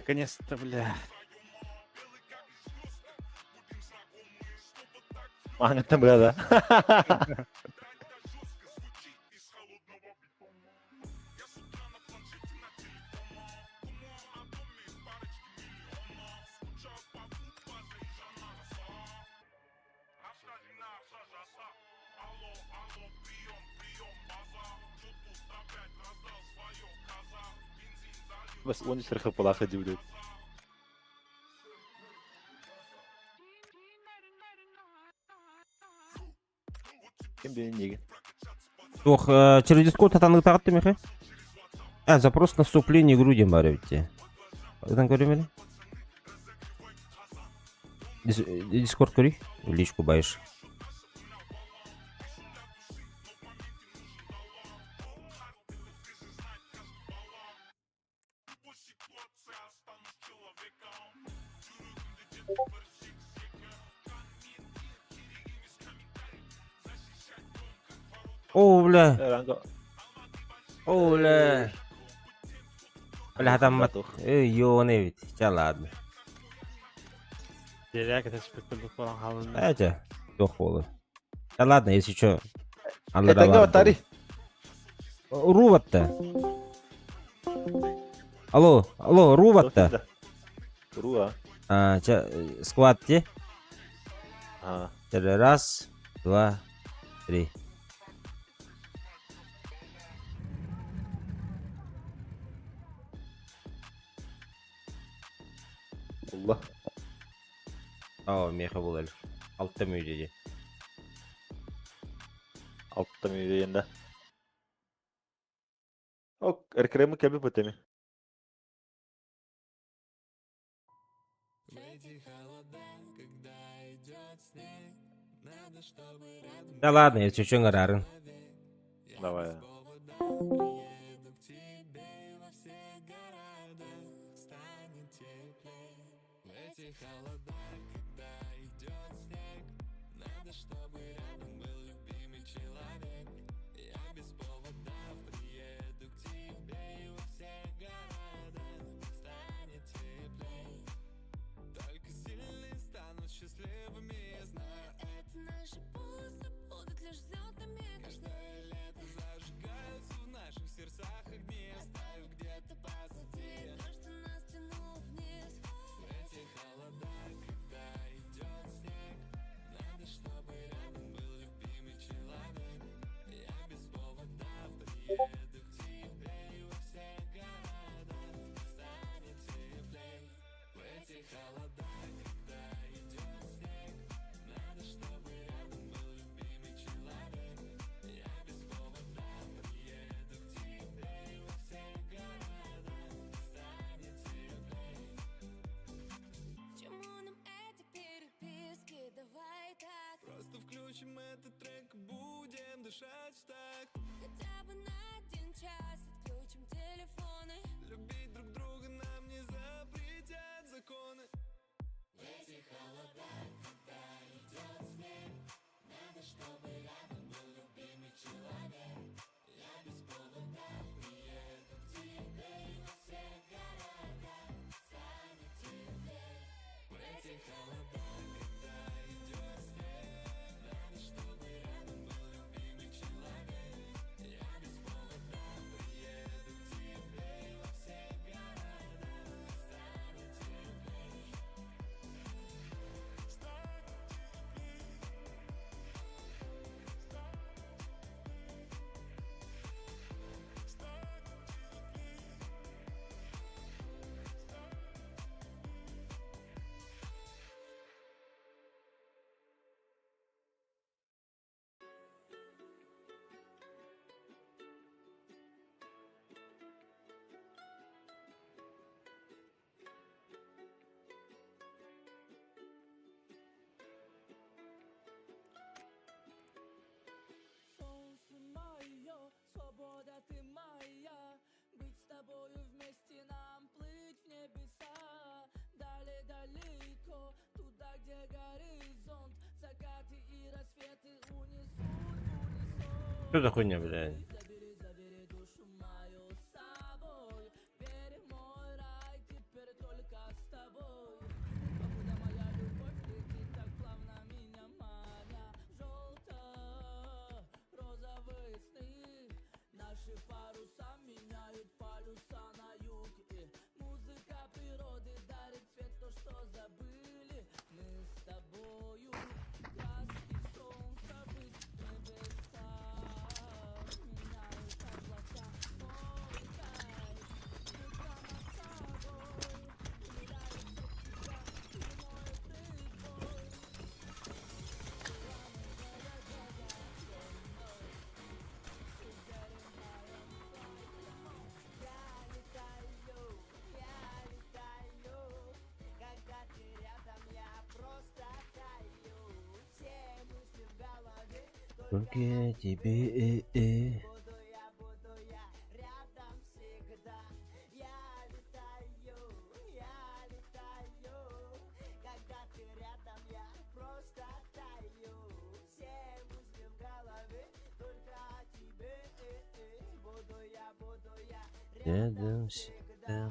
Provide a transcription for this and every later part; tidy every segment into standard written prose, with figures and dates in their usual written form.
Наконец-то, бля. Манга-то было, да? Бas 13 хп ходил, блядь. Кем денег? Жоқ, через Discord атаны тағатты меха? Запрос на вступление груди бар бите. Қайдан көремелі? Discord көрей? Личку байыш. О, бля. О, бля. Бля, там... Ёны ведь. Ча, ладно. Деряк, это спектакль falan халын. Ча, жоқ болды. Да ладно, если чё. Это говори. Руват-то. Алло, Руват-то. Руа. Сквад те? Ага. Раз, два, три. Аллах. Меха бұл әлі. Алтта мүйдеде. Altta mı yayında? O reklamı kemi потеми. Да ладно, если чё гарарын. Давай. Просто включим этот трек, будем дышать в такт. Хотя бы на 1 час отключим телефоны. Любить друг друга нам не запретят законы. В эти холода, когда идет снег, надо, чтобы рядом был любимый человек. Я без повода приеду к тебе и во все города станет теплее. В эти холода. Свобода, ты моя, быть с тобою вместе нам плыть в небеса. Далеко, туда, где горизонт, закаты и рассветы унесут в унисон. Что за хуйня, блядь? Забери душу мою с собой, верь в мой рай, теперь только Только тебе. Рядом всегда.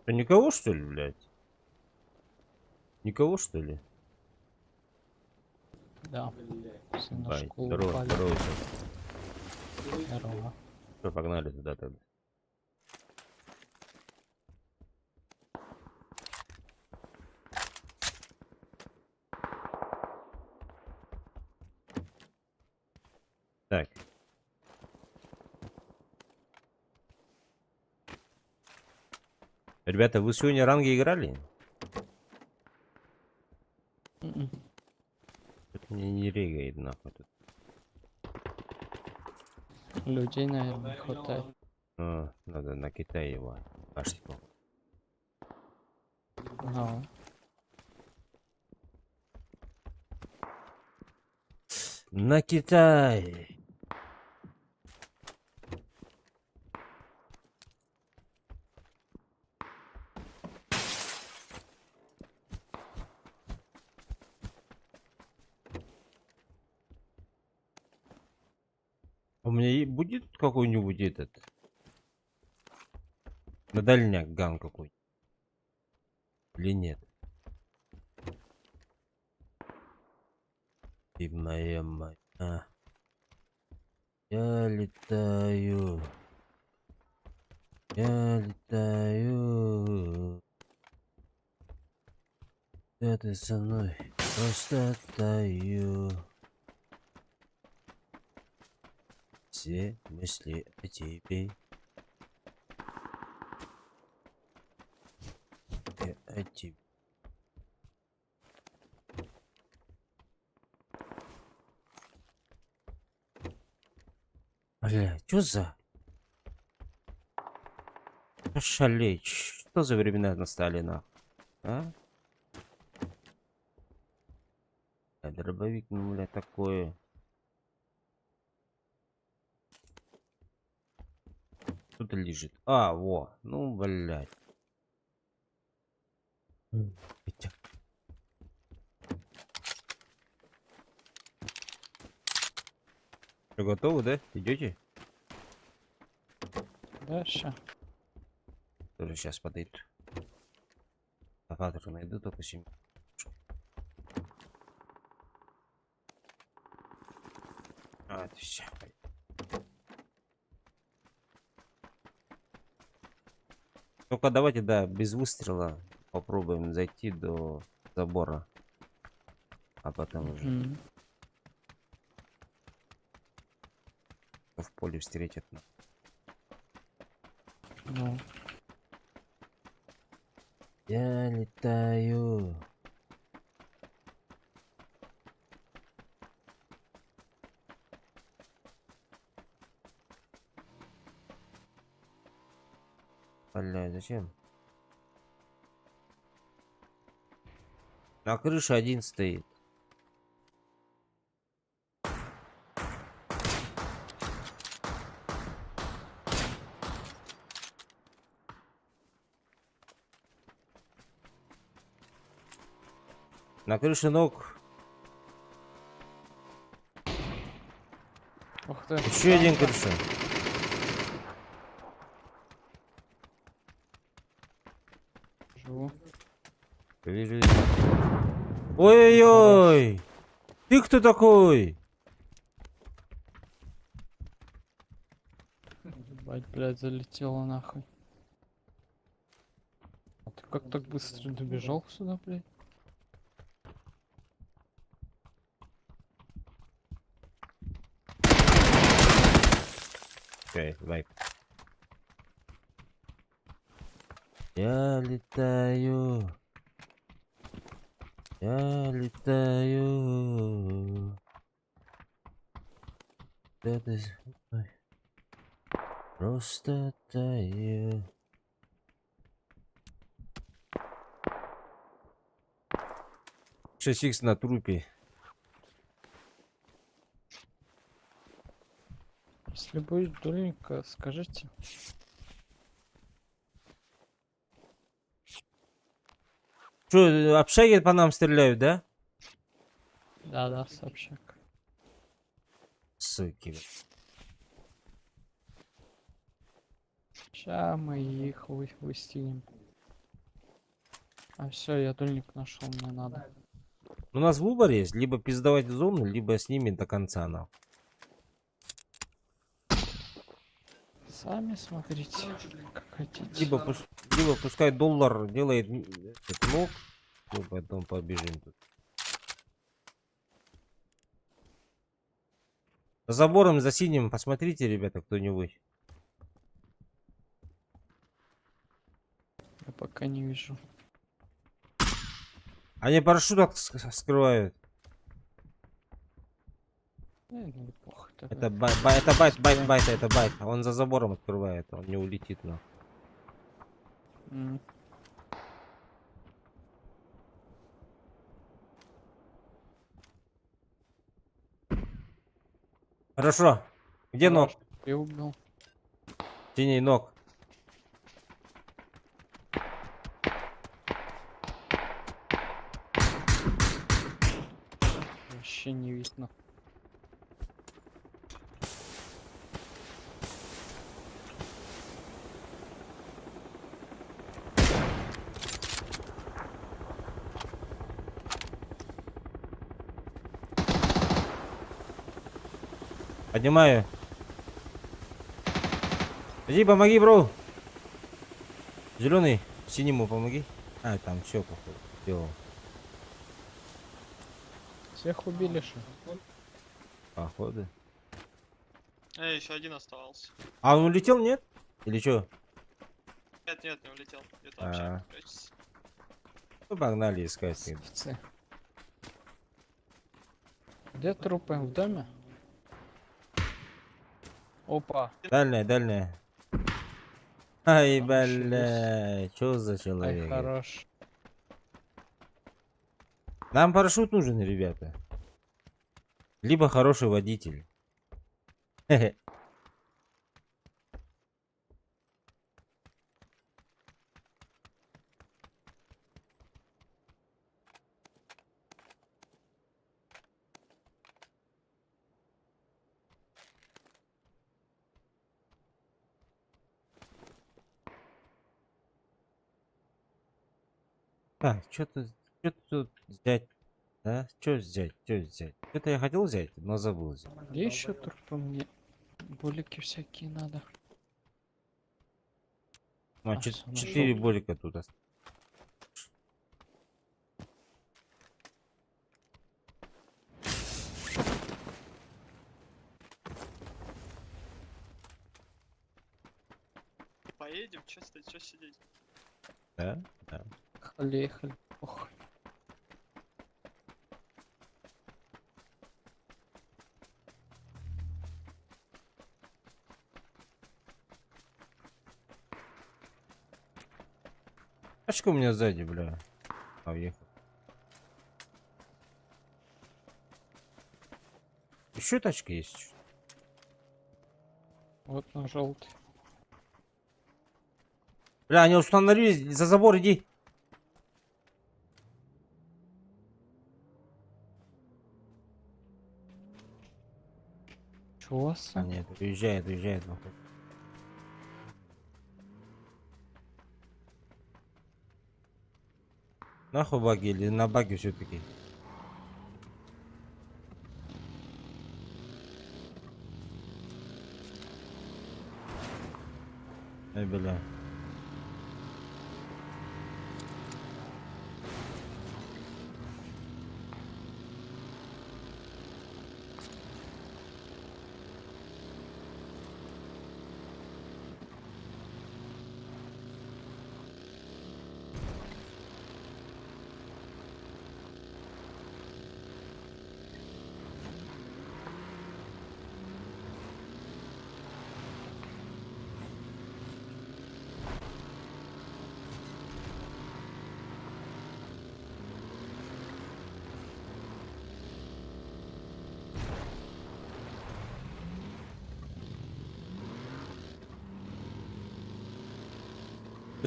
А никого, что ли, блядь? Никого, что ли? Да. Все на Бай, школу здорово, упали. здорово. Всё. Здорово. Всё, погнали туда тогда. Так. Ребята, вы сегодня ранги играли? Мгм. Это мне не регает нахуй тут. Людей, наверное, не хватает. Надо на Китай его. Аштику. Ну, На Китай! У меня будет какой-нибудь этот на дальняк ган какой или нет? Ты моя мать. Я летаю. Я летаю. Да ты со мной просто таю. Все мысли о тебе. Я о тебе. Бля, чё за? Шалеть. Что за времена настали, нахуй? А? Дробовик, ну, бля, такое. Кто-то лежит. Во. Ну, блядь. Витя. Что, готовы, да? Идете? дальше. Тоже сейчас подойду. Локатор найду, только 7. Это все. Только давайте, да, без выстрела попробуем зайти до забора. А потом уже Мгм. в поле встретят. Ну, Я летаю. Бля, зачем? На крыше один стоит. На крыше ног. Ух ты. Еще один крыша. Живу. Вижу. Ой-ой-ой! Ты кто такой? Ебать, блядь, залетела нахуй. А ты как так быстро добежал сюда, блядь? Окей, давай. Я летаю. Я летаю. Да ты... Ой. Просто таю. Шесть икс на трупе. Если будет дуленько, скажите. Что, общаги по нам стреляют, да? Да-да, сообщак. Суки. Ща мы их выстелим. А все, я дульник нашел, мне надо. У нас выбор есть, либо пиздовать в зону, либо с ними до конца, нахуй. Сами смотрите, как хотите. Либо пускай доллар делает этот ног, ну, потом побежим тут. За забором, за синим, посмотрите, ребята, кто-нибудь. Я пока не вижу. Они парашют скрывают. Ну, похуй, тогда. Это байт, это байт. Он за забором открывает, он не улетит, но. М. Хорошо. Где ног? Я убил. Синий ног. Вообще не видно. Поднимаю. Иди, помоги, бро. Зеленый, синему помоги. А, там все, походу, сделал. Всех убили, что? Походу. Еще один оставался. А он улетел, нет? Или что? Нет, нет, не улетел. Где-то вообще прячется. Ну, погнали искать. Овцы. Где трупы? В доме? Опа. Дальняя, дальняя. Ай, Хороший бля, что за Ай, человек? хорош. Нам парашют нужен, ребята. Либо хороший водитель. Хе-хе. Так, что тут взять? Да? Что взять? Что взять? Это я хотел взять, но забыл взять. Где еще трупы? Мне булики всякие надо. А, А, всё, нашёл. 4 болика тут осталось. Поедем, че сидеть? Да? Да. Ехали. Ох. Тачка у меня сзади, бля. А, уехал. Еще тачка есть? Вот на желтый. Бля, они установились, за забор иди. Шоса? А нет, уезжает, уезжает. нахуй. Нахуй баги или на баги все-таки? Ай, бля.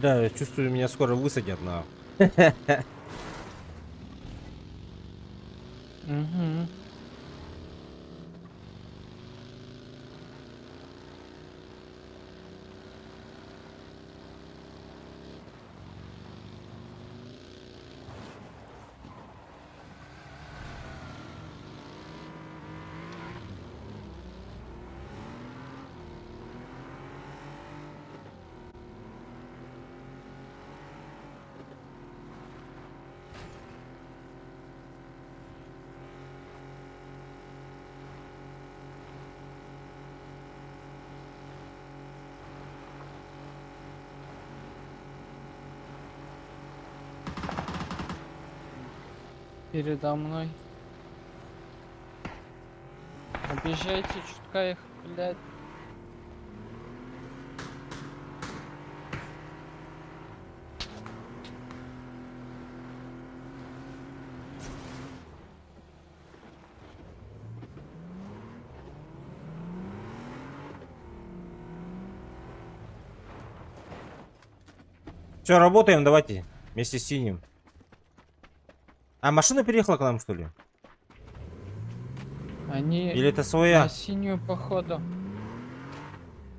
Бля, я чувствую, меня скоро высадят на. Угу. Передо мной. Объезжайте чутка их, блядь. Все, работаем, давайте. Вместе с синим. А машина переехала к нам, что ли? Они Или это своя? на синюю походу.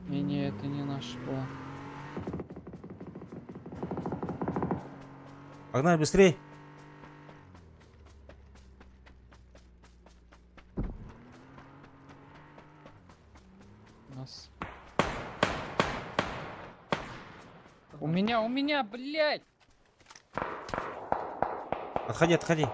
Не, это не наш была. Погнали быстрей. У нас. У меня, блядь! Отходи, отходи.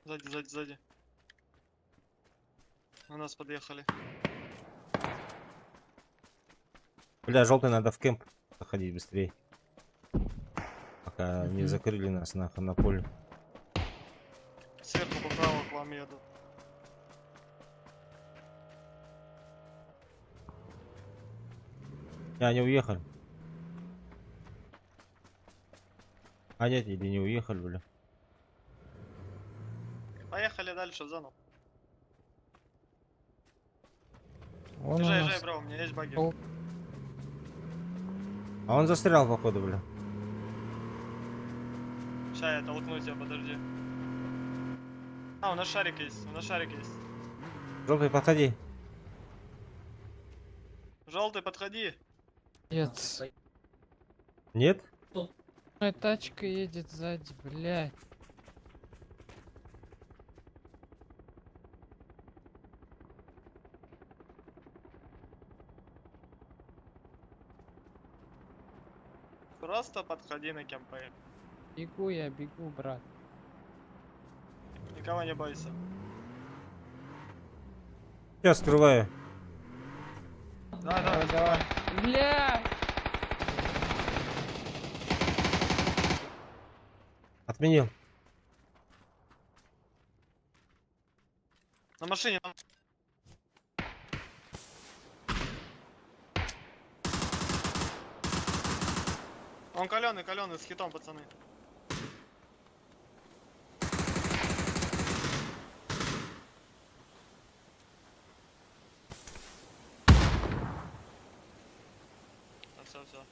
Сзади, сзади, сзади. На нас подъехали. Бля, желтый, надо в кемп заходить быстрее. Пока не закрыли нас нахуй на поле. Сверху поправо к вам едут. Они уехали. А нет, или не уехали, бля. Поехали дальше в зону. Вон у Езжай, нас. езжай, бро, у меня есть баги. О. А он застрял, походу, бля. Ща я толкну тебя, подожди. А, у нас шарик есть, у нас шарик есть. Желтый, подходи. Желтый, подходи. Нет. Нет? Моя тачка едет сзади, блядь. Просто подходи на кемпейн. Бегу я, бегу, брат. Никого не бойся. Сейчас скрываю. Давай, Давай, давай, давай. Бля! Отменил. На машине. Он каленый, с хитом, пацаны. Все.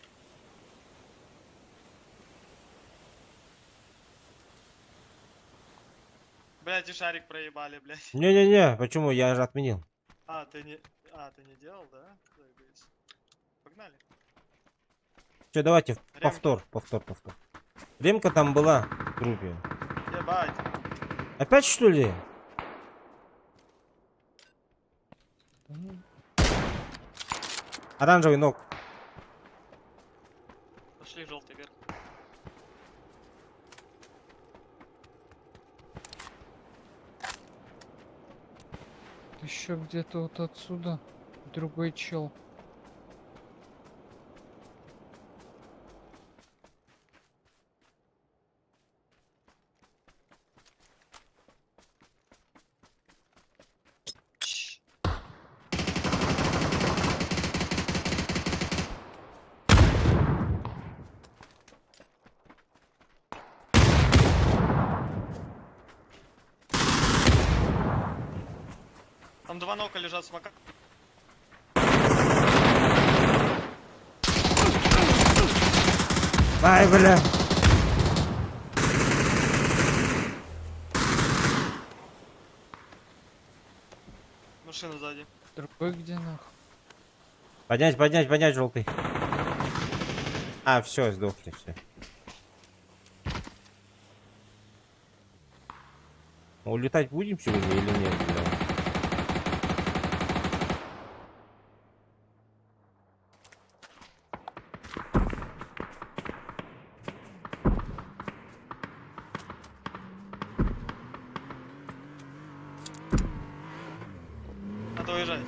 Блять, и шарик проебали, блять. Не-не-не, почему? Я же отменил. А, ты не... А, ты не делал, да? Заебись. Погнали. Все, давайте, Ремки. повтор. Ремка там была в трупе. Ебать. Опять что ли? Да ну, Оранжевый ног. Пошли, желтый вверх. еще где-то вот отсюда другой чел. Там два нока лежат с мака. Ай, бля. Машина сзади. Другой где нахуй? Поднять, желтый. А, все, сдохли, все. Улетать будем сегодня или нет, бля? Надо уезжать.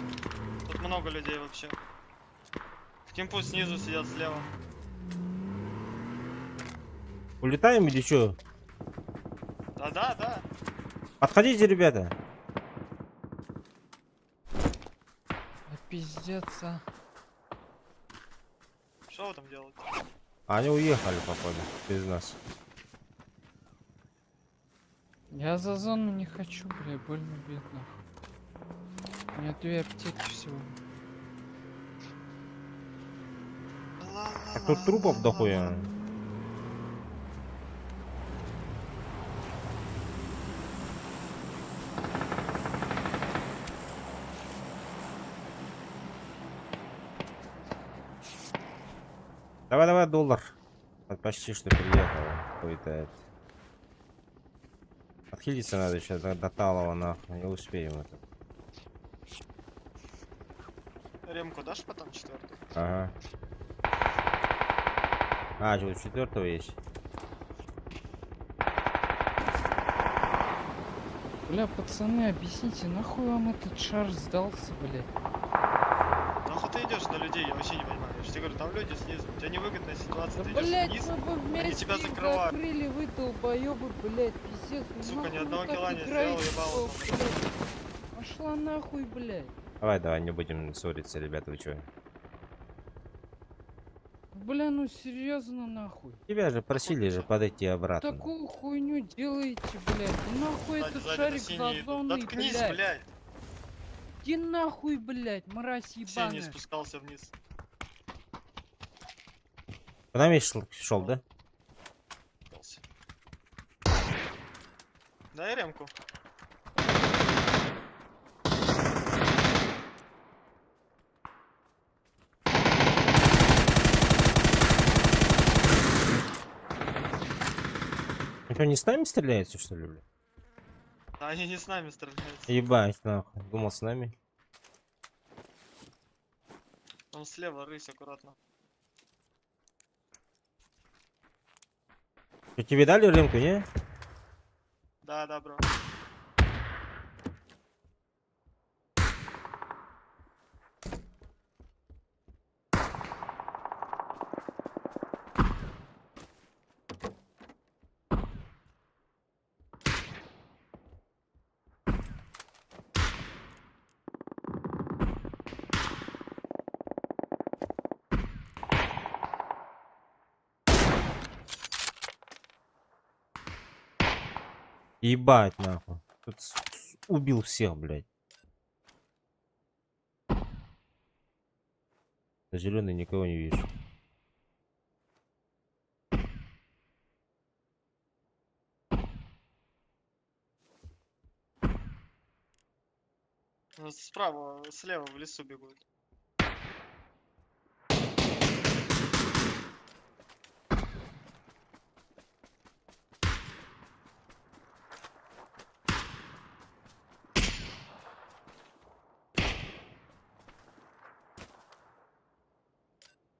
Тут много людей вообще. В кемпу снизу сидят слева. Улетаем или что? Да. Подходите, ребята. А пиздец, а. Что вы там делаете? Они уехали, походу, без нас. Я за зону не хочу, бля, больно бедно. У меня 2 аптеки всего. А тут трупов дохуя. Давай, доллар. Почти что приехал. Какой-то. Отхилиться надо сейчас до Талова, нахуй. Не успеем это. Ремку дашь потом четвертый? Ага. А, что, у 4-го есть? Бля, пацаны, объясните, нахуй вам этот шар сдался, блядь? Нахуй ты идешь на людей, я вообще не понимаю. Я же тебе говорю, там люди снизу. У тебя невыгодная ситуация, Да, ты идешь блядь, вниз. мы бы вместе тебя их закрывают. закрыли, вы долбоёбы, блядь, пиздец. Ну Сука, нахуй ни вы одного так килла не играете, сделал, ебало там. блядь? Пошла нахуй, блядь. Давай, не будем ссориться, ребята, вы чё? Бля, ну серьезно, нахуй. Тебя же просили же подойти обратно. Такую хуйню делаете, блядь. И нахуй Сзади, этот сзади, на шарик синий идут. зазонный, Доткнись, блядь. блядь. Иди нахуй, блядь, мразь Синий ебаная. спускался вниз. К нам есть шел, да? Спускался. Дай ремку. Ну что, не с нами стреляется, что ли, бля? Да они не с нами стреляют. Ебать, нахуй. Думал, с нами. Он слева, рысь, аккуратно. Что, тебе дали рынку, не? Да, бро. Ебать, нахуй. Тут убил всех, блядь. Зеленый никого не вижу. Справа, слева в лесу бегут.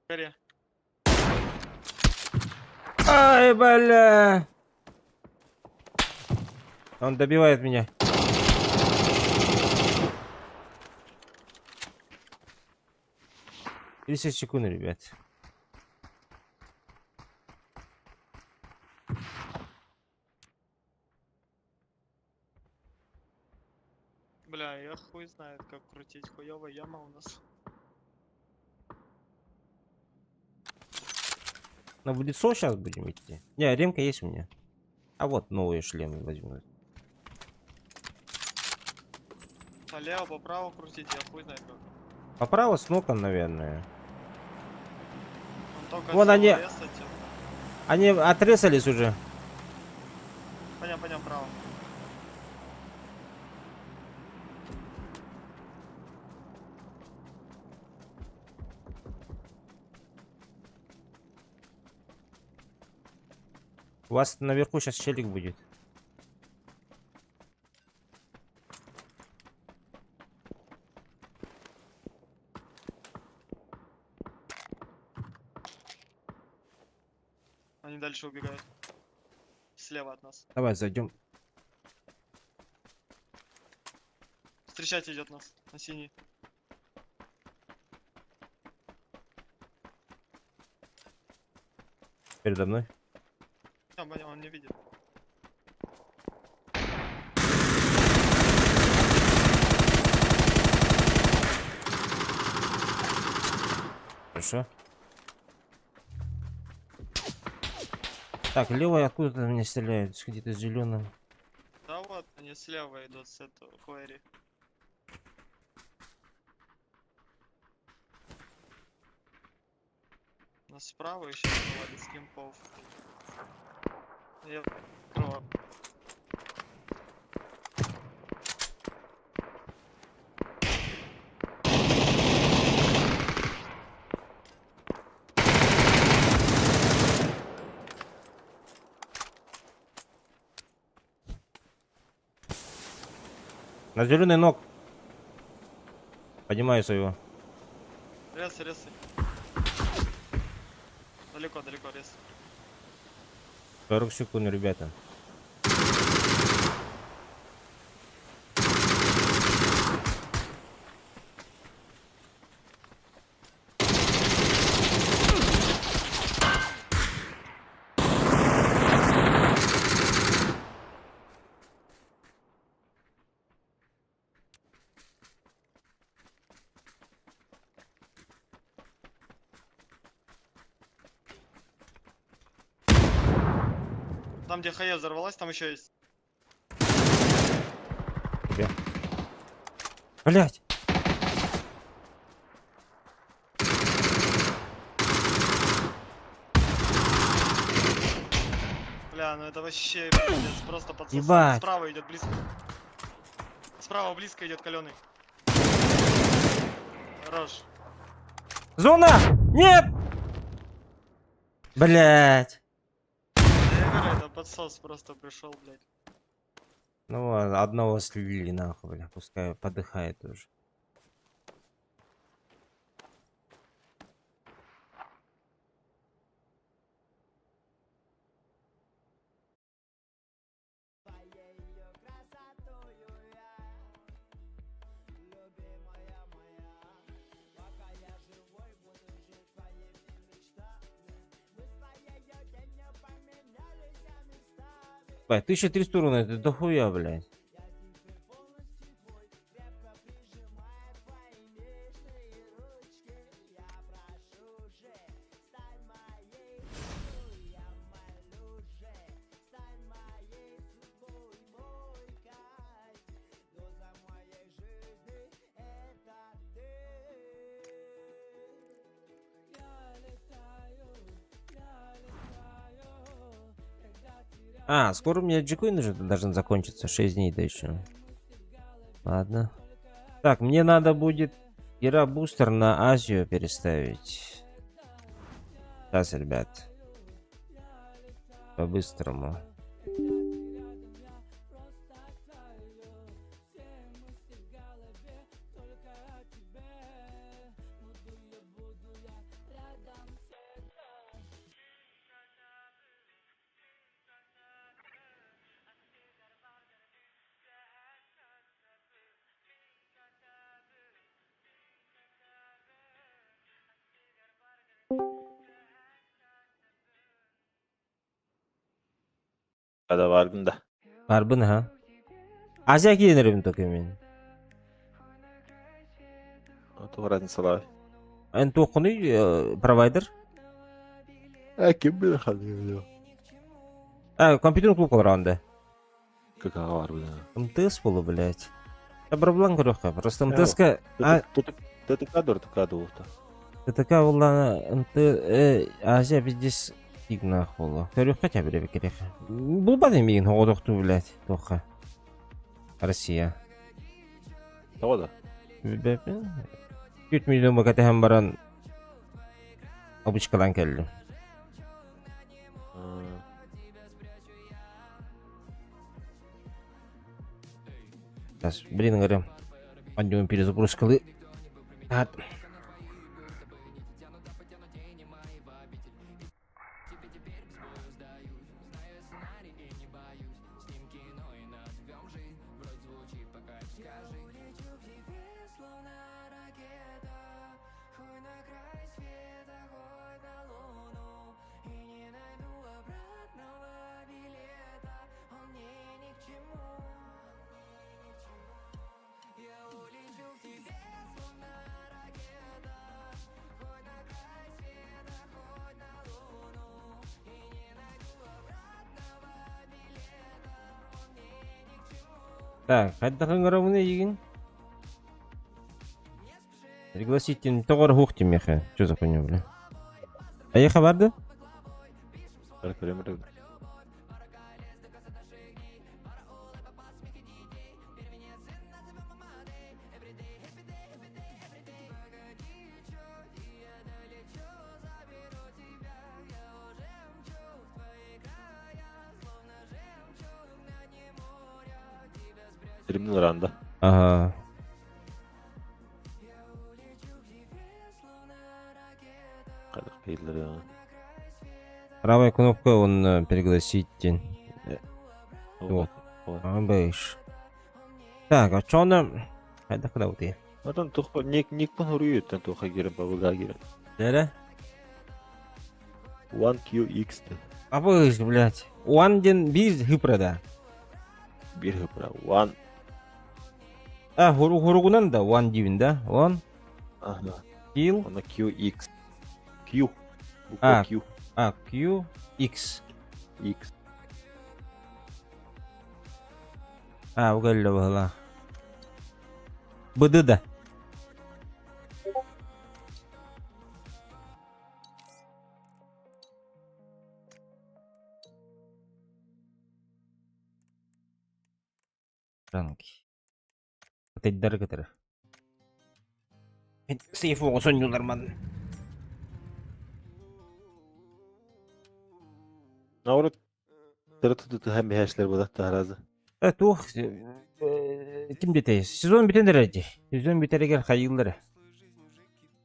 Горе. Ай, бля! Он добивает меня. Десять секунд, ребят. Бля, я хуй знает, как крутить. Хуёвая яма у нас. На в лицо сейчас будем идти. Не, ремка есть у меня. А вот новые шлемы возьму. Полево, поправо крутить, я хуй знает как. Поправо с ноком, наверное. Он только Вон всё они. резать, Они отрезались уже. Пойдем, право. У вас наверху сейчас челик будет. Они дальше убегают. Слева от нас. Давай зайдем. Встречать идет нас. На синий. Передо мной. Пойдем, он не видит. Хорошо. Так, левая откуда-то меня стреляют. Где-то зеленым. Да вот, они слева идут с этого квери. Нас справа еще бывали с кемпов. Я права. На зеленый ног. Поднимаю своего. Резай. Далеко, резай. 40 секунд, ребята. Там, где хае взорвалась, там еще есть. Тебе. Блять! Бля, ну это вообще пиздец, просто подсос. Ебать. Справа идет близко. Справа близко идет каленый. Хорош. Зона! Нет! Блять! Я говорю, это подсос просто пришел, блядь. Ну ладно, одного слили нахуй, бля. Пускай подыхает уже. Бля, 1300 урона, это дохуя, блядь. А, скоро у меня джекоин уже должен закончиться. 6 дней да еще. Ладно. Так, мне надо будет бустер на Азию переставить. Сейчас, ребят. По-быстрому. Hadi vardım da. Harbin ha. Азия gelirim tokemin. Tuğradın salavi. En tokunu провайдер. Kim bilir kalıyor. Компьютер клуб анда. Kaka var bu da. МТС болу, блядь. Да проблем короче. Просто Ya, МТС-ка... ТТК ТТК doğusta. ТТК волна Азия біздес тик нахуй. Көрөк хотя бы керек. Бұл бадемейін оғдоқты, блядь, тоққа. Россия. O da. 4 миллион бакаты баран обычкадан келді. Сейчас, блин, говорю, пойдем перезагрузкалы. Так, қайдақын қарауыны егін? Пригласительный тоғыр хуқтим еқі. Что за хуйня, бля? Аяқа барды? Көрем. Terminal anda. Ага. Kadar kıyıları ya. Правая кнопка, он пригласить день. Вот. Бэйш. Так, а что она... Хайда куда вот я? Oradan tuğba nik pun huruyor etten tuğba girin babaga girin. Дәрі? 1QX''ti. А бэйш, блядь. Уанден бир хыпрада. Bir hıpra. One. Хуругунан да, уан дивин, да? Уан, Aha. килл, Ona QX. Q. Bu Q. Q, X. X. Угадали, была. БДД. Ранки. Теддер кетер. Сейфуға сонюларман. Navrut. Tırtı hem bir heşler bu da tarazı. Тух, ким детейс? Сезон битендер эти. Сезон битерегер хайыллары.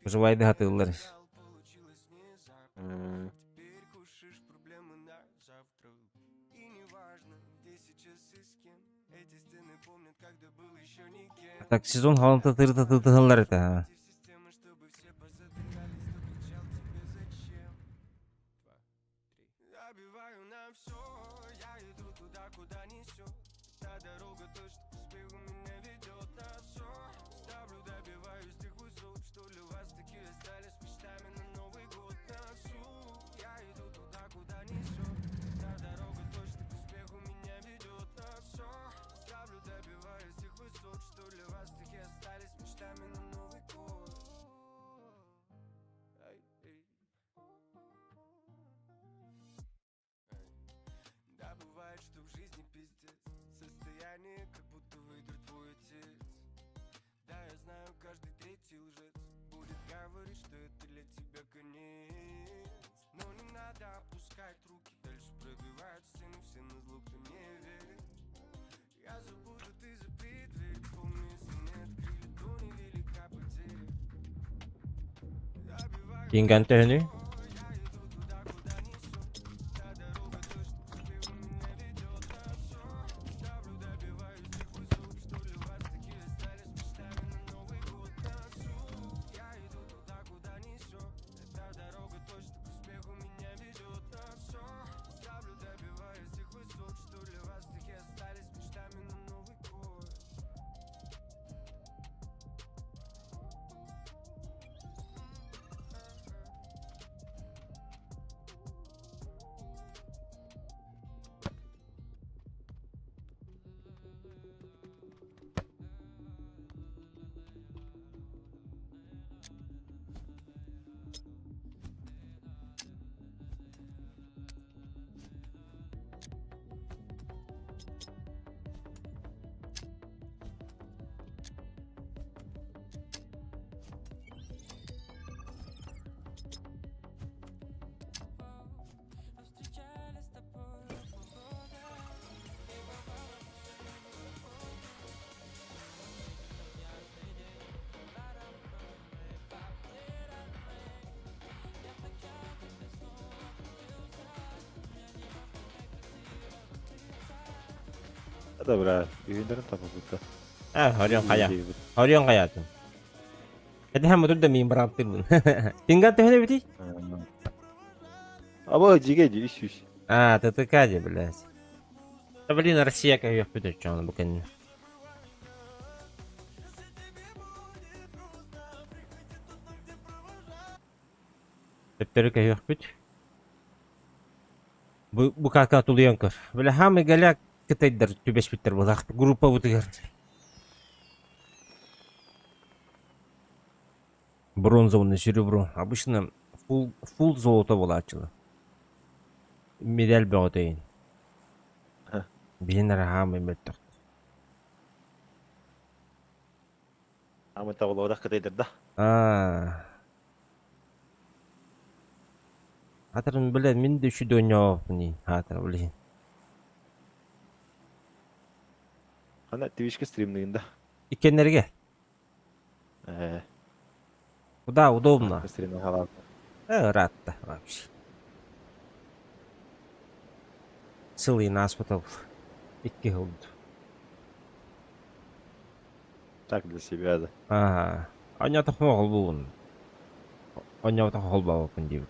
Жывайды хатыллары. Так, сезон халынты тырты-тыртыгынлар это. почти лжец, будет говорить, что это для тебя конец. Но не надо опускать руки, дальше пробивают стены, все назло, кто не верит. Я забуду, ты запри дверь, помню, если не открыли, то невелика потеря. Добиваю Ingen tönü. Dobra, ürünlerin tabi burada. Horion kaya. İyi, iyi. Horion kayatım. Hadi hem otur da miyim bıraktır bunu. Tinggal tönü biti? Ama cigeci iş. Tıtık aja, блядь. Да блин, Россия как ее впитать, что она буквально. Tepleri kayıyor büt. Bu kaka tuluyan kır. Böyle hamı galak kıtaydır tübeş bitter bu lak grupa bu tıgır. Бронзовый серебро. Обычно full золото волачило. Медаль бётейн. Heh. Бинер хамы меттер. Ama tavalı olarak kadaydır da. Хатарын билет мен де үшү дөньө мени хатыр билет. Hani Twitch'ke стримлигинде. Икенерге. Куда удобно. Стриминг халат. Рад да вообще. Ссылый на аспытал. Икки кылды. Так для себя да. Анята хол буун. Анята хол баапын дейбик.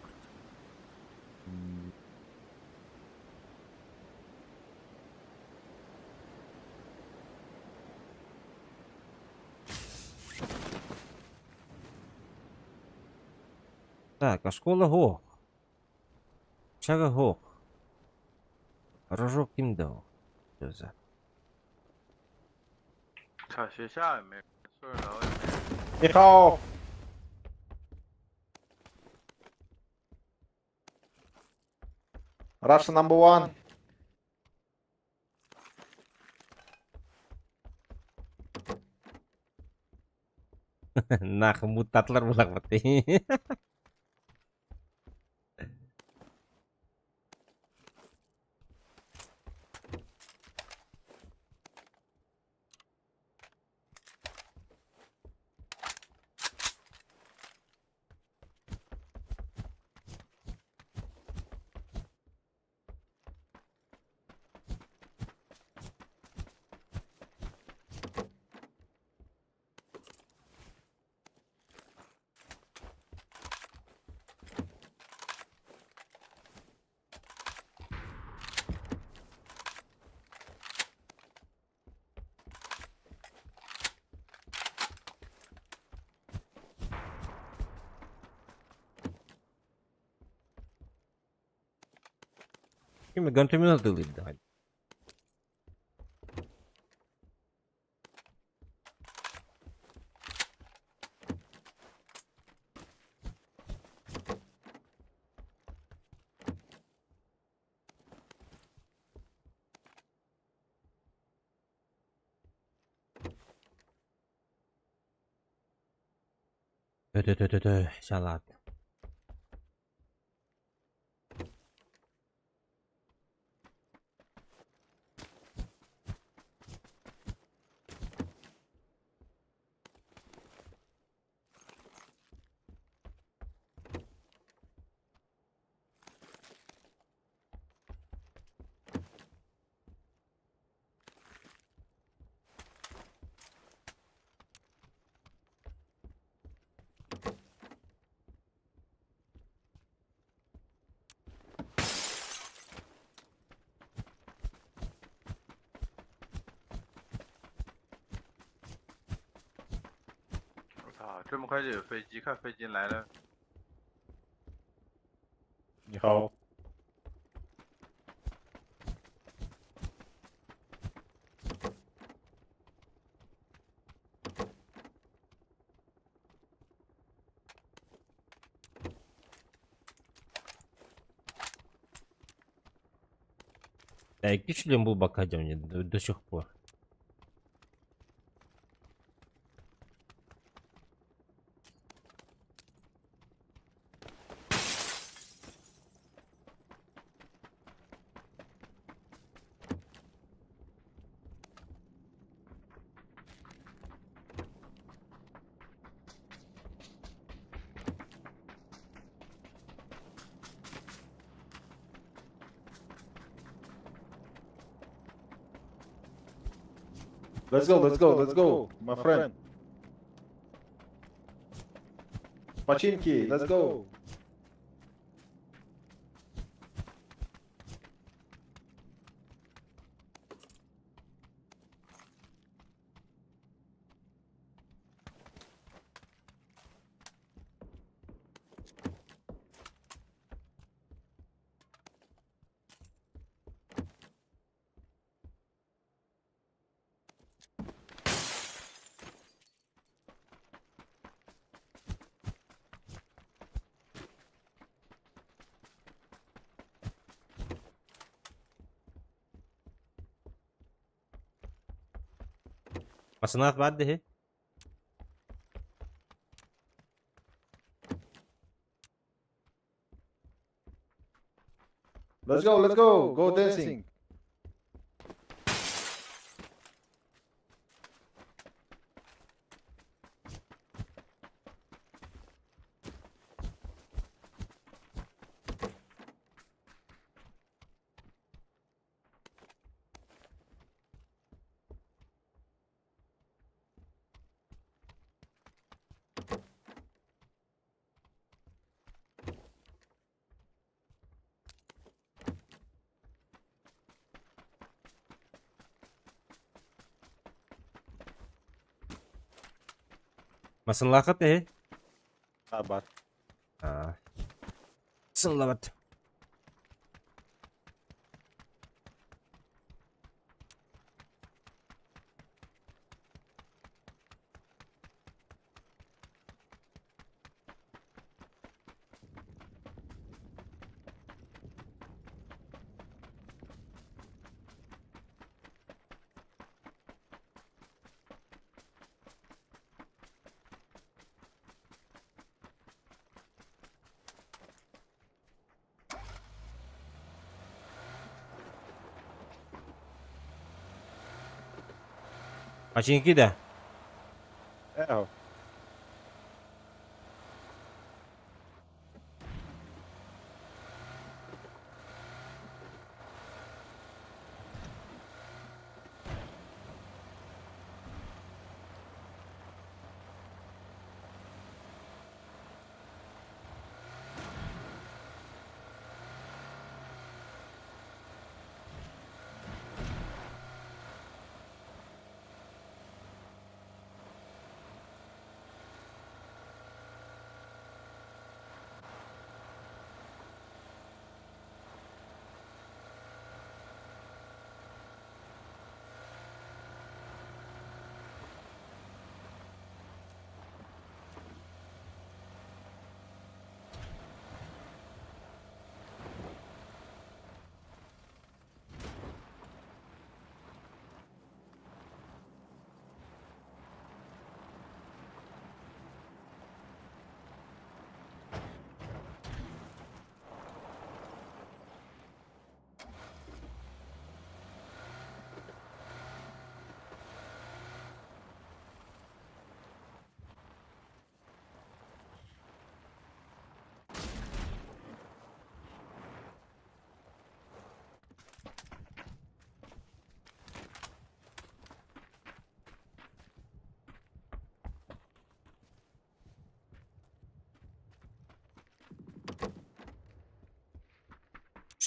Так, а школа хох. Чага хох. Рожок кимде хох. Өзі. 操，学校也没人，宿舍楼也没人。你好。Russia number one. Нах, мутатлар булак баты. Kimi göntömün adılıydı hadi. Tö, salat.我操，这么快就有飞机，看飞机来了。你好，Güçlüyüm bu bakacağım ya до сих пор. let's go, my friend. Pachinki, let's go. Masınat var de. Let's go dancing. Masınlakıt de. Sabar. Ha. Sınlavat. Pachinki de. Evo.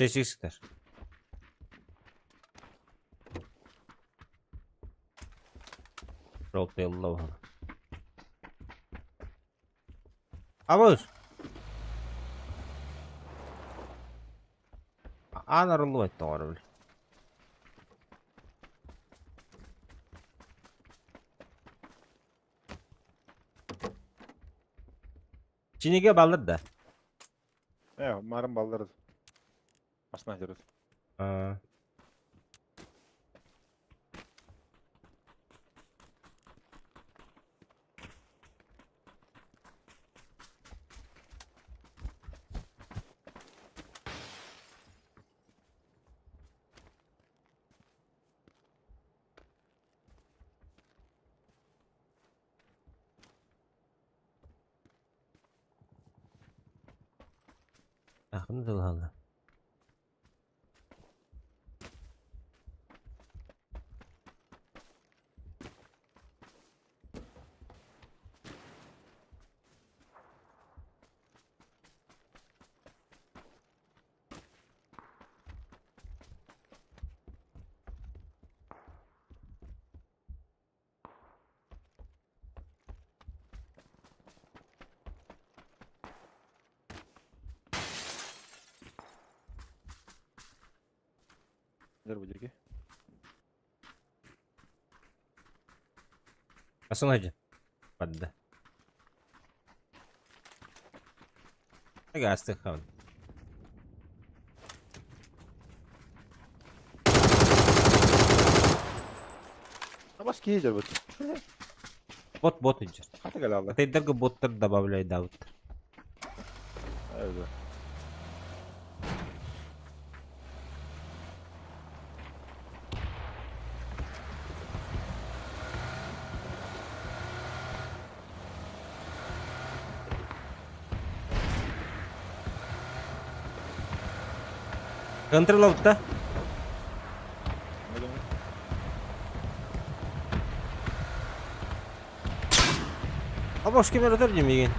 Şeşikler. Желтый лава. Абыр. Анарылып айтты ғой бил. Çin'e balır da. Marın balları. Aslan jarız. Ha. Akını da aldı. Dur bu jerge. Asıl hacı. Hadi. Hadi astık kalın. Bas ki jar bu. Bot incer. Hadi gel Allah. Тайдерге боттар добавляй Давыд. Evet. Контрол авто. Ne demek? А boş kemer atar demeygen.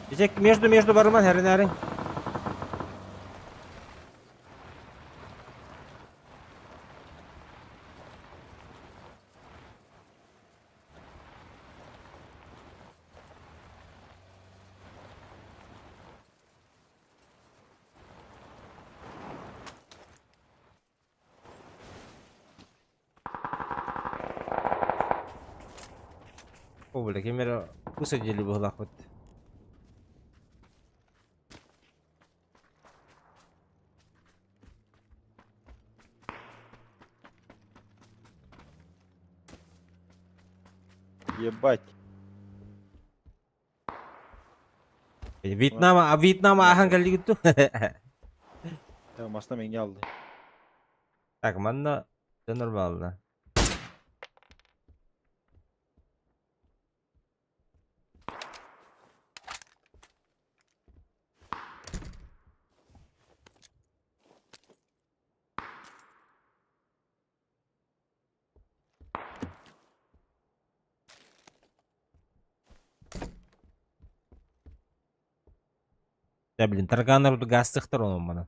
Diyecek между barman her nerin. О, бля, камера высадили бы лахот. Ебать. Вьетнама ахан geldi gitti. Ya masna mengi aldı. Так, манна все нормально. Да, блин, тарганар тут газ сторон мана.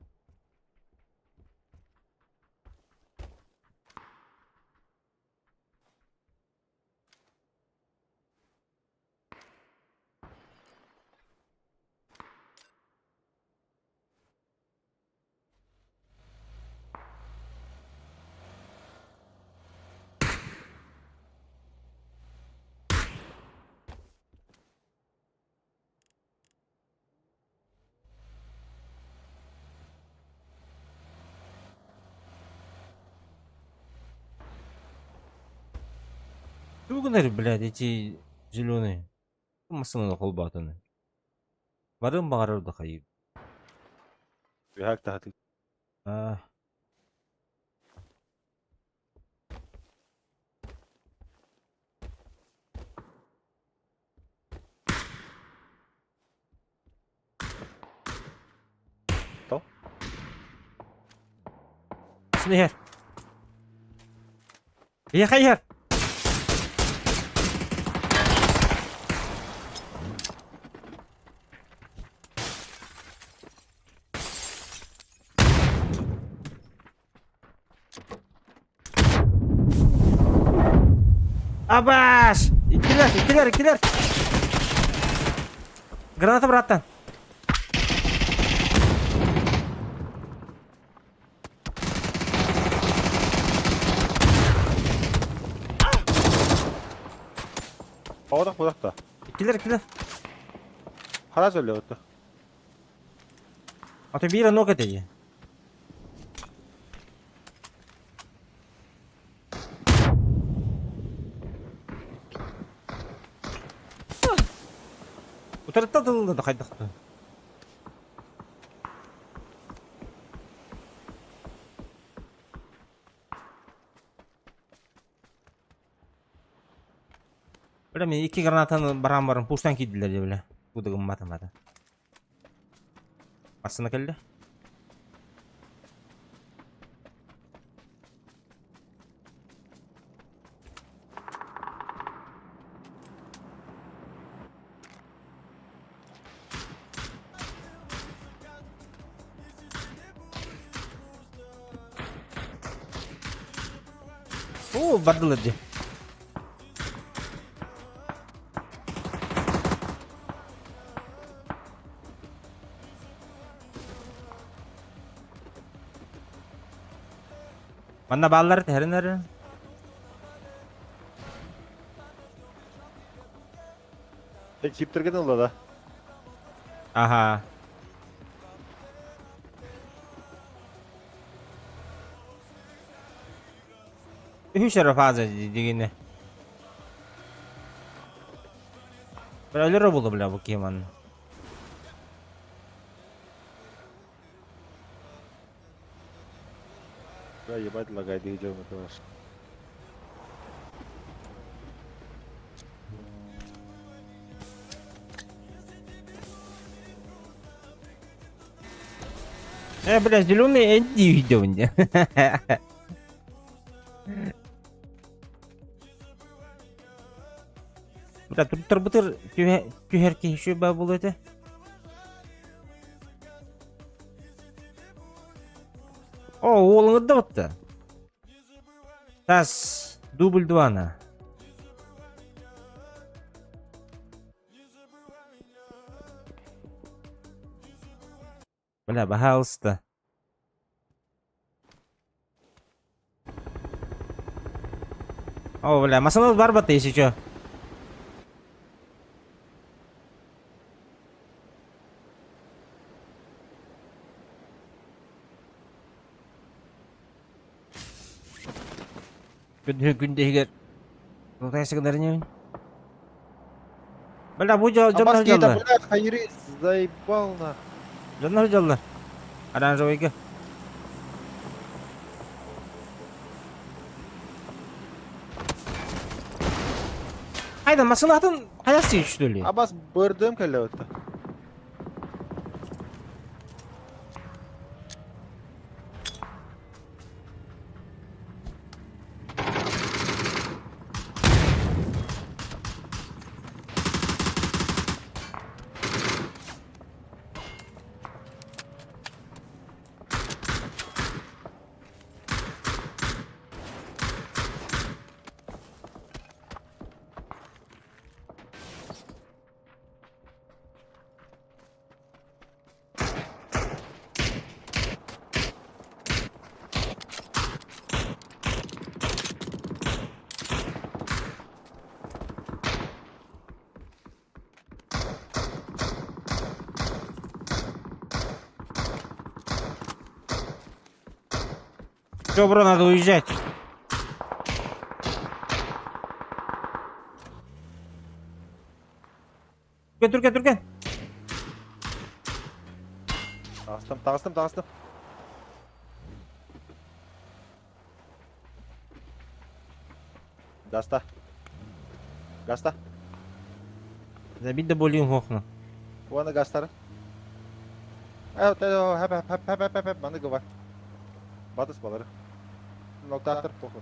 Тугнер, блядь, эти зеленые. Масына колбатаны. Барын багарырды хайып. Hak tahtı. А. Что? Снег. Я хайер. Abaş! İkiler. Granata bıraktın. Odak da. İkiler. Hara söylüyor orada. Ata bir nok edeyim. Bu tarafta da kaydıktı. Böyle mi iki granatanı baran puştan kiydiler ya böyle. Bu da gımmatamadı. Aslında geldi. Oo, bardıladı. Mana ballar terin. Chip turgan ulla da. Aha. Hur şeref azı digini. Böyle robolu bile bu kiman. Ya ебать лагает видео на ваш. Бля, зеленый Энди видео мне. Бля, тут бутыр тюherki şu ba buladı. О, олыңыз да бутты. Тас, дубль 2 на. Бля, пожалуйста. О, бля, масаныз бар бата, если чё. Günde егер. Ротация sebenarnya. Бля, bu Аббас жандар кейта, жалдар. блядь, хайри, заебал на. Жандар жалдар. Оранжевыйга. Hayda, masanatın hayası üçlülüğü. Аббас бырдым келе өтті. Все, бро, надо уезжать. Түркен. Тағыстым. Гаста. Забить до боли ухну. Оны гастары. Әп, маны гывар. Батыс балары. Ноктатыр, похуй.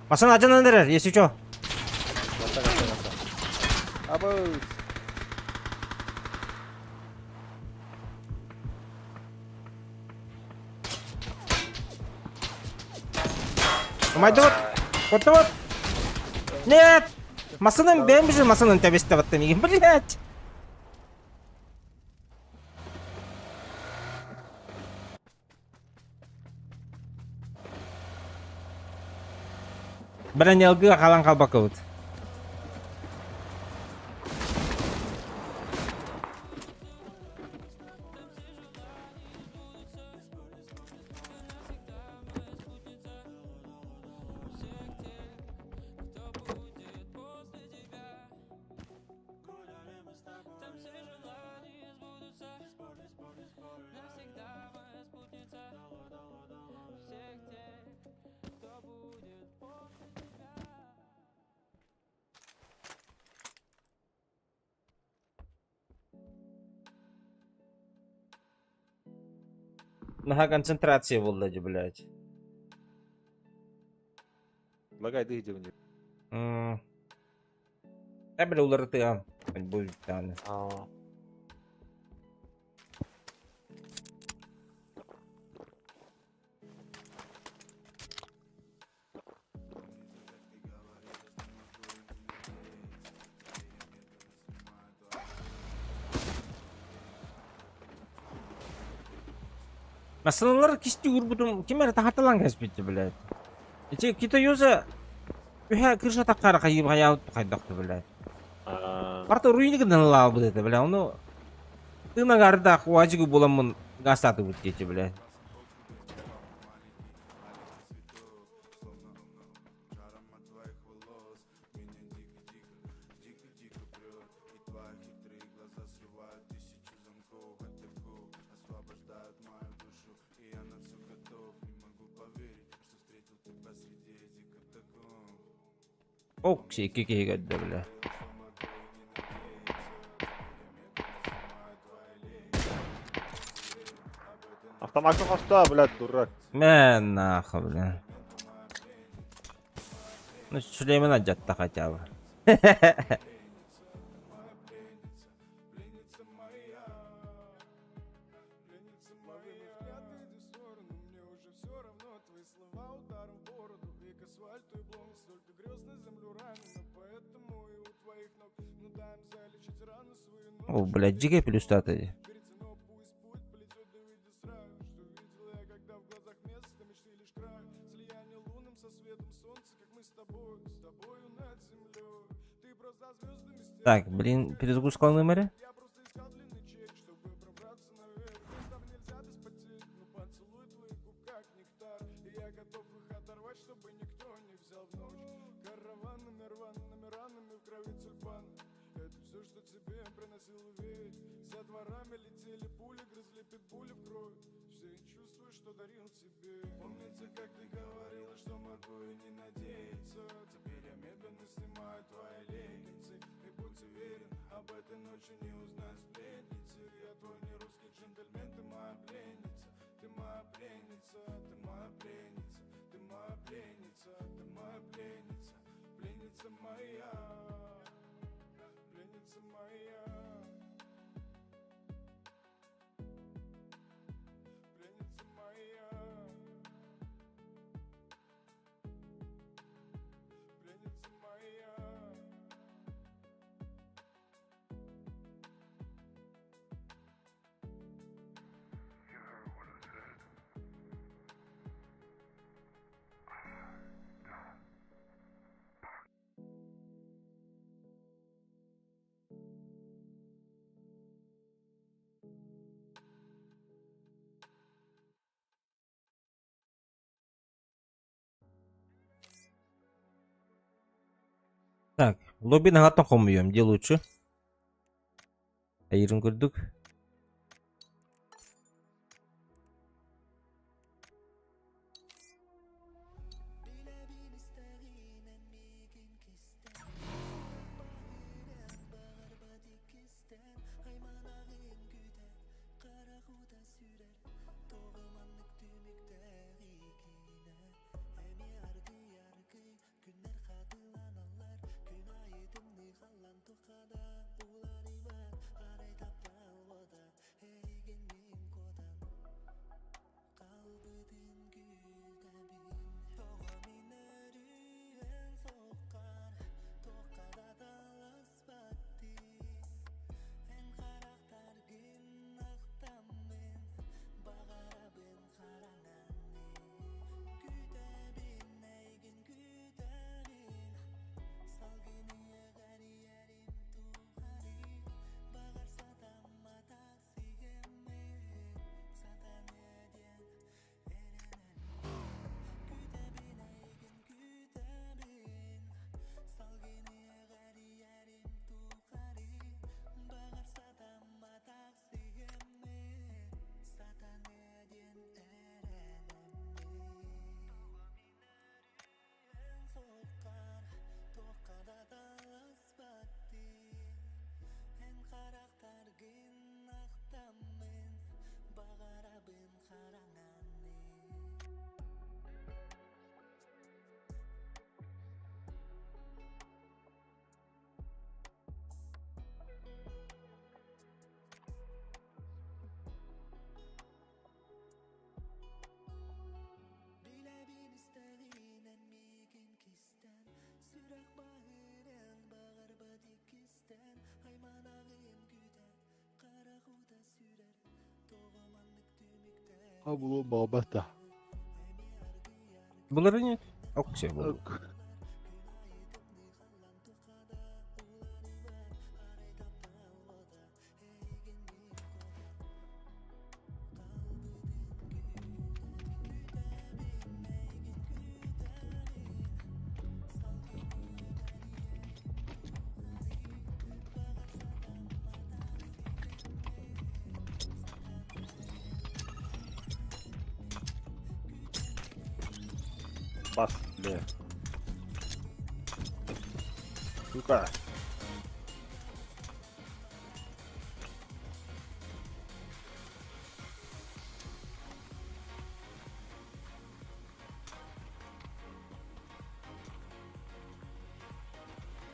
Масан acından neler, если чё. Гаста. Абыз. Майдот! Вот! Нет! Масаның бен бежи масаның тәбесте баттым еген, блять! Бірін елгі қалан қалбақ өт. Наға концентрация болды, блядь. Лагайды где у них. Бля, улары тыгам. Будет таны. Масаналар кисти урбудум кемер тахаталан кеспетти, блядь. Эти китаюза үхэ кырша таккара кайып хаяут кайдакты, блядь. Барта руинигден лау будет, блядь. Ону тына гарда хуажигу боламын гастаты бутти, блядь. Ок, iki gördü bile. Автоматом оставь, блядь, дурак. Мен нахуй, бля. Ну, Сулеймана жатта хотя бы. О, блядь, GG плюс статы. Так, блин, перезагрузка номера. Так, лобби на гатон комуем, где лучше? Айрын көрдік. Ha bu Muhammed da. Булыр нет? Ок, все, булыр. Bas. Бля. Сука.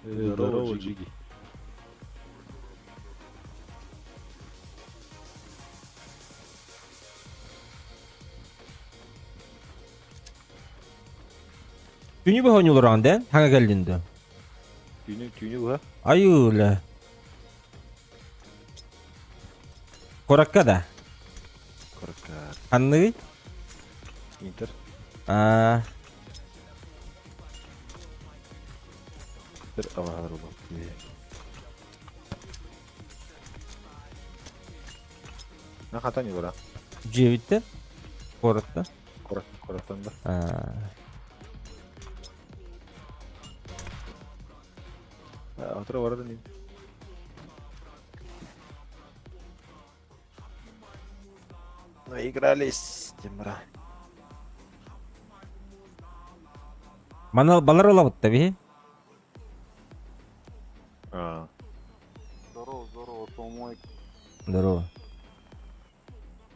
Здорово, Джиги. Günü bir oynuyorlar anda. Hangi geldiğinde? Tüyünü bu ha. Ayılı. Korakka da. Korkar. Anlığı? Inter. Aa, Bir avatar oldu. Ne katan yok ha? Cevit'te. Korakka. Koraktan da. Aa. Avatar var da değil. Наигрались, Тимра. Bana balar olamadı tabii. А, Здорово, здорово, Томой. Здорово.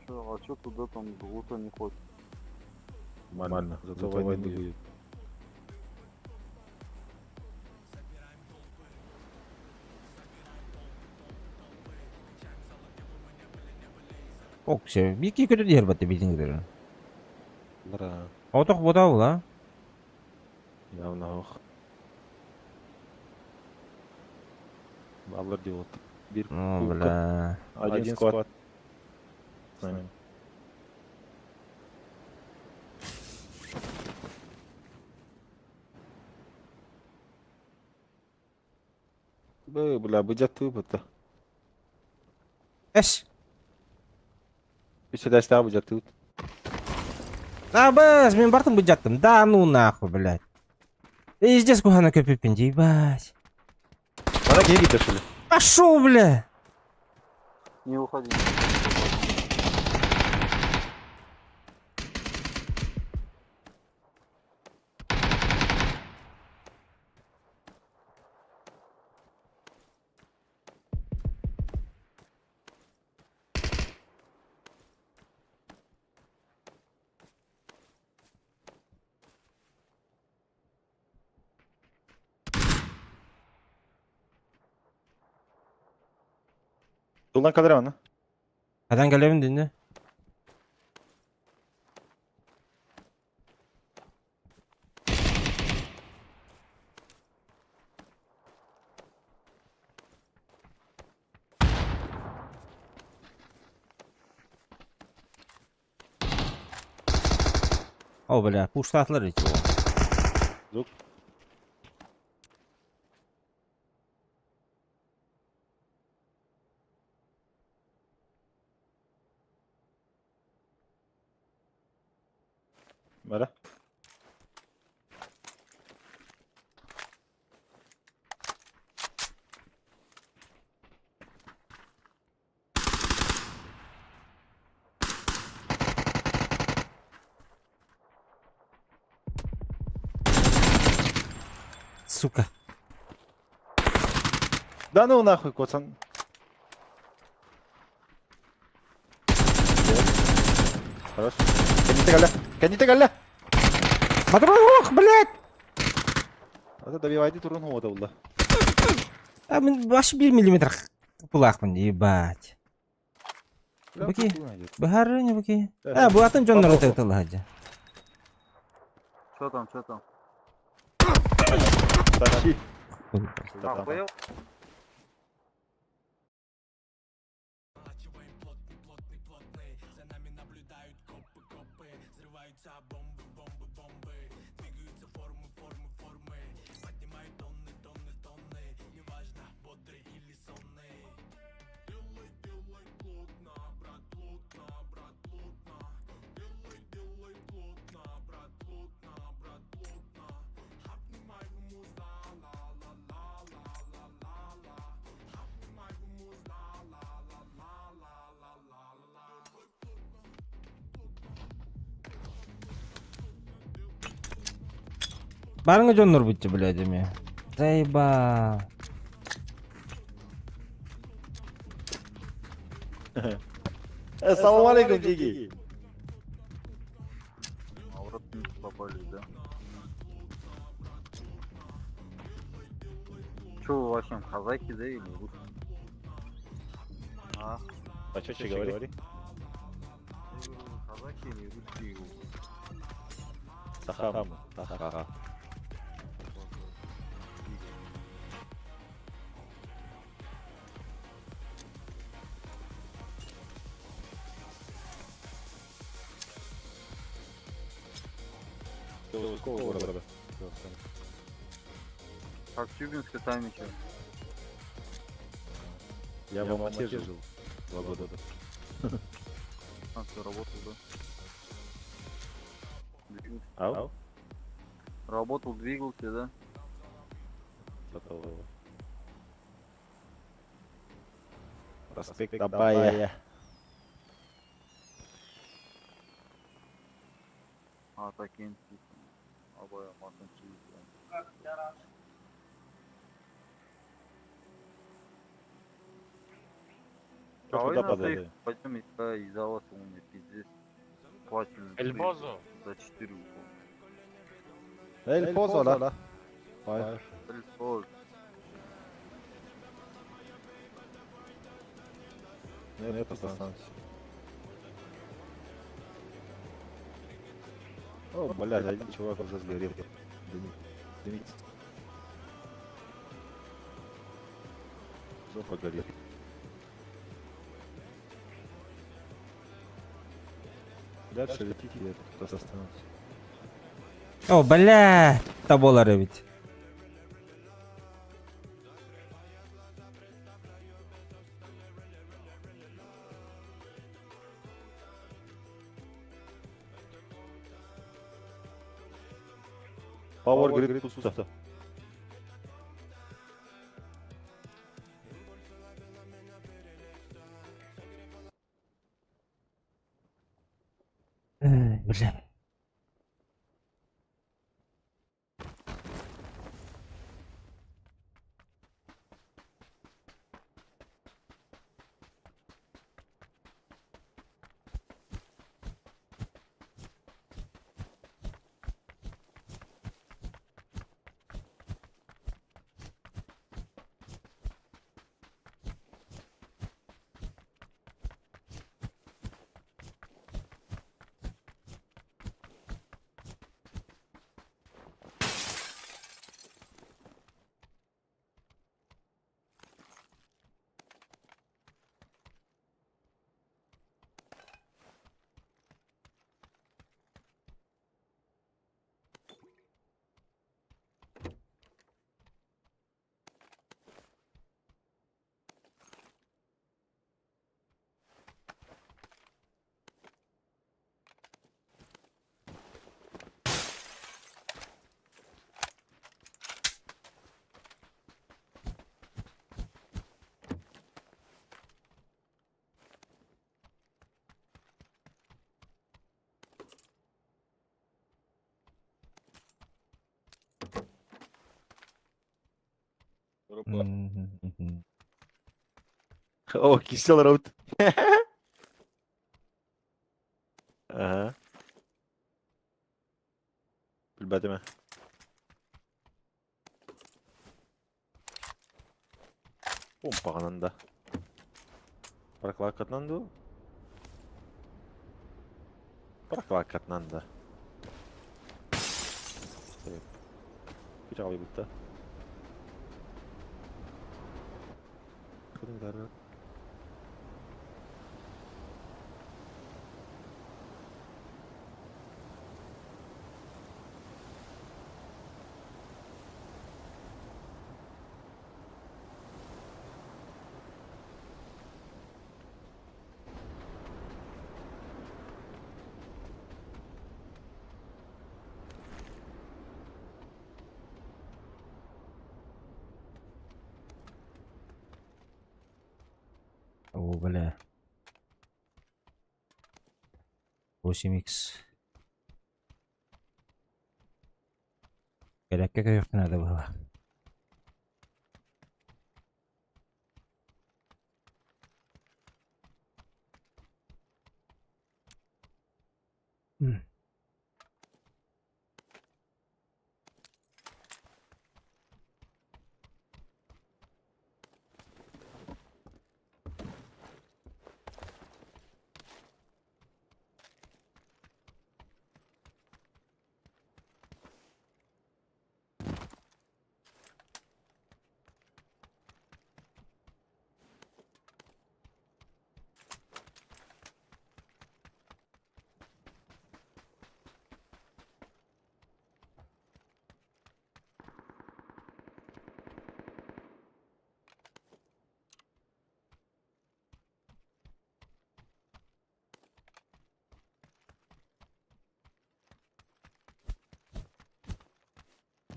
А чё туда там лута не хочет? нормально. Зато войны будет. Ок, все. Bir iki kötü diğer battı bildiğin gibi. Бра. Otak boda ula. Явно ох. Баллар делают. Bir Ну, кубка, бля. один сквад. С нами. Бля, бы жаттыбы бутта. Эш. Еще дальше бы жаттыбы. А, бэс, мен бартым бы жаттым. Да ну нахуй, блядь. Издес кухана köpüpün, ебать. Бана кеге дошли. Пошел, бля. Не уходи. Yoldan kalır ama. Kadan gelevin dinle. О, бля, пуштатlar hiç o. Yok. Böyle. Сука. Да ну нахуй, коцан. Хорош. Кәнете кәлі! Патрон, блядь! Ата добивайды тұрын ода бұлла. А, мен башы 1 миллиметр пулақпын, ебать. Баки, бахары не баки. А, bu атын жонлар өте өтілі хаджа. Что там, что там? Тащи. А, поел? Барыңа жонлар бұтчы, блядь, еме. Заеба. Ассалаумалейкум, деги. А в родственники попались, да? Че вы вообще, казаки, да, или русские? А? Почаще говори. Казаки или русские? Сахам. Саха. Ты из какого города? Как в Тюбинске сами что? Я в Алмате жил 2 года. А, ты работал, да? Двигался. Ау? Работал, двигался, да? Проспект Абая. А, такие обои матанчи. Куда Давай на подали? их пойдем из-за вас у меня пиздец. Платим. Эльбозу. За 4 укола. El pozo la. Эльбоз. Нет, останься. О, блядь, один чувак уже сгорел. Дымится. Жопа горит. Дальше летите, я тут останусь. О, бля, таболары ведь. Павар говорит, пусто. Бля. О, кисел раут. Ага. да, değil mi? Pompa da. Bırak katlandı. Bırak katlandı. Evet. Bir cevabı bitti. Kadın gider. О, бля. 8х. Kerek'e yok nerede bu? Hmm.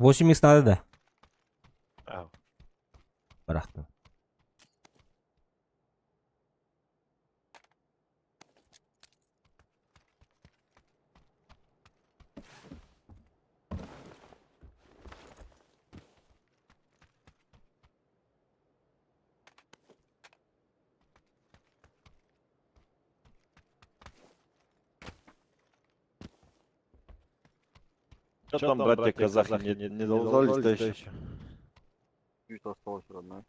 Восемь х надо, да? Ау. Bıraktım. Что там, братья казахи, не долзались-то еще? Чуть осталось, родной.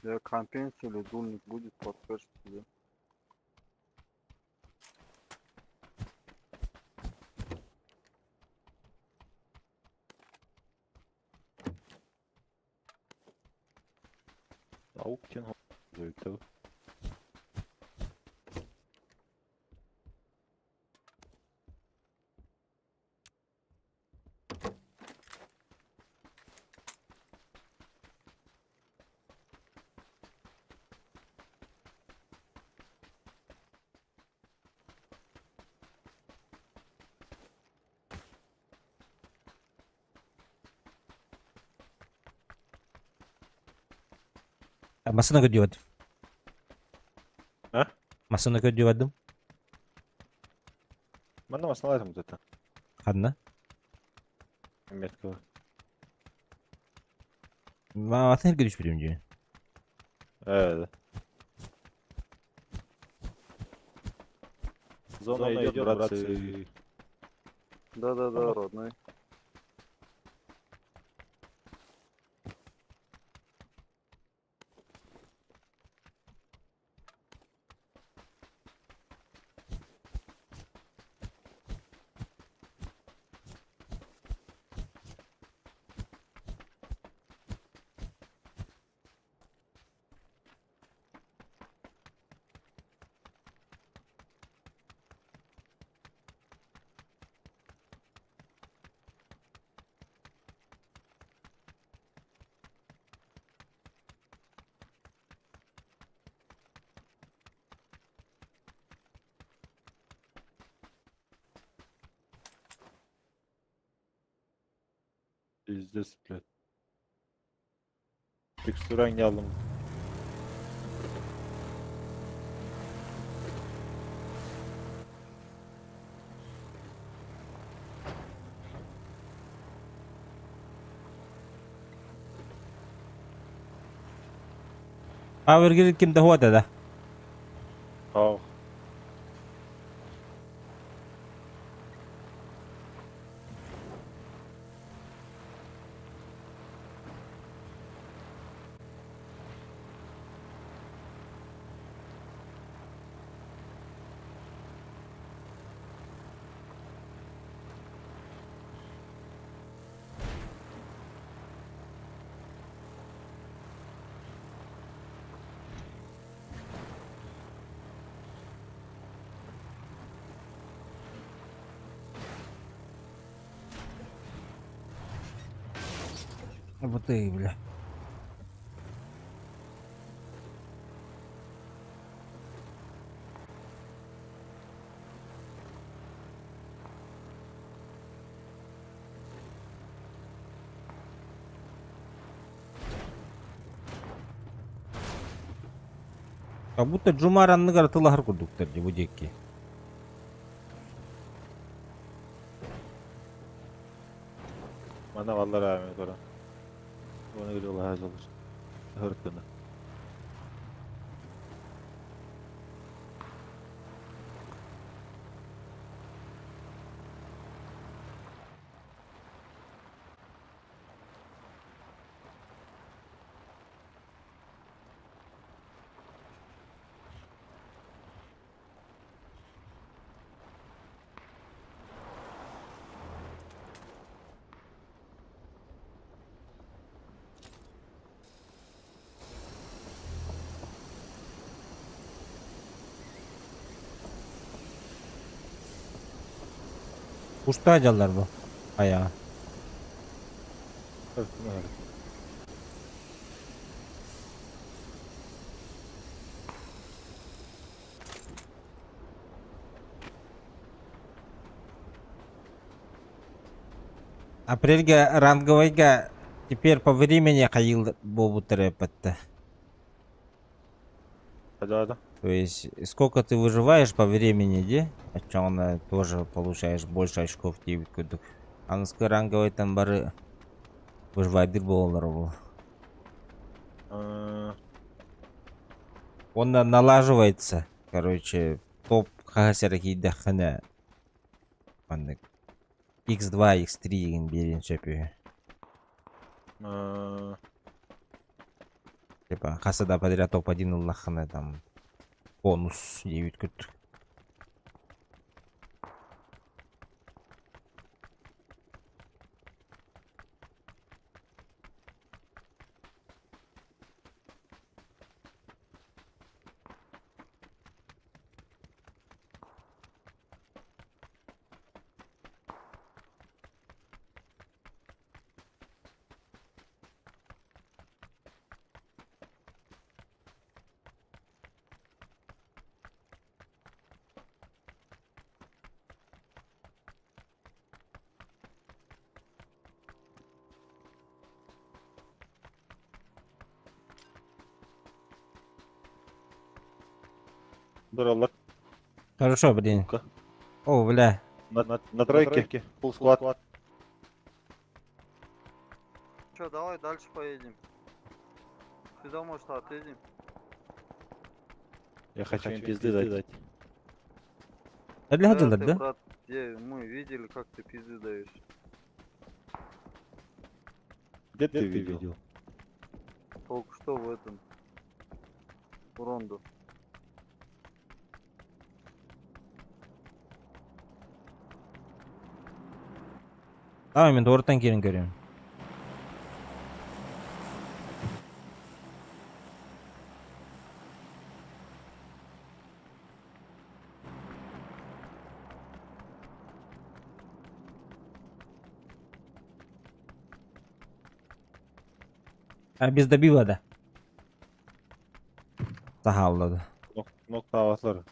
Я компенсию или дульник будет, подскажешь тебе. Tavuk için tavuk. Masını gödüyordum. Ha? Masını gödüyordum. Ben de masaladım zaten. Kadına. Метко. Masını her görüş birinci. Evet. Зона идет, братцы. Да-да-да, родной. Пиздец, блядь. Текстура не aldım. Power Grid kimde huwa da. Tamam. Bu ты, бля. Как будто Джумаранны каратылахыр курдуктар же бу жекке. Bana vallahi rahmet oran. Ona göre Allah razı olsun. Hırtını. Uçta acallar bu. Ayağı. Hırtını hırtını. Апрельге ранговойга теперь по времени кайыл бобу трепетте. Hadi. То есть сколько ты выживаешь по времени, де? Ачана тоже получаешь больше очков тебе кудук. Анысы ранговой там бары выживайдыр болалар бул. Он налаживается, короче, топ хасеракиде хана. Андык. X2, X3 деген берен чөпі. Типа, хасада подряд топ-1 уллахына там бонус деп өткірді. Durallar. Хорошо, блин. О, бля. На тройке. Full squad. Че, давай дальше поедем. Сюда, может, отъедем. Я хочу им пизды дать. Әлі хадилар, ты, да? брат, где мы видели, как ты пизды даешь. Где ты видел? Только что в этом. В Ронду. Tamam, men doğrudan gelin görüyorum. Biz de bir vada. Sahalladı. Nokta havasları.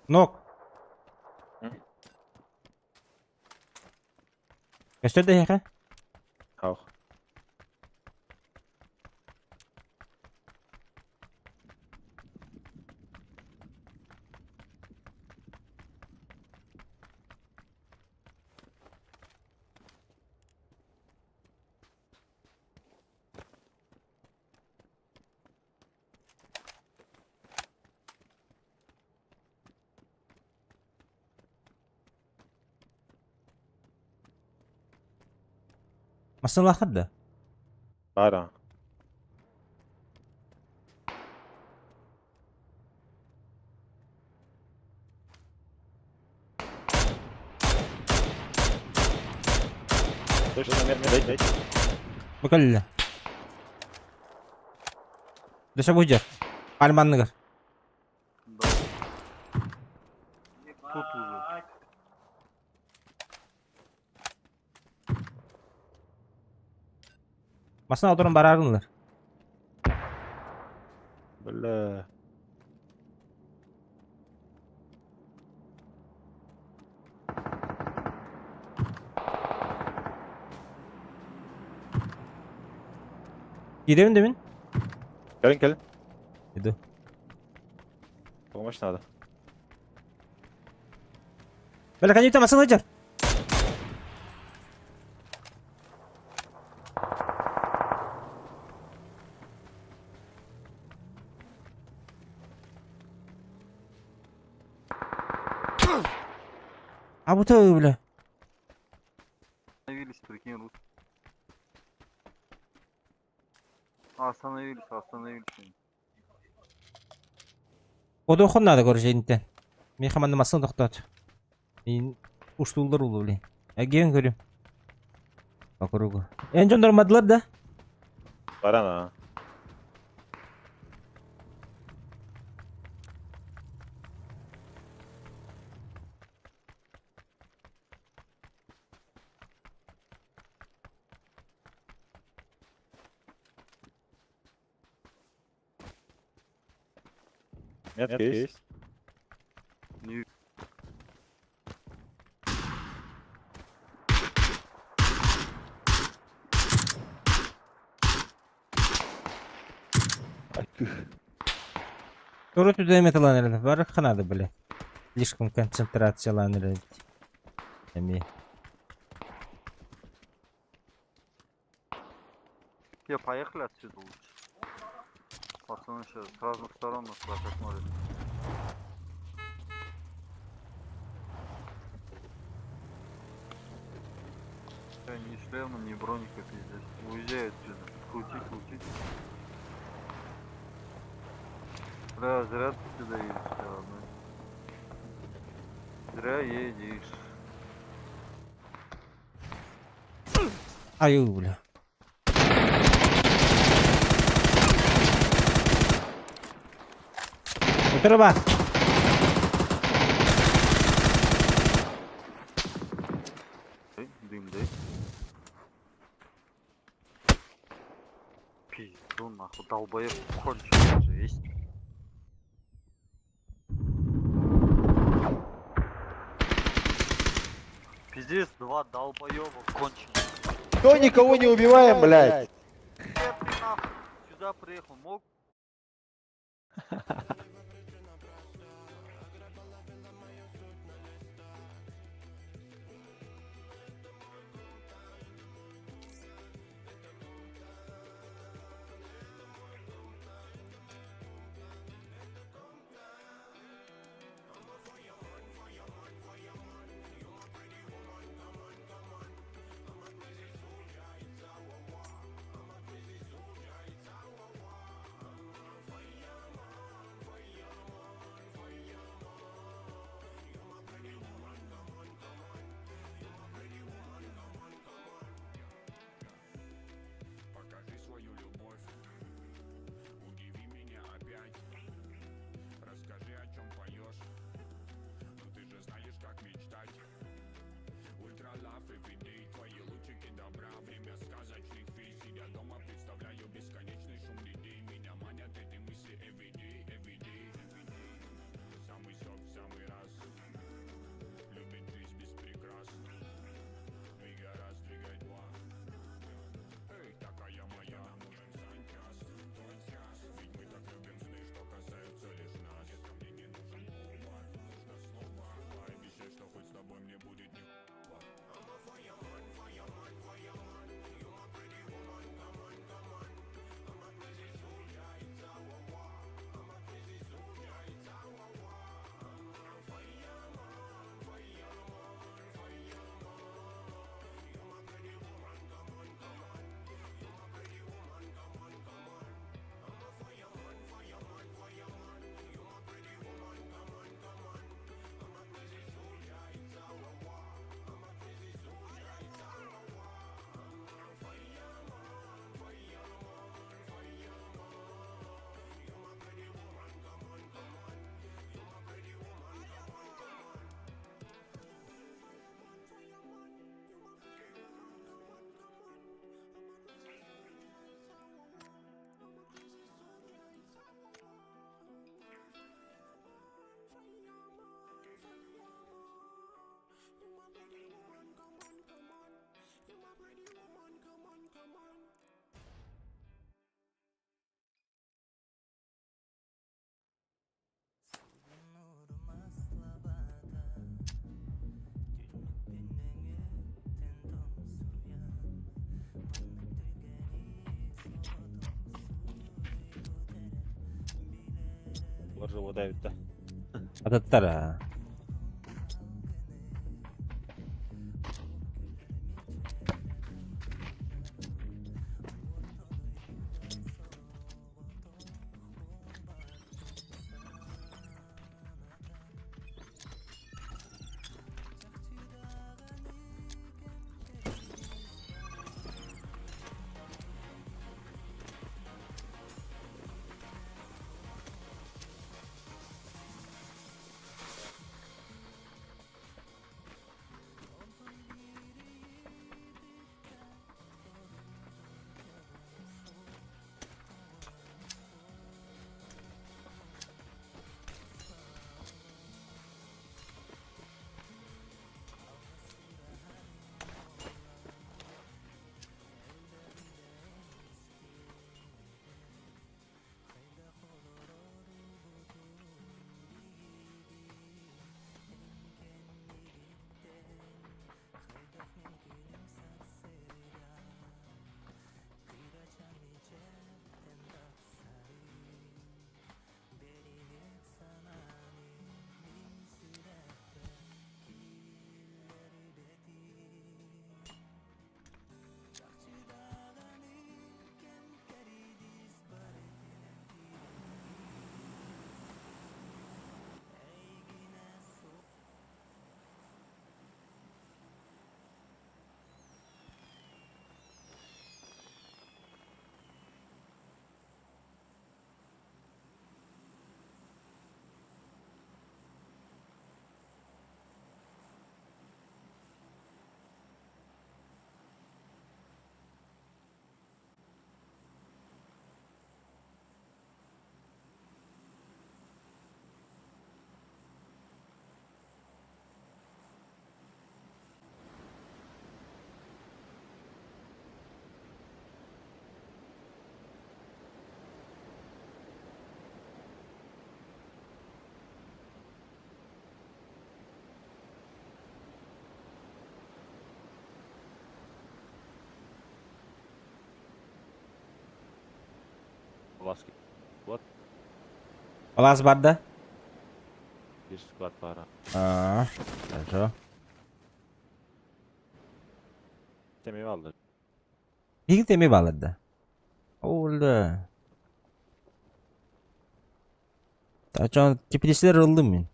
Nok. Hı? Gösterdi ya. Auch. Masalah da. Bara. Слышь, дай. Bakal. Desa bujar. Palman negar. Да. Тут уже. Masana oturun bararınlar. Бля. Gidelim demin. Gelin. Dedi. Помощь надо. Bela kan kita masang ajar. Abu tahu bela. Остановились, прикинь, рус. Остановились. O da okunmadı göreceğinden. Ben hemen masang doktor. Ben uçtular oldu bile. Gelin görüyorum. Bak orugu. En jandarmadılar da. Барана. Метка есть? Не- Doğru tüde metalanır. Var kanadı bile. Слишком концентрацияланır. Эми. Все, поехали отсюда лучше. Пацаны сейчас с разных сторон нас посмотрят. Ни шлема, ни броника, пиздец. Уезжай отсюда. Крути. Бля, зря ты сюда едешь, всё равно. Зря едешь. Аю, бля. Oturma. Дым, дай. Пизду, нахуй, долбоеб конченый же есть. Пиздец, два долбоеба конченых. Кто никого не убиваем, блядь? Ты нахуй сюда приехал, мог? живота бітті. Ататтар. Баски. Вот, Палас бар да? bir squad var. Хорошо. Temeyi aldı. Iki temi bağladı. Oldu. Taçan kepilişler aldım ben.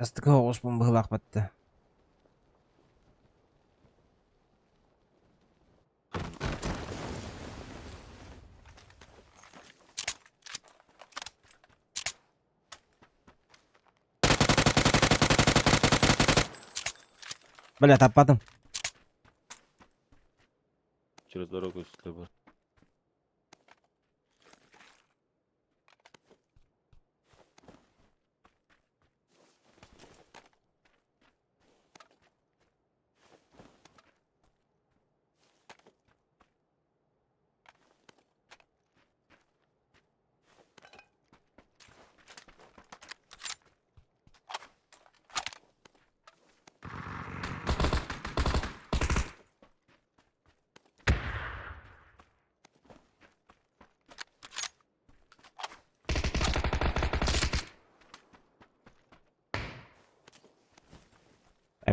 Astıka Osman bıhlak battı. Бля, таппадым. Через дорогу üstte bu.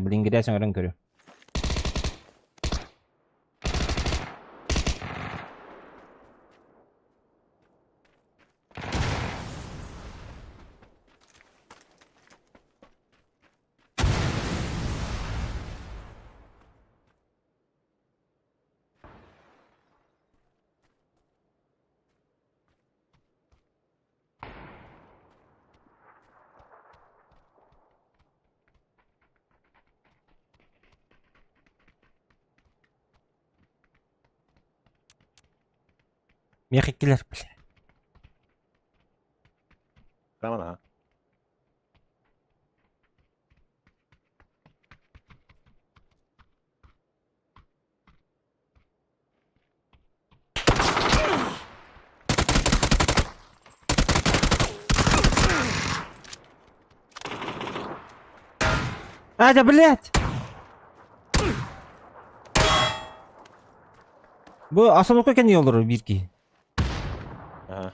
Блин, грязь orang görüyor. Mekikkiler bile. Tamam ha. Hadi блядь! Bu Asanokka ekan yolları birki. Ага.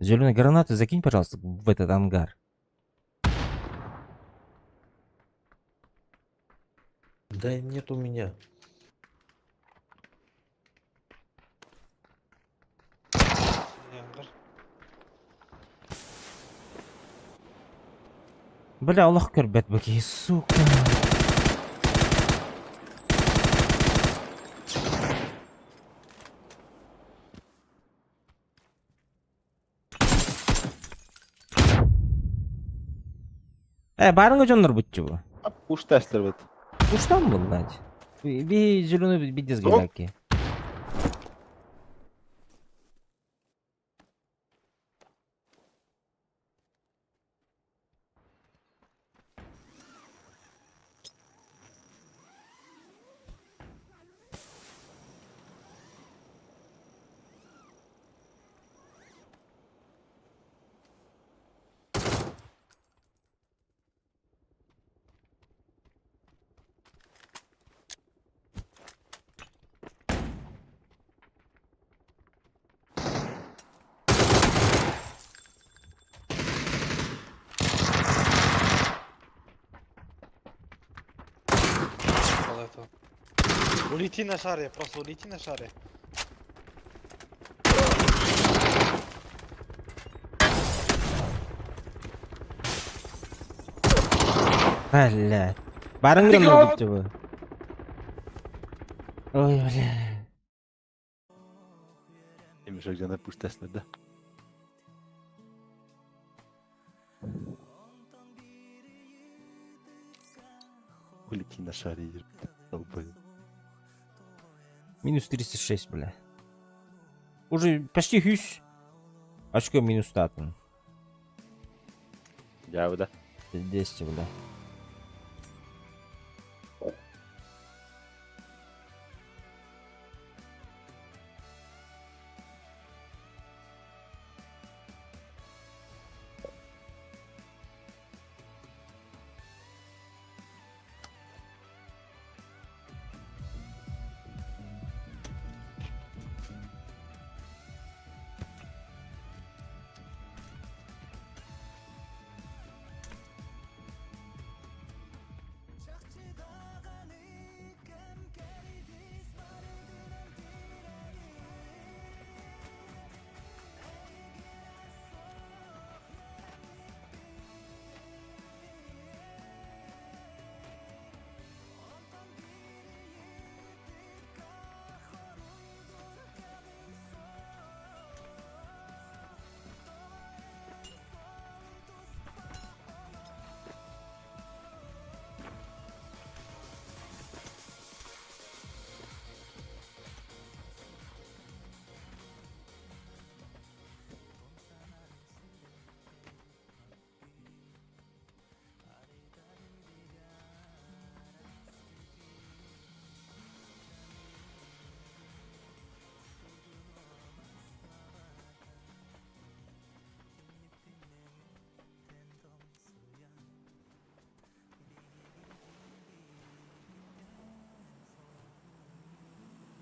Зеленые гранаты закинь, пожалуйста, в этот ангар. Да нет у меня. Бля, Аллах көрбет бөки, сука. Барыңга жонлор бутчу бу. Уж тестлер бит. Уштан был, блядь. Би зеленый бидес геляки. Улети на шаре, просто улети на шаре. Бля. Барыңга жонлор бутчу бу. Ой, бля. Yumuşak canlar push testlerde. Улети на шаре, долбоёб. Минус 306, бля. Уже почти 100 очко минус статун. Ya bu da. 10, бля.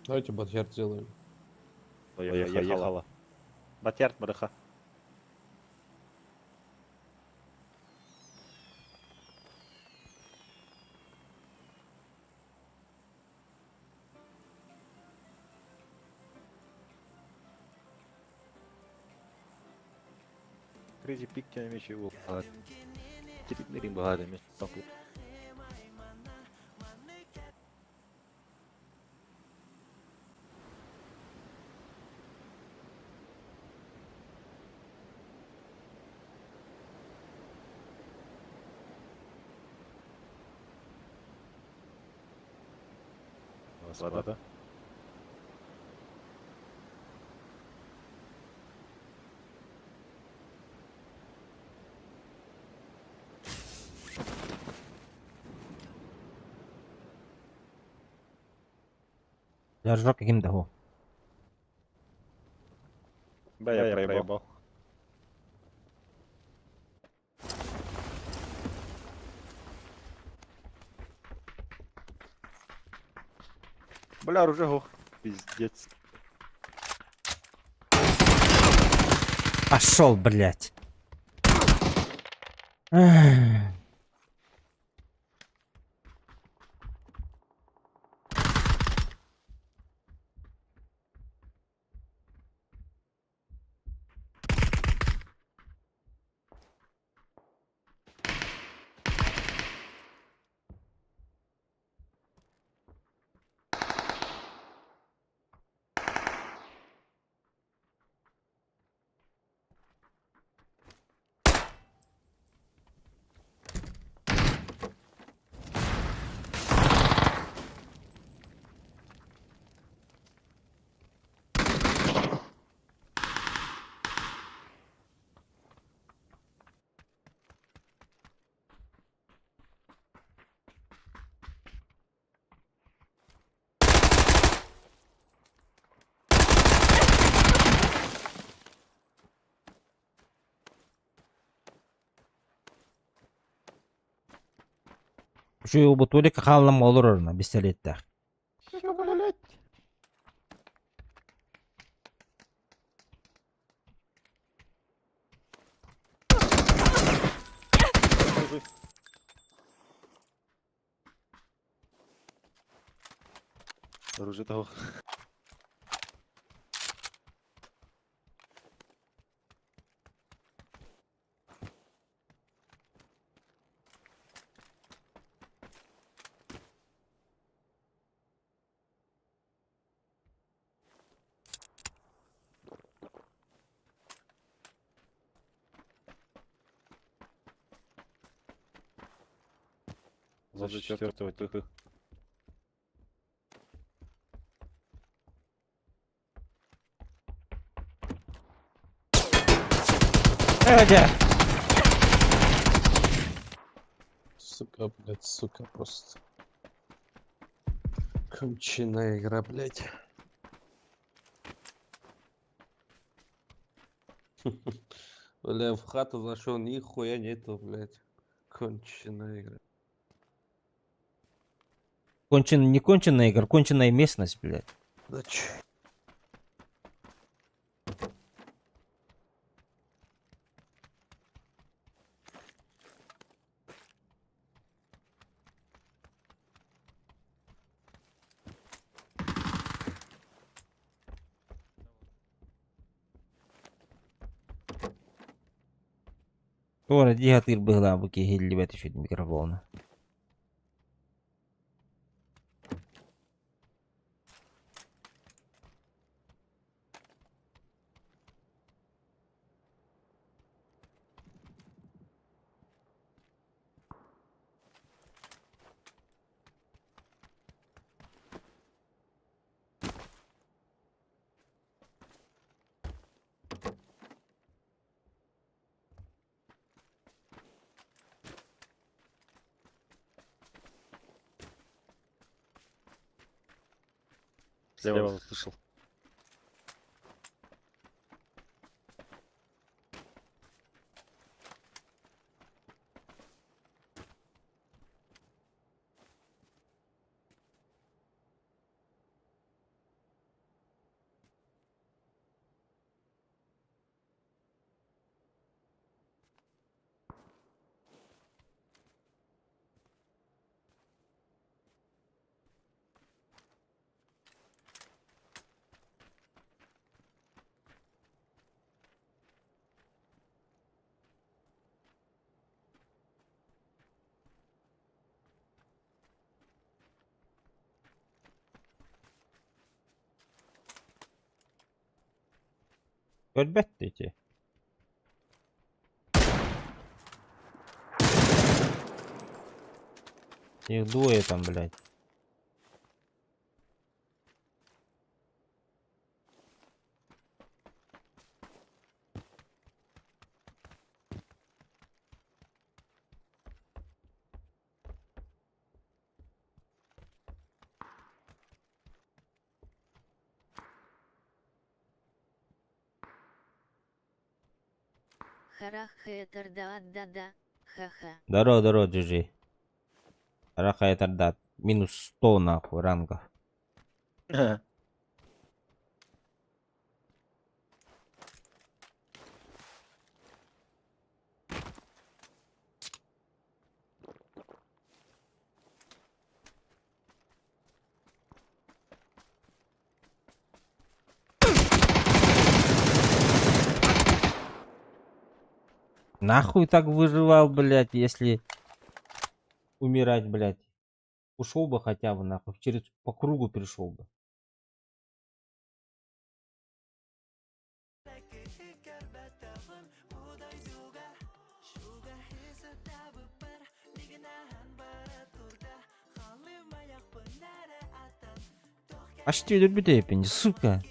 Давайте бадьярд сделаем. Поехала. Батярд барыха. Crazy Pig mechui bu. Triplerin bu halimiz. Tapu. Sırada. Жаржок кимде ху? Я проебал. Бля, оружие гох. Пиздец. Пошел, блядь. Эх. Şu bu tulik kalım olur orna pistolette. Оружие гох. За четвертого тихо. Где? Сука, блядь, сука, просто. Конченая игра, блядь. Бля, в хату зашел, нихуя нету, блядь. Конченая игра. Не конченая игра, конченая местность, блядь. Да чё? Tuolla dihatır bıhla bu ki hilli betişit mikrofonu. Слева услышал. Elbette ki. Их двое там, блядь. Да-да. Ха-ха. Здорово, GG. Раха это дат. Минус 100 нахуй рангов. Нахуй так выживал, блядь, если умирать, блядь. Ушел бы хотя бы, нахуй, через по кругу пришел бы. Почти любит сука.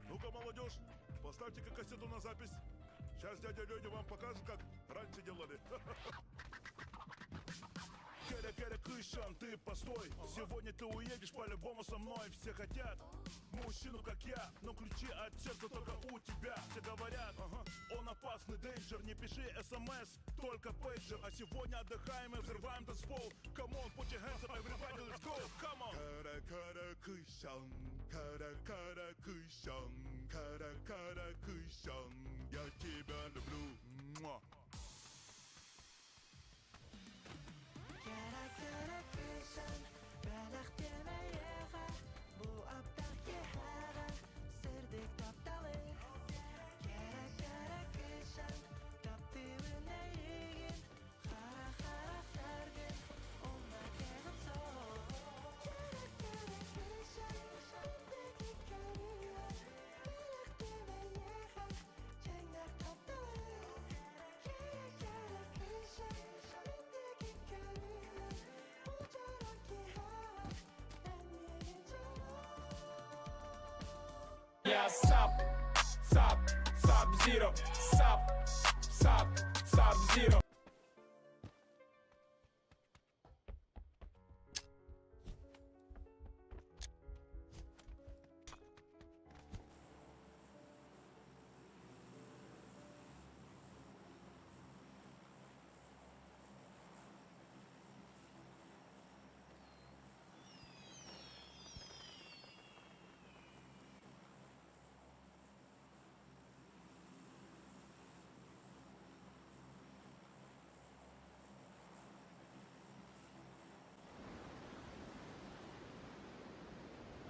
Ну-ка, молодежь, поставьте-ка кассету на запись. Сейчас дядя Леня вам покажет, как раньше делали. Кэря, Кыщан, ты постой. Сегодня ты уедешь по-любому со мной. Все хотят мужчину, как я, но ключи от сердца только у тебя. Все говорят, он опасный дейнджер. Не пиши смс, только пейджер. А сегодня отдыхаем и взрываем танцпол. Камон, put your hands up, everybody, let's go, come on. Кэря, Кыщан, Кэря, Кыщан, Кэря, Кыщан, я тебя люблю. Муа. Я сап зиро, сап зиро.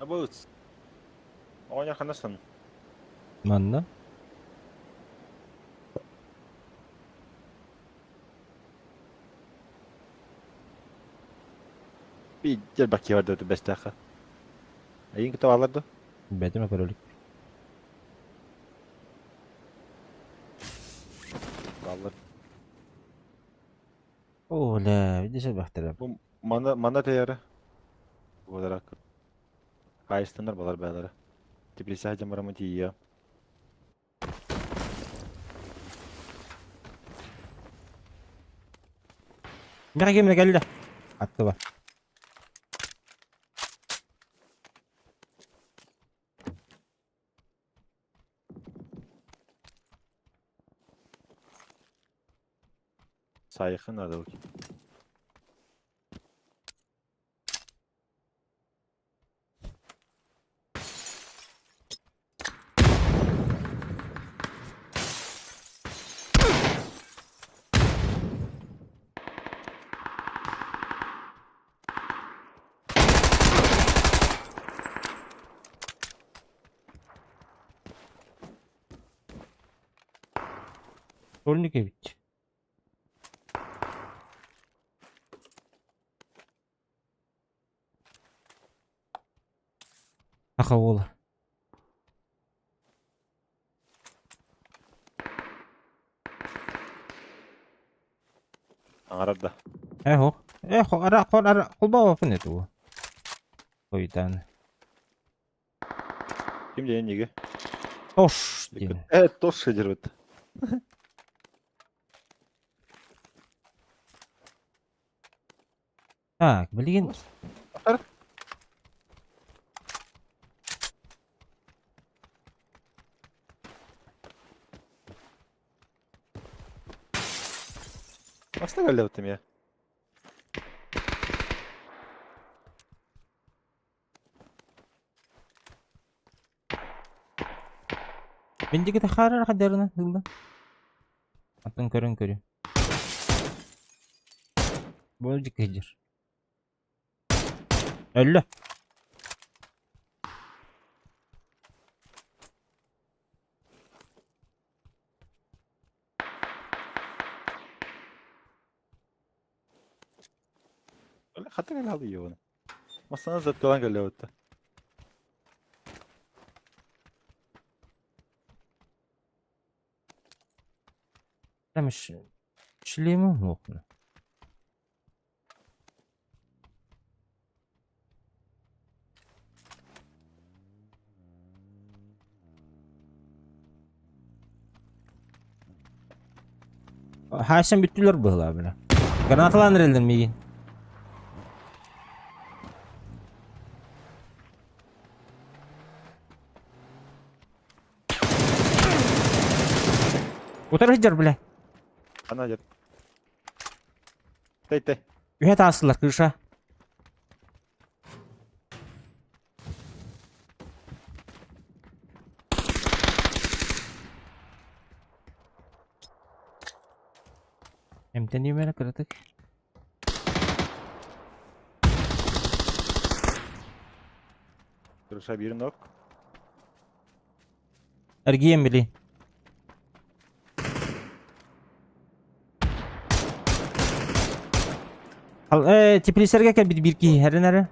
Abuz. Oynayaqandasan? Manda. Bir gel bak ya vardı 5 dakika. Ayın kita alırdı. Betime körülük. Alır. Ola, bir de şey baktırım. Bu manda teyarı. Bu kadar hakkı. Kayısınlar balar beyleri. Tiplisi hacım aramı diyor. Bir gemine geldi. Hakkı var. Sayıkın nerede bakayım. Rolünü bitti. Тақа болы. Аңарарда. Эхо. Ара қолба вапын еті ол. Қойдан. Ким деген неге? Тош дейін. Тош шедер өтті. Так, білген. Баста кәлді өттім я. Бендегі де қарар қадарына жылды. Атын көрін көрі. Бөлді кедер. Әлі. Хаты кәлі алды ие оны. Масана зат калан кәлі өтті. Там шлемі оқыны. Хашам бүттілер бұғыла білі. Гранаталаныр елден мейін. Утары жер білі. Ана жер. Тәй. Үйет асылар кырша. Emten yemene kırdık. Kırışa bir nok. Ergiyem bileyim. Tepelislerge gel bir ki her nere?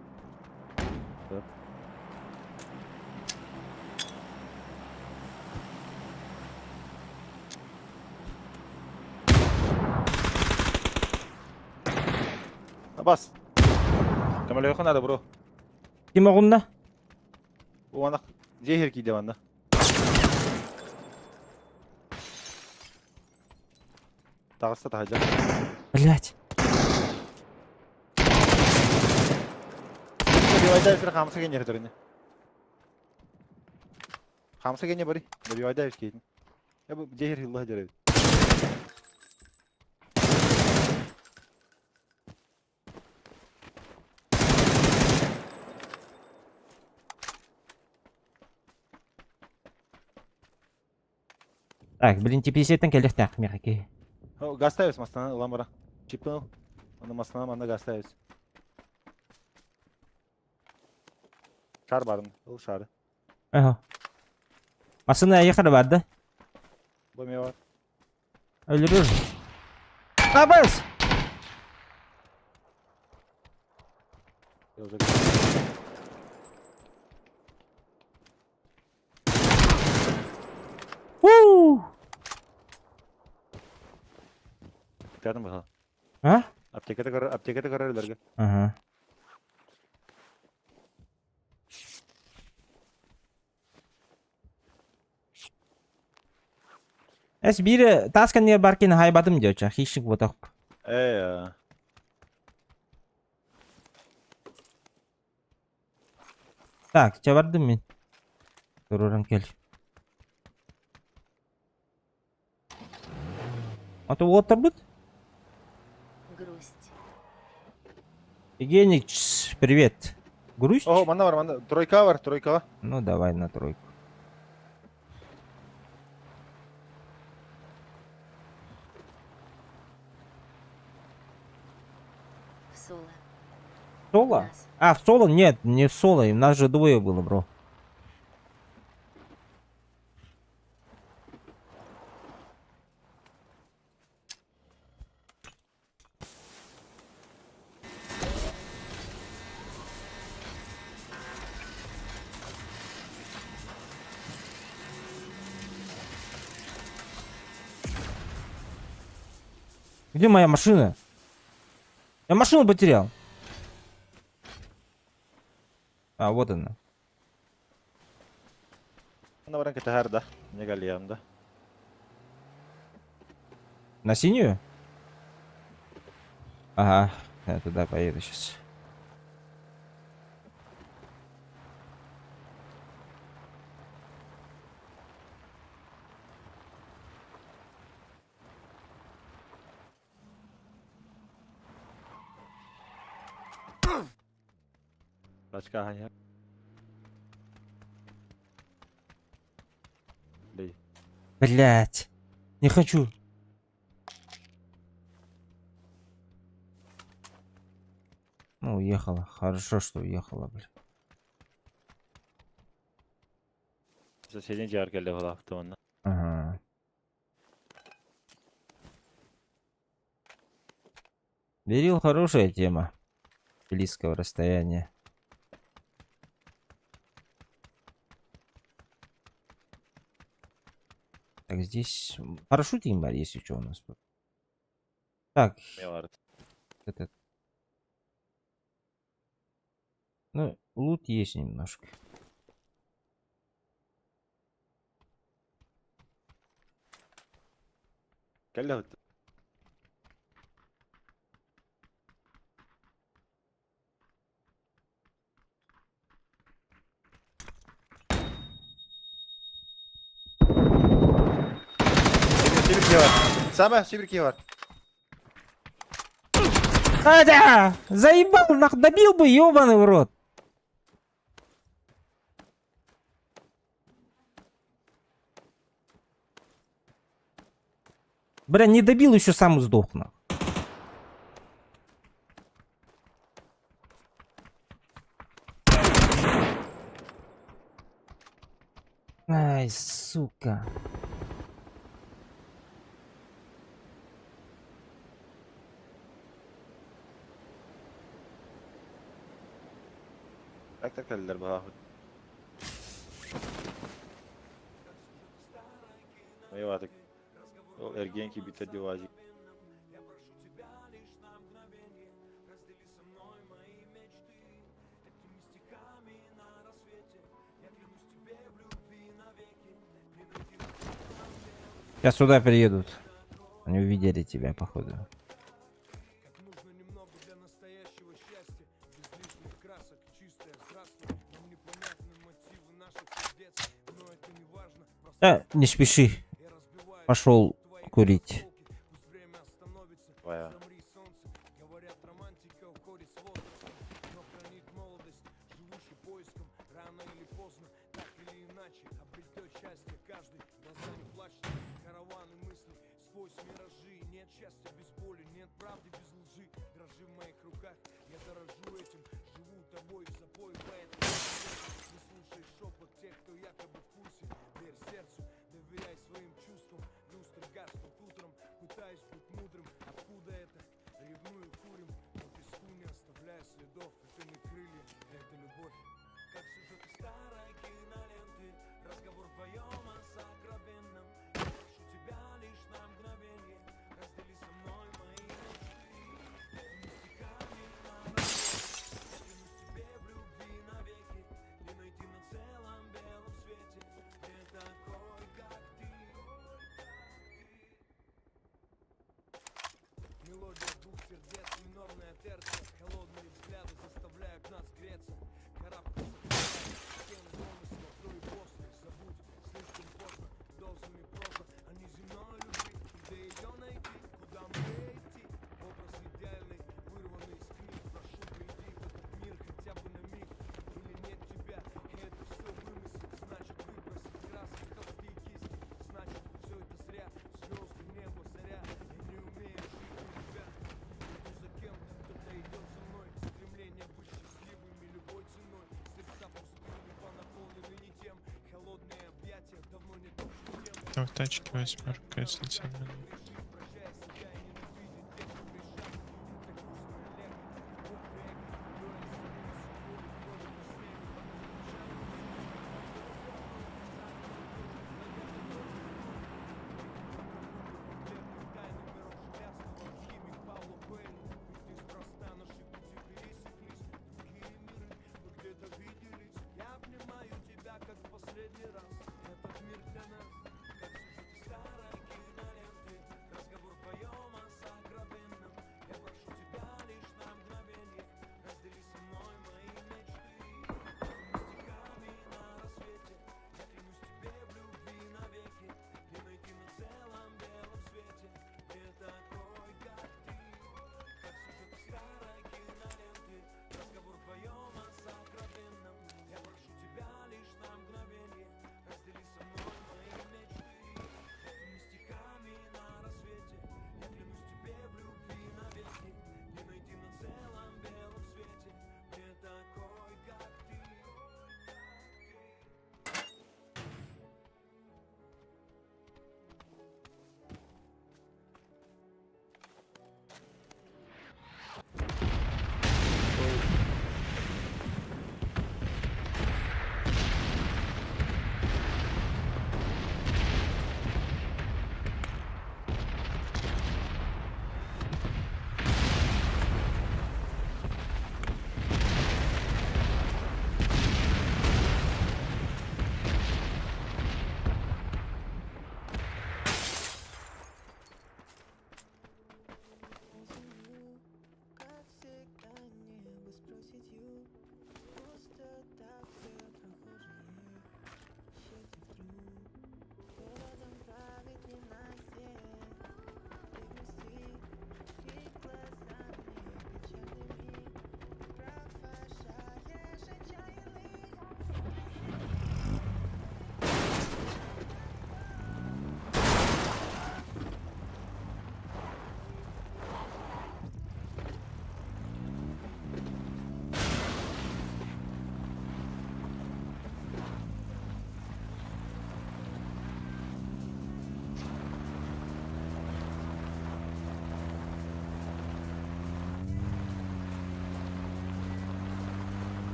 Bas. Kemal yakın hadi bro. Kim oğlunda? O ana zehir ki devanda. Tağısta tahacak. Блять. Добивайда sıra хамса gene kadar. Хамса gene bari. Добивайда keydin. Ya bu zehir hillah jere. Так, блин, теплисеттен келдік так, меқеке. Gastavez masana ulan bana. Çipin. Onu masana bana gastavez. Şar barın. O şarı. Aha. Masını ayıkır vardı. Bu ne var? Öldürür. Ne yapıyorsun? Yolda Woo! Geldim bakalım. Ha? Aptekete karar ilerge. Aha. Es biri taskan niye barkin haybadım diyor çak. Hiçlik bu tak. Ya. Так, çavardım ben. Dururum gel. А то вот тут. Грусть. Евгений, привет. Грусть? О, manda var manda. Тройка var, тройка. Ну давай на тройку. В соло. Соло? Нас. А, в соло? Нет, не в соло. У нас же двое было, бро. Где моя машина? Я машину потерял. А, вот она. Ana varan kita herda. Ne geldi yanında. На синюю? Ага, я туда поеду сейчас. Başka hani. Değil. Блять, не хочу. Ну, уехала. Хорошо, что уехала, блин. Соседний ciğer geldi falan hafta onunla. Ага. Берил хорошая тема. Близкого расстояния. Так, здесь парашютинг бар, если что у нас. Так, Ne vardı? этот. Ну, лут есть немножко. Geldi hafta. Сибирки var. Сама Сибирки var. Адя! Заебал, нах, добил бы, ёбаный в рот. Бля, не добил, еще сам сдох, нах. Ай, сука. Tak tak geldiler bu hafta. Ne vardı? O ergenki bitirdi vacip. Сейчас сюда приедут. Они увидели тебя, походу. Не спеши. Пошел курить. Bayağı. В тачке восьмерка, если тебе надо.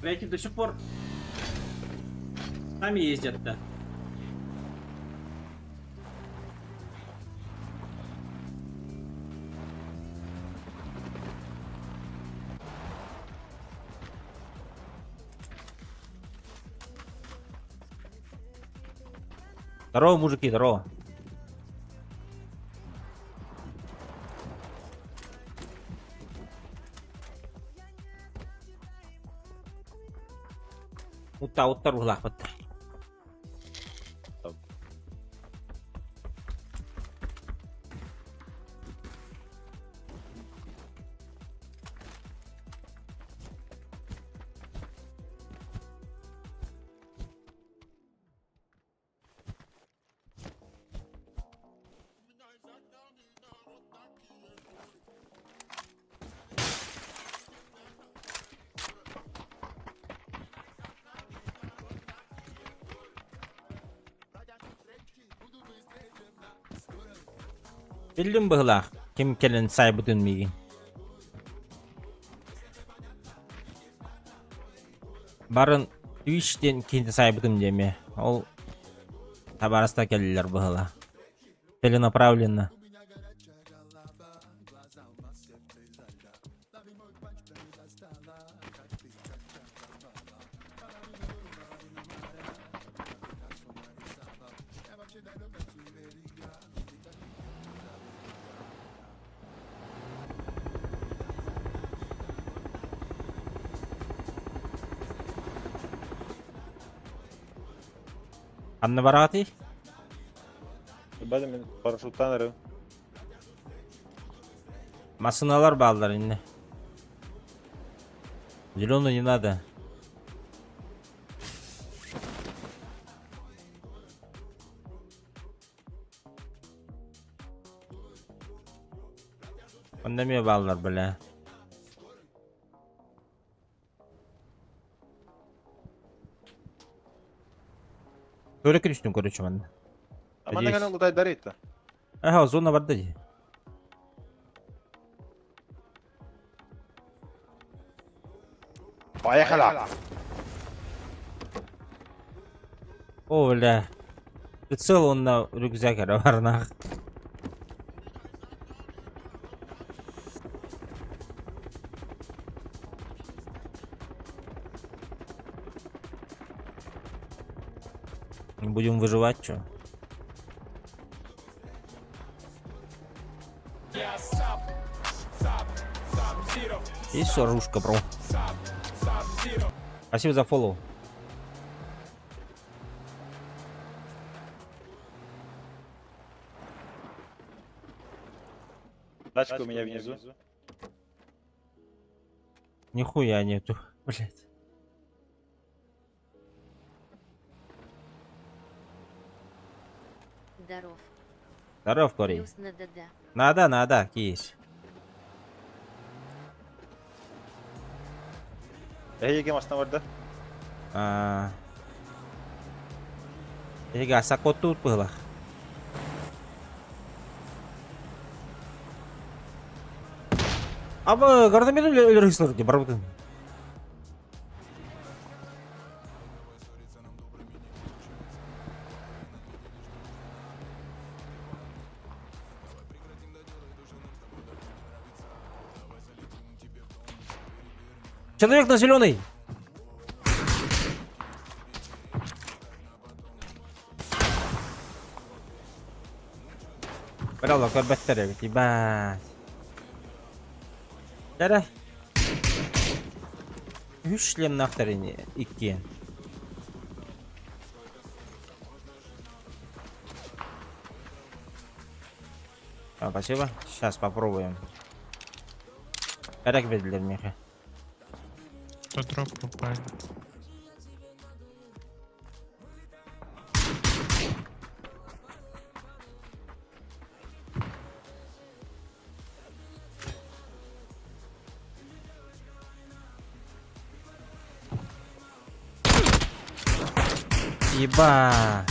Эти до сих пор сами ездят-то. Здорово, мужики, здорово. Утта рухлах бітті. Bildim bıhlaq, kim kelin saybı dönmeygi. Barın 3'ten kendi saybı dönmeygi. Ol tabarasta kelliler bıhlaq. Целенаправленно. Anne barati? Bada men парашюттан ыры. Масыналар балдар инне. Зеленый не надо. Onda me ballar bile. Böyle kiriştim koruyucu ben. Ama ne kadar lutay darıydı. Aha zona var da. Поехали. О, бля. Прицел он на рюкзаке var нах. Будем выживать, чё? Есть оружка, бро. Спасибо за фоллоу. Тачка у меня внизу. Нихуя нету, блять. Здоров. Здоров, Корей. Плюс надо, да. Надо, кись. Егем астына барды. Эге асакот тут было. Абы гордомен өлөрүсүлөр деп барбытын. Человек на зеленый. Padahal korbetter ya, tiba. Cara. Güçlem naftarini iki. Спасибо. Сейчас попробуем. Как выделили Миха? Дроп попали. Еба.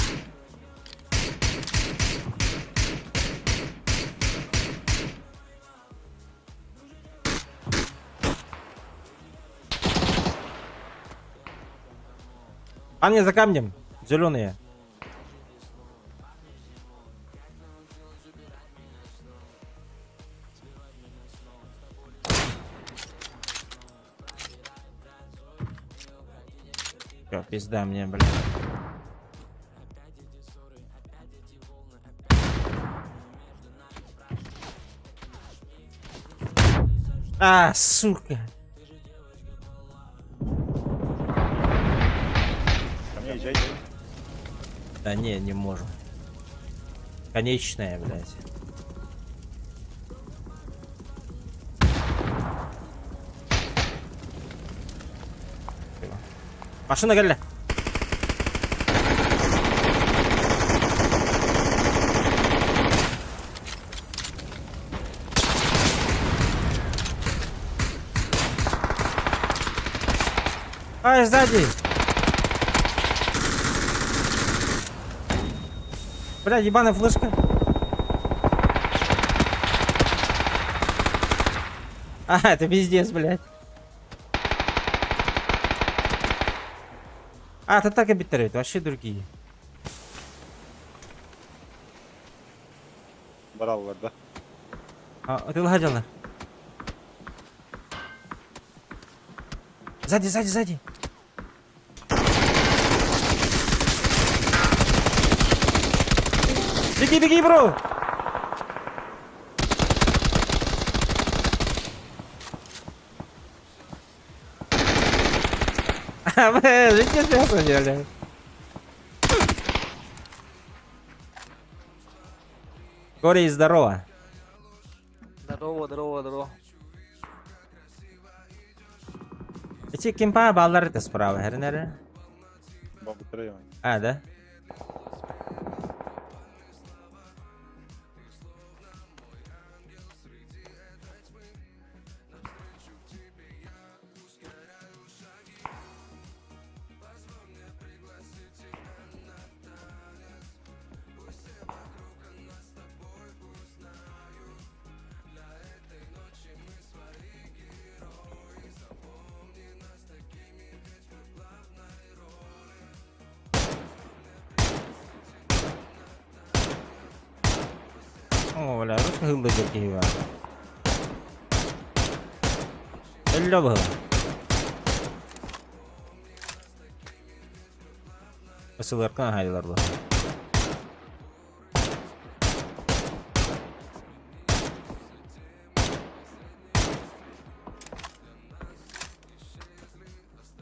Они за камнем. Зеленые. Всё, пизда мне, блин. А, сука. Ко мне езжайте. Да не можем. Конечная, блядь. Машина горели. Ай, сзади. Бля, ебаная флешка. А, это пиздец, блядь. А, это так и битерит, вообще другие. Барал var da. А, ты лагадил. Сзади. Беги, бро! Жить не связано, блядь. Корей, здорово. Здорово. Эти кемпа баллар это справа, herner. Бабу троем. А, да? О, бля, русский хылды какие var. Hello bu. Isılarkan haylar bu.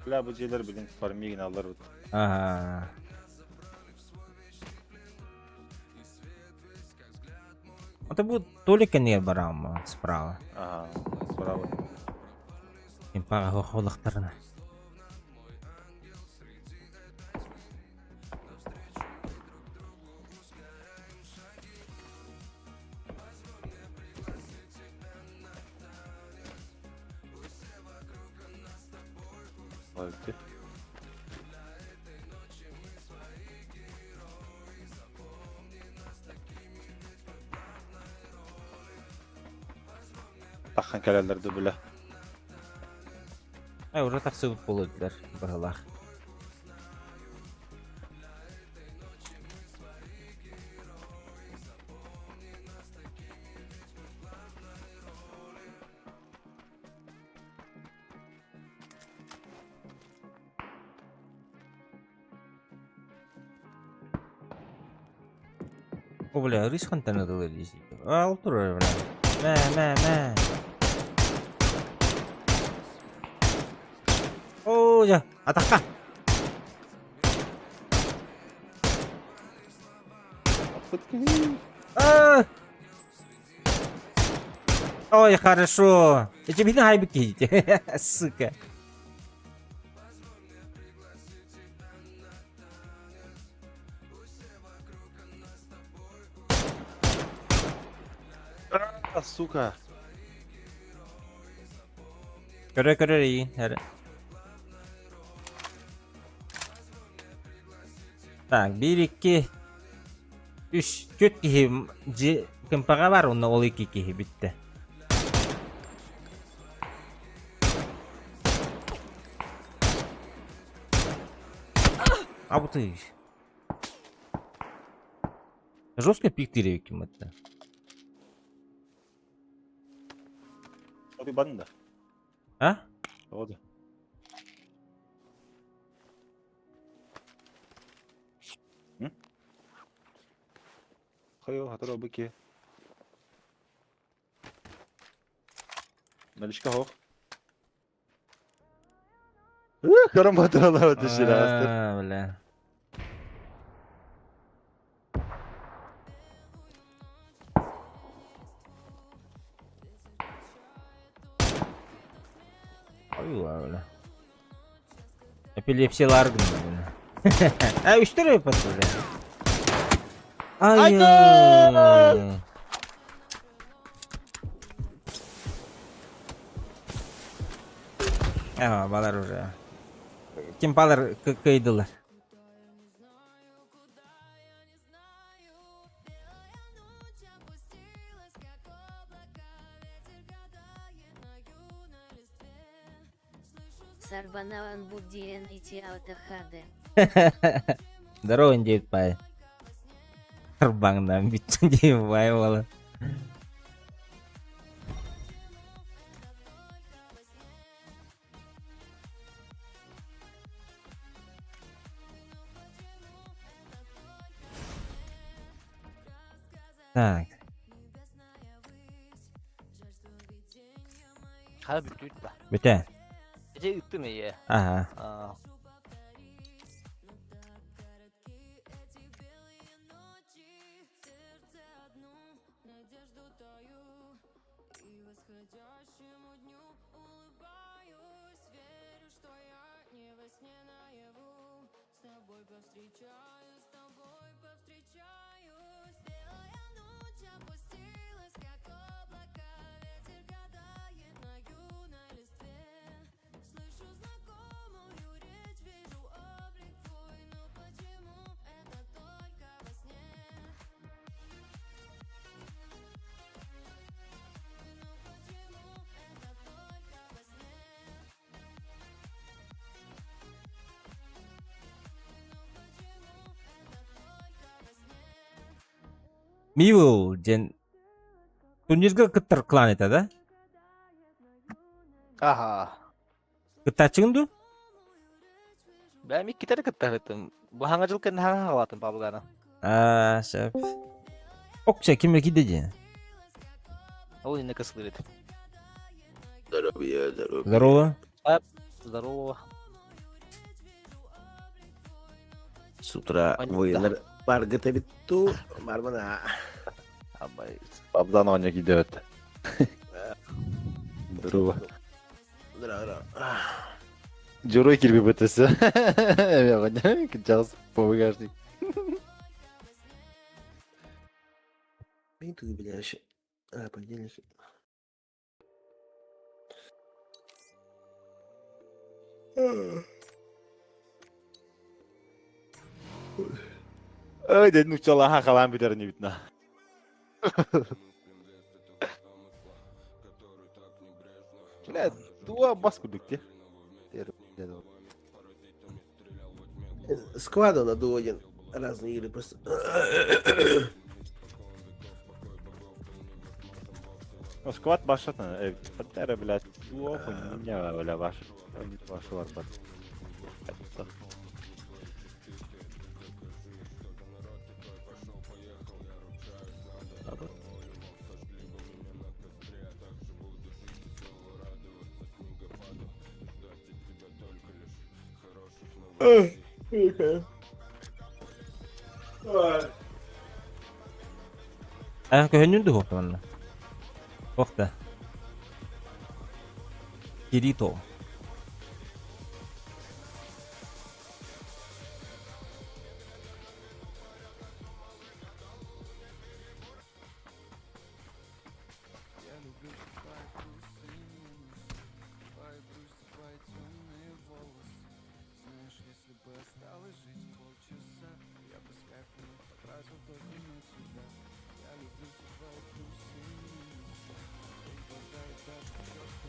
Bля, bu şeyler bilin farming alır. Ага. Это будет только не барам справа. Ага, справа. Кемпа хохолахтарына. Hadi. Takkan kaleler de bile. Уже так сылып болудлар баралар. О, бля, рисхан танадылар дейсі. Ал тұрар, бля. Мә. О, я, атака. Ой, хорошо. Я тебе на хайбе кидите, сука. Сука. Köre iyi. Her. Так, 1 2 3 4 kişi kempara var onda ol 2 kişi bitti. А вот и... Жестко пик деревья это. 어디 맞는다. А? 어디? 응? 커요 하더라 볼게. Malishka hoch. Karam batıralar ateşi rastır. Бля. Ой, бля. Эпилепсиялар гына, бля. А, 3 төр yapar bля. Ай. Балар уже. Кемпалар кыйдылар. Сарбанаван буддиен и тиаутахаде. Здорово, индейт пай. Арбан нам бит индейт вала. Так. Hadi bitti. Бите. Gece yıktı mı ya? Ага. Aa. Мивл ден турнирге кыттыр клан это, да? Aha. Кытта чыгынду? Ben bir gitarı kıttarıttım. Bu hangacılıkın hangi havatın babugana? А, шеф. Окча кимге кидеди? O yine kısılır. Здорово. Здорово. С утра военный бар готовит ту, бармана. Абай. Abdan oynaya gidiyor. Здорово. Здорово. Журой кирби бітесі. Я понял, сейчас побыгашник. Ты, бля, еще. А, понедельник. Ой, дедin uçalan hakalan biterini bitna. Бля, дуа бас кудuk те. Скваду надо один. Разные игры просто. O squat başlatın. Evet. Patlara bile duo ne öyle baş. Başlar bak. А, көхөнүндү хоктон. Хокта. Кирито.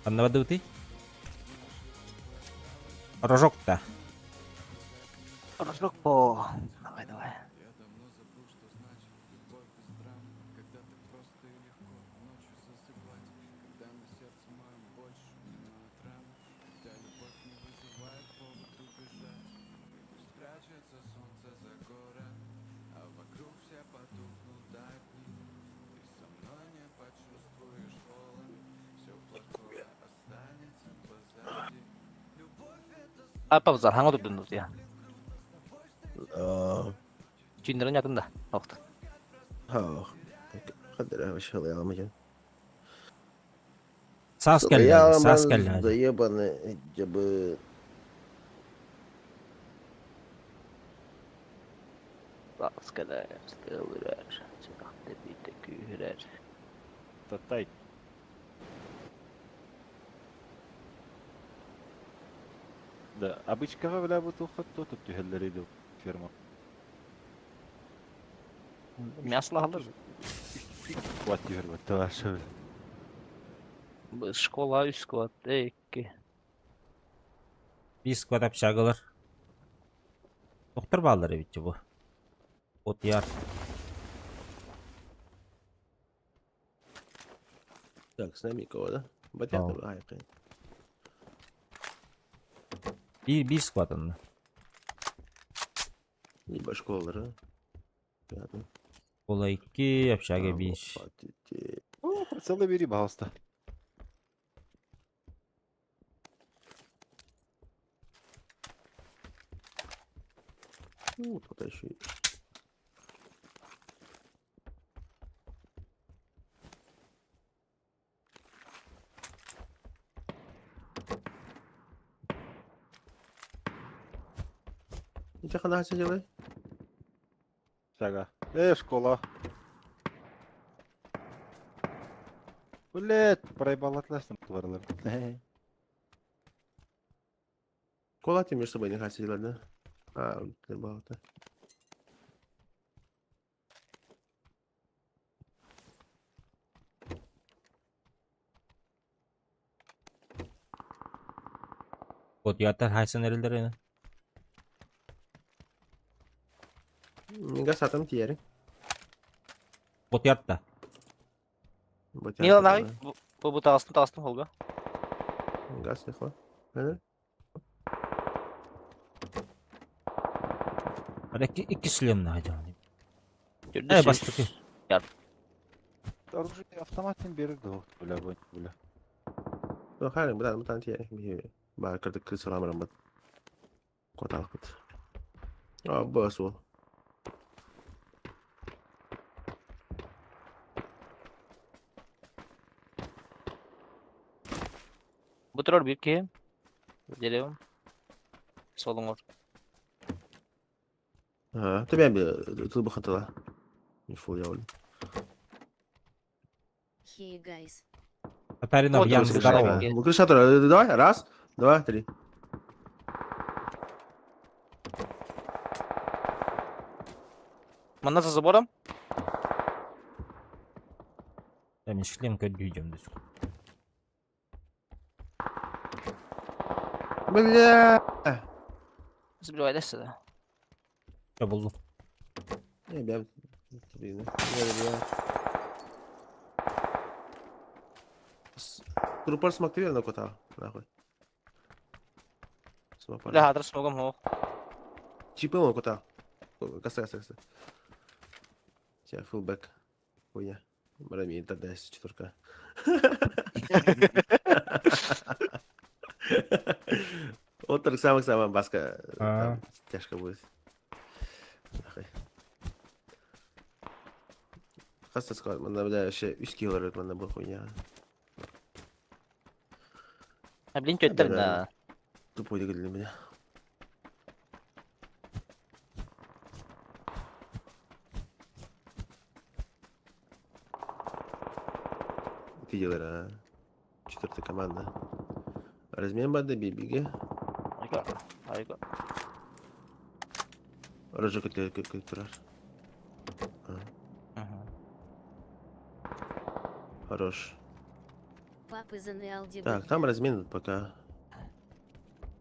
Одного ты? Рожок-то. Рокпо. Давай, давай. Apa besar hangat udah nut ya. Cinderanya tunda waktu. قدر مش هذا يا مجد Sas geldi. Sas geldi. ضيبنا جب Askeler, askeler. Çıraktı bir de kühürer. Tatay. Да, обычкага бля бу тухат тотуп түйеллери деп ферма. Мясо alır. Кват түйер бу тавашы. Школа, üst squad, iki. Bir squad общагалар. Доктор балдары бит bu. Ot yar. Так, с нами кого, да? Батя Ау. там айқи. Bir squad'ın. Либо школы, Понятно. Kola 2, общага 1. О, прицели бери, пожалуйста. Ну, тут еще есть. Ничего хана делай. Шага. Школа. Блять, проебал атласным тварлар. Кола ты между собой не хотите делать, да? А, ты балта. Ot yatar haysan erildir. Мега сатом тиери. Ot yatta. Niye lan abi? Bu tastım Holga. Мега сехла. Evet. Hadi iki silahım daha canım. Görüyorsun. Bastık. Оружие автоматом берет, да, бля, бля. Ну, хайрен, бутан тиери. Бар кырдык кыз сорамырым бут. Коталык бут. А, бас ол. Bu terör büyük ki. Geliyorum. Solun var. А, ты бен ты бы хотела. Не фул я оль. Hey guys. Катарина в Ян Вот, здорово. слушай, Ну, крыша, давай, раз, два, три. Мана за забором? Ben шлем kötüyüm düz. Бля. Забивай дальше, да. Ya buldum. Не, бен. Трупер смог ты на кота, нахуй. Бля, адрес смогом хо. Чипы на кота. Каса. Тебя фулбэк. Хуйня. Брами, тогда четверка. Вот так самых баска. Там тяжко будет. Нахуй. Хасса сказал, мана бля вообще үски олар мана бұл хуйня. Блин, что это на... Тупой для меня. Видел, а? Четвертая команда. Размен банда бибиге. Айга. Рожок это турар. Хорош. Папы занял Так, там размен пока.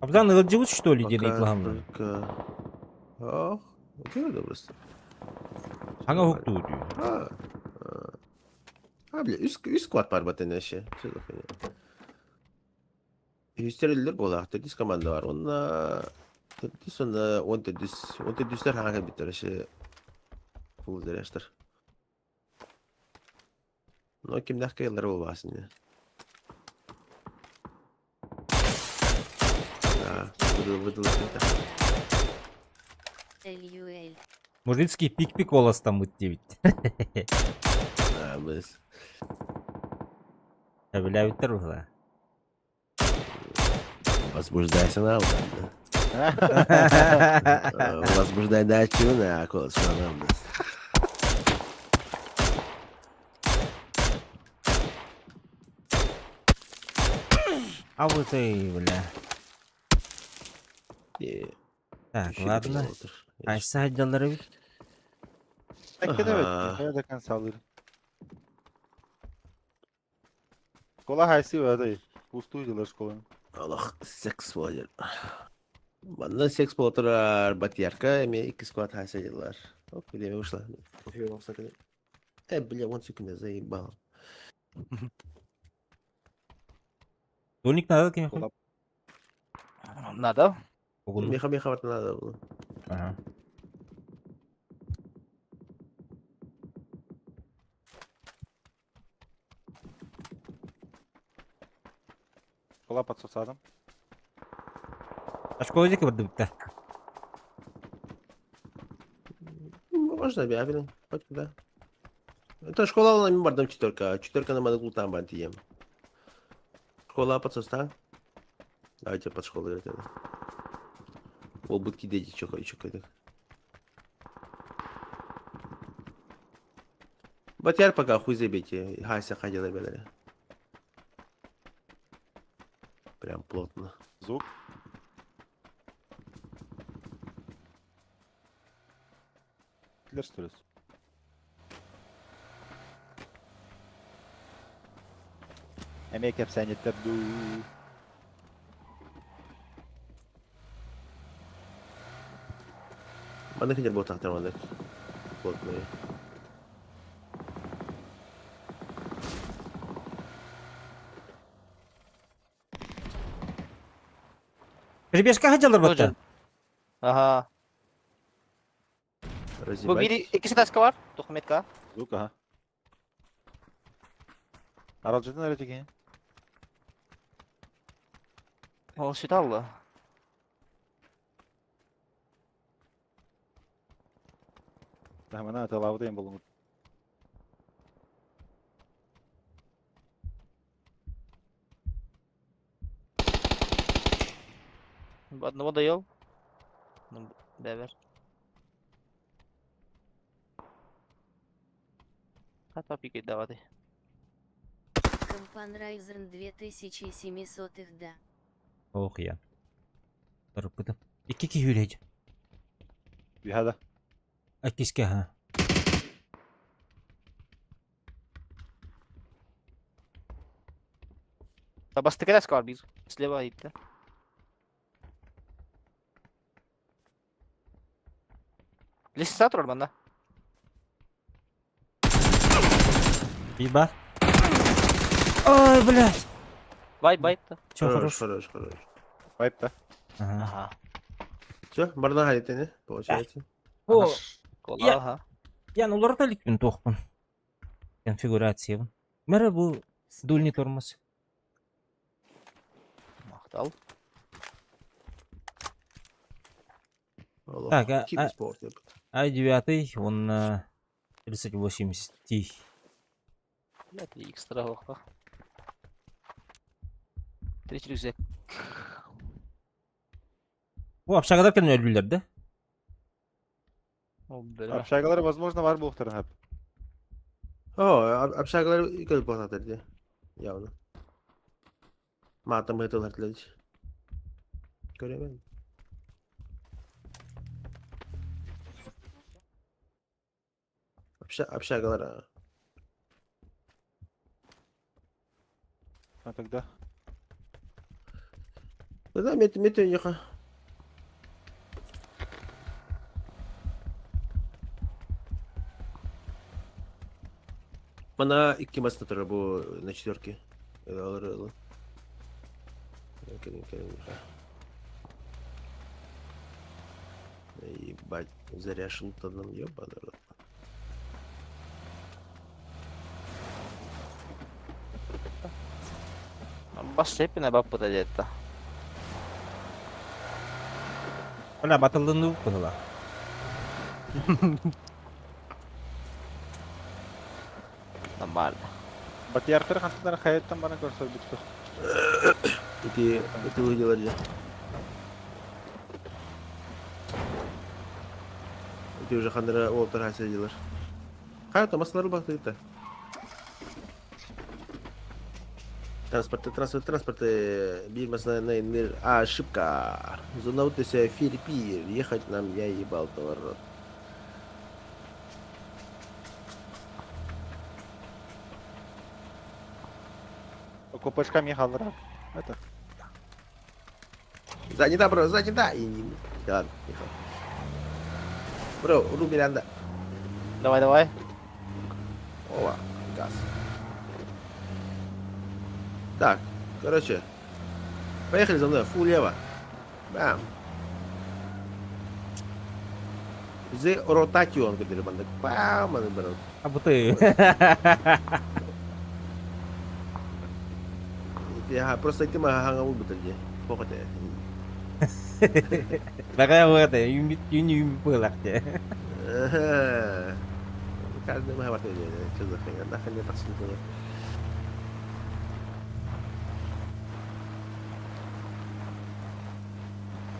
Абзан ылжыбыз что ли Пока dedi главное. только Oh, okey de burası. Hanga huktu diyor. Ha. Abi üst kuat var baten eşe. Üsterilir bolak. Dis komanda var. Onunla sonra on düsler hangi bitir eşe. Bu deriştir. No kimler kayılır olmasın ya. Vıdıl. LUL. Мужицкий пик-пик голосом мыттебит. Ha biz. Біләбіттер бұла. Возбуждайся на Возбуждай дачу на колосу. А вот и, бля. Так, ладно. Qaysi hajjalari bit? Tekke de Aha. evet. Nerede kan saldırı? Şkola haysi var da. Pustuydular şkolanın. Allah seks olacak. Bana seks oturar Batiyarka eme 2 squat hasaydılar. Hop bir de uçla. Bakıyorum olsa kadar. Bile 10 секунды заебал. Доник надо кем? Şkola Надо? Меха вот надо было. Ага. şkola подсосадом. Ашкола жеке бірді бітті. Можно объявлен. Хоть куда. Это школа на бардам четверка. Четверка на манаглу там бантием. Школа подсоста. Давайте под школу играть. Ол будки дети еще какой-то. Батяр пока хуй забейте. Хася ходила белая. Прям плотно. Звук. Кiller что ли? Emek hep sen yeter du. Mana kejar botak teman dek. Плотно. Перебежка hajjalар Тоже. бітті. Ага. Bu Разъебать. biri ikisi taska var. Tuhmetka. Звук aha. Aracıdan öyle çekeyim. Ол süt aldı. Hemen ha lavdayım bulunur. Одного доел. Ну, бевер. А то пикай давай. Компанрайзен 2700 да. Ох я. Тұрып бітім. Екі үйлейді. Bir hadi. Әкеске ha. Табастыка таска var bir. Слева gitti. Лестница тұрар банда. Bir бар. Ой, блядь. Байт-байт. Все, Хорош, хорош. хорош. Vibe da. Ага. Ага. Все, барна халите, получается. О, Кола, Я- ага. яны оларда ликпен тоқпын. Конфигурациябын. Мәрі бұл дульный тормоз. Мақтал. Так, Какие спорт. i9, он на 3080 Ti. Блядь, экстра лоха. 3 рюкзак. Bu apşağıdarken öldüler de. О, бля. Apşargaları возможно var bu muhtarın hep. Общагалар ikali botadır diye. Явно. Матам это лартлыч. Göremedim. Общагалар. Ha тогда. Да, мет не ха. Mana 2 masada turur bu на четверке. Alır. Келин. Ебать, заряшил-то нам ебаный рот. Бас шепіне бап бұда деді. Bana batıldığını bu konuda. Нормально. Батияртыр қантыдан қайеттен бана көрсөй бітті. Это выдело где? Это уже хандра олтар хасидилар. Хайта маслары бактыйта. Транспорты. Бирмасна на ошибка. Зонаутися Филиппин. Ехать нам я ебал товар. Копачкам ехалдырақ. Это. Занята, бро, занята. Ладно, ехал. Бро, ру Миранда. Давай. Ова, газ. Так, короче. Поехали за мной, фу лево. Бам. The rotation, говорит бандак. Бам, бро. А буты. Ya, просто itu mah hangamu betul je. Pokoknya. Makanya gue kata yumi pelak ya. Kan dia mah waktu aja. Coba pengen dah kan dia tak sentuh.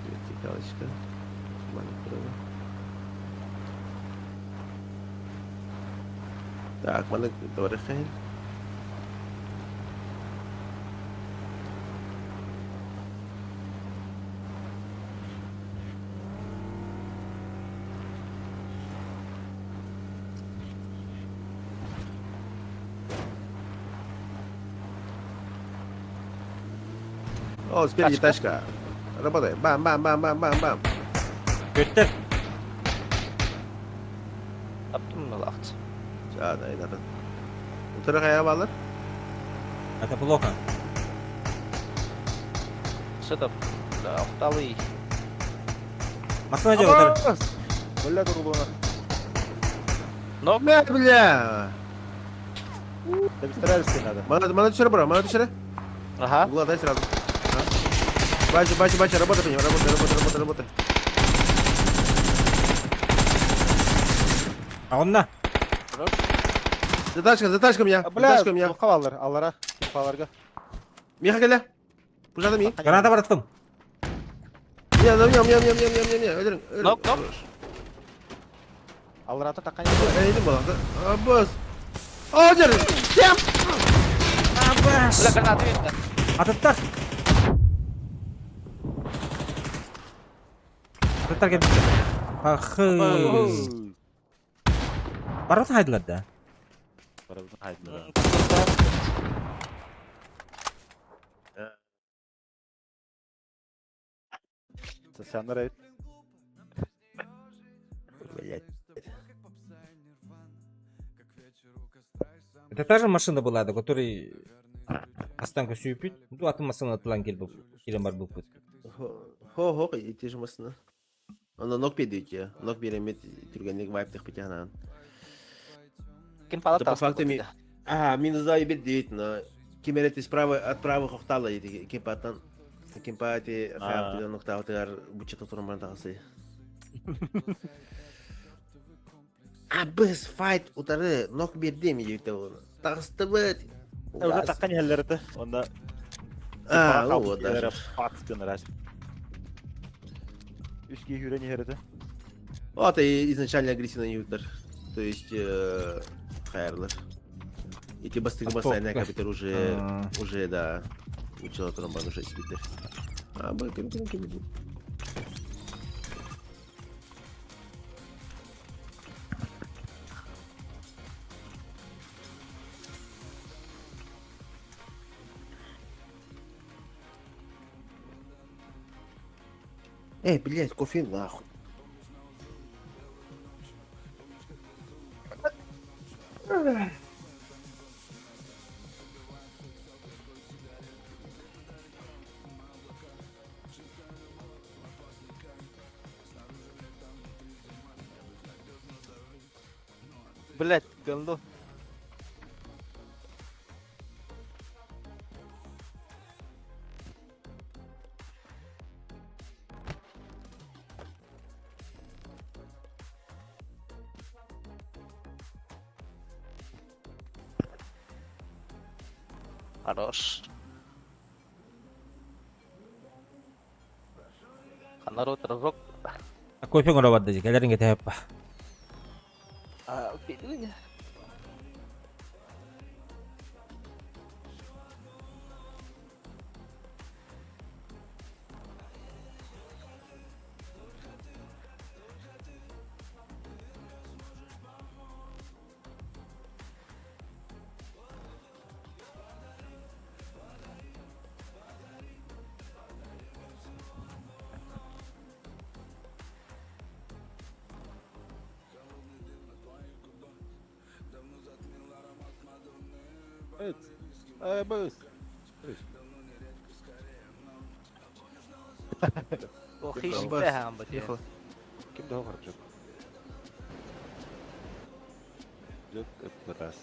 Вертикалочка. Так, mana товарищи? О, спереди тачка. Работай. Бам. Götür. Yaptın mı laht? Ada ini ada. Utara kayak balar. Это плохо. Что-то лахталый. Машина же отыр. Бля, турбона. Но, Бля. Да быстрее надо. Mana dışarı bro, mana dışarı. ага. Угла дай сразу. Бачу, работай по ним, работай. А он на. За тачком я. Бля, қалалар, аллара. Қалаларға. Миха келе. Пужады ми. Граната бұраттым. Мне, öldürün. Nok. Алларата таққан Eğilim balanda. Abbas. Hayır. Kim? Абаш. Бля, гранаты видно. Атыттар. Атыттар келді. Ахы. Барат хайдылар да. Барабызын қайдылар. Сәндар әйт. Блять. Это та же машина была, до которой останка сүйпит. Ну, атын машина атылан келіп, келен бар болып кетті. Хо, ити же масына. Она ног педит я. Ног беремет түргенлек вайптық бітяғынан. Кем палат По факту ми... Минус да ебет дейт, но... Кемерет от правых охтала еді. Кемпаттан... Кемпатти... Хайптыдан ноқтағытығар бұчета тұрман тағысы. Біз файт утары ног бердем еді оны. Тағысты бұд. Уже таққан елдерді. Онда... Вот даже. Патыстын раз. Үске хүрен ерді. Вот и изначально агрессивный ютер. То есть... Хайрлер. Эти бастыгы басайна капитер уже, да... Учила тромбан уже спитер. Кем. Блядь, кофе нахуй. блядь, говно. Хорош. Kanaro terus. Aku pengen ngerawat aja, kalian nggak tahu apa. Videonya. Evet. Buz. Ох, ишпеха, амбат. Ехал. Kim daha var çok? Yok, раз.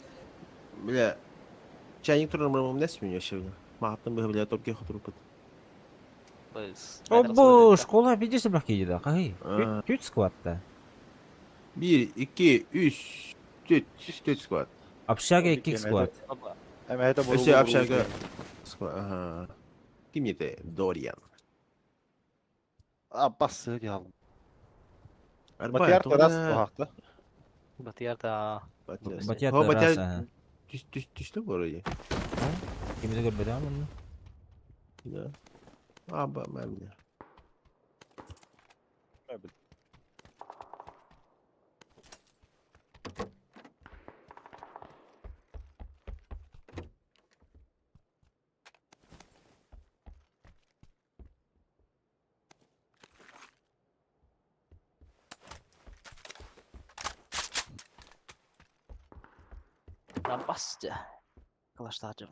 Бля, чайник турниром не сменю сегодня. Махтым бы, бля, топки хатурупат. Biz. Обо, школа видишь бак еді, қай? А. 3 скватта. 1, 2, 3, 4 squad. Общага 2 скват. Hem hede Все общага. Ага. Kim yedi? Dorian. Abbas söyle aldım. Арбай, Batıyar teras тоғына- bu hakta. Батияр та Батяр. Батяр О, Батяр терраса. Düştü bu orayı. Kimse görmedi ama bunu. Да. Аба, мамня. Evet. Rampas aja. Kelas tajam.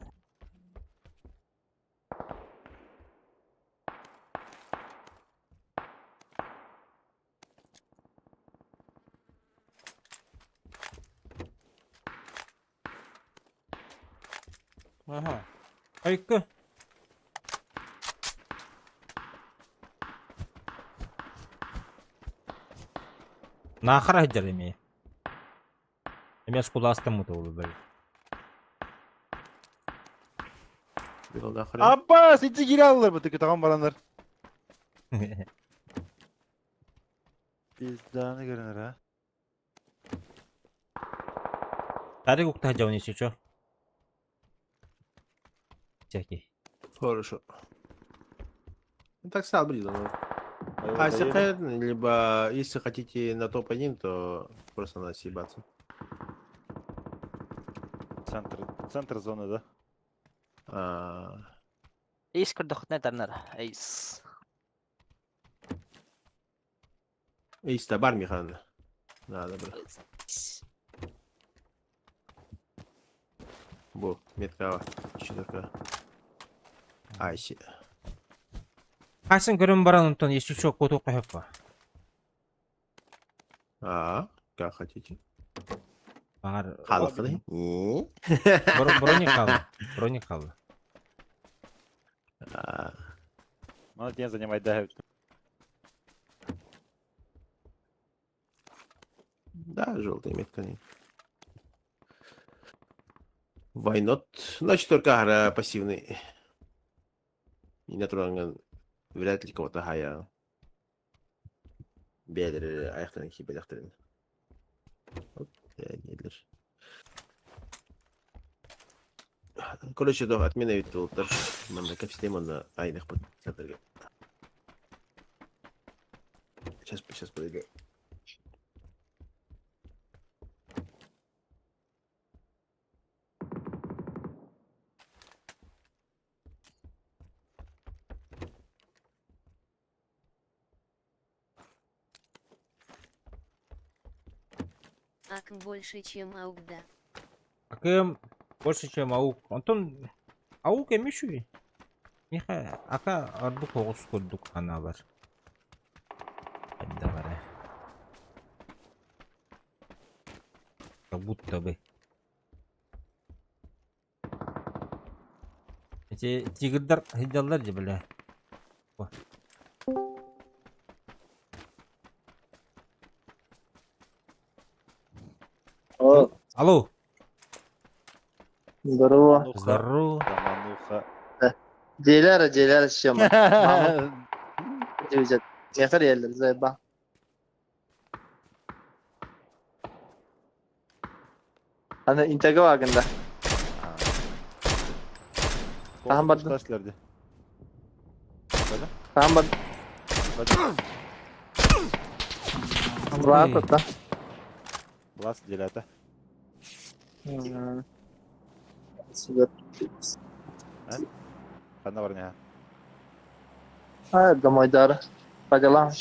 Aha. Ayıkkı. Нахер hajar emi. Emi skula astım mı doğru böyle. Bir oldu ahire. Abbas içi geri alırlar bu tıkı tamam baranlar. Bizdanı görünür ha. Tadi ukta hajar onu ço. Чеки. Хорошо. Ну, так стал близко. Ayol А если dayı- хотите, либо если хотите на топ-1, то просто надо съебаться. Центр zonu da. Ace kurdukna tanır. Ace. Если бар механа. Надо, бро. Бо, метка. Четверка. Айси. Kaçın görün baran ondan yeşil çok kötü koyup var. Как хотите. Bağır. Халқы да? Броник kaldı. Броник kaldı. Bana diyen занимать да. Да, желтый метка нет. Why not? Но четверка агро пассивный. И натурально вряд ли кого-то хая. Бедер, аяқтан ки бедахтырын. Неdir. Короче, да, отмена ведь тут тоже. Мамлакап система на айнах под центр. Сейчас подойду. Ак больше, чем Аукда. Акым больше чем аук. Антон аук емешуй. Миха ака арду когус көрдүк ана бар. Кайда бар. будто бы. Эти тигрдар хидалдар же, бля. О. Алло, Здорово. здорово. Замануха. Дейлер, Сема. Дивизет. Мехар елдер, зайба. Аны интеге вагында. Tamam, Korkunç bak. taşlardı. Tamam bak. Rahat ol da. Blas gelata. Süper. Bana var ne ha? Ha, домой дара. По делам.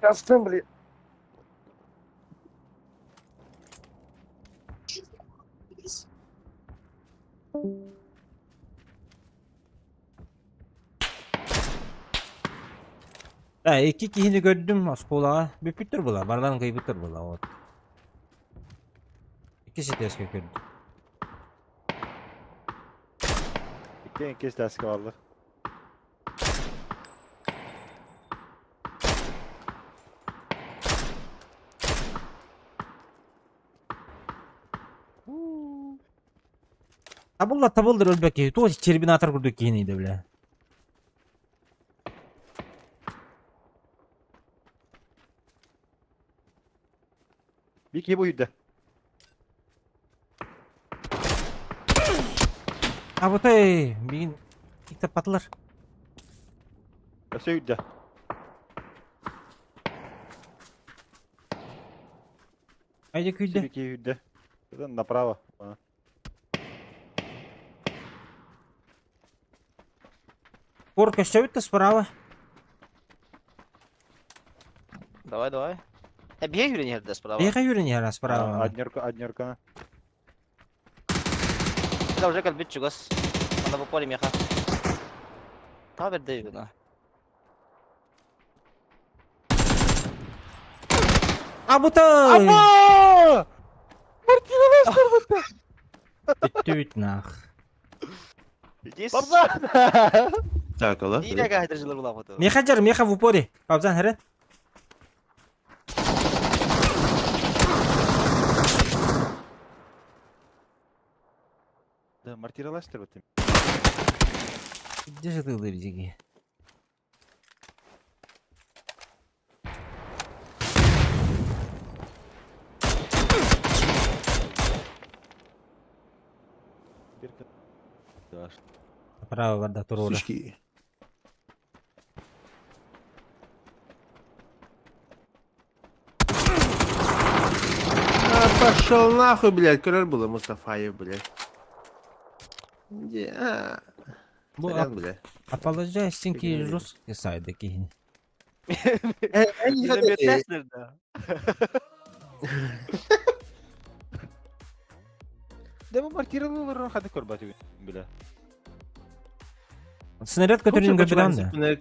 Кафтым, блин. İki kihini gördüm askola. Bir pütür bula. Bardan kayı pütür bula. O. İkisi tezkö gördüm. İki kez taşka varlar. Табылdır ölbeki. То терминатор курдук кихинiydi bile. Bir ki buydu. Абытай, бигин тиктеп батылар. Söyle. Айда күйді. Bir ki hüdde. Buradan направо. Ага. Корка щавит-то справа. Давай. Бегай, Юрий, не справа. Бега Юрий не раз справа. Аднерка. Да уже как бить гос. Она в поле меха. Тавер Дэвина. Абытай! Bitti bitnах. Иди Так, алло. Иди какая-то жила была фото. Меха в упоре. Пабзан, хрен. Да, мартираlaştır bakayım. Где же ты, лыбзики? Bir kat. Yavaş. Право, вода, турора. Сучки. Пошел нахуй, блядь, крыль было Мустафаев, блядь. Где? Bu Сорян, блядь. apologize ki Rus saydı ki. Елемет Теслер, да. Demo мартиралар hadi korbatı bile. Снаряд, который не габидан, да?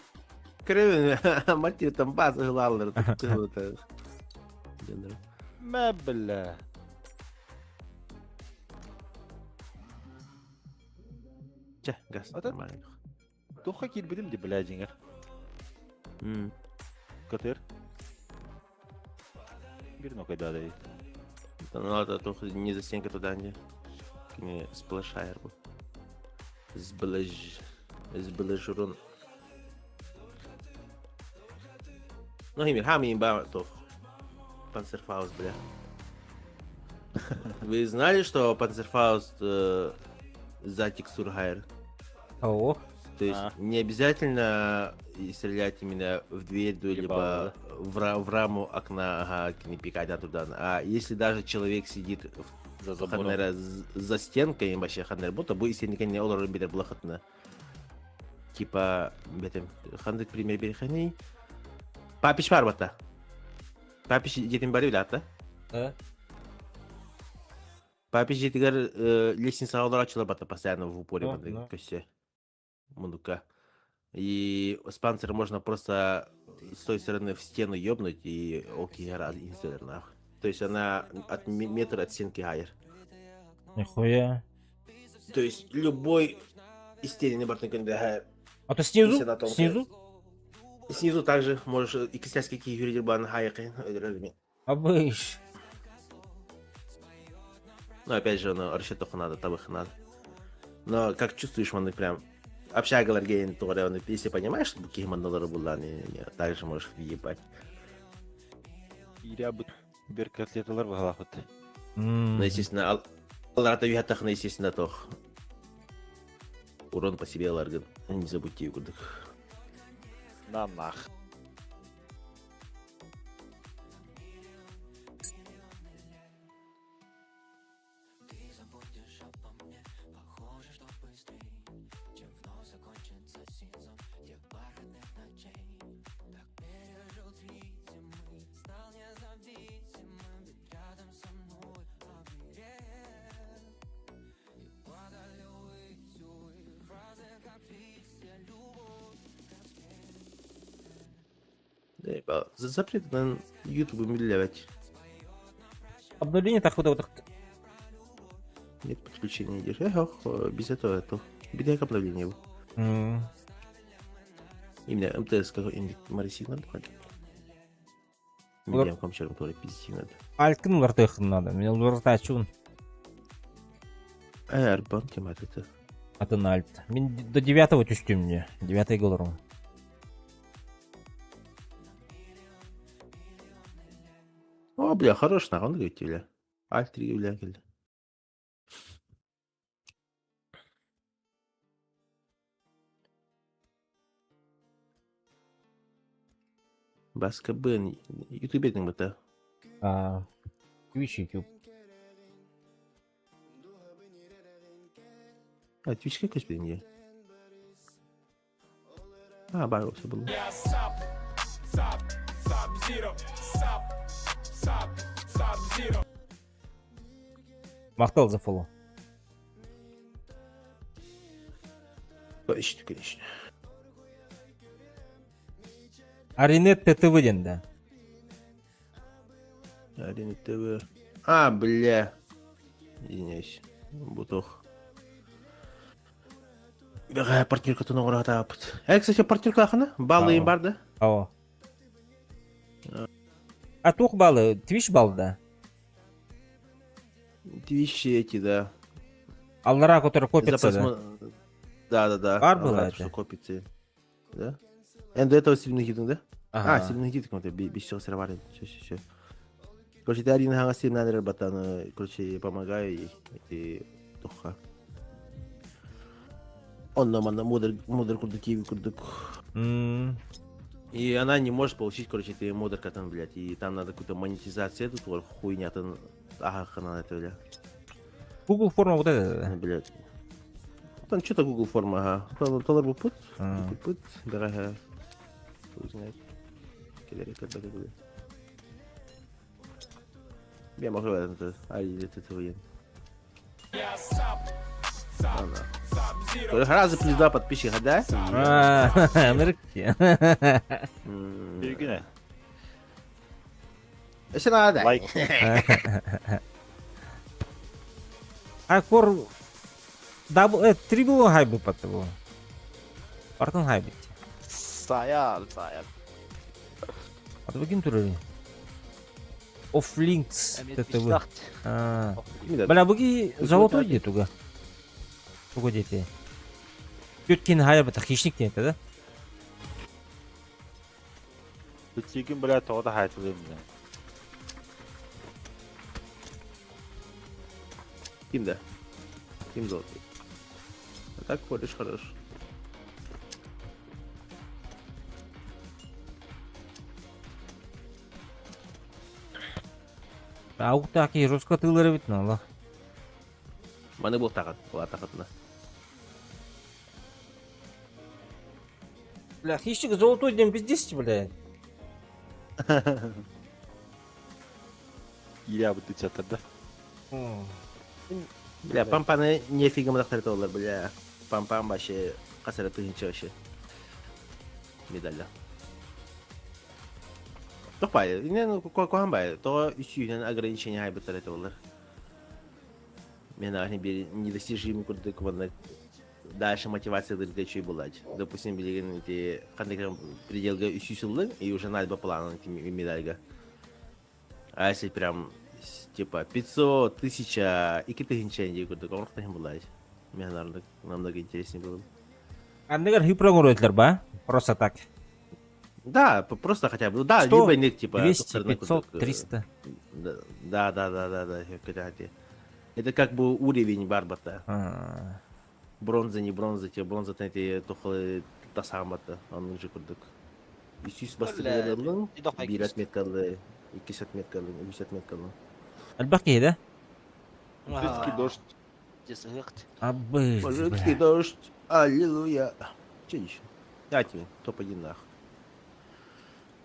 Крыль, мать там база глаллар. Ma billah. Че, газ. Вот это- Тухай кит bildim de bilacınlar. Katır. Bir no kadar değil. Ну ладно, только не за стенкой туда, не. Не сплэшайр был. Сблэжурун. Ну, Химир, хами им то. Панцерфауст, бля. Вы знали, что Панцерфауст за текстур хайр? О, То есть не обязательно стрелять именно в дверь, либо в раму окна, ага, не пикать оттуда. А если даже человек сидит За забором. ханера за стенкой, вообще ханер, будто бы если не олор бедер блахатна. Типа, бетем, хандык пример берехани. Папич var bata. Папич жетим бари билата. Папич жетигер лестница олор açılır bata постоянно в упоре Да, бата да. көсе. Мундука. И с панциром можно просто с той стороны в стену ёбнуть и окей, раз институт нахуй. То есть она от метр от стенки гайер. Нихуя. То есть любой из стены бортной гайер. А то снизу? Если на том Снизу? Снизу также можешь и кстати какие юридир бан гайер. Абыш. Но опять же, ну, расчетов надо, табых надо. Но как чувствуешь, он прям общагалар гейн, то если понимаешь, что какие мандалары была, также можешь въебать. Ире бы беркатлеталар багалахыт. Но, естественно, алларата вихатахна, естественно, тох. Урон по себе ларган. Не забудьте его. На нах. Запрет на YouTube миллявать. Обновление так вот вот. Нет подключения идешь. Без этого это. Без обновления его. Именно МТС какой-нибудь Мариси надо ходить. Медиам компьютером тоже пиздить надо. Алькин вартых надо. Мне варта чун. Арбан темат это. А ты на альт. Мен до 9-го тюстю мне. 9-й голором. О, бля, хорош на он говорит, бля. Альтри, бля, бля. Баска Бен, ютубе там это. Twitch, YouTube. Twitch как господи. Бар все было. Мақтал за фоллоу. Конечно, конечно. Аринет ТТВ денді. Арина ТВ. Бля. Извиняюсь. Бутох. Бля, партнерка то ногора тапт. Кстати, партнерка хана? Баллы им бар, да? Ау. А тух баллы, Twitch баллы, да? Твич эти, да. Аллара, который копится, да? Да. Бар было Аллара, это? что копится. Да? До этого сильных гидов, да? Ага. Сильных гидов, как-то без всего сыроварен. Все. Короче, ты один ханга сильный надо, батан. Короче, помогаю и туха. Он нам модер курдуки, курдук. И она не может получить, короче, ты модер катан, блядь. И там надо какую-то монетизацию, тут вот хуйня, там, хана это, блядь. Google форма вот это, Блядь. Там что-то Google форма, ага. Толар бы пут, дорогая. Хуй знает. Кидали, когда блядь. Я могу это, или это воен. Раза плюс 2 подписчика, да? Америки. Бергіне. Если надо. Лайк. Кор... Трибл хайбы под того. Партон хайбы. Саял. А то каким туры? Офлинкс. ТТВ. Бля, бұги золотой де туга. Туга дете. Көткен хайбы та хищник дейті, да? Бүтсеген, бля, тоғыда хайтылым. Ким золотой. А так ходишь хорош. Ауқтаки жорстқа тылары бітін, Allah. Маны бұл тағат, бұл тағатына. Бля, хищник золотой дем без 10, бля. Ире бұты чатыр, да? Бля, пампаны нефига мадақтар толар, бля. Пампам вообще қасары тыгынчы вообще. Медальда. Топай, не, кохамбай, то сюжен ограничения хайбаттар это олар. Мен ахне бир недостижимый курдык ванна дальше мотивация дыргачей булать. Допустим, билеген эти кандыграм пределга усюсылды и уже надо план эти медальга. А если прям типа 500, 1000 и какие-то генчанди курдык, он кто-то булать. Мне намного интереснее было. Андыгар хипрогон ройтлер ба? Просто так. Да, просто хотя бы, да, 100, либо нет, типа... 200, 500, 300. Да, это как бы уровень барбата. Бронза, не бронза, те бронза, эти тухлы тасамбата, он же курдык. И сюс бастырылын, бир отметкалы, 2 отметкалы, 3 отметкалы. Альбаки, да? Жидкий дождь. Абы. Мужицкий дождь, аллилуйя. Че еще? Дайте, топ-1 нахуй.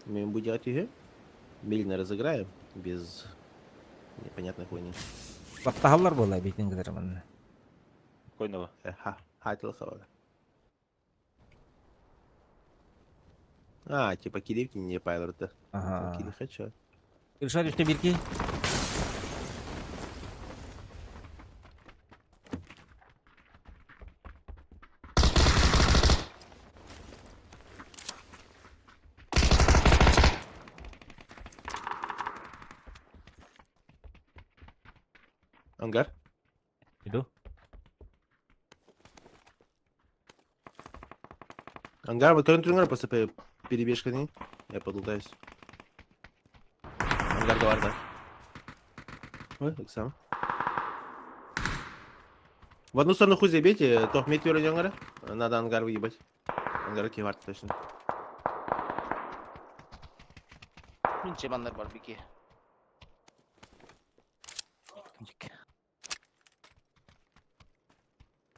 Мы будем отъехать. Медленно разыграем, без непонятной хуйни. Бактахаллар болай бейтин кедермен. Койного. Хатил хавага. А, типа кидевки не пайлорда. Ага. Киди хочу. Иршат üçte birki. Ангар? Иду. Ангар, вот көрүнтүрүңөр просто перебежканы. Я подлутаюсь. Ангар бар да. Ой, так сам. В одну сторону хуй забейте, тох метеор ангара. Надо ангар выебать. Ангар кевард точно. Чемандар бар бики.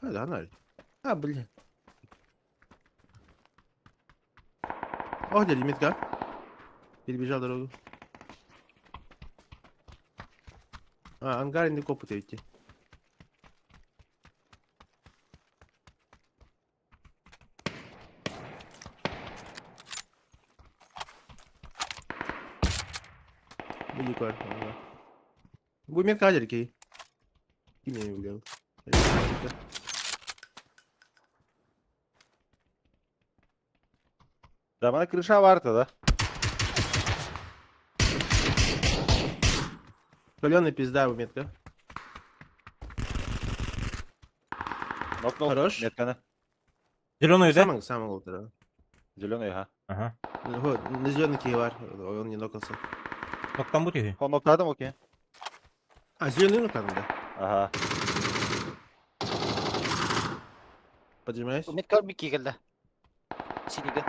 А, да, ноль. А, блин. О, где лимитка? Перебежал дорогу. А, ангар не копыта идти. Будет квартал. Будет метка адерки. И меня не убил. Да, bana крыша vardı da. Каленый пизда, метка. Нокнул. Хорош. Метканы. Зеленую, да? Самый лучший. Зеленый, ага. Ага. Вот, на зеленый киевар, он не нокался. Noktан bu tüyü. Son nokladım okey. А, зеленый нокан, да. Ага. Поджимаешь? Меткал бики geldi. Siniga.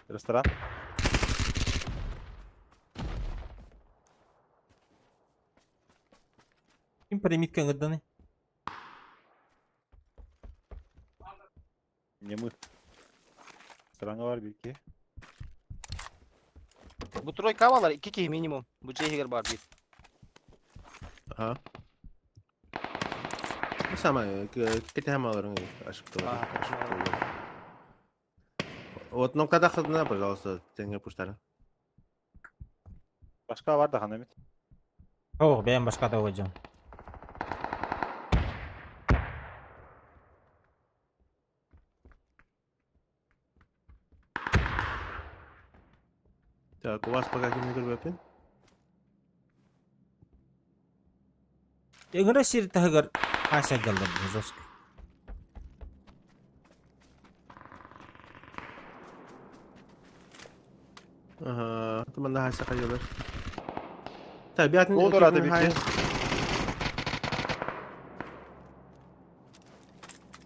Restoran. Kim примитка гаданы? Не мы. Restoranga var bir iki. Bu troyka var 2 ki minimum. Bu cehiger var bir. Ага. Ну, самое, какая малая ошибка. Вот, ну, когда ходна, пожалуйста, тенге пуштара. Başka var da Hamit. Oh, ben başka da hocam. Так, у вас пока кем-нибудь выпьем? Игра сир тагар аса галда жестко. Ага, teman daha sakıyorlar. Tabiatın Olur hadi bitti.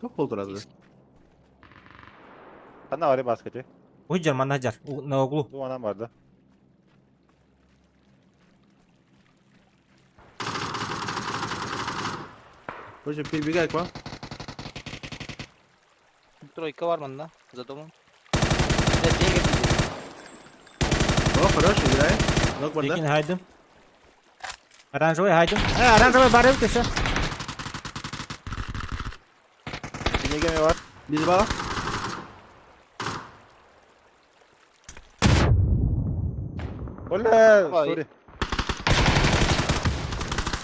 Çok oldu razı. Sana var ya baskıcı. Hocam mana hajar na uгlu. Bu anam vardı. Hocam перебегай к вам. Тройка var bende. За домом. О, хорошо, играй. Ног банда. Tekin haydım. Оранжевый haydım. Оранжевый barı bitse. Bir gemi var. Biz bak. Oley! Vay. Sorry.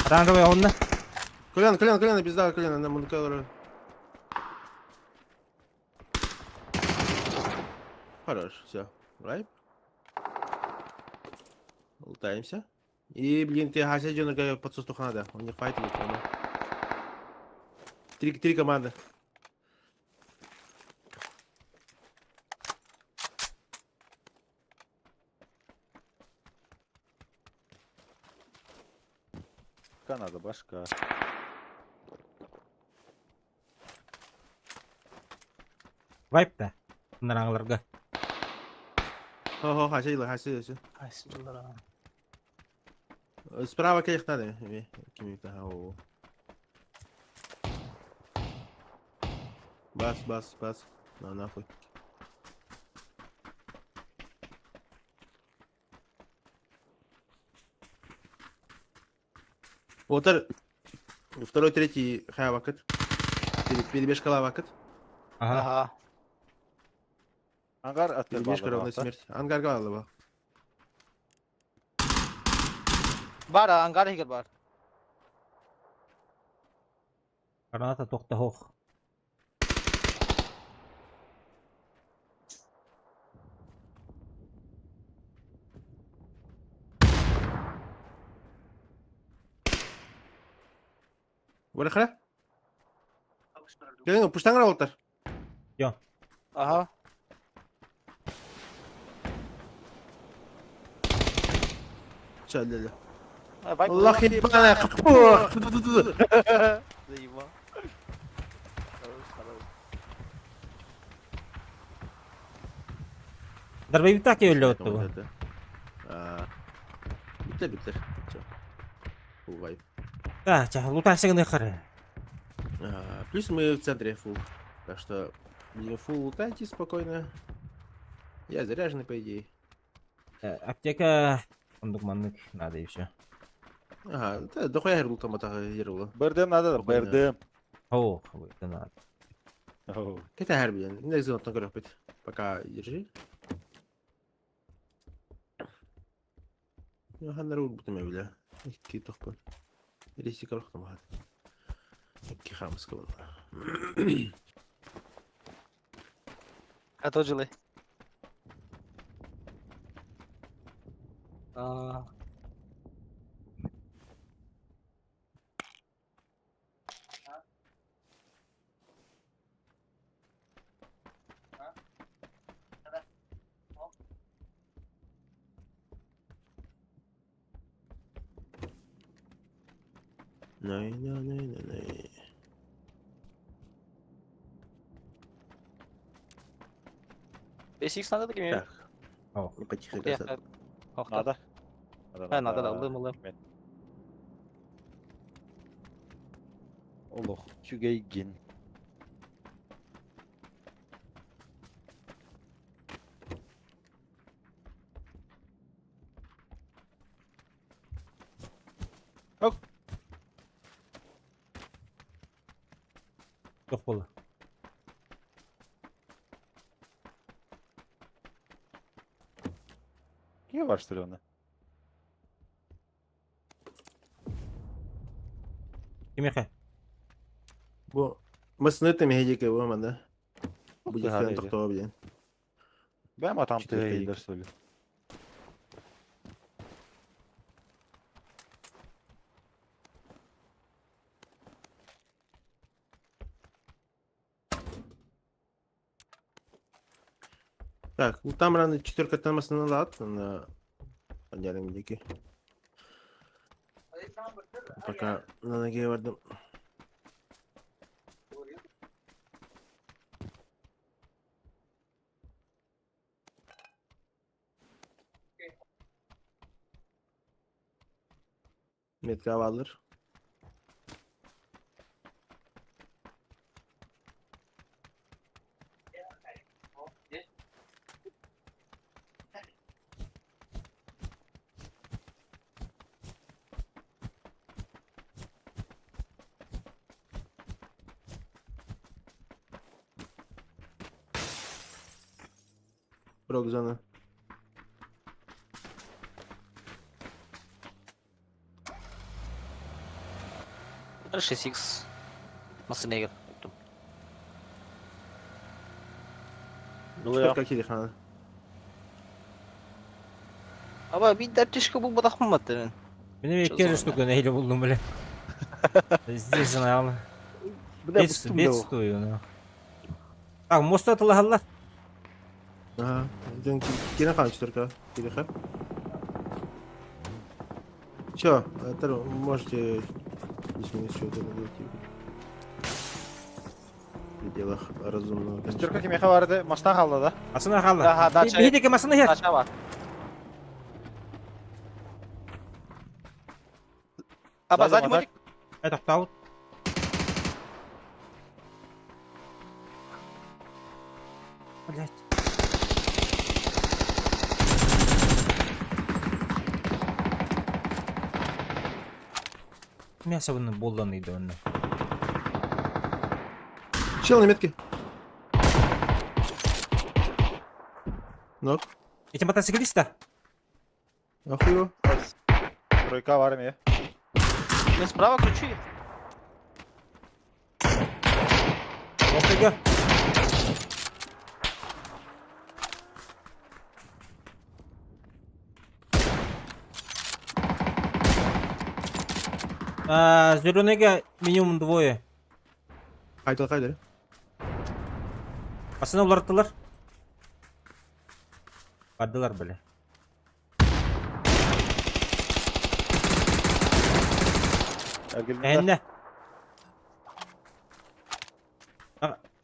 Ранговый онна. Колено, пизда, колено, на мундукалору. Хорош, все. Райп. Лутаемся. И, блин, ты Хася идёт под сустухана, у них файт идет. Три команды. Kanada başka. Вайп да. Нараңларга. Хо, Хася идет. Ay sıçılır ha. Справа кех надо. Кем-то, Бас. На, нахуй. Отыр. Второй, третий хая вакыт. Перебежка вакыт. Ага. Aha. Hangar atıyor Перебежка ровная bağlı. смерть. Ангарга алыба. Var ha, hangar higir var. Граната тохта хох. Вара хара? Gelin puştan oltar. Yo. Aha. Çöldeli. Ha, bak. Allah bana kapı. Zeyma. Дарбай так и өлі өтті ғой. Bitti. Всё. Full vibe. Да, ча, лутасығын еқір. Плюс мы в центре фул. Так что фул лутайте спокойно. Я заряженный, по идее. Аптека, фундукманlık надо и все. Ага, да, дохуя лутом атагировала. Birdim nadir? Спокойно. Birdim. О, это надо. Oh. Какая харбиен? Не знаю, на горох Пока держи. Ну, ханару бутыма бля. Ки тохпа. Реси корох там хат. Ки хамского. Ha, tocili. Aa. Най. Basics nada da gibi. Так, О, не потихо Ya. красота. Nada. Nada. Ha, nada da aldım. Oloq. Çügeygin. жоқ болды. Kim var что ли onu? Кемеқе. Бу мыснытым хедеке болман да. Будет да, фен хеде. тоқтоо билен. Benim atam Четвертый teyir lig. что ли? Так, ну там рано четверка там лад на отдельном дике. Пока на ноге вардым. Метка алır. Брок зона. Bir 6x. Nasıl neger? Четверка киди хана. Ama bir dertleşke bu bakmadı ben. Benim Çok iki kere zor штука неyle buldum bile. Здесь наверное. Бедствую, ну. Так, мост атылахалар. Ага. Кина хан четверка. Киди ха. Чё, это можете если не что-то найти. В пределах разумного. конечно. Türkiye kime vardı? Mastan kaldı da. Asına kaldı. Daha daça- Bir de masını yer. Aşağı var. Aba Zaten zaten atak. Это таут. Блять. Мясо вон болданıydı önüne. Чел на метке. Нок. Эти мотоциклисты? Ахуй его. Тройка var mı? Ben справа ключи. Ортага. Зеленыйга минимум двое. Қайтыл қайда? Басына олар аттылар. Бардылар біле. Әнне.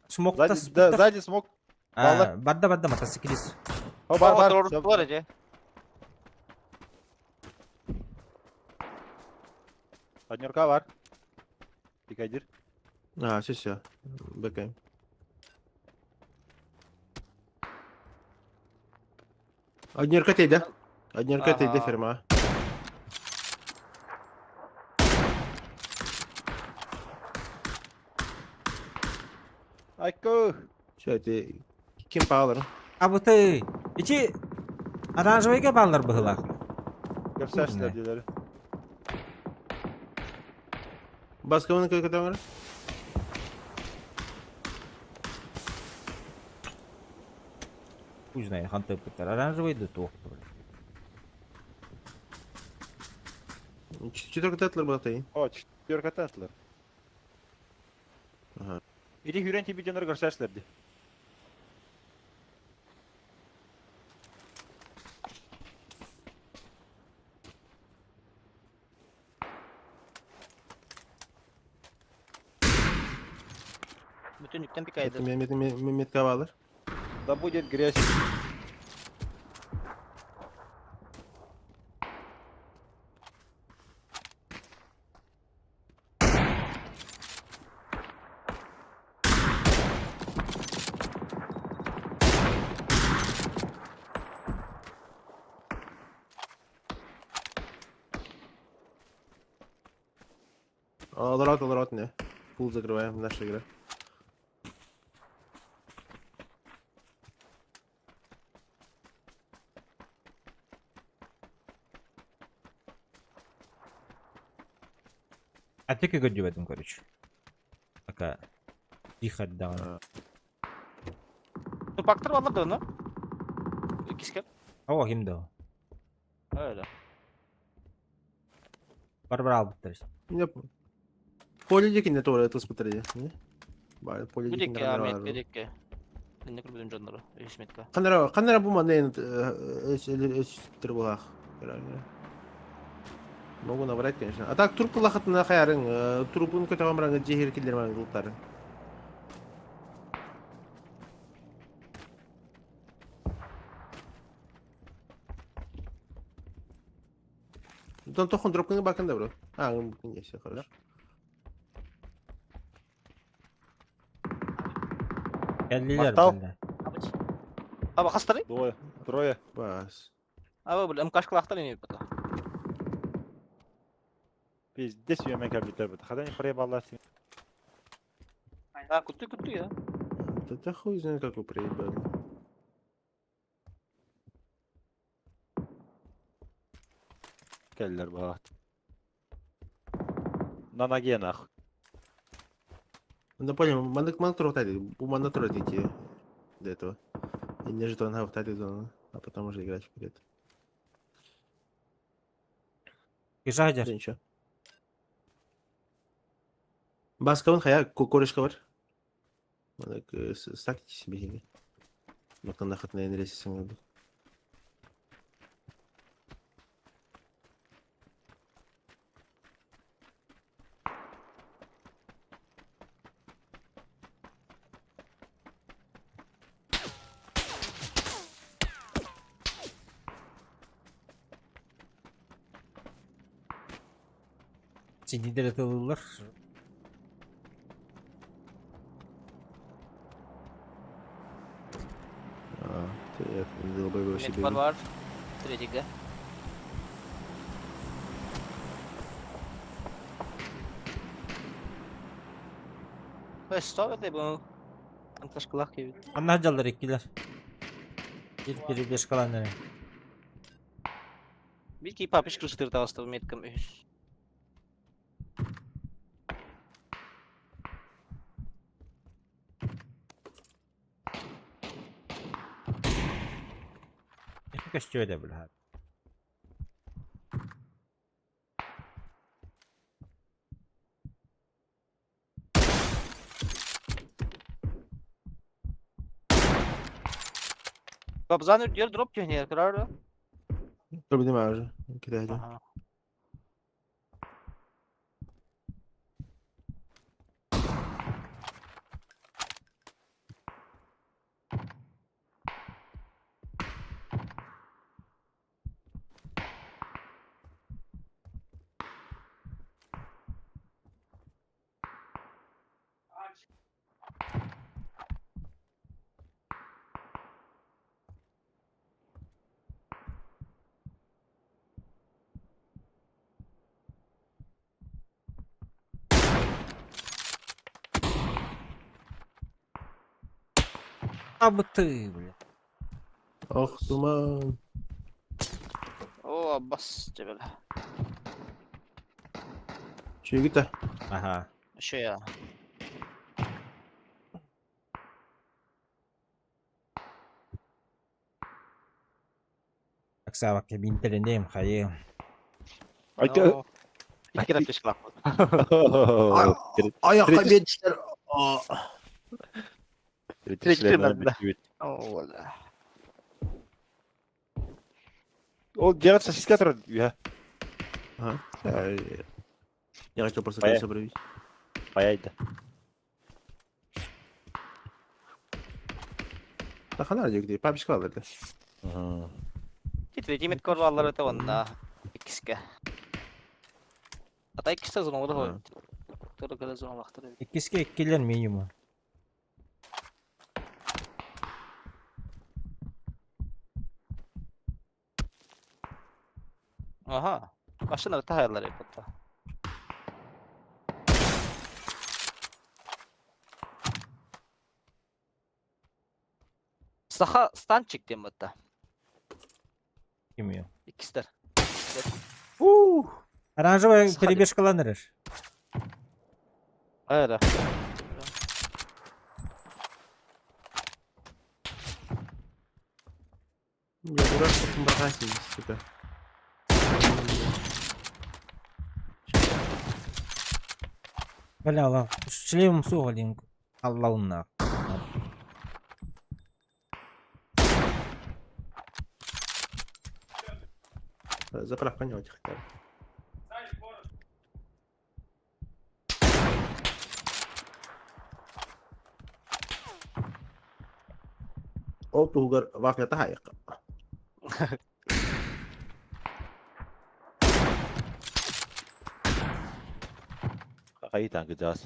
Смокта спиттер. Сзади смог. Бадда мотоциклист. O var. Doğru var Ece. Однерка var. Dikkat et. А, все. Бэкаем. Однерка тейді. Однерка тейді Ага. ферма. Ayko. Все, ты... Ким паулар? А вот ты. Эти оранжевыйга баллар бұғылақ. Göstersinler diyorlar. Баскаваны көй көтөңір? Пусть знает, хантер пытар. Оранжевый да тоқ. Четверка тетлер бұл атайын. O четверка tatlılar. Aha. İri hüren tipi canları göstersinler diye. Bütün yükten bir kaydı. Метка алар. Да будет грязь. Лорат, не. Пул закрываем, наша игра. А ты как в этом, короче. Такая. Тихо да. Bu baktır vallahi da onu. İkisi kep. О, kimdi? Öyle. Бар алып Не поле не тоже это смотри. Поле Bir dakika Ahmet, bir dakika. Ben ne kurbuldum canları. İsmetka. Қанара бума не өстір болақ. Могу набрать, конечно. А так труп лахатына хаярың, трупын көтөген бараңы жегер келдер барың кылыктары. Там тохон дропканы бакында, бро. А, не, все хорошо. Geldiler Maktal. bende. Abi hastane. Двое. Трое. Бас. Abi bu kaç kılaktan iniyor bu da. Пиздец yemek yaptılar bu. Hadi ne проебалась. Ha kutu ya. Да хуй знает, как вы проебали. Geldiler bak. Nana giyen ah. Ну, понял, мандат хватает. У мандата идти до этого. И не жетон хватает зону, а потом уже играть вперед. Kısa hacer. Да ничего. Басковын хая корешка бар. Стакните себе деньги. Бактан нахат на энересе сыңылды. Sindiler atılırlar. Так, долбоебый себе. Medkit var. Tredje. Stop det bu. Antaşkılak gibi. Anna hacallar ikkiler. Bir beş kalan nere. Bir ki papış kırıştırdı aslında medkam üs. Kaç öyle bile. Babzan diyor drop diyor karar. Проблема уже. Кидай. Aha. Abi tı bile. Ох, туман. O Abbas cebel. Че, гита? Aha. Şu ya. Aksa bak ya bin telendeyim hayır. O. Kira pişklak. Ayakta bir dişler. Trektirmediler. Oh valla. O diğer sosisli atıyor ya. Ага. Я хотел просто Поехали. колесо пробить. Bayaydı. Да хана диyor где? Папочка alırdı. Git met korvalları da vanda. İkisi. Ata ikisi de zor Ha. Dur kadar zor vaxtı. İkisi ikkiler minimum. Aha. Başına da hayallar yapıp. Saha stand çıktım hatta. Bilmiyorum. İkisi de. Оранжевая Сходи. перебежка ланерер. Öyle. Я дурак, что бахайся, сука. Бля, lan. Шлемом сугалин. Allah'ınla. Заправка не хотя бы. О, тугар вафля тахайк. Kakayı tankacağız.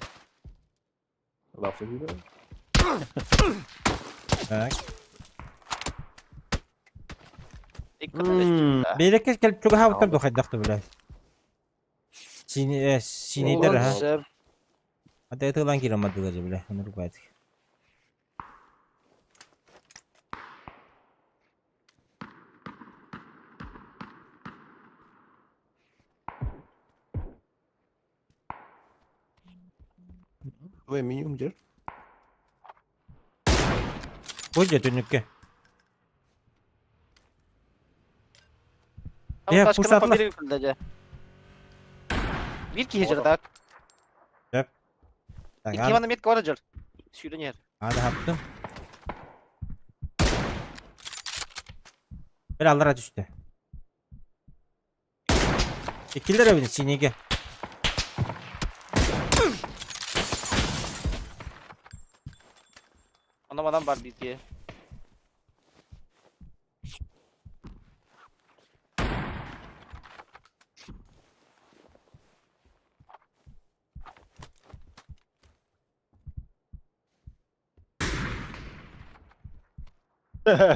Вафля gibi. Так. Belki Belki çok havalı da haydaktı bile. Sineder ha. Hadi etelan giremedi gece bile. Onu rubaydı. Ой, минимум где? Koca tünükke. Tamam Ya, taş kırma fırsatlar. biri yüküldü. Bir ki hecir tak. Tak, İki al. bana met var hecir. Şuradan yer. Hadi attım. Bir allara düştü. İkiler evini sinege. Anlamadan var bir ki.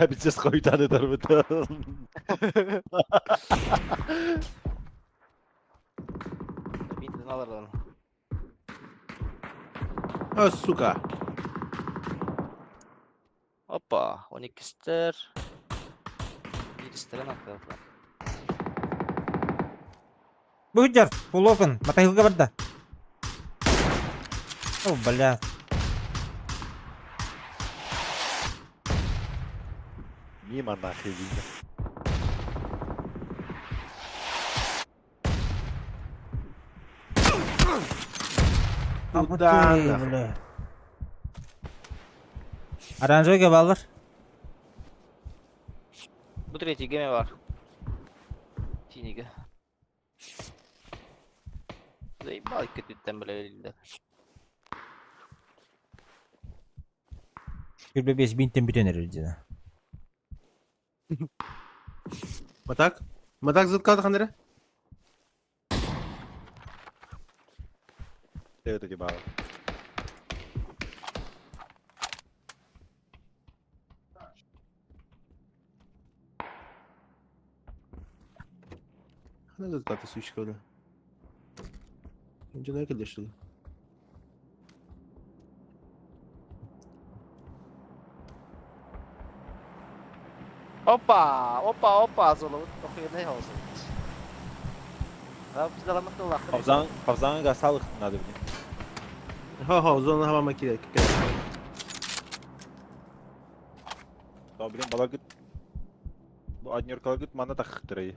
Bir ses koy tane darbe. Bindin alırlar. А, сука. Hoppa. 12 ster. Bir steren aktarlar. Bu hüccar. Full open. Mata hilga berda. Oh, бля. Мимо нахуй видно. Куда Ой, нахуй? бля. Оранжевый баллар. Bu tretий gemi var. Siniga. Zaybal kötüden böyle elinde. Bir 5000 тембитен эрилди. Матак? Матак заткалды қандары? Evet gibi abi. Қандай заткалды сүйшік өлі? Önce ne arkadaşlar? Hoppa! Hoppa hoppa solo. Okuyor ne olsun. Ya biz de alamak Allah. Pavzanın gasalık nadı bir. Ha ha, zona hava makine. Tamam bilin bala git. Bu Adnyorkala git mana takıktırayı.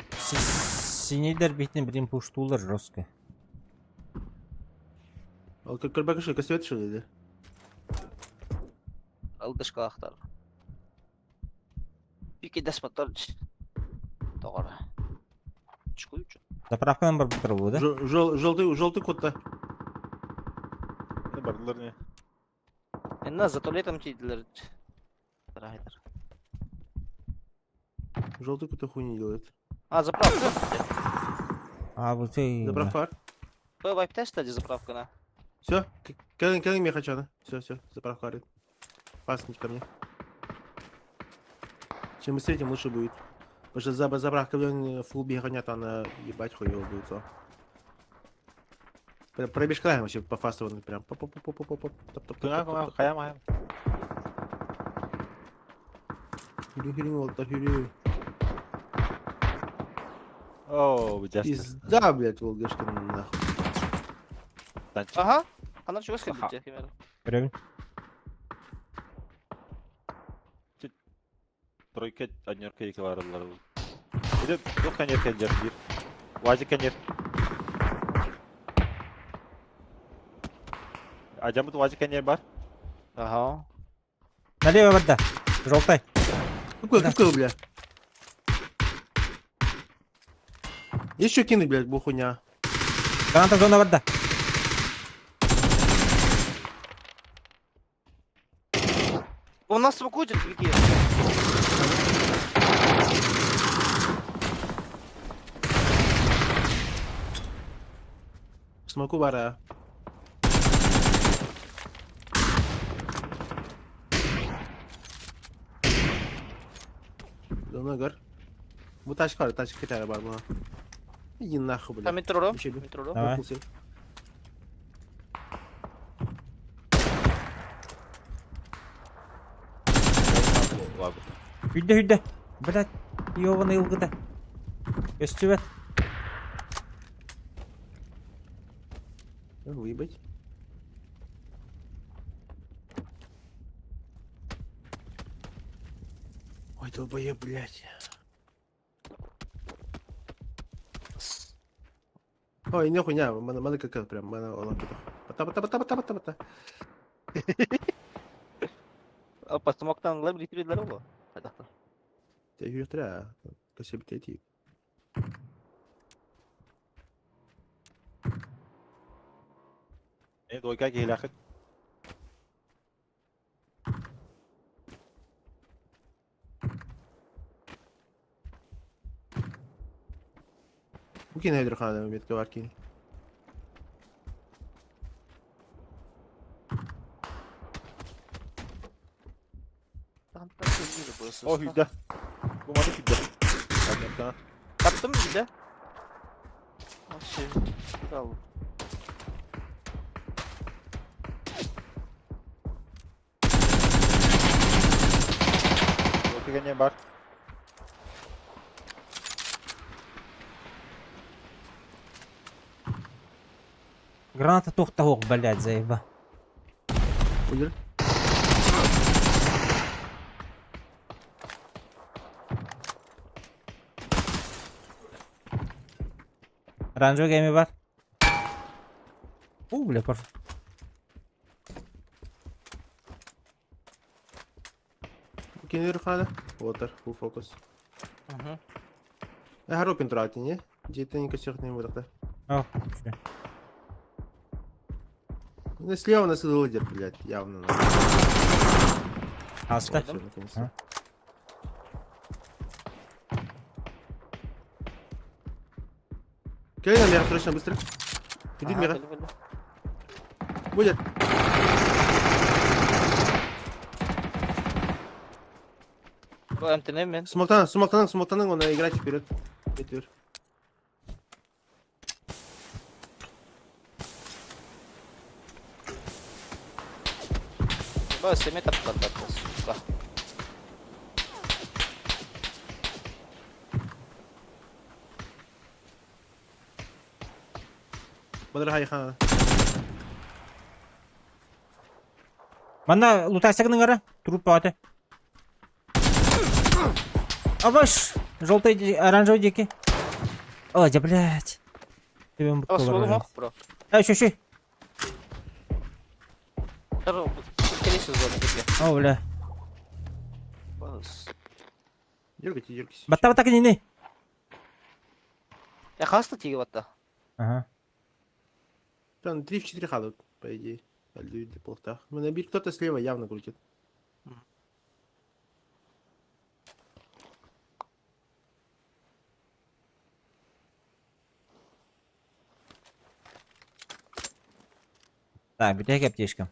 Синейдер битин бірден пуштулар жестко. Al kırbaç şey kasvet şu dedi. Al dışka aktar. Bir дес мотор. Doğru. Çıkıyor ucu. Заправкадан бір бутыр болды. Желтый код-то. Ne bardılar ne? Enna за туалетом тидлер. Райдер. Желтый код-то хуйни делает. А, заправка. А, бұл сей... Заправка var. Б вайп тест тади заправка. Все, келин мне хочу. Все, заправка var. Пасните ко мне. Чем быстрее, тем лучше будет. Потому что заправка фулл бегонят, она ебать хуево будет. Пробежь краем вообще по фасту прям. Tuna kayam ayam. Хюрю, Волта, хюрю. Oo bu just. Пизда, блядь, Волгашкин, нахуй. Ага. Она чего сходит, химера? Көребін. Тройка Adnyorka iki vardılar bu. Bir de yok kanyer kanyer bir. Vacı kanyer. Acamut vacı kanyer var. Ага. Налево бәрда. Жолтай. Какой, блядь? Еще кинуть, блядь, бу хуйня. Граната зона бәрда. У нас смокует какие? Смоку бара. Dona gör. Bu taş var, taş iki tane var buna. Yine nahı bile. Там метро. Bir şey bir. Метро. Давай. Bakılsın. Hüdde. Блядь, ёбаный ылгыда. Өстүбет. Выебать. Ой, долбоеб, блядь. Ой, не хуйня, мана как прям, мана олам. Бата. Apa smoke'tan lab bitirdiler oğlum. Hadi. Te yürütür Kasip teti. Ne doyka ki hilakit. Bu kine evdir khana metke var ki. Tamam, iyi burası. O hüdde. Bu madı hüdde. Hadi sana. Kaptın mı bir de? Şey, sağ ol. Doyka gene var. Граната тоқтауық, блядь, заеба. Buyur. Ранжо гейми бар. Бля, пар. Bu kine evdir khana. Water, full focus. Угу. Харупин трати, не? Где-то не косяк не выдохта. О, все. Ну, слева нас лидер, блядь, явно. Алста. Всё, наконец-то. Кидай на мера, срочно, быстро. Иди в мера. Будет. Bu MTN mi? Смоктанın ona играть вперед. Битвер. Bu SM'e taktılar bak. Бадыр хай хана. Мана лутайсагының ара. Труп баты. Абаш. Желтый, оранжевый деки. Ой, да, блядь. Тебе O solum yok bro. Şu. Dur, gelişiz zona bekle. О, бля. Bas. Дергайте. Бата не. Ya hasta tigi batta. Ага. Там 3 в 4 хадут, по идее. Люди плохо. Набит кто-то слева явно крутит. Так, bir tek аптечка.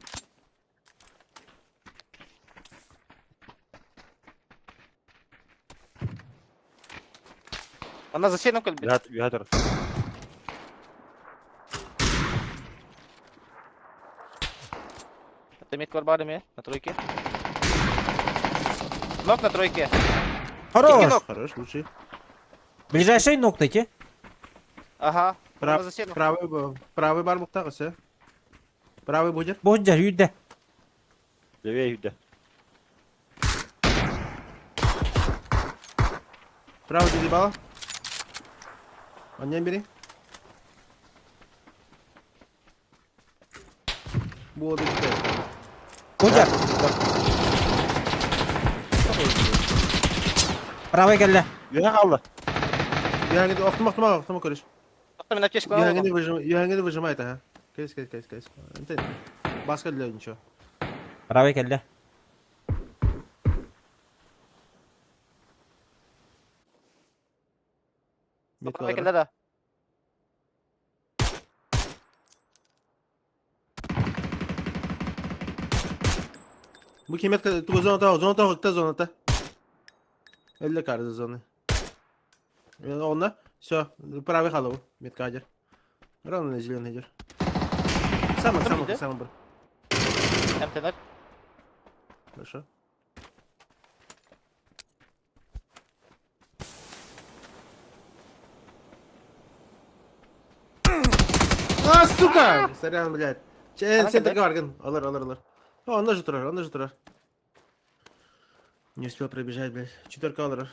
Она за сеном кольбит. Yuhadır. Это метка var bari mi? На тройке. Нок на тройке. Хорош. Хорош, лучший. Ближайший ноктайте. Ага. Она Прав- за сеном. Правый бар буктагысы. Правый будет. Боздер, yüzde. Leveye hüdde. Правый дебала. Аннен бери. Болды gitti. Боздер. Правая geldi. Yuha kaldı. Юхангеди оқтыма көріш. Bakta ben ateş koyamam. Юхангеди выжимает, ага. Кейс. Энте. Басқа для ничего. Правая geldi. Метка Bakta var. da. Bu kim метка? Туго зона та зоната. Элле карды зоны. Онна. Все. Правый халу. Метка адер. Ровно на зеленый адер. Самый бар. MTN. Хорошо. А, сука! Сорян, блядь. Ана Центрге келді. баргын. Алар. Анда же турар. Не успел пробежать, блядь. 4 алыр.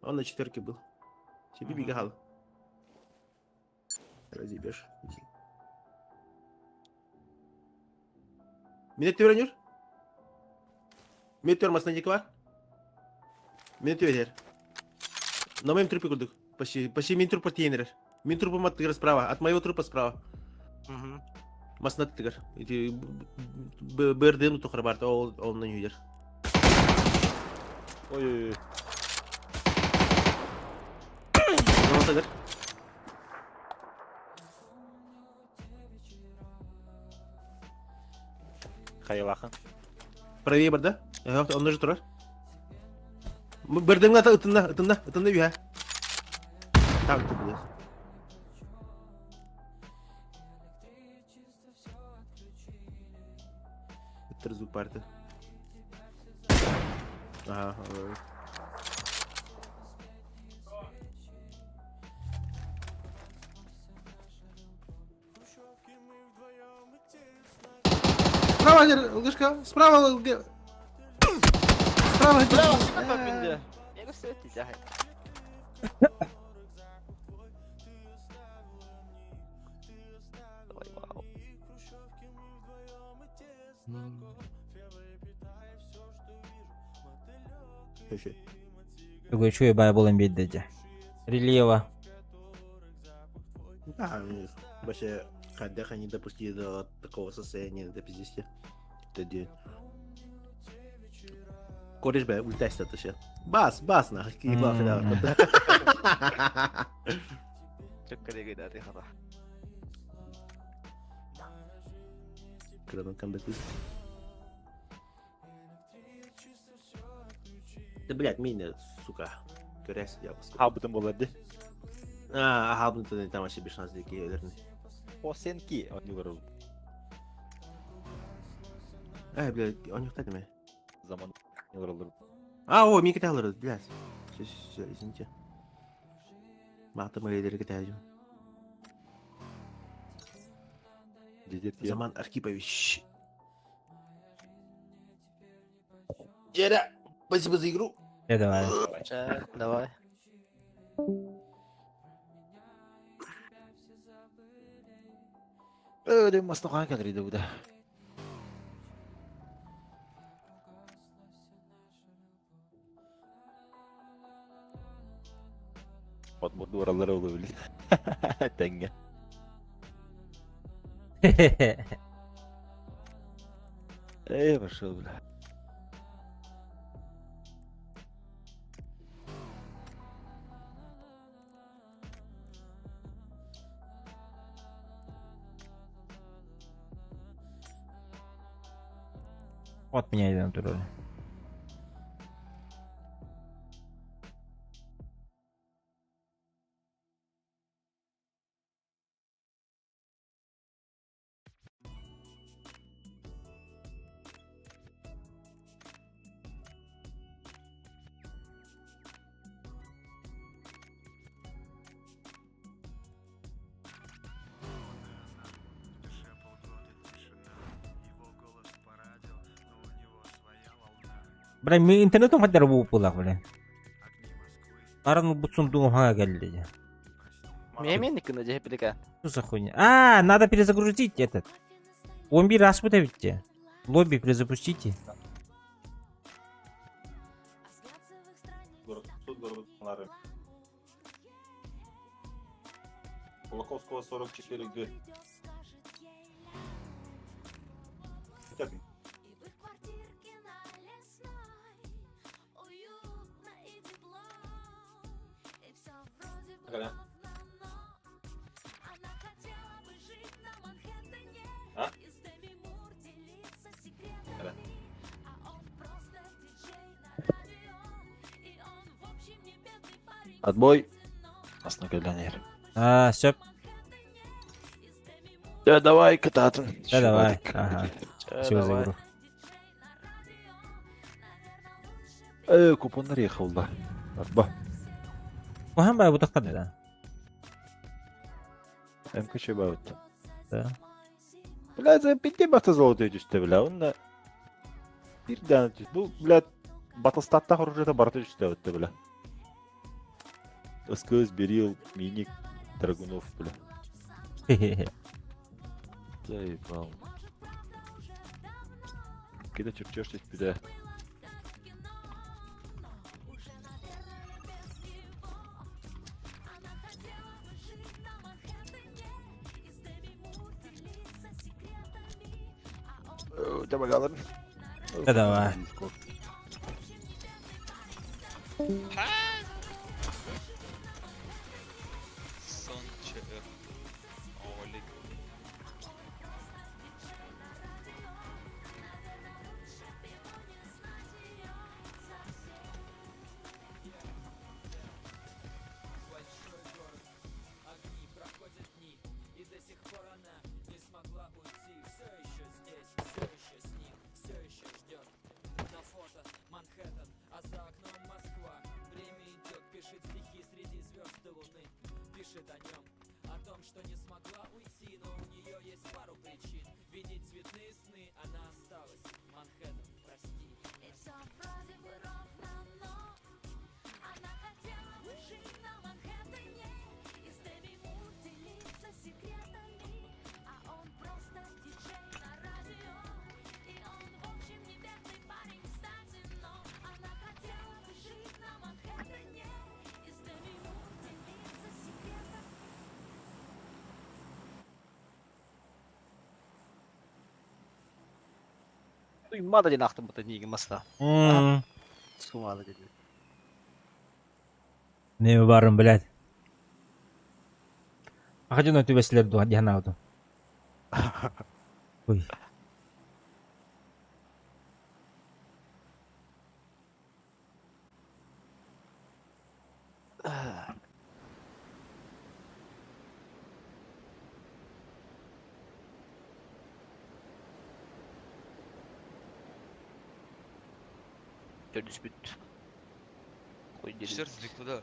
Он на 4 был. Себе бегал. Разъебешь. Minnet öğreniyor. Minnet örmasına var. Minnet öğrenir. На моем трупе курдук. Почти мин труп тенер. Мин трупом от тыгра справа. От моего трупа справа. Масна тыгр. Эти БРД тухар барта. Он на нью. Ой. Он тыгр. Hayal akın. Правее бар да? Он же турар. БРД ытында үйә. Так, ты блядь. Это звук парты. Ага, ой. Справа, лыжка, справа, справа, Я го все тягай. Давай, вау. Такой чує байболом беддеде. Рельева. Да, у них вообще ходяха не допустили до такого состояния, до 50. Тоді. Кореш бе, ультайся то ще. Бас, нахуй, киїбав фінал. Çok kare dati hata. Краном камбетис. Да, блядь, меня, сука. Көрес, я басқа. Habıdım oladı. Халбын то там вообще без шанс дикий, верный. O senki. O yukarı. Блядь, он не хватает меня. Zaman yukarı. О, меня катал, блядь. Все, извините. Мата мои дыры катаю. Заман Архипович. Деда, спасибо за игру. Давай. Давай. Öyle masnokan gelirdi bu da. Modlu oralara olabilir. Denge. Başladı bile. От меня идет натурально. Бля, мен интернетом хотя бы упылак, бля. Аран бутсун думал, ага, галли. Меменник на джепелика. Что за хуйня? Надо перезагрузить этот. Лобби раз выдавите. Лобби перезапустите. Кулаковского 44 Г. Отбой. Основной. Söp. Да давай, кататын. Да давай. Ага. Спасибо за игру. Купонlar yakıldı. Atba. O hem bayağı bu dakika ne lan? Hem kaçıyor bağıt. Да. Блядь, за 5 бата золотые düştü бля. Онна bir tane düştü. Bu блядь Батлстатта хоржета барты düştü өтті бля. Ыскыз, Берил, Миник, Драгунов бля. Заебал. Кида чурчёш здесь бля. Давай, Галан. Давай. Son ЧР. Олик. Duymadı diye aktım bu da niye masa. Sumalı dedi. Не барым, блядь. А хочу на тебя следу, а я на Ой. Dönüş büt. Koy diri. Сердце куда?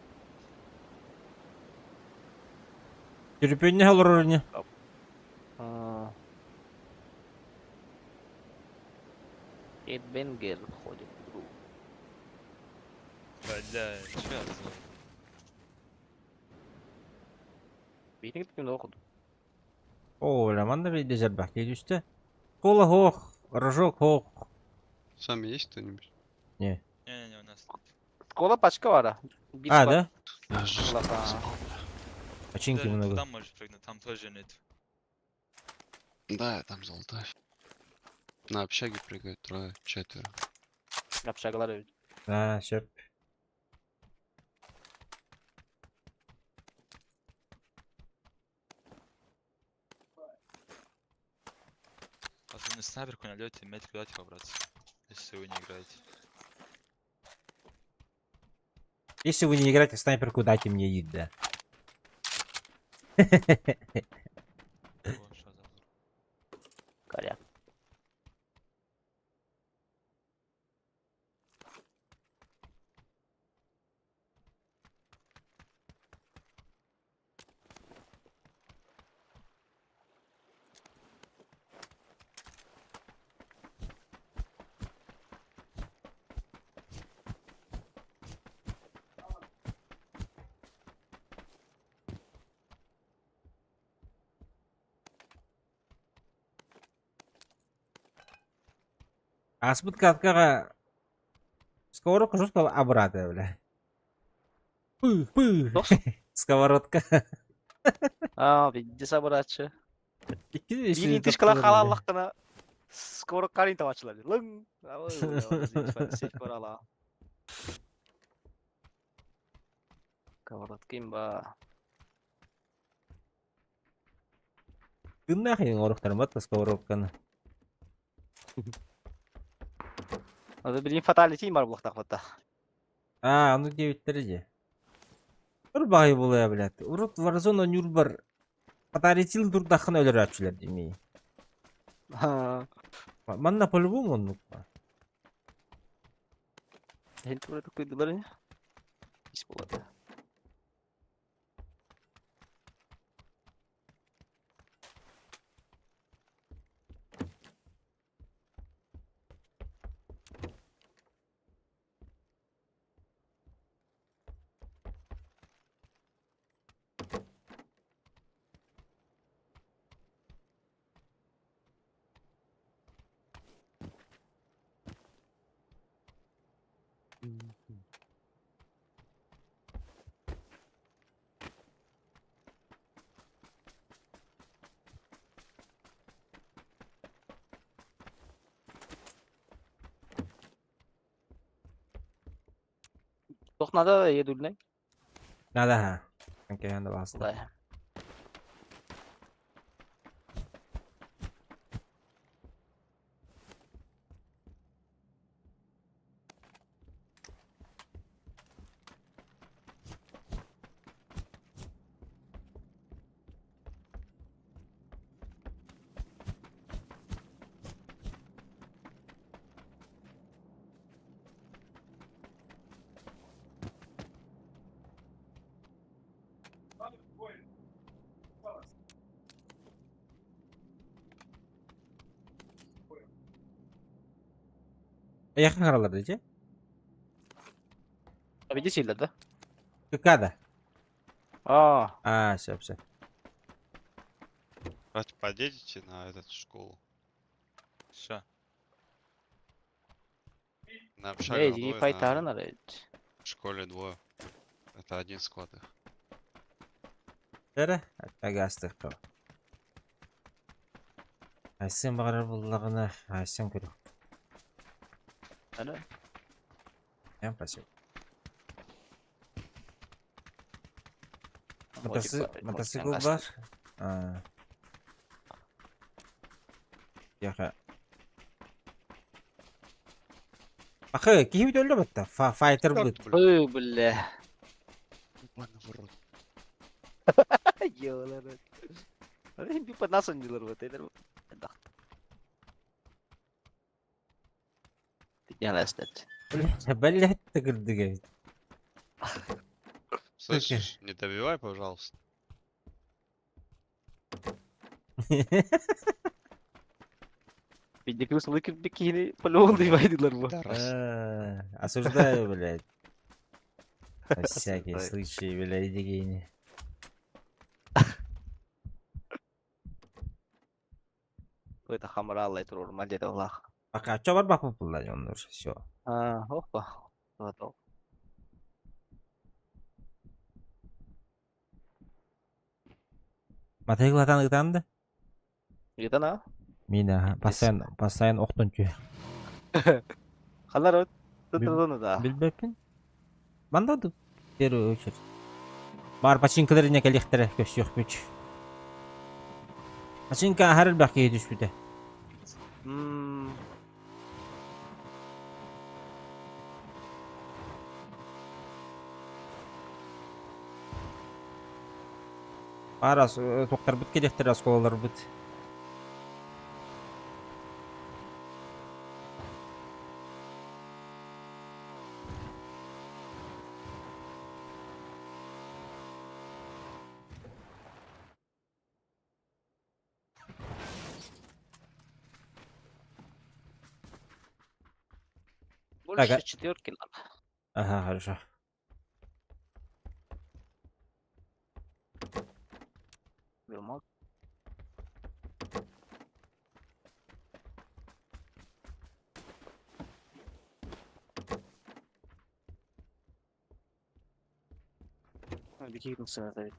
Терпение не галроне. Кейт Бенгер ходит. Бля, чё я знаю? Beyni gittim de okudum. О, роман да видишь, бах, идешь-то. Кола хох, рожок хох. Сами есть кто-нибудь? Не-не-не, у нас. Kola başka var ha. Bir А, squad да? kola, ha. Починки Да, много. туда можешь прыгнуть, там тоже нет. Да, там золотая. На общаге прыгают трое, четверо. Yapacaklar öyle. Да, шеп. Особенно снайперку налете, метку дать побраться. Если вы не играете. Если вы не играете в снайперку, дайте мне ид, да. О, что за хуй. Kaya. Аспыт каткага сковородка жестко обратно, бля. Пых. Сковородка. Види sabırçı. İki de Bir üstüne intiş takılır, kala bля. halallıkına skoruk karin tavaçlar. Lın. Ala. Kavaratkayım ba. Ты нахрен орухтарым бат сковородканы. Adı bildiğin fatalitiyim var bu vakta. А, ну 9 дәрәҗә. Бер багый була, блядь. Урут Warzone Нюрбар. Патаритил дурдахын өлөр апчылар демей. Манна по-любому он. Hel burada koydular ya. Hiç buladı. To'qnada yedulnay. Nada ha. Anke yanda bastı. Xudoy. Yakın aralarda Ece. Abi sila da. Kıkada. А, Все. Давайте подъедете на эту школу. Все. На ne шаге iyi двое, faytarın на arayı. школе двое. Это один склад их. Tere. Agastık. Aysen bağırır bullağına. Aysen kuru. Ana. Yan pasif. Motosikl var. Yaka. Bakı kimi öldü batta. Fighter bu. Ой, бля. Ладно, в рот. Ёлар. Ай, bir панасан дилер вот это. Да. Яна стать. Belli tıkırdı gibi. Слышишь, не добивай, пожалуйста. Видик русский бикини по-любому дивайдилер bu. Осуждаю, блядь. На всякий случай, блядь, гейни. Это хамралай турur мальдет Аллах. Пока что бар бапу пулай он уже все. Опа. Готов. Мотоциклатан ытанды? Где-то на. Мина постоянно оқтон түйе. Қалар өт. Тұтырдыны да. Билбеппин. Бандады. Первый очередь. Бар починкаларына келектері көсі жоқ бүч. Починка харыл бақи едіш бүді. Барас тоқтар бүт келектері асколалар бүт. Больше четверки надо. Ага, хорошо. Вермак. Бегитнулся на это.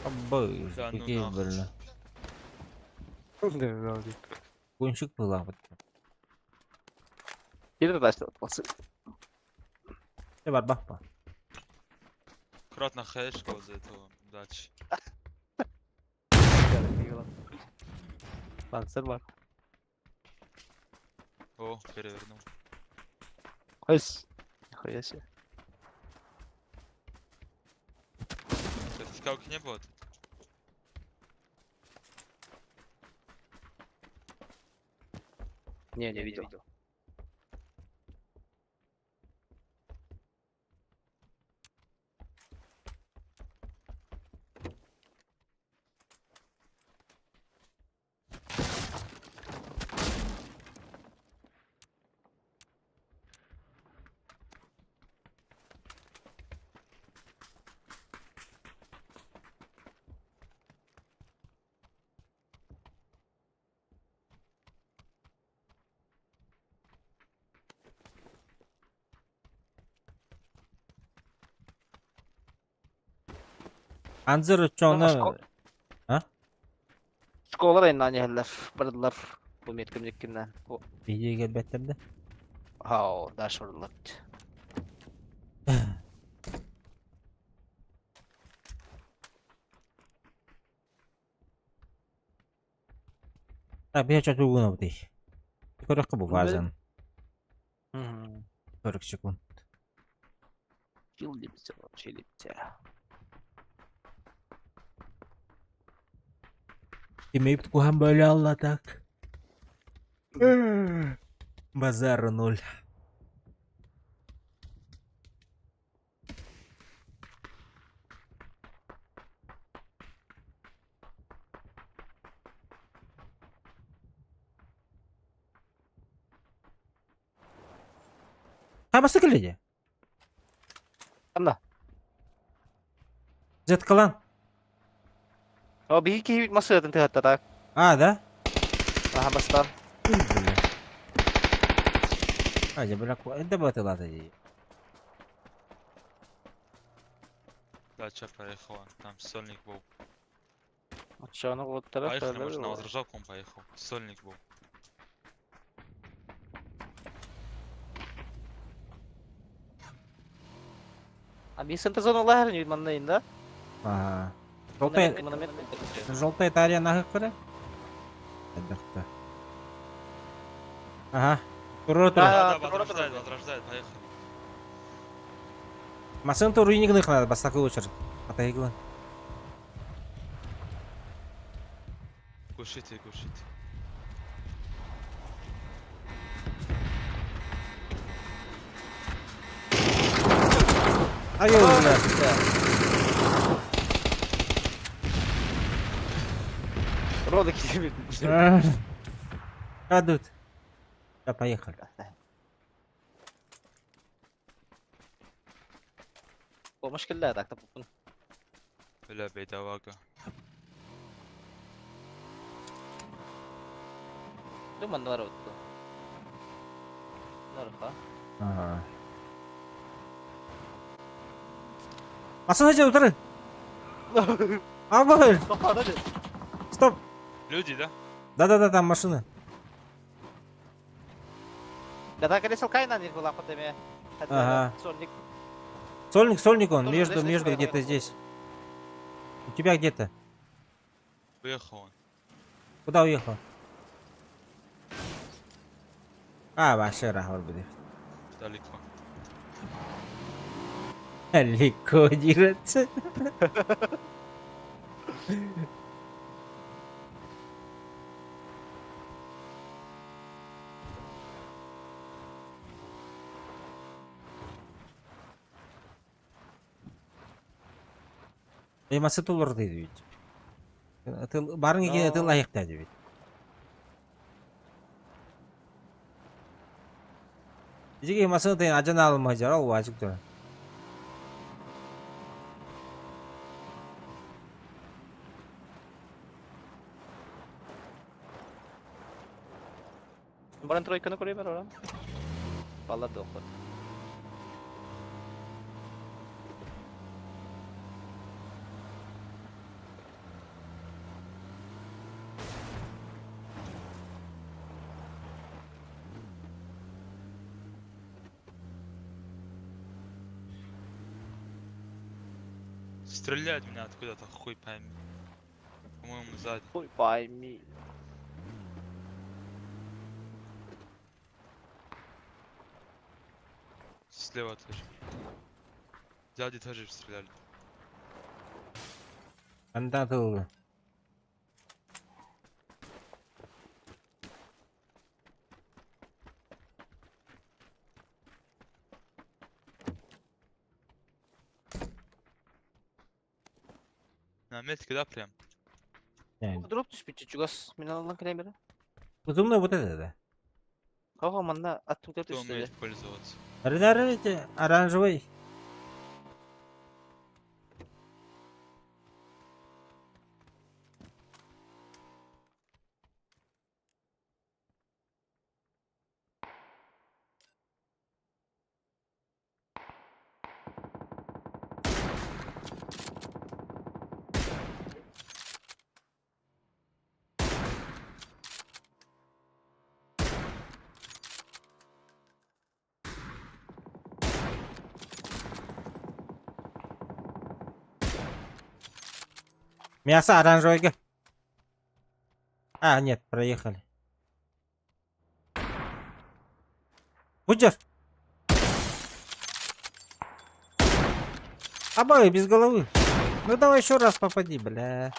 Аббай, какие больно. Кончик была вот. Где-то дальше отпался. Бар бахпа. Аккуратно хэшка возле этого дачи. Панцер бар. О, перевернул. Хайс. Нихуя себе. Это скалки не было тут? Не видел. Анзыр чоңна. А? Şkolar ayından yeğiller. Bardılar. Bu metkimlikkinden. Videoya gelbettirdi. Ha, daş vurdular. Так, я что-то угнал-ты. Сколько был вазан? Hı. 40 секунд. Yıl dipse var, şey dipse. Имеет кухам böyle anlatak. Базар 0. Kamu sıkıldı ya. Anda. Zet kalan. O bir iki masaya atın hatta tak. А, да? Aha bastan. Бля. Аня, бля, это бы ты ладно. Дача поехала. Там сольник был. Aşağına o taraf. Поехали, может, на возражалку он поехал. Сольник был. Abi синтезонlar her gün manlayın da. Ага. Желтая. Желтая это арена хакера? Отдохта. Ага. Тура. Да, возрождает, поехали. Масын туру иник надо, бастакы очер. Атайгла. Глушите, глушите. Ай, бля. Рода кидемет. Кадут. Да, поехали. O مشكلة так تبون. بلا بيدا واقع. Lu man var orada. Narfa. Ага. Масын хача утыры. Абы. Kafada ne? Стоп. Люди, да? Да-да-да, там машина. Когда колесо кайна не была по теме. Ага. Сольник. Сольник он, Тоже между здесь на где-то тебя здесь. У тебя где-то. Уехал он. Куда уехал? А, вообще рахор будет. Далеко. Легко дерется. Масы тулар дейді бит. Барың екен, ты лайықтады бит. Жеге масыны тайын ажан алынмай жар, ал ажық тұр. Баран тройканы көрей бар орам. Баллар да оқыр. Стреляют меня откуда-то, хуй пойми. По-моему, сзади. Хуй пойми. Слева тоже. Сзади тоже стреляли. Анда тылды. На метке, да, прям? Дроп düşmüş çugas. Min Allah'ın kremeri. Зумно вот это, да. Kaka manda attım Кто üstüne. умеет пользоваться? Рыдарите, оранжевый. Мясо оранжевое. А, нет, проехали. Будешь? Обои без головы. Ну давай еще раз попади, бля.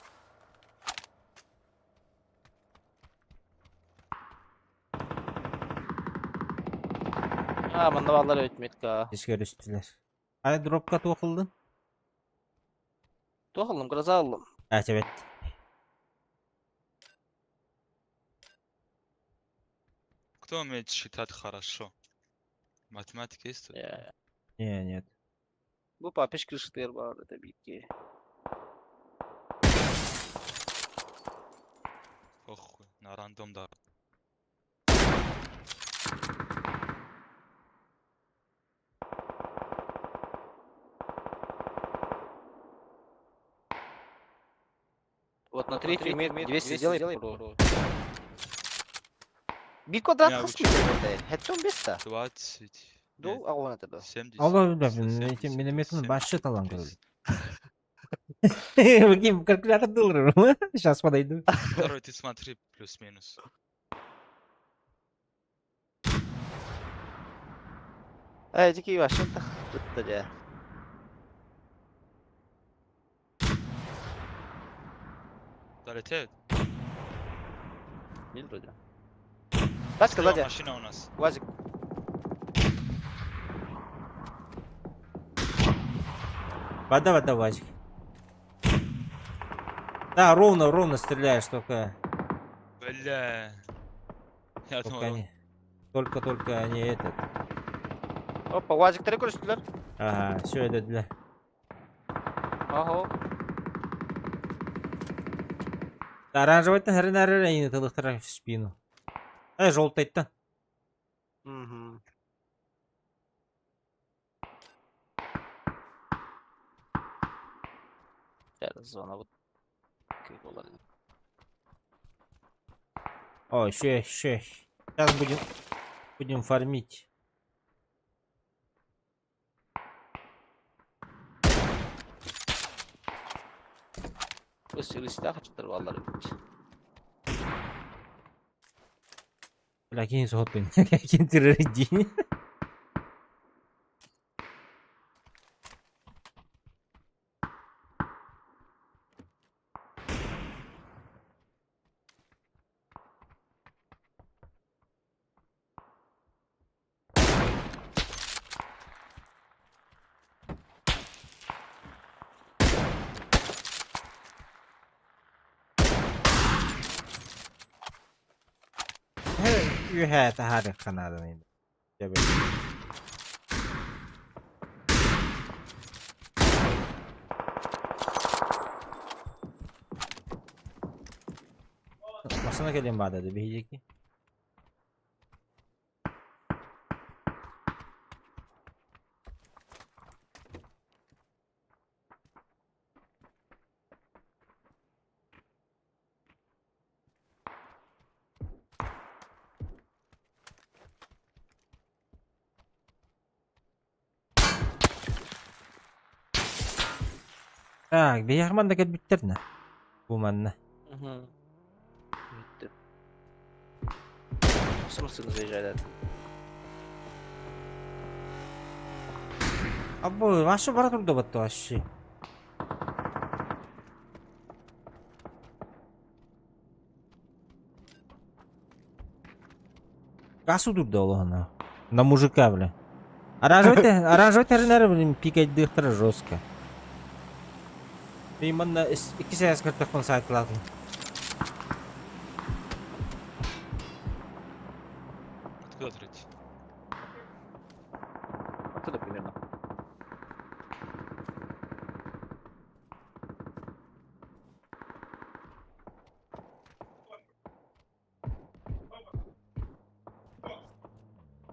Manda ballar ötmetka. Keşke üstüler. Hadi drop kat okıldın. To'g'rildim, grazaldım. Evet. Кто умеет считать хорошо? Математика есть? тут? Не, нет. Bu papiş kırışıklar vardı tabii ki. Похуй, на рандом да. Вот на третий метр 200 сделай, бро. Bir kod atkas mı dedi? Headshot 5 da. 20. Ду, а он это да. 70. Allah bilir. 70, Benim milimetrini başlık alan 10. Bakayım kalkülatör doldururum. Сейчас подойду. Второй ты смотри, плюс-минус. Такие ваши тут да. Долетает? Değil вроде. Тачка Слева сзади. машина у нас. Вазик. Вода, Вазик. Да, ровно стреляешь только. Бля. Я Только думал, не. Только не этот. Hoppa Vazik'leri görüştüler. Ага, все это для. Aho. Оранжевый-то хрена не тылықтыра в спину. Желтый-то. Угу. Сейчас зона вот. Как olabilir? О, еще. Сейчас будем фармить. Sürü silah açıktır vallahi. Бля, кинь сотку. Кинь террориди. Yhä tähän kanada niin. Masana gelin bana dedi bir ki. Так, бияхман да кетбиттерне. Bu manna. Bitti. Nasıl mısınız rica ederim? Або, ваше бара турда баттı вообще. Гасу турда олана. На мужика, бля. Оранжевый тернер, блин, пикать дыхтара жестко. Именно 2 sayas kırtık bunu sayıkladım. Откуда третий? Оттуда примерно.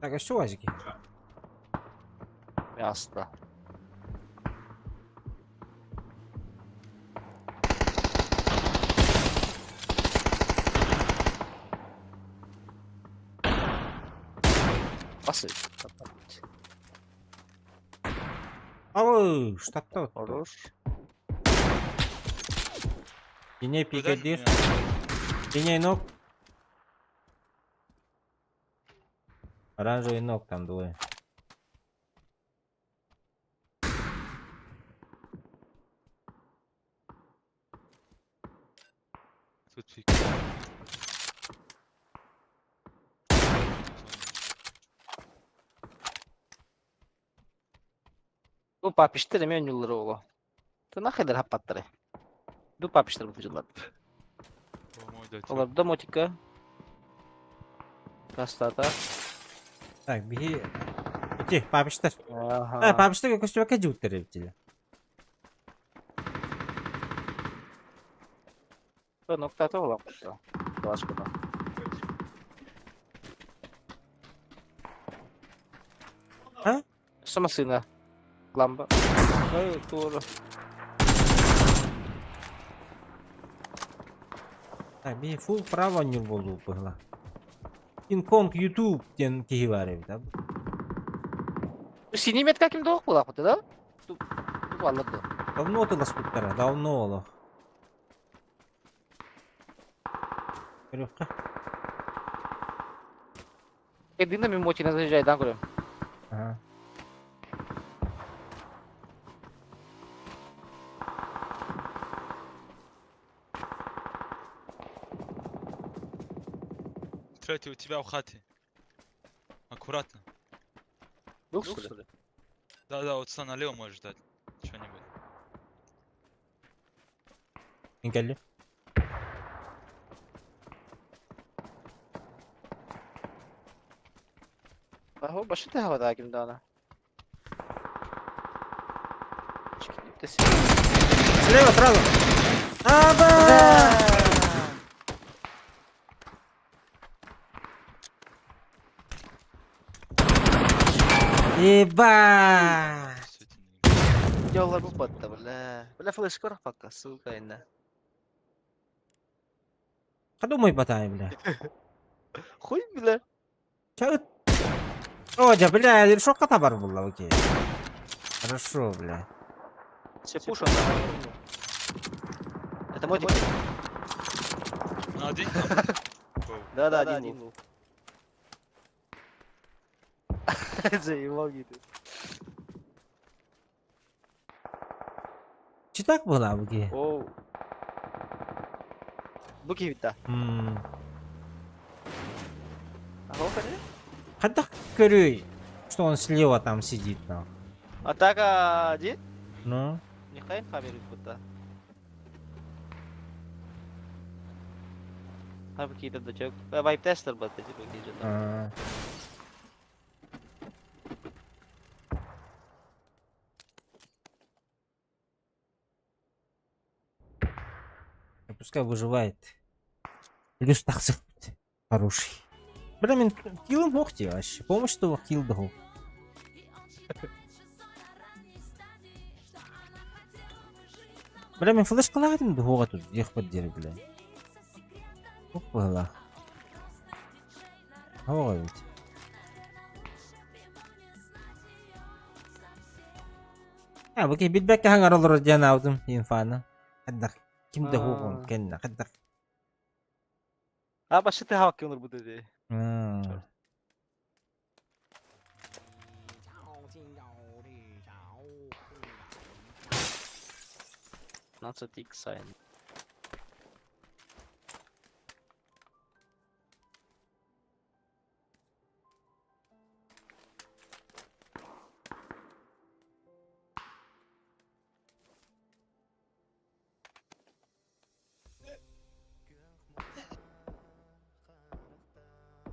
Так, а что вазики? Ясно. Basın. Ау, штатта вот. Olur. Синий пикает Куда дишь. меня? Синий ног. Оранжевый ног там двое. Тут фиг. Bu papiştir emen yılları oğlu. Tına kadar hapattırı. Bu papiştir bu çocuklar. Мой дать. Olar da motika. Kastata. Так, беги. Иди, папиштер. Aha. Папиштер как костюм кадют теревтили. Bu noktada olan kuşta. Başkada. Ha? Sama sina. Lamba. Ay doğru. Так, беги фул право не болу было. Кинг-Конг YouTube тен кигиварев, да? Bu sinimet kakim doğuk bu lafı da? Tu valladı. Давно ты ласкуттара, давно олох. Веревка. Edinle mi motina zajeddan görüyorum. Ага. Кстати, у тебя в хате. Аккуратно. Был что ли? Да, вот сюда налево можешь ждать. Что-нибудь. Engelli. Aho başı da havada hakim daha. Çıkıp da Слева, сразу. Аба! Еба! Yollar bu batta bile. Bile flash kor fakka suka inna. Подумай, потай, бля. Хуй bile. Чё? Родя, бля, решок кота барбула, окей. Хорошо, бля. Все пуш он там. Это мой тип. Ну, один? Да, один был. Заебал gitu. Чи так была, окей? Oh. Bu kita. А сколько же? Когда корей, что он слева там сидит, ну. Атака один? Ну? Не хайн хамерит будто. Abi kita da çok. Vibe tester battı çok iyi. А. Пускай выживает. Плюс таксик хороший. Бля, мен килл мог тебе вообще. Помощь, что килл дал. Бля, мен флеш калагадым дуга тут. Ех поддержи, бля. Опа. Ой, ведь. Окей, битбэк хангаар олор дяна аудым инфана. Хаддах. Ким да хугун кенна хаддах. Ha başı da hava kılır bu dedi. Nasıl tik sayın?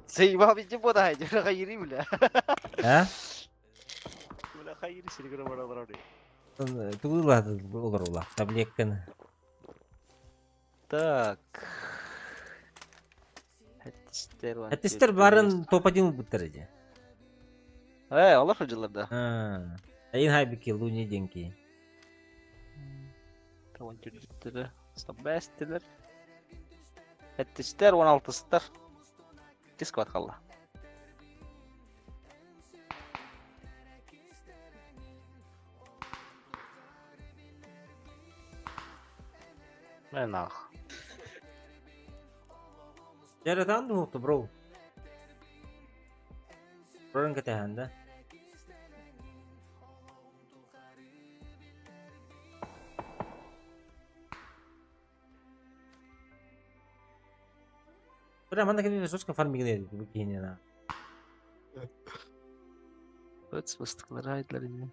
Заебал ведь не буду хайди, хайри бля. А? Бля хайри сири гра бара бара. Тугла олор ула. Таблеткен. Так. Атистер барын топ-1 бутырды. Алар ходжаларда. Айын хайбики луни денки. Tamam çocukları. Stabestiler. Ettister 16 star. Discord kaldı. Ben ah. Jaratan da bro. Buranın ketahanda. Udah mana kini sus ke farming ini begini nah. Öt fıstıkları aydılar yine.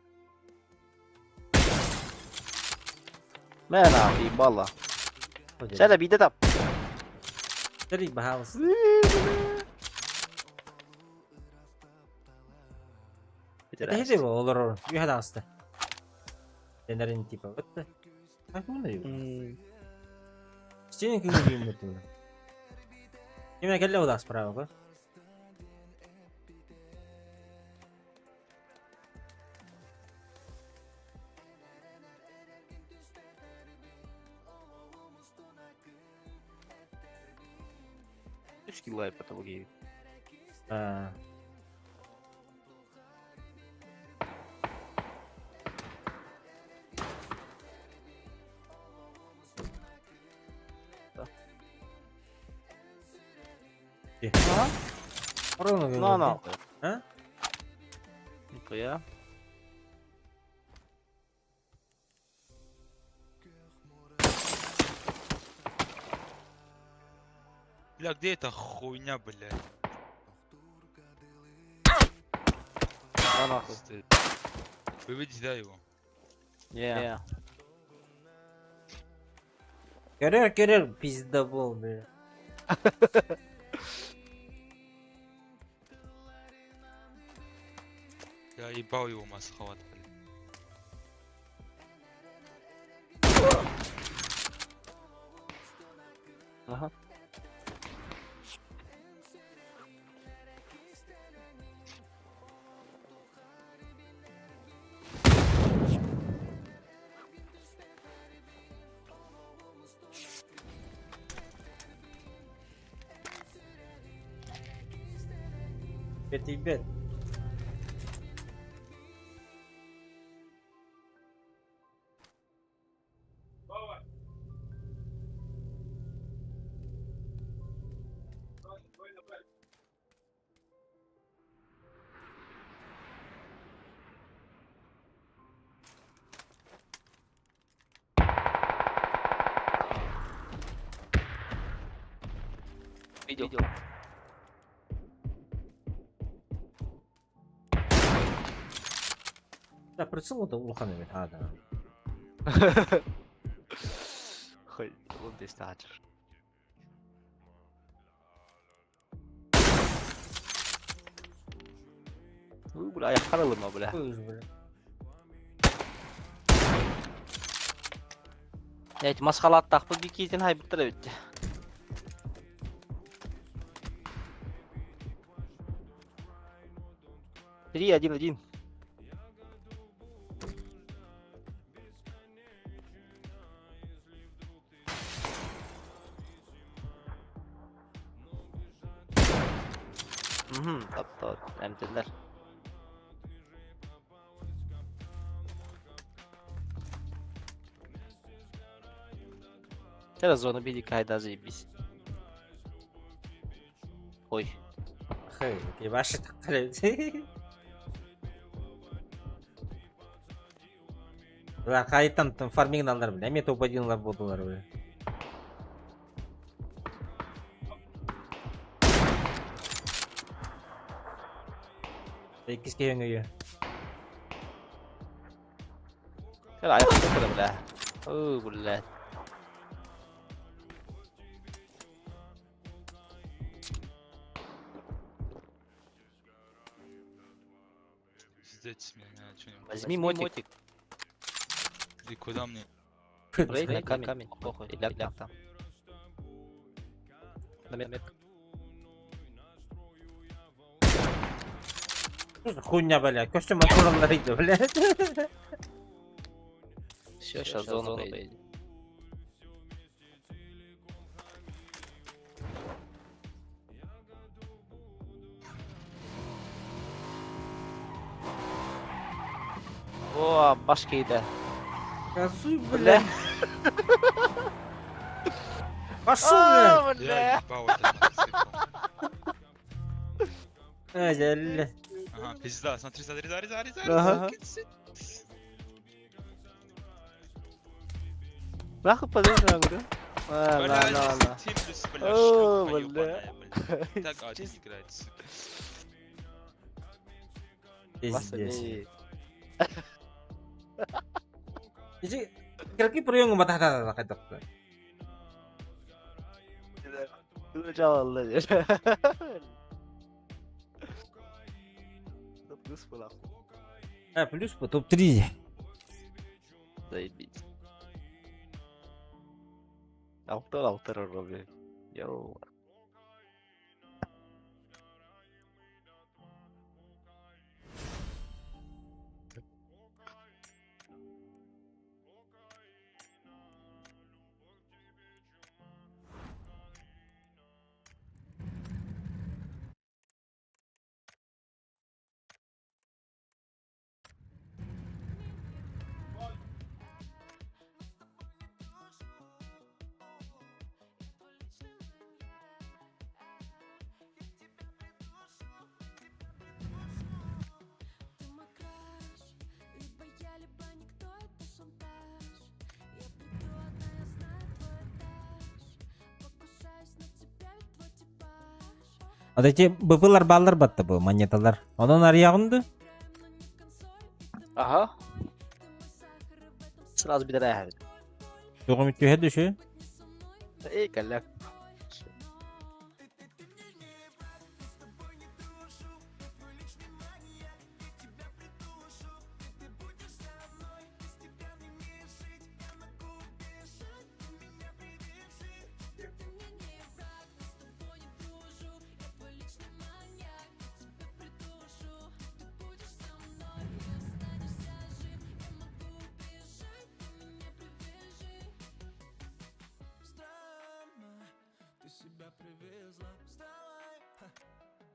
Ben ah balla. Sen de bir de tap. Jadi bahas. Kita hidi bu olur. Bir hada hasta. Dendarin tipe betul. Aku mana juga. Sini kini betul. Gimana kelle udah spravă, bă? Скиллай патологии. Orang lagi. No. Hah? Itu ya. Бля, где эта хуйня, блядь? Да нахуй. Выведи, да, его. Yeah. Görür pizda bol be. Я ебал его масхалат, блядь. Ага. Бет. Видел. Да, прицел-то улаханывает, да. Хуй, он здесь тачишь. Bura ayak karalı mı bura? Evet, maskala attak bu bir kişinin haybıttır bitti. Один. Top. Emtirler. Teraz zonu bir kayda zajebiz. Ой. Хей, ебаши так калет. Ла кайттан фарминг алдар биле. Эме топ-1 болдулар биле. Экис кеңөйө. Kira ayakta kira bile. Bile. Пиздец меня, что-нибудь. Возьми мотик. И куда мне? Рейд на камень. Похуй. И ляг там. На метку. Хуйня, бля. Костюм отворонларıydı, бля. Все, сейчас зону поедем. О, башки иде. Газуй, бля. Пошел, блядь! А, бля. ебал этот мотоцикл. Ай, Ага, пизда, смотри, смотри, смотри, смотри, Ага. Баху подожди, говорю. Бля, Ла. здесь Тимплюс, бля, О, шлюха бля. ебаная, бля. Так один играет, сука. Пиздец. Jadi, kira-kira perlu ngebatah tak kata dokter. Lu jawab lah ya. Terus pulang. Плюс по топ-3. Заебись. Автор рубли. Йоу. Ты мой краш, либо я, либо никто, это шантаж. Я приду одна, я знаю твой этаж. Покушаюсь на тебя, ведь твой типаж. Ada эти быпылар баллар батты bu монеталар. Ondan арыягынды. Ага. Сразу bir de daha. Çoğum ütühe düşü. Ey kalak. Ты себя привезла, вставай,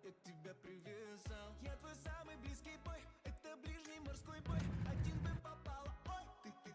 я тебя привязал. Я твой самый близкий бой, это ближний морской бой. Один бы попала, ой,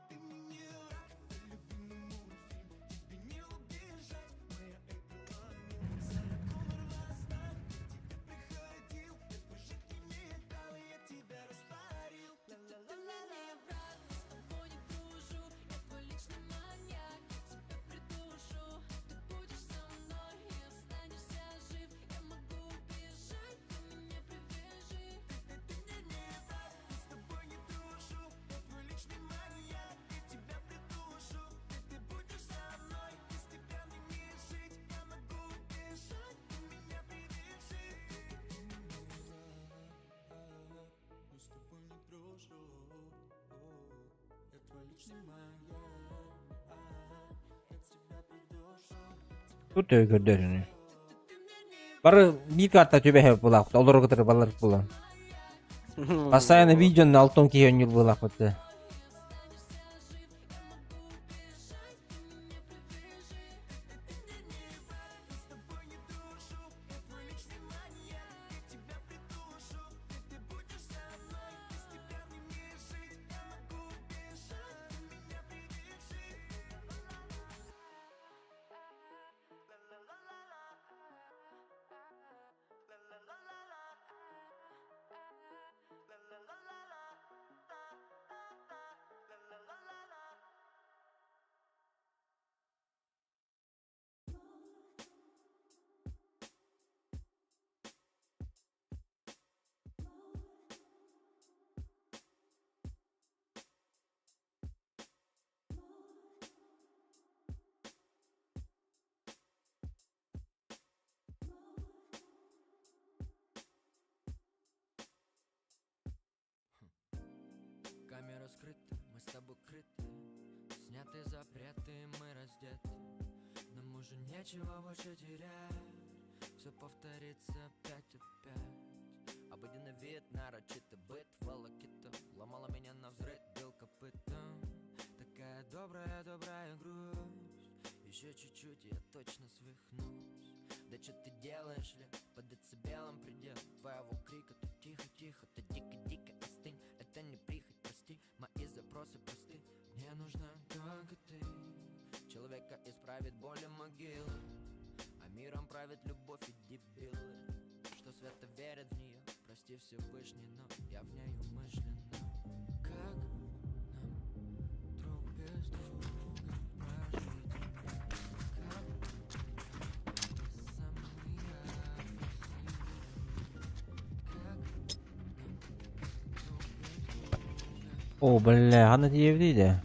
ты мне не рак. Это любимый мультфильм, тебе не убежать. Моя Эпилания, за Конор восстав. Я тебе приходил, я твой жидкий металл, я тебя растворил. Ты мне не враг, с тобой не дружу. Я твой личный маньяк, тебя придушу. Ты будешь со мной и останешься жив. Я могу убежать, ты меня привяжи. Ты мне не враг, с тобой не дружу. Я твой личный маньяк, я тебя придушу. Ты будешь со мной, без тебя мне не жить. Я могу убежать, ты меня привяжи. Мы с тобой не дружу. Я твой личный маньяк, я тебя придушу. Bu da gördüğünü. Barı bir kartta tübe hep bulak. Olur kadar ballar bulan. Постоянно видео на алтон киен yıl bulak bitti. Камера скрыта, мы с тобой крыты. Сняты запреты, мы раздеты. Нам уже нечего больше терять. Все повторится опять. Обыденный вид, нарочитый быт, волокита. Ломала меня навзрыд, бил копытом. Такая добрая грусть. Еще чуть-чуть, я точно свихнусь. Да что ты делаешь, ли? Под децибелом предел твоего крика. Ты тихо, ты дико остынь. Это не прихоть, прости, мои запросы просты. Мне нужна только ты. Человека исправит боли могилы, а миром правит любовь и дебилы. Что свято верят в нее, прости Всевышний, но я в ней умышленно. Как нам друг без друга прожить? Как самый О, бля, аны диев дейді.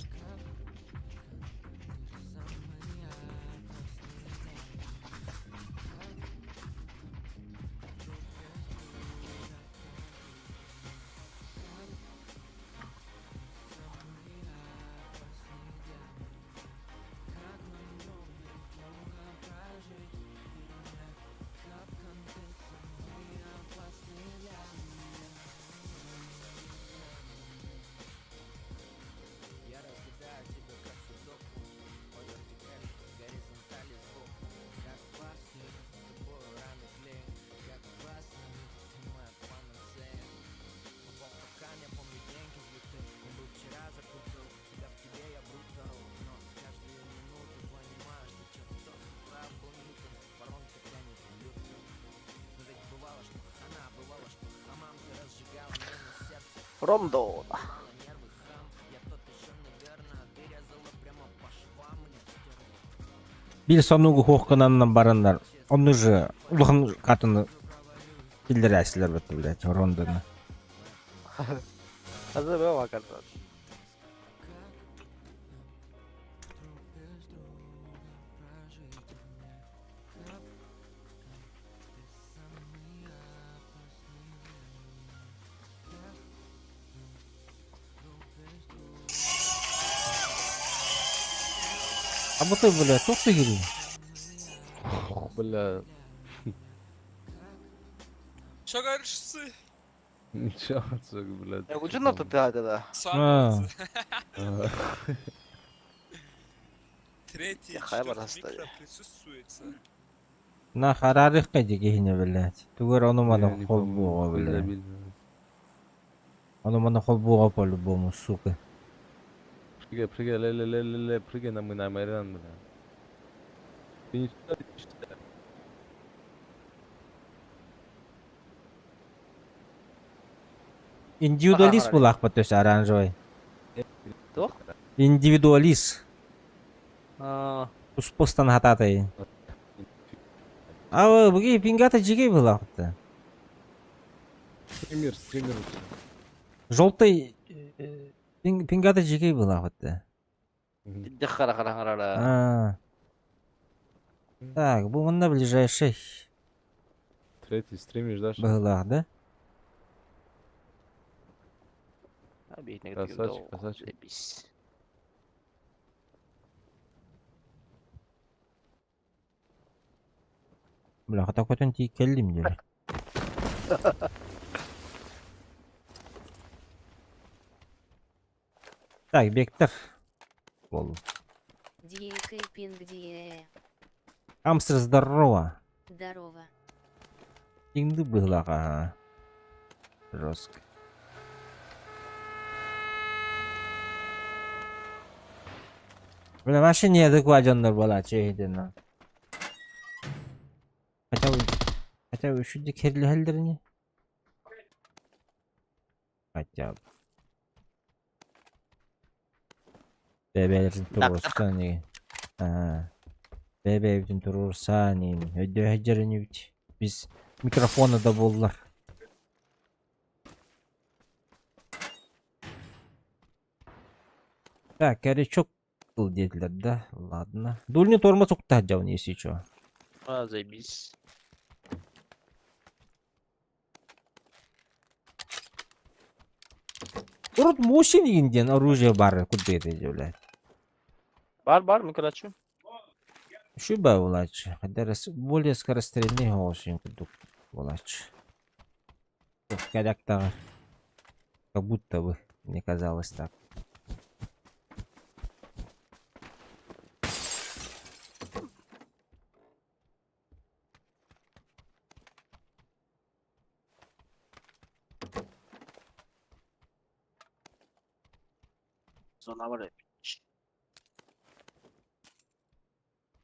Ромдо. Бил сонугу хуққананнан барандар. Он уже улхан қатыны билдірәсілер бітті, блядь, Рондоны. Hazır be bakarsan. А вот ты, блядь, çok da giriyor. Бля, Шагаршысы. ничего, блядь. Ya ucundan tut hadi da. Ha. Третий, Я хайбар четвертый оставил. микро присутствуется. На харарих кайди гейне, блядь. Тугар Я онумадан не хол помню, буға, блядь. стабильно. Онумадан хол буға по-любому, сука. Прыгай, ле, прыгай на Майдан, бля. Ты не сюда идешь, да? Индивидуалист булақ бітөс оранжевый. Кто? Индивидуалист. Aa, Успостан хататай. А вы бұге пингата жеге булақ бітті. Стример. Желтый пингата жеге булақ бітті. иди хара. А. Так, бұл мында ближайший Третий стримишь, да? булақ, да? Abi ne Красавчик. Lebis. Бля, хата көтен тиіп келдім делі. Так, бектір. Бол. Дикий пинг дие. Амстер, здорово. Здорово. Пиңді бұлаға. Жестко. Бля, вообще неадекватный была, чейдена. Хотя вы еще дикерли хелдерни? Хотя бы. Бебелерин турурса не. Бебелерин турурса не. Өйдө хеджерини бит. Biz mikrofonu da buldular. Так, короче, çok kıl dediler de. Ладно. Дульни торма сокта хаджавын, если чё. А, заебись. Урод мощный оружие бар, куда это блядь. Бар, микрочу. Шуба волач. Хотя более скорострельный очень кудук волач. Как будто бы мне казалось так. Зона var hep.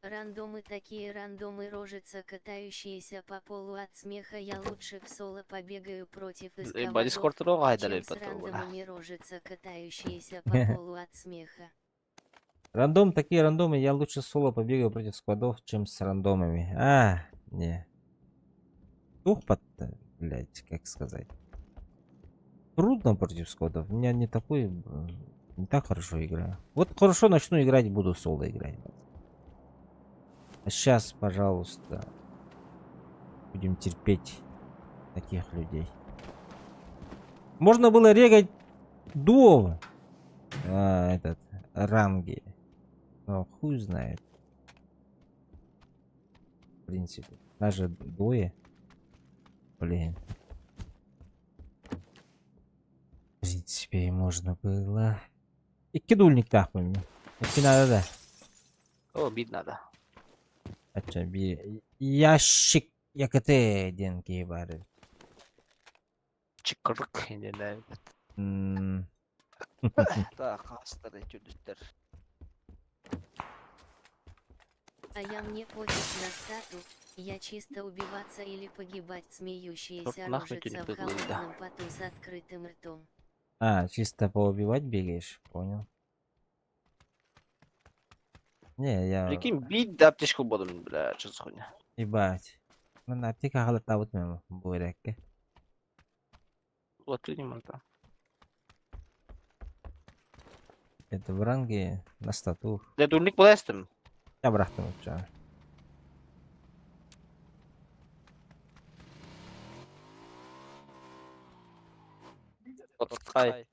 Рандомы такие рандомы рожица, катающиеся по полу от смеха. Я лучше в соло побегаю против Ебать, эскавадов, дискорд гайдали чем с потом. рандомами рожица, катающиеся по полу от смеха. Рандом, такие рандомы, я лучше соло побегаю против складов, чем с рандомами. Не. Тухпа-то, блядь, как сказать. Трудно против складов. У меня не такой... Не так хорошо играю. Вот хорошо начну играть, буду соло играть. А сейчас, пожалуйста, будем терпеть таких людей. Можно было регать до ранги. Но хуй знает. В принципе. Даже двое. Блин. В принципе, можно было. И кидульник тахуй мне. Это надо, да. О, бить надо. А чё, ящик, якоте, деньги бары. Чикрык, не знаю. Так, старый чудистер. А я мне пофиг на стату, я чисто убиваться или погибать, смеющаяся нахуй рожица в тебе было, да. холодном поту с открытым ртом. Чисто поубивать бегаешь, понял. Не, я... Прикинь, бить да аптечку буду, бля, что за хуйня. Ебать. Ну, на ты как летал вот мимо, буряки. Вот ты не можешь. Это в ранге на стату. Я дурник буластым. Я брахтым вообще. Отпускай.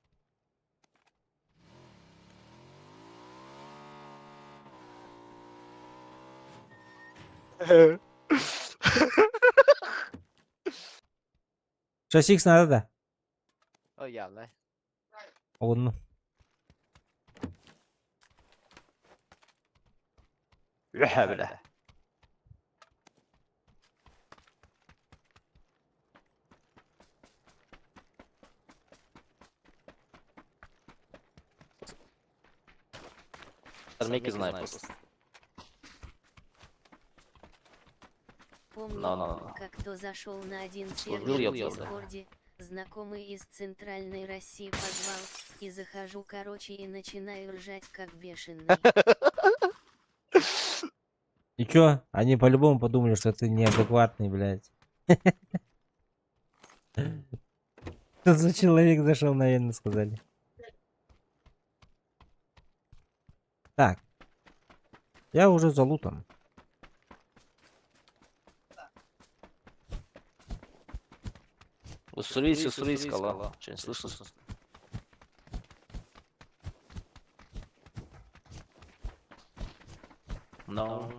Шасикс надо, да? О, явно. Он. Бля. Армейки знаю просто. Помню, как кто зашел на один Служил сервер я в тоже. Дискорде, знакомый из Центральной России позвал, и захожу, короче, и начинаю ржать как бешеный. И чё? Они по-любому подумали, что ты неадекватный, блядь. Что за человек зашел, наверное, сказали. Так. Я уже залутан. Уссурийсь, скала. Что-нибудь слышно? No.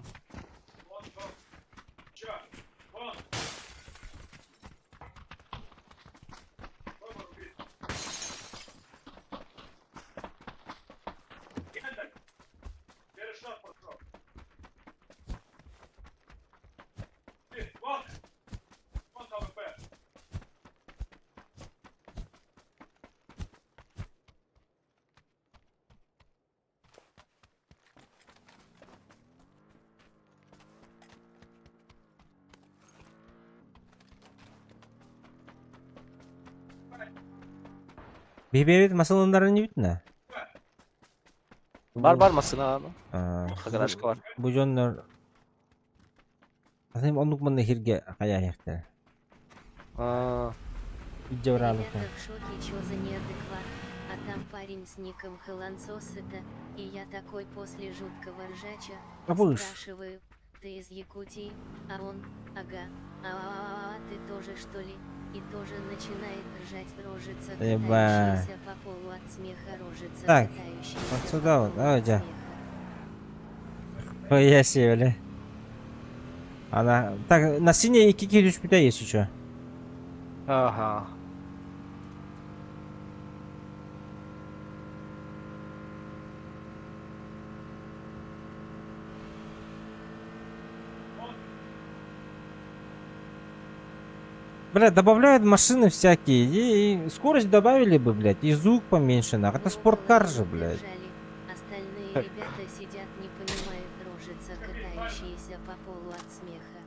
Бебевит масалындарын не битна. Бар масына. Гаражка бар. Бу жоннор. Атайм онук мында хирге кая яхта. Ребята в шоке, чё за неадекват, а там парень с ником Холансос это, и я такой после жуткого ржача, спрашиваю, ты из Якутии, а он, ага, ты тоже что ли, и тоже начинает ржать рожица, катающаяся по полу от смеха рожица, так, катающаяся вот по сюда вот, полу давайте. от смеха. Поясили. Она... Так, на синей и кики у есть еще. Ага. Блядь, добавляют машины всякие. И скорость добавили бы, блядь. И звук поменьше, нахуй. Это спорткар же, блядь. Остальные ребята сидят, не понимают, рожица, катающаяся катающиеся по полу от смеха.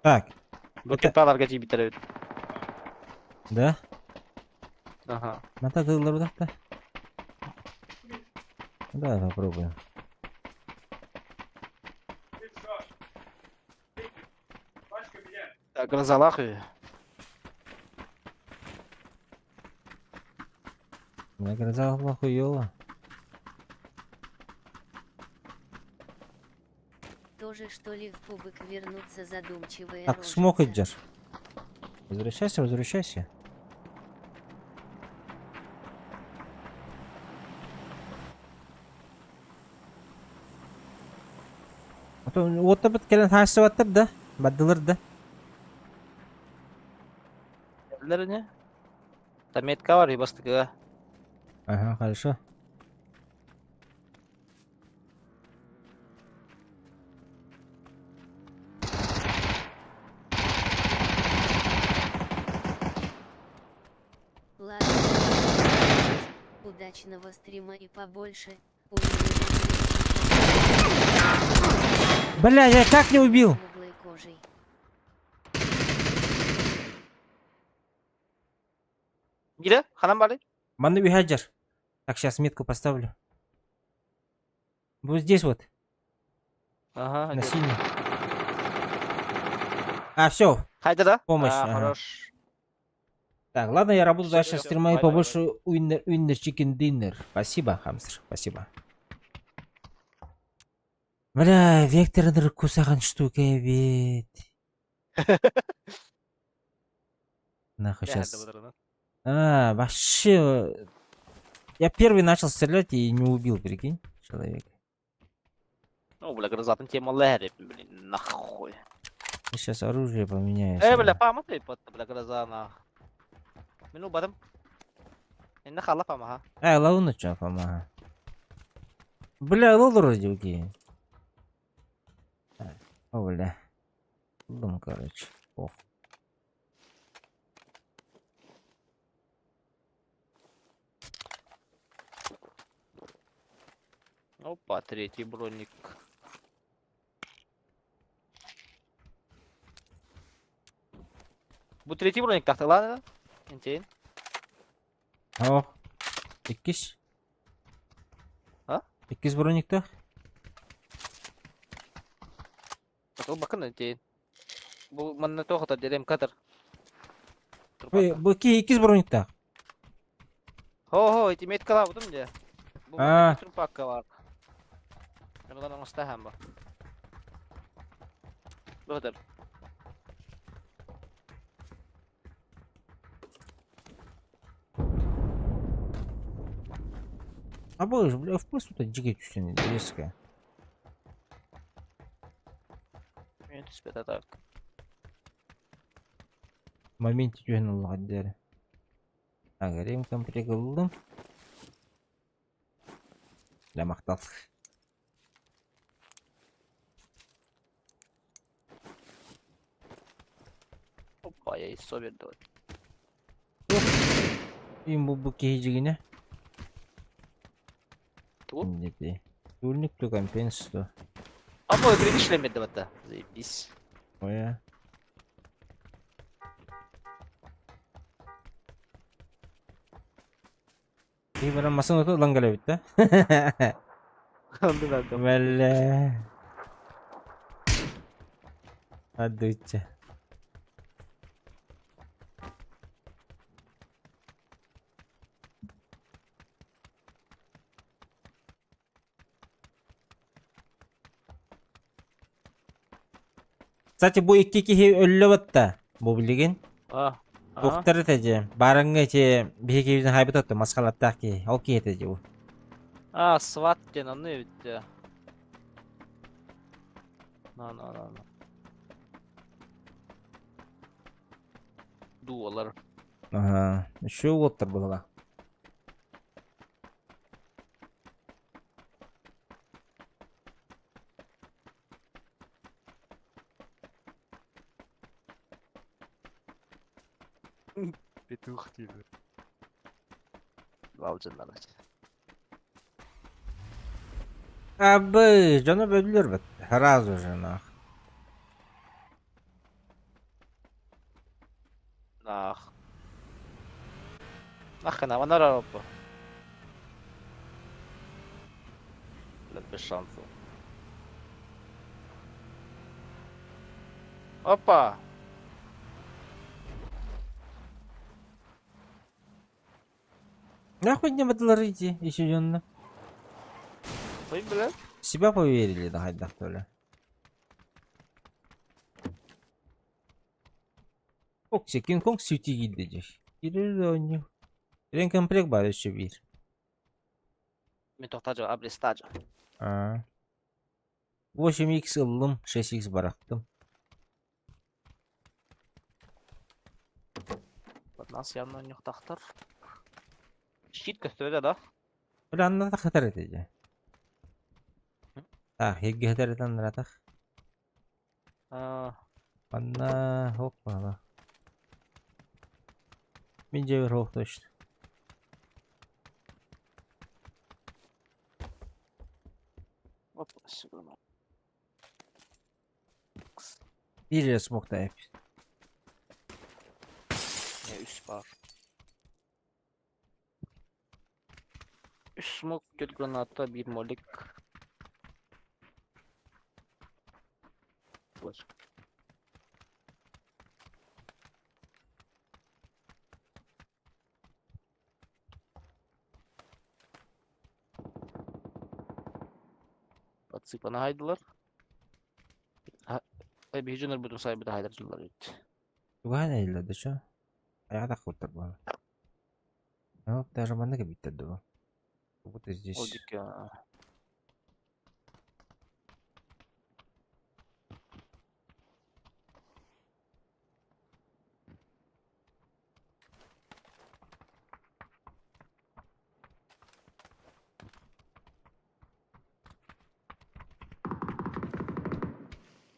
Так, Букетпаларга жей битеребит. да? Ага. Мотоциклы да? Давай попробуем. Так, грозалах и... Я гроза хуёво. Тоже что ли в кубок вернуться задумчивые Так, смог идешь. Возвращайся, возвращайся. А то вот это келен хасываттыр да? Баддылыр да? Nerede? Там метка var ya bastık. Ага, хорошо. Ладно. Удачного стрима и побольше. Бля, я как не убил? Смуглой кожей. Где? Ханам бали? Банды Вихаджар. Так, сейчас метку поставлю. Вот здесь вот, Ага. на синий. А, все. Хайда да? Помощь, А, ага. хорош. Так, ладно, я работаю Всё, дальше всё, стрима и бай, бай, побольше Winner Chicken Dinner. Спасибо, хамстер, спасибо. Бля, векторный кусахан штука ведь. Нахуй сейчас. А, вообще... Я первый начал стрелять и не убил, прикинь, человека. Ну, бля, грозатым тема лэри, блин, нахуй. Сейчас оружие поменяю. Бля, пама ты, бля, гроза на... Мину бадам. Инна хала пама, ха. Лауна чё, фама. Бля, лол вроде окей. О, бля. Дом, короче. Ох. Опа, третий броник. Bu tretий броник тақты, ладно? Интейн. О, иккис. А? Иккис броникта. Батыл бакын интейн. Bu манна тоқта дедем катыр. Бу иккис броникта. Хо, эти меткала будым де. Bu А. трупакка var. Bundan anlastahan bu. Bu kadar. А боже, бля, впуск тут дикая чувствительная, резкая. En tispet atak. В моменте тюнул отдели. Так, ремком приколдым. Для махтал. Опа, я и собер давай. Им bu кейджигине. Тут? Нет, Тульник то компенсу. А мой пришли давай-то. Заебись. Оя. И барам масын ото лангала бит да? Бля. Адуча. Кстати, bu iki kişi ölü batta. Bu bilgin. А. Доктор теже. Барыңга че биге bizden хайбыт отты. Маскалаттак ки. Ол ки теже bu. А, сват те на ведь. На. $2. Ага. Şu отыр була. Петух gibi. Avcılar aç. Абы, жана бөлүлөр бит. Сразу же нах. Nah. Nah kenapa nara apa? Без шансов. Опа! Нахуй не бадлар идти, еще жонна. Ой, блядь. Себя поверили, да, хайдах то ли. Окси, Кинг-Конг сүйти гидди же. Кирилл у них. Ренкомплект бар еще bir. Мен тоқтажы, абрестажы. 8x ыллым, 6x барактым. Вот нас явно не тахтар. Щит көстөдө да. Öyle anladı хатар edeceğim. Так, егге хатар eten ratах. Anna hoppa la. Mince bir hoppa işte. Опа, сюда. Bir yere smoke da yap. Ne üst var. Üst smoke, göt granata, bir molik. Var. Atsypana haydılar. Bir hücumlar budur sahibi de haydırcılar etti. Тугай ayıldı şu. Ayağa da kurtar bana. Yok, даже bana gibi bitirdi bu. Bu da здесь. Olduk ya.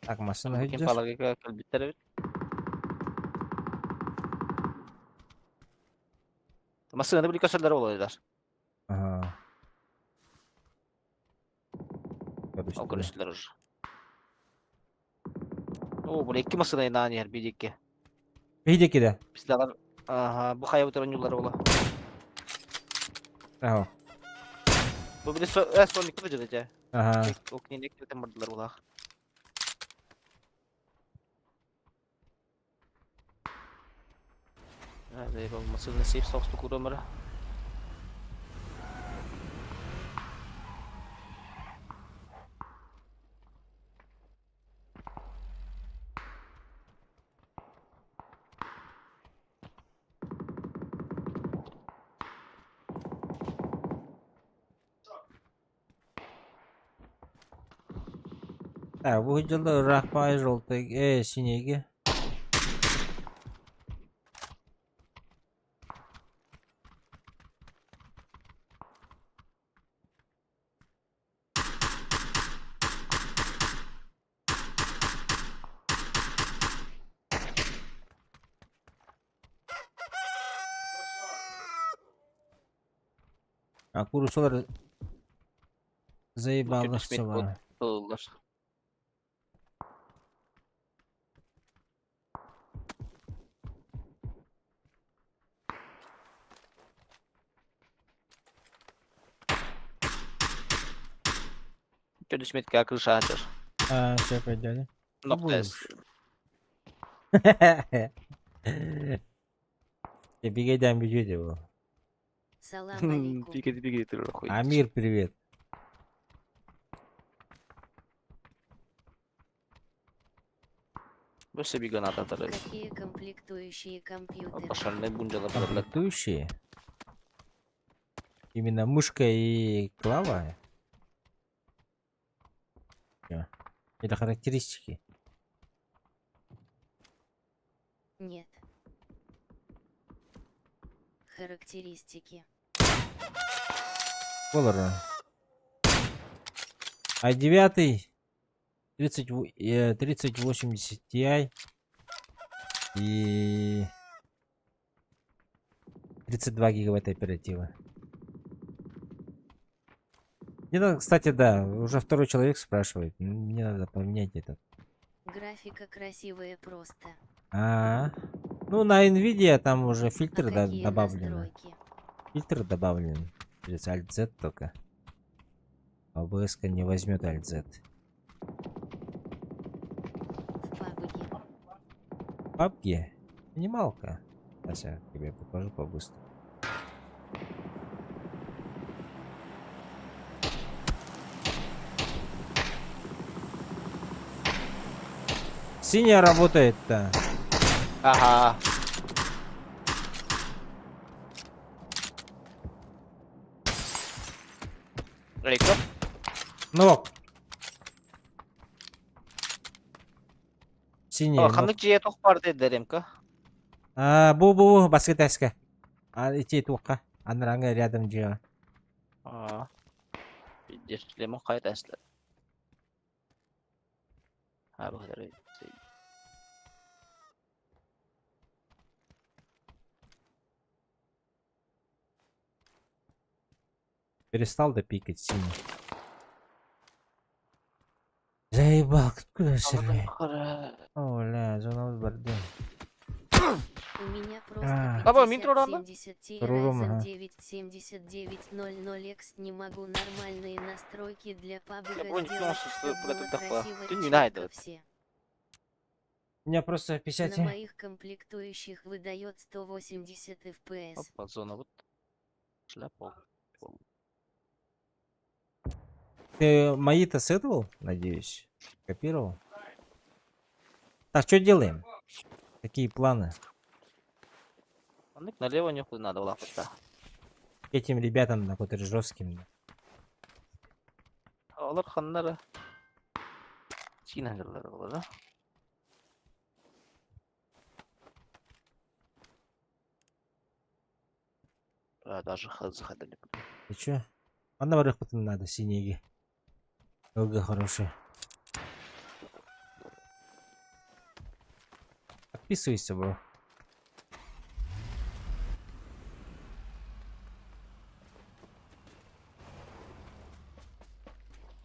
Так, машина Kim gideceğiz. palaga kalbitler evet. Masada bir kasırlar olaylar. Aha. O karıştılar. Oo, bu iki masada yine yer bir iki. Видите de. Bizler aha bu hayat oyuncuları ola. Bravo. Bu bir de son iki bacı Aha. O klinik kirten bardılar ola. Hadi bak masada safe socks tukurum ara. Так, bu hıcılı rahbay желтый, синеги. А курсор заебал все var. Olurlar. Что десметь как решаешь? Şey paydalı. Nokta. Бегайдан бежите его. Салам алейкум. Бегай, ты хуй. Амир, привет. Больше бега надо дорога. Какие комплектующие компьютеры? Пошальные бунджала блядь. Комплектующие. Именно мышка и клава. Это характеристики. Нет. Характеристики. Колора. i9 3080 Ti и 32 гигабайта оператива. Мне надо, кстати, да, уже второй человек спрашивает. Мне надо поменять этот. Графика красивая просто. Ну на Nvidia там уже фильтры Какие добавлены. настройки? Фильтры добавлены. Через Alt-Z только. OBS не возьмет Alt-Z. В PUBG. PUBG? Минималка. Сейчас я тебе покажу побыстрее. Синяя работает-то. Ага. Рейко? Нок. Синяя. Хамдык жие ток бар деді Ремка. Бу басқа таска. Ити туққа. Анраңа рядом жиға. Видишь, Лемон қайт әсілі. Бұқыдар. Перестал допикать синий. Заебал, откуда стреляет? Оля, зона борды. У меня просто Баба, митро рано? 5070 Ti Ryzen 9 7900X, не могу нормальные настройки для PUBG понял, сделать, что чтобы про было это такое. красиво Ты и не четко найдет. все. У меня просто 50. На моих комплектующих выдает 180 FPS. Опа, зона вот. Шляпа. Ты мои-то сетовал, надеюсь? Копировал? Так, что делаем? Какие планы? Налево нюхай надо лапать. Этим ребятам, на которые жестким. Олар ханнары. Синагерлер олар, да? Даже заходили. Ты чё? Она во потом надо, синеги. Ого, хорошие. Подписывайся, бро.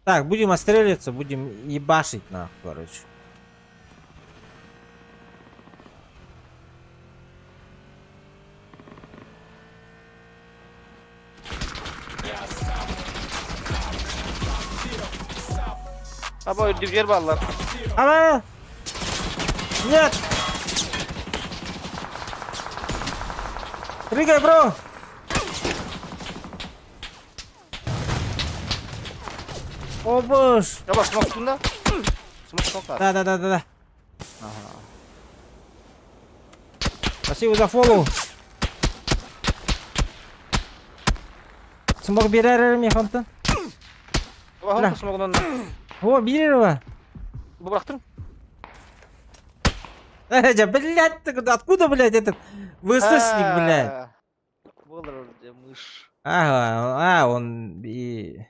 Так, будем отстреливаться, будем ебашить нахуй, короче. Баба, дивер баллар. Ала! Нет! Прыгай, бро! О боже! Баба, смог туда? Смог. Да. Ага. Спасибо за фоллоу. Смог берер механты. Баба, смог на. О, беререва. Бабахтын. Блядь, ты откуда, блядь, этот высосник, блядь? Болар, где мышь. Ага, он и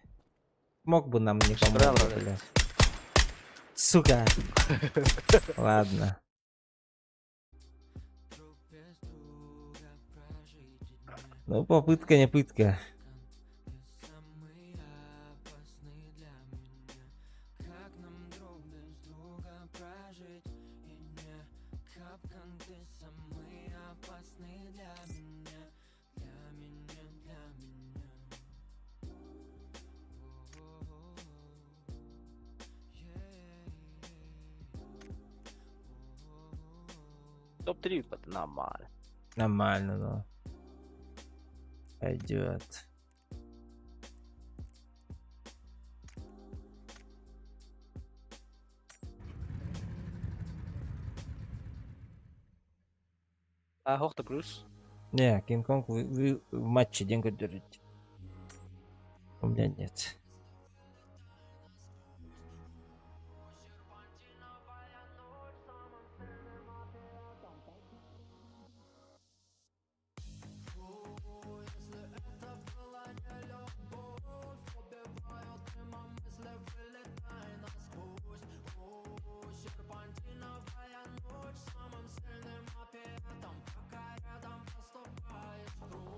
мог бы нам не помочь, блядь. Сука. Ладно. Ну, попытка не пытка. Топ-3 это нормально. Нормально, ну. Пойдет. А Хохта плюс? Не, Кинг-Конг вы в матче деньги держите. У меня нет. Самым сильным ответом, пока рядом поступаешь вдруг.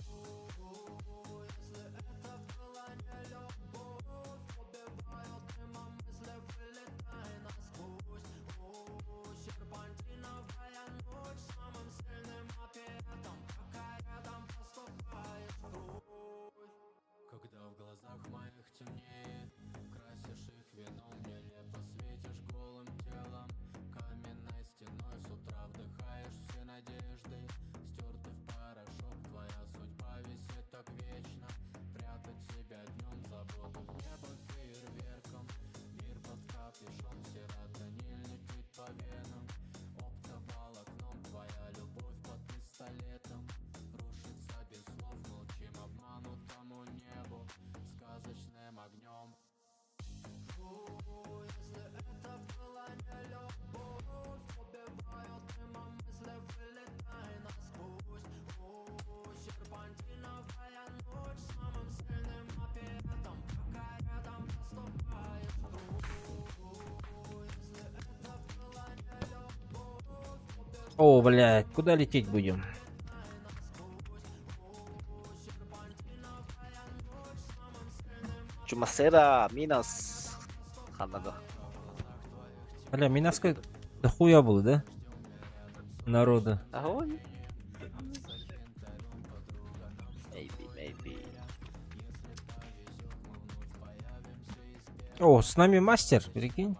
О, блядь, куда лететь будем? Чумасера, минус. Ханага. Бля, Минаска дохуя было, да? Народа. Огонь. Maybe. О, с нами мастер, прикинь.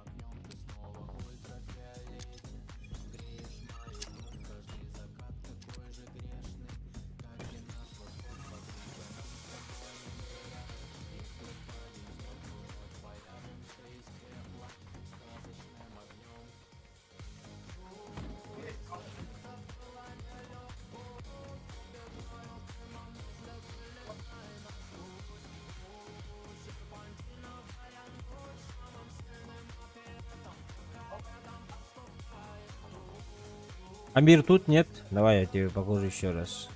Амир тут нет? Давай я тебе покажу еще раз.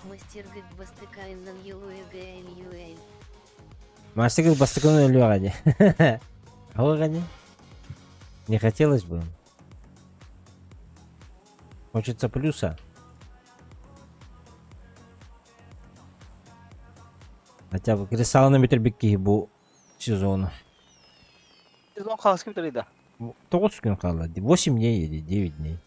Мастер гик бастыкайнан юэль. Мастер бастыканы люгади. Алгади. Не хотелось бы. Хочется плюса. Хотя бы кристаллы на метрбекке бу сезона. Сезон қалғысы кім төлейді? 9 күн қалады. 8 дней или 9 дней.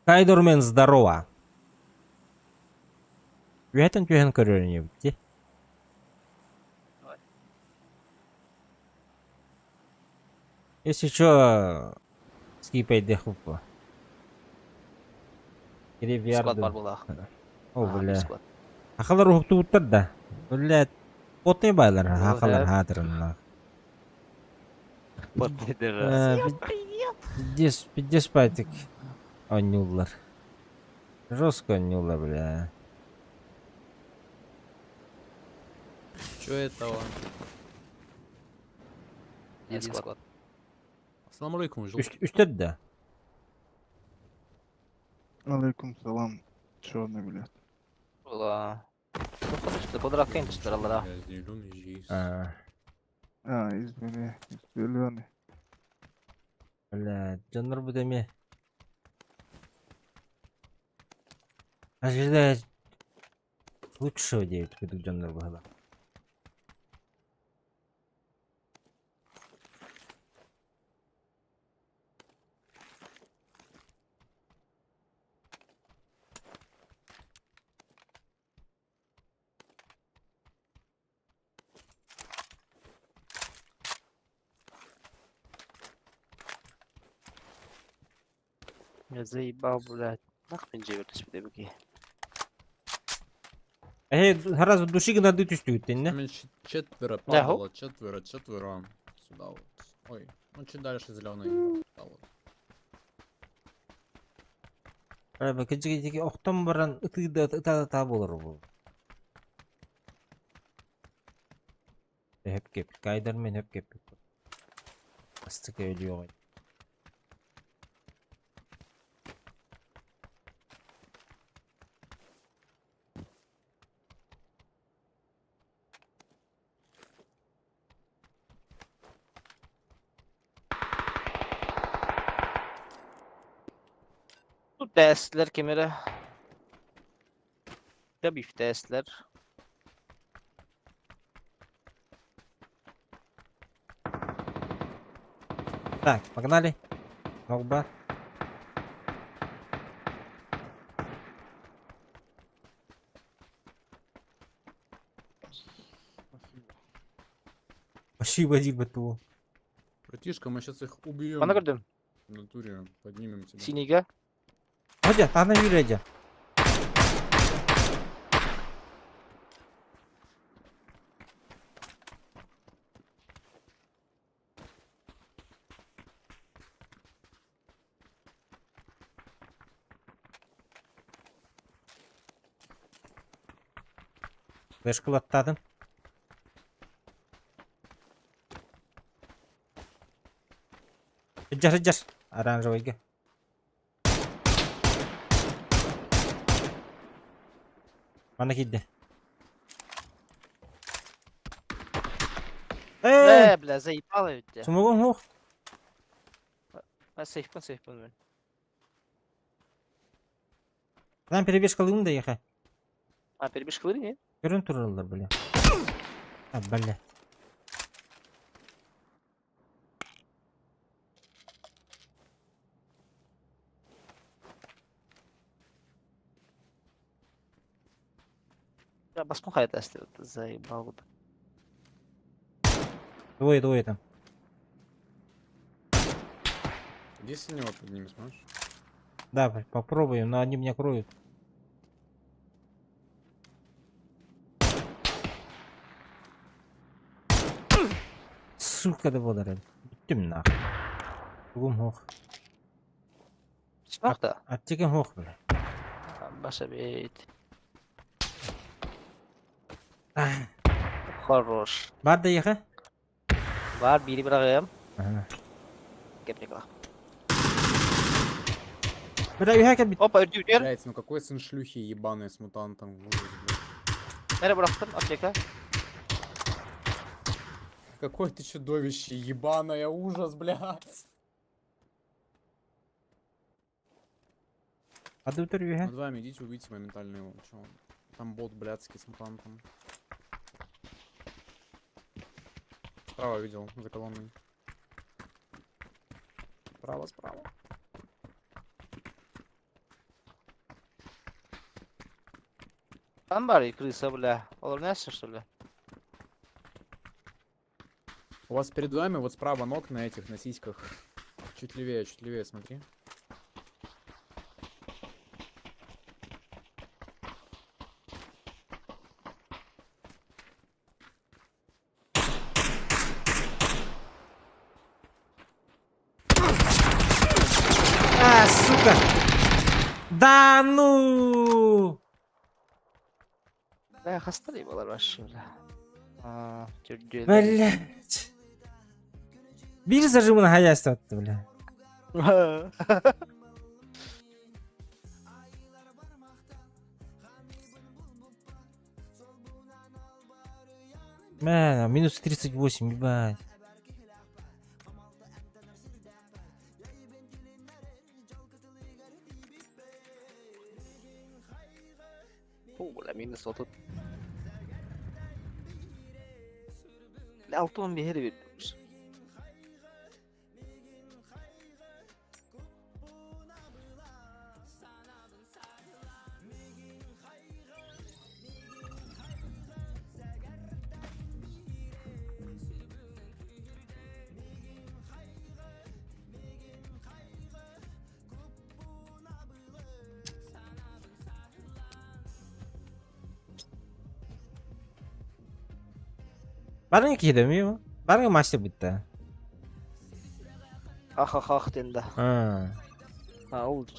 Кайдормен здорово. Вятен тюген көреріне бітті. Если что, скипайте хупа. Склад бар бұл ақ. О, бля. Ақылар ұқты ұттыр да. Бля, потный байлар, ақылар хатырын. Потныдыр. 50 патик. Онюлар. Жестко онюлар, бля. Чё этого? Нет склад. Ассаламу алейкум, Үстед да. Алейкум салам. Черный, блядь. Была. Подожди, подравка им постаралара. Зеленый есть. Извини, зеленый. Бля, жанр bu деме. Ожидать лучшего девять, когда жанр было. Я заебал, блядь. Нахуй живет себе беги. Гаразд души гнады тюстюйтен, не? Там четверо Да, падало, четверо. Сюда вот. Ой, ну чуть дальше зеленый. Сюда вот. Кечеге оқтан баран ытыда болар бұл. Hep kep. Kaydarmen hep kep. Astık ölüyor. Bu testler kemere. Tabii testler. Так, погнали. Нокба. Спасибо, Дигбату. Братишка, мы сейчас их убьем. Bana gördüm. В натуре поднимем тебя. Siniga. Hadi, ana yürüyeceğim. Вышкалаттадым. Kejar. Оранжевыйга. Mana kiddi. Бля, заебало ведь тебя. Сумогон хух. Сейфпен, блин. Lan перебеж кылдым да яха. А, перебежь кылыр не? Көрін тұралар, бля. Бля. Я басму хайта вот заебал. Двое там. Иди с него подними, сможешь? Да, попробуем, но они меня кроют. Сука, да вода, Биттим нахуй. Бүгін хоқ. Смақта? Аттеген хоқ, бля. Баша бейт. Хорош. Бар да яха? Бар, бири бирағым. Кепникла. Бля, яха бит. Опа, үрді. Блять, ну какой сын шлюхи ебаный с мутантом. Ужас, блядь. Мере бұрақтым, аптека. Какое ты чудовище, ебаное, ужас, блядь. А ты утер яха? Над вами идите, увидите моментально его. Чё он? Там бот блядский с мутантом. Справа видел, за колонной. Справа. Там бар и крыса, бля. Улыбнешься, что ли? У вас перед вами вот справа ног на этих, на сиськах. Чуть левее, смотри. А, сука! Да ну! Бля, хастали было вообще, бля. Блять. Bir zırhımın hayası attı bile. Минус 38, ебать. Бля, минус отут. Bля, 6-10 bir heri vermiş. Barın ki demiyor mu? Barın maçta bitti. Ah dendi. Ha. Ha oldu.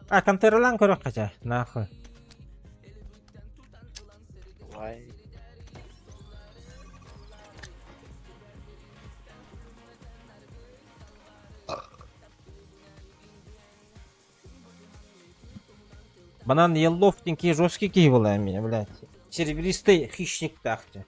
Akan terulang korok kaca. Nahko. Vay. Банан еллофтенький жесткий кей была меня, блядь. Серебристый хищник тахте.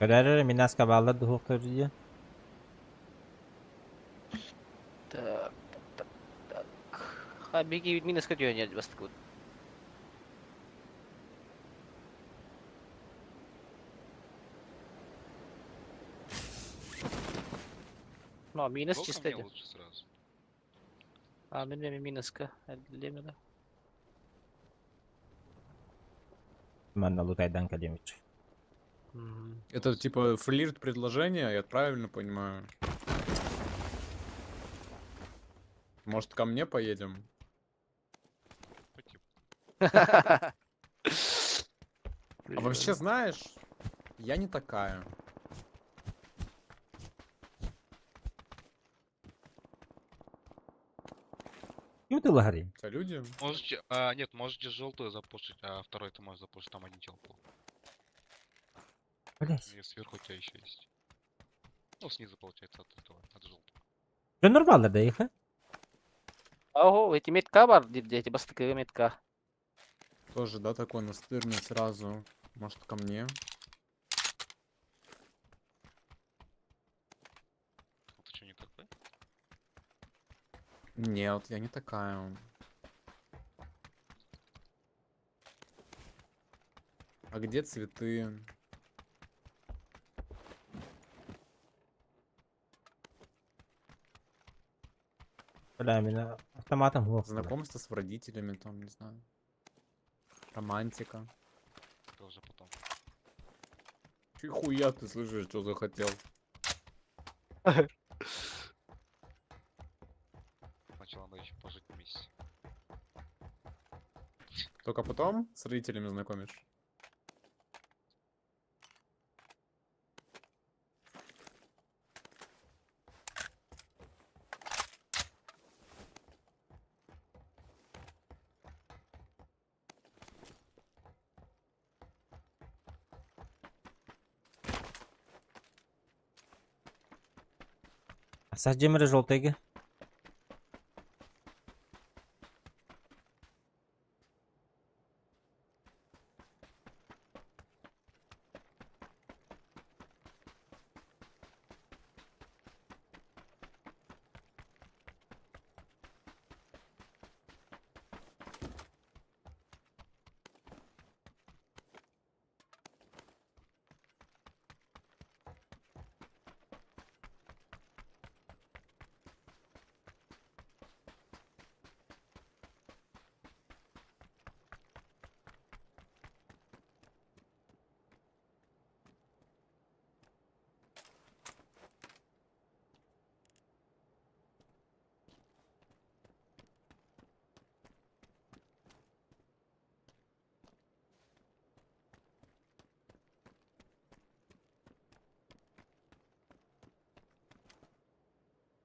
Kadar minas kaballar duhuk terjadi. Так, так, так. А, беги минус кадё нет, бастык. Ну, минус чисто. А, мен минуска. Әлдемеді. Mana lu kaidan kademich. Это типа флирт предложения, я правильно понимаю? Может, ко мне поедем? А вообще, знаешь, я не такая. Ну ты лагари. Это люди. Можете, нет, можете желтую запушить, а второй ты можешь запушить, там один чел был. Блять. И сверху у тебя еще есть. Ну, снизу получается от этого, от желтого. Все нормально, да их? Ого, эти метка бар, эти бастык метка. Тоже, да, такой настырный сразу. Может, ко мне? Ты что, не такой? Нет, я не такая. А где цветы? Бля, меня автоматом глох. Знакомство с родителями, там, не знаю. Романтика. Тоже потом. Чехуя ты слышишь, что захотел? Сначала надо еще пожить вместе. Только потом с родителями знакомишь? Саждемірі жолтайги.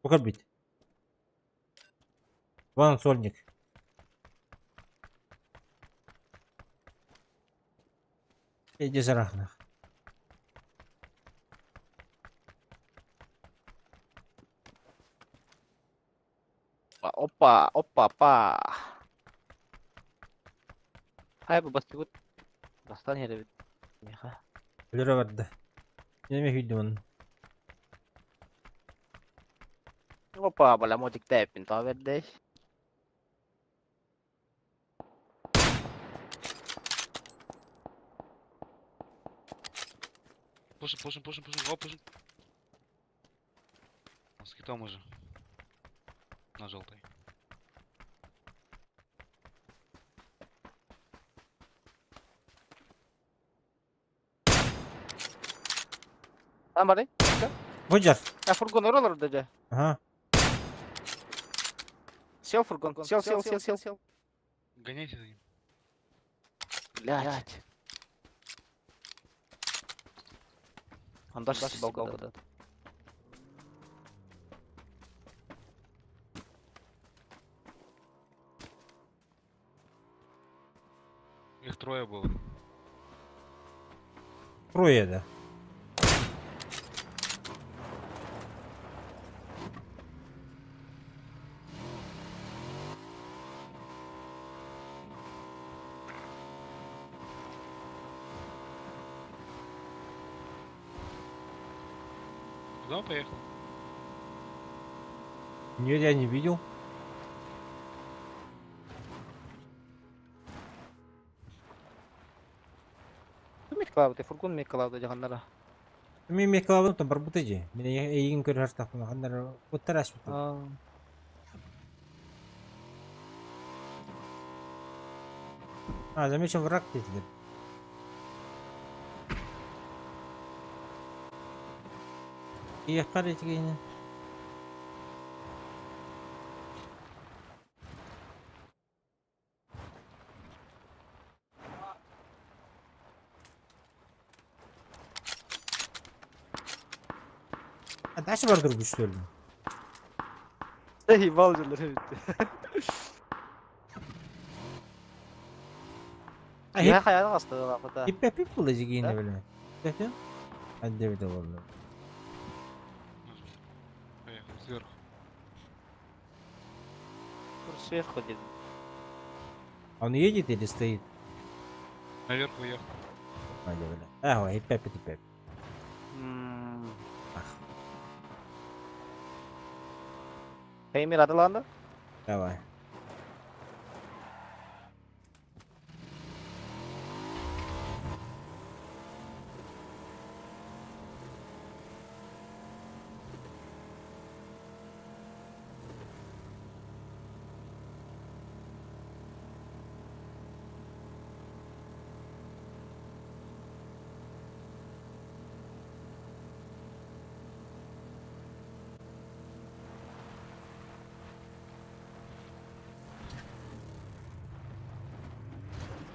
Покажи бить. Вон сольник. Иди зарахна. Опа, опа, па. Хай бы бастык. Достань hele. Меха. Лера vardı. Yemek videomun. Опа, бля, мотик тэппин, то вердеш. Пушим. О, пушим. Он с китом уже. На желтой. Там бары. Выдер. А фургон уралар даже. Ага. Сел фургон. Сел. Гоняйте за ним. Блять. Он даже сбалкал куда-то. Их трое было. Трое, да. Куда он поехал? Нет, я не видел. Мекалабы, фургон мекалабы жаганнара. Мен мекалабын там бар бут эже. Мен эйин көрүп жартакмын. Кандар оттараш бут. Замечен враг dediler. İyi yakar etkiğini. Daşı vardır güçlü. Ey balcıları bitti. Ya hayal hasta vakıta. Hip bulacak yine böyle. Bakın. Hadi bir de vallahi. Поехал сверху. Сверху где? Он едет или стоит? Наверх уехал. Hadi böyle. Ah, hip. Emir adı lan da? Давай.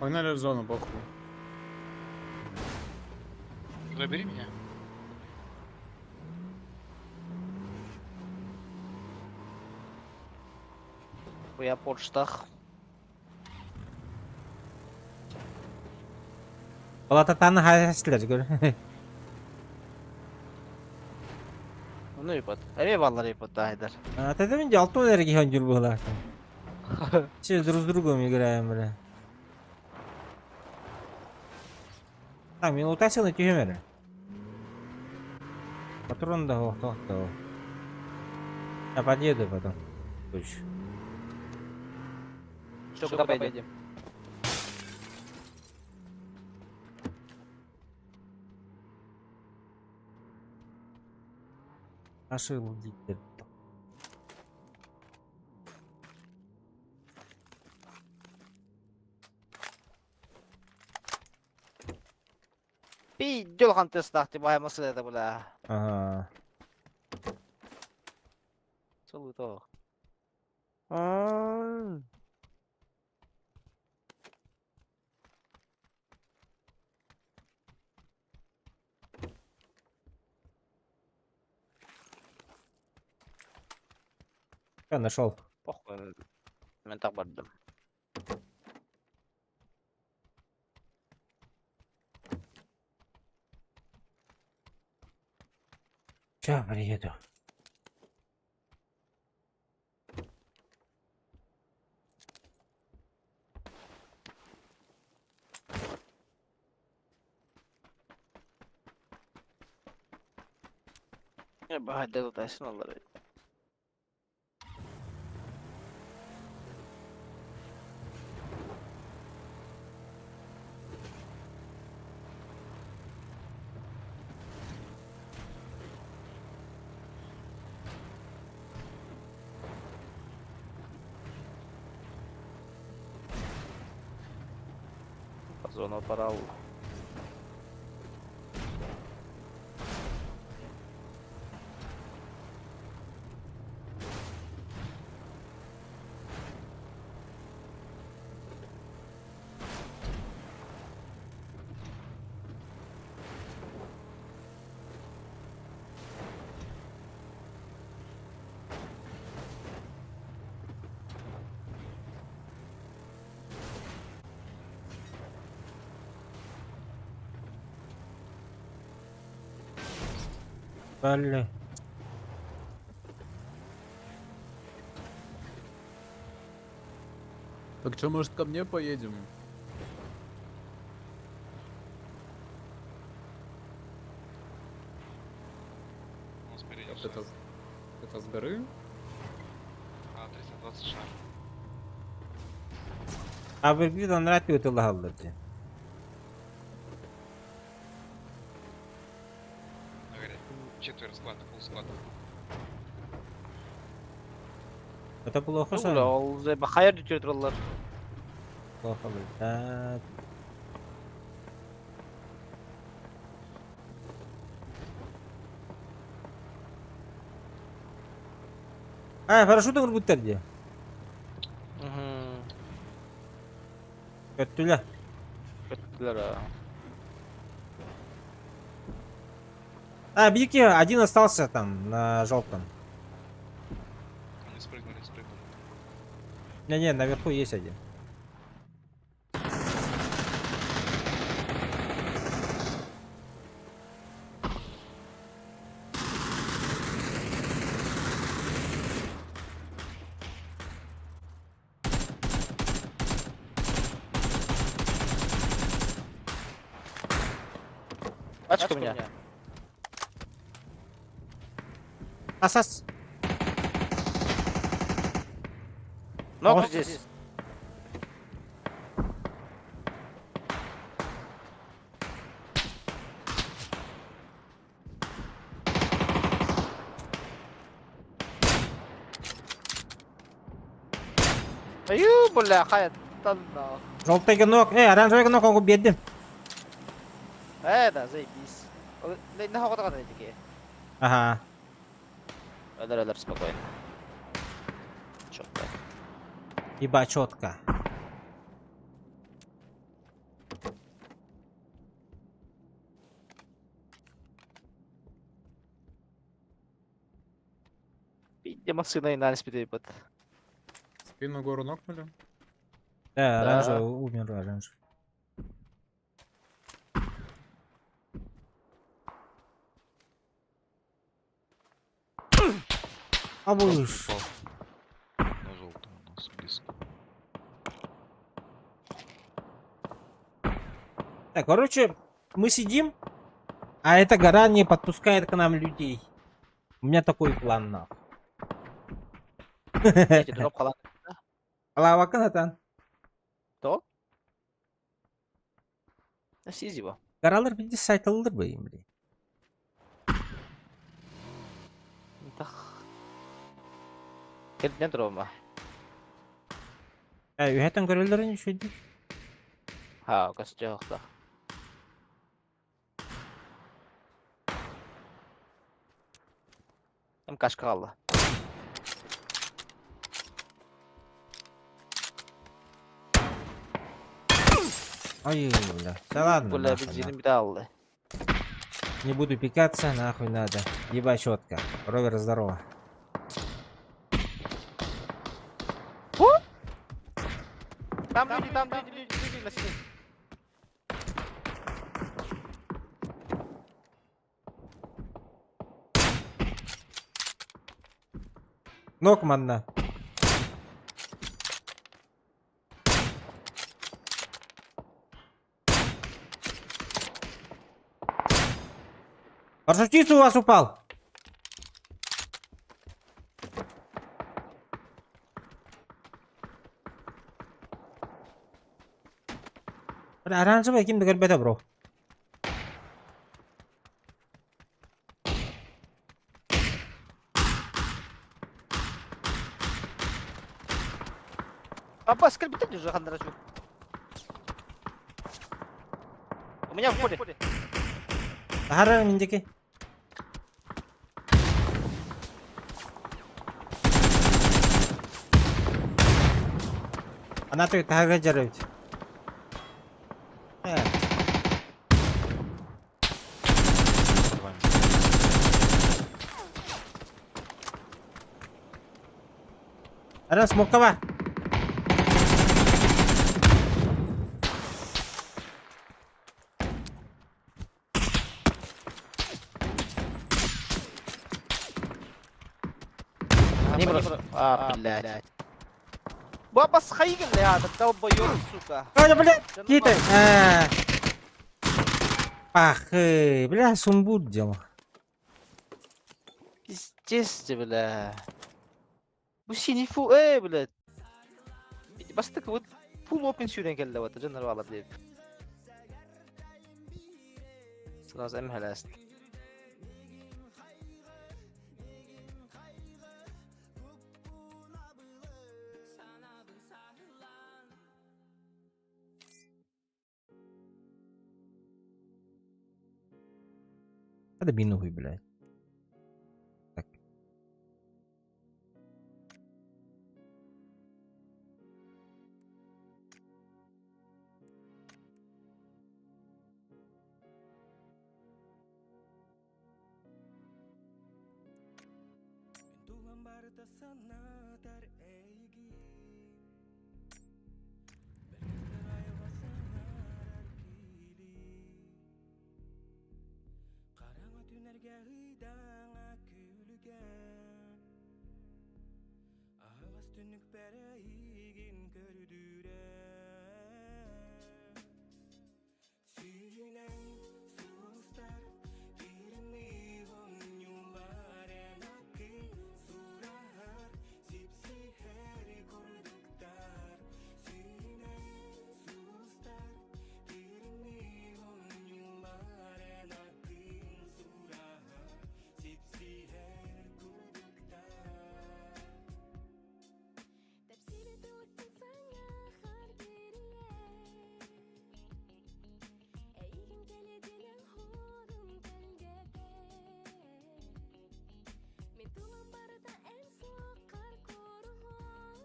Погнали в зону, похуй. Забери меня. Bu ya почтах. Балататаны хайсыздар гөр. Onu yapat. Evet vallahi yapat daha eder. Тогда мен алтын эрги хон жүр булар. Все друг с другом играем, бля. Так, мен утасил на тюмере. Патрон да ох. Я подъеду потом. Точно. Что, куда поедем? Ошибок дикер. Bir yol hantası tahtı bayaması da bula. Ага. Solu to. Я нашел. Похуй. Мен так бардым. Сейчас приеду. Ya bahade tutarsın onları. Zona para Вали. Так что, может, ко мне поедем? Это с горы? А, 320 шар. А bir birden rahat ötüldü hallerdi. Говорят, четверо складно, полскладно. Это плохо, Ula что? ol zey bakayır düşürdü onlar. Плохо, блядь. Парашютun vurgutlardı. Kötüler. Kötüler ha. Бики, один остался там, на желтом. Они спрыгнули, спрыгнули. Не, наверху есть один. Пачка меня. Асас. Ног здесь. Аю, бля, хая. Желтый ног. Оранжевый ног он убедим. Да, заебись. На ходу катать такие. Ага. Ölür спокойно. Четко. Ибо четко. Видимо, сына и на спиде ебать. Спину гору нокнули. Да, оранжевый умер, оранжевый. А будешь. На желтом у нас близко. Так, короче, мы сидим, а эта гора не подпускает к нам людей. У меня такой план, нахуй. Эти дроп халат. Алава канатан. Кто? Siz его. Garalar bir de saytılıdır bayım bile. Келден дрома. Üheten görevlerin şu değil. Ha, kasıcı yoksa. Hem kaç kaldı. Ой, бля. Да ладно, Бля, нахуй, бензином нахуй. bir daha aldı. Не буду пикаться, нахуй надо. Ебать четко. Ровер, здорово. Там люди на стене. Ног манна. Парашютист у вас упал. Оранжевый kimdi görmedi bro. Папа, скрипит уже хандрачу. У меня в поле. Tahara mindeki. Она тут tahara jarıt. Evet. Ada smoke var. Блядь. Баба схаигал, долбоёб, сука. Ой, блядь, китай. Ах, бля, сумбур делал. Пиздец. Честно, бля. Bu sini fu блядь. Басты вот full open сүйрен келді вот жанар бала деп. Сразу эм халаст. Ada binuh, блядь. Так. Tuhan barta sana tar eigi Belgesler ayva sanar arkili Karanga tünerge hıydana külgen Ağız tünük bere igin kördüren Sühünen sustar Birimi honyum varen akın Surahar sipsi heri kurduktar Sühünen sustar Birimi honyum varen akın Surahar sipsi heri kurduktar Tepsiri tutun sana har geriye Eğim geledilen horum telgede Mitulan barda en sokar koruhon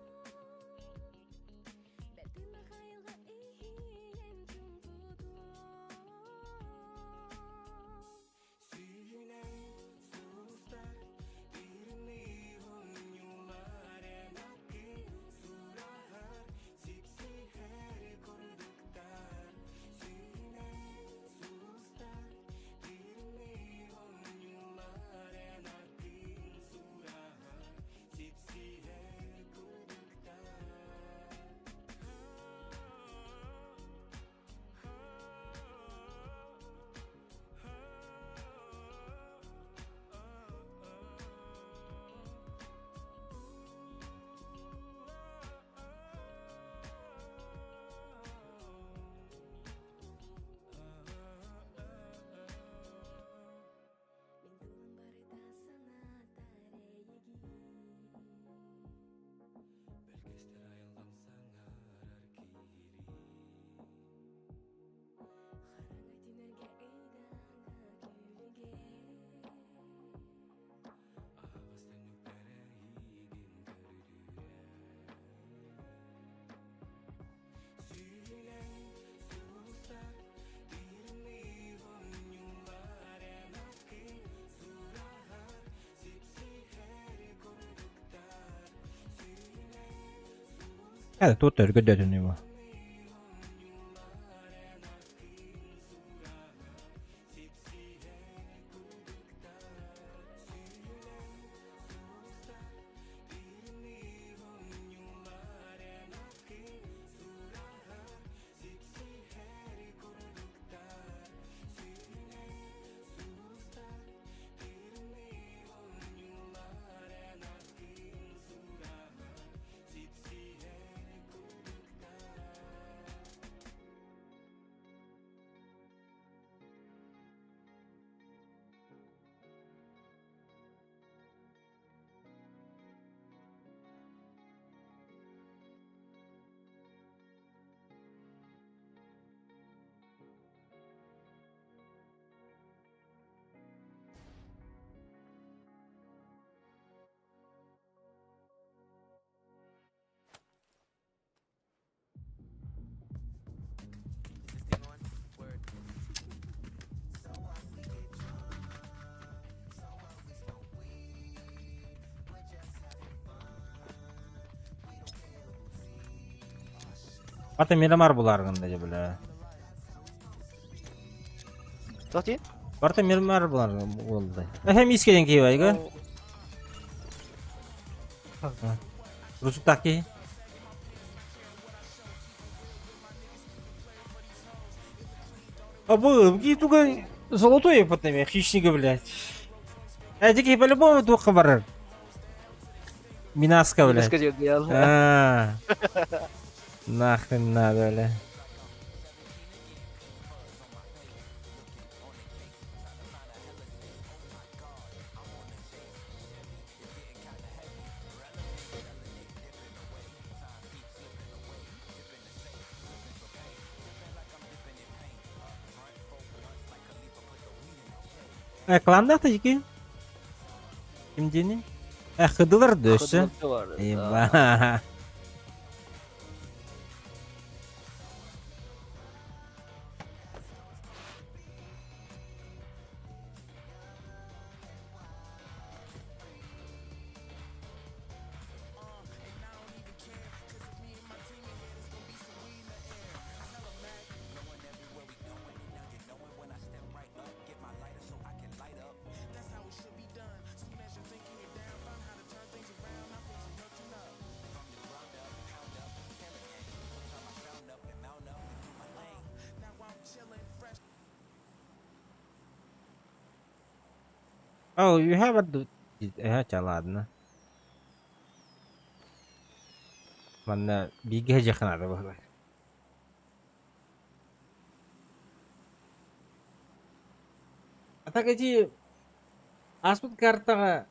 Beltima hayalga ihiyen tümtudun Sühünen sustar Birimi honyum varen akın Surahar sipsi heri kurduktar Sühünen sustar Birimi honyum varen akın Surahar sipsi heri kurduktar Mintulan barda sana tareigi Belgesler ayılgam sanar arkili Haranga tinerge eydana külge Ağız tünük bere igin kördüren Sühünen sustar Birimi honyum varen akın Surahar sipsi heri kurduktar Sühünen sustar Hadi tutur gödödün bu. Ata Miramar bulargında ya böyle. Zaten Barta Miramar bulargında oldu. Hem iskeden ki var Rusutaki. А был, какие только золотой потом, хищника, блядь. Эдики по-любому двух барыр. Минаска, блядь. Минаска жерде ял. Нахрен надо, бля. Кланда таки? Kimdini? Hıdılar döşü. Hıdırlıkta var. Eyvah. Oh, you have a ладно. Mana biga жақын ады болар. Так эти аспыт картаға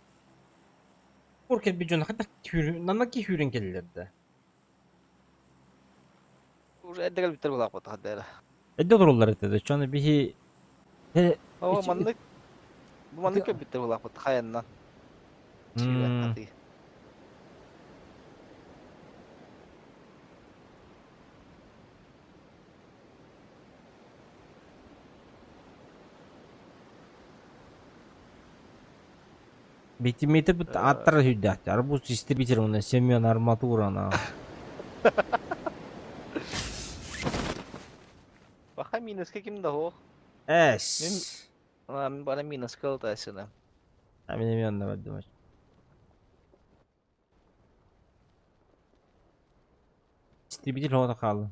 көркет бюджетны хатта нанаки хүрен келдерді. Уже эддегел биттер булак бата хаддера. Эдде турулар этеді. Чоны бихи О, маннык. Bu manlık yok bitti bu lafı kayandan. Hadi. Битиметр бит аттар хүддәт. Арбуз дистрибьютор уна Семен арматура на. Baka minus ka kim daho. Эс. Мен бана минус кылды асына. Менің yanında var demek. Distributor orada kaldı.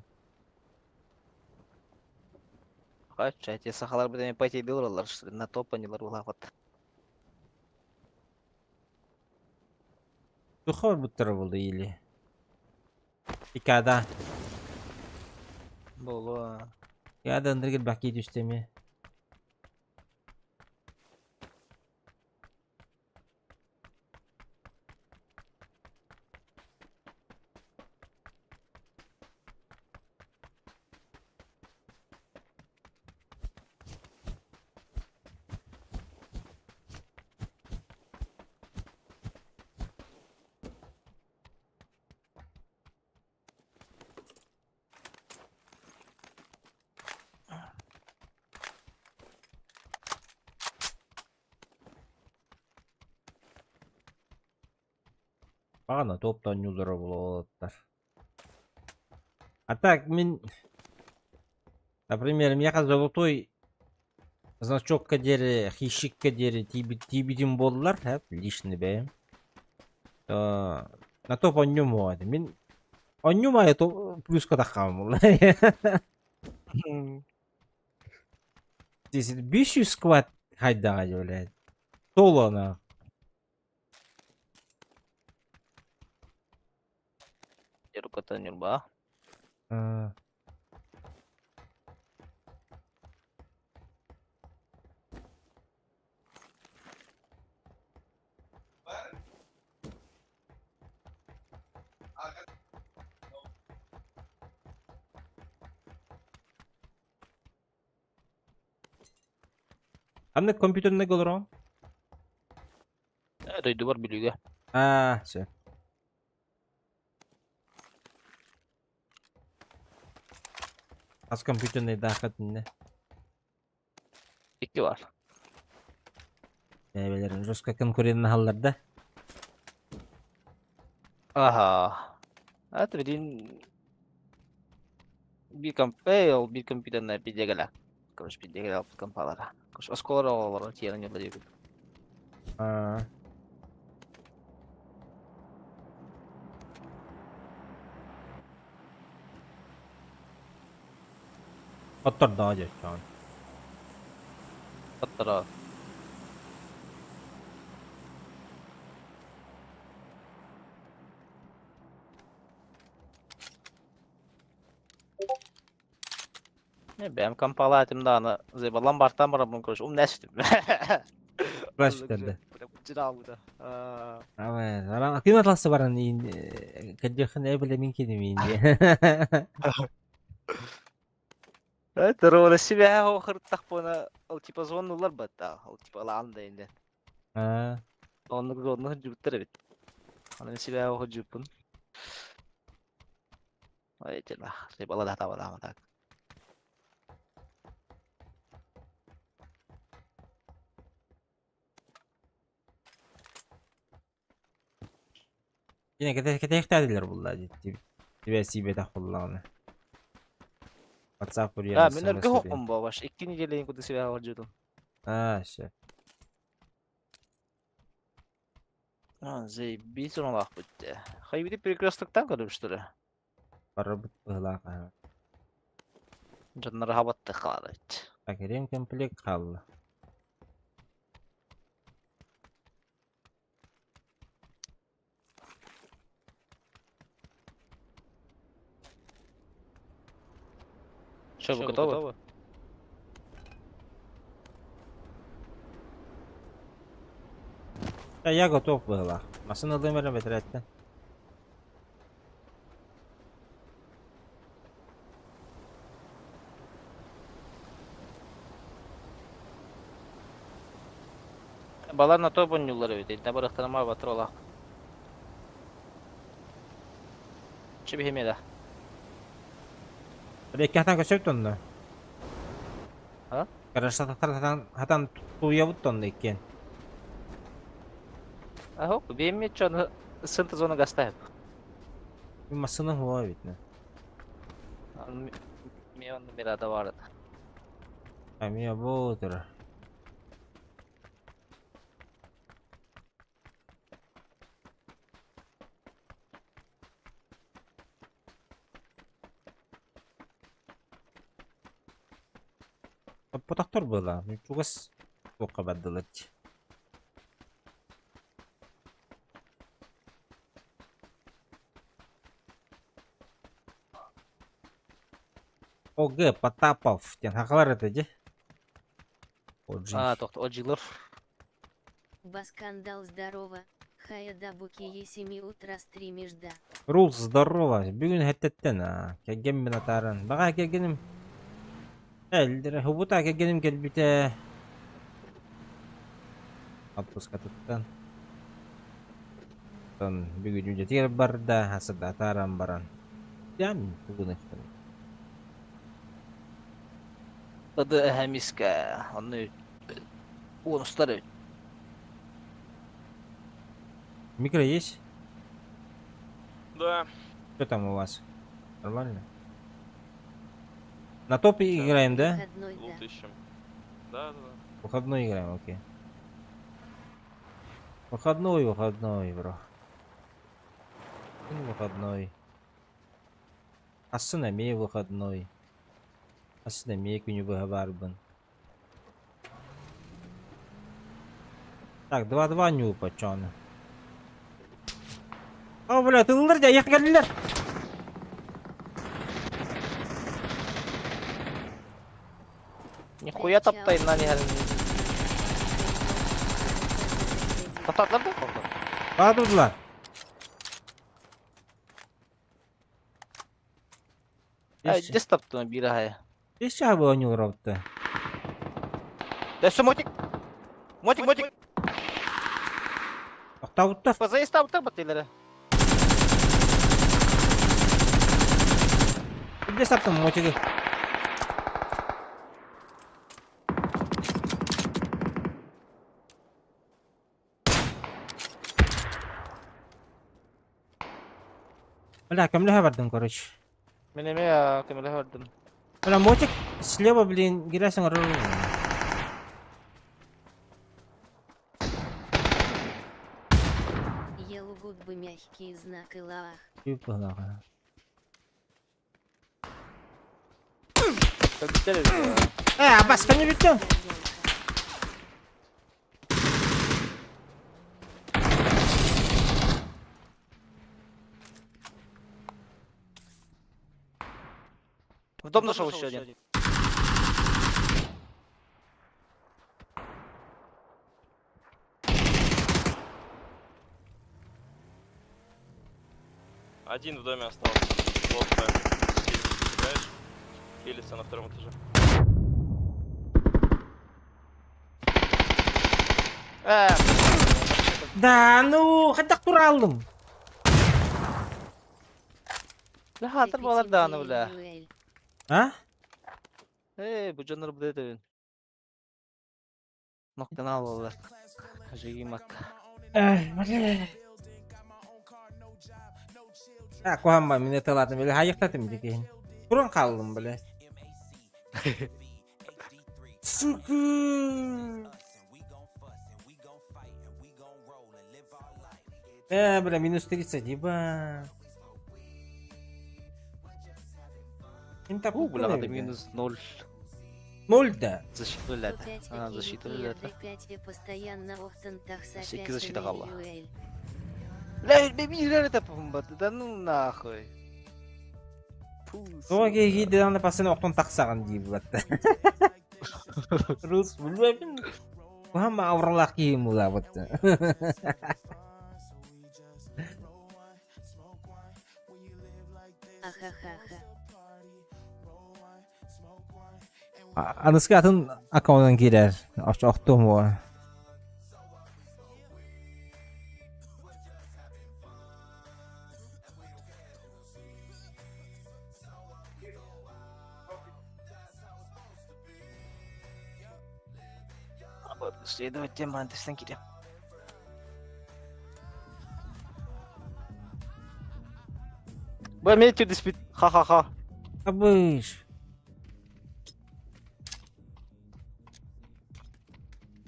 Kaç эти сахалар bilen пати дылырлар на топанилар улафат. Тухор буттар булды или. Икада. Болу. Ya da ындыргыл баки düştemi. Ана топтан юзера болоттар. А так мен, например, мне золотой значок кадери, хищик кадери, тибидим боллар, лишний бе. На топ оннюм оады. Мен оннюм ая то плюска таққам болла. Здесь 500 сквад хайдага жолет. Толо на. Jeruk kata nyurba. Anda компьютер не голро? Duydu var biliyor. Все. Az компьютер не дахатында. İki var. Белерин жестко конкурентный халларда. Aha. Это видим bir kampel bir kompüterler bir degala. Koş bir degala kampalara. Koş oskolara olara tiyaran yolla diyor. Otur daha geç şu an. Hatta Benim kampala da ana zebalan bartan bara bunu konuş. Nestim. Flash bitirdi. Cira bu da. Evet. Orang aktif atlası var hani. Kerjakan ne bile mümkün değil. Terus sih o hırtak bana o tipe zonlular batta. O tipe alan da indi. Ha. Onu jupter bit. Hani sih o jupun. Ay celah. Zebala dah tahu lah mata. Yine kita ihtiyaclar bunlar ciddi. Diversiye kullanı. WhatsApp buraya. Ya bener hokum bawaş. İkinci jeleyin kudu sih o judum. Ha şey. Zey bir son olarak bitti. Hayır bir de prekrastıktan kalmıştır. Para bıhla kan. Canları havatta kaldı. Akhirnya komplek kaldı. Что, вы готовы? Я готов была. Машина дымера бетретти. Балар на то бонюлар бит. Инде бар ихтирама батыр ола. Чи бихемеда. Rekatan köşöp tonda. Ha? Karışta hatan tuya buttonda iken. Aho, biheme çonu ısıntı zonu gasta hep. Bir masının hava bitne. Mevan mirada vardı. Amiya bodur. Потактор было. Чугас тока баддылыч. Огэ Потапов. Тен хакалар этеди. Тохта, ожилар. Баскандал здорово. Хаяда буки 7 утра стримишь да. Рулс здорово. Бүгүн хеттеттен келген мен атарын. Бага келгеним. Элдер хубута келгеним келбите. Отпуска туттан. Тон бүгүн жетер барда хасыда атаран баран. Jam бүгүн эктен. Adı Hemiska. Onu bonusları. Микро есть? Да. Что там у вас? Нормально? На топе играем, да? Выходной, да. Лут ищем. Да. Выходной играем, окей. Выходной, бро. Выходной. Асынаме выходной. Асынаме күнү барбын. Так, 2-2 ню пачаны. О, бля, ты лырдя, я geldiler. Нихуя таптайын нани халин. Таптатlar da korktu. Bağırdılar. Дес таптым бiri haya. Еще бы он не урод-то. Десу мотик. Мотик. Ақтауытта. Позаи ставта батылары. Где саптым мотиги? Бля, кемлеге бардым, короче. Менеме я кемеле verdim. Бля, мотик слева, блин, гирясың рыры. Ел губы мягкий знак и лавах. Пыгнага. Аббас, не битем. В дом нашел еще один. Один в доме остался. Вот прям. Играешь? Пилится на втором этаже. Да, ну, хотя тура алдым. La hatır bağlar dağını bile. А? Bu canları burada da. Noktan alırlar. Kajıymak. Kohamma mine taladım böyle hayıktadım dikeyin. Kurun kaldım böyle. Sıkı. Бля, минус 30, ебать. Им так Бля, это минус 0. 0 да. Защиту лета. Защиту лета. Постоянно офтантах Секи защита калла. Бля, бемилер это помбаты, да ну нахуй. Тоге гиде аны пасын оқтон тақсаған дейбі батты. Рус, білбеймін. Kohamma avralaq kiyim ular batты. Anıska atın akaunan girer. Oqtum o. Следовать тем антисен кидем. Бля, меня тюрьма спит. Ха-ха-ха. Абыш.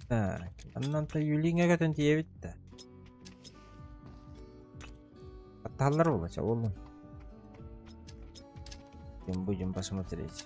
Так, аннан-то Юлинге көтөн тиебит да. Катталар болача, олым. Будем посмотреть.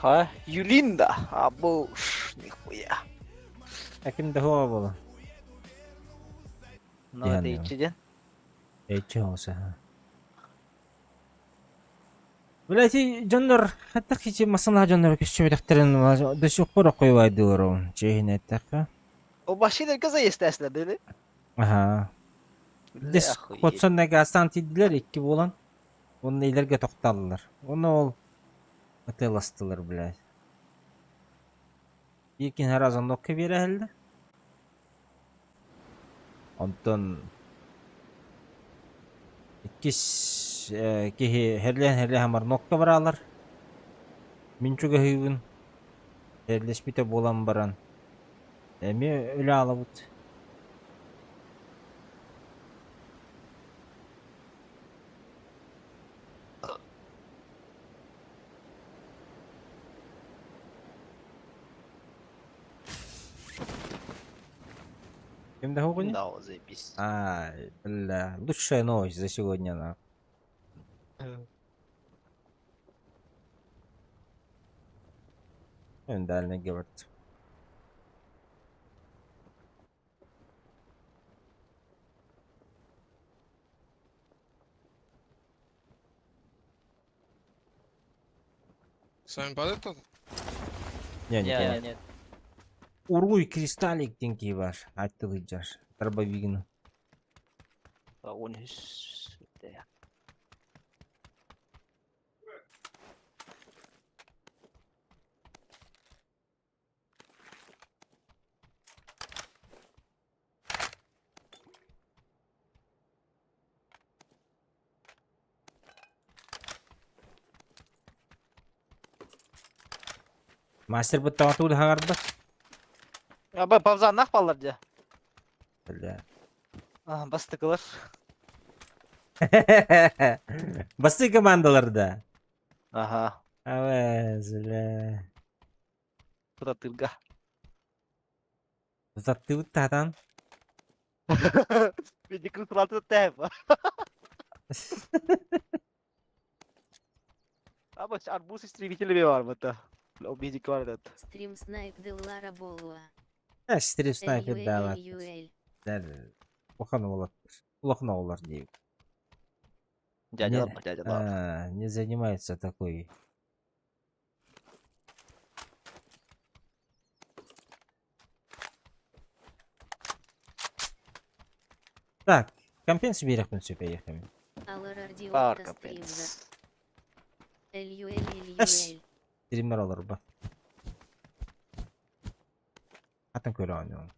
Ха, Юлинда. Абуш, нихуя. Аким да хуа бола. Ну, это ичиден. Эчоса. Блять, жоннор, хатта хичи масана жоннор кишче бедектерин да шукпор койбайдылар. Чейне такка. O başıyla kıza istersen dedi. Aha. Дес хотсоннага астантидилер 2 болан. Onu ilerge toqtallar. Onu ol ателастылар, блядь. Екин разан нокка берәһелле. Онтон иккис кихи херлен хамар нокка баралар. Минчуга хүйгүн. Херлеспите болан баран. Эми өле алабыт. Кем да хугуни? Да, заебись. Ай, бля, лучшая новость за сегодня, на. Дальний говорит. С вами падает кто-то? Не. Уруй кристаллик деньги бар. Айтты жаш. Дробовигін. Он да. Мастер бұттағаты ұлы хағарды ба? Аба павзан нақ балар де. Бля. Бастыкылар. Басты командаларда. Ага. Аваз, бля. Тұратырға. Затты ұттатан. Менде күртіралты тәйіп. Аба арбуз истребителі бар бұта. Обидик var da. Стрим снайп Деллара Болуа. Стрим снайпер да. Улахана олар. Улахана олар дейік. Дядя. Не занимается такой. Так, компенс берег мы все поехали. Бар компенс. Стример алыр ба. Атын көрі ойнауын.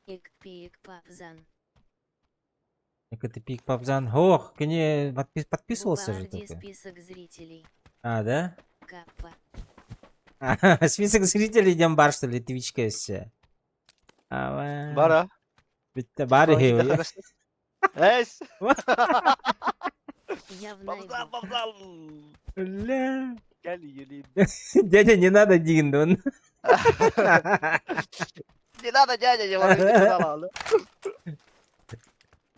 Экпик Папзан. Экпик Папзан. Ох, кене подписывался же только. только. Список зрителей. А, да? Каппа. Список зрителей идем бар, что ли, твичка все. Бара. Bitti bari heyo. Эс. Павзан. Ля. Гели. Дядя, не надо Диндон. Не надо, дядя, я вам не сказал.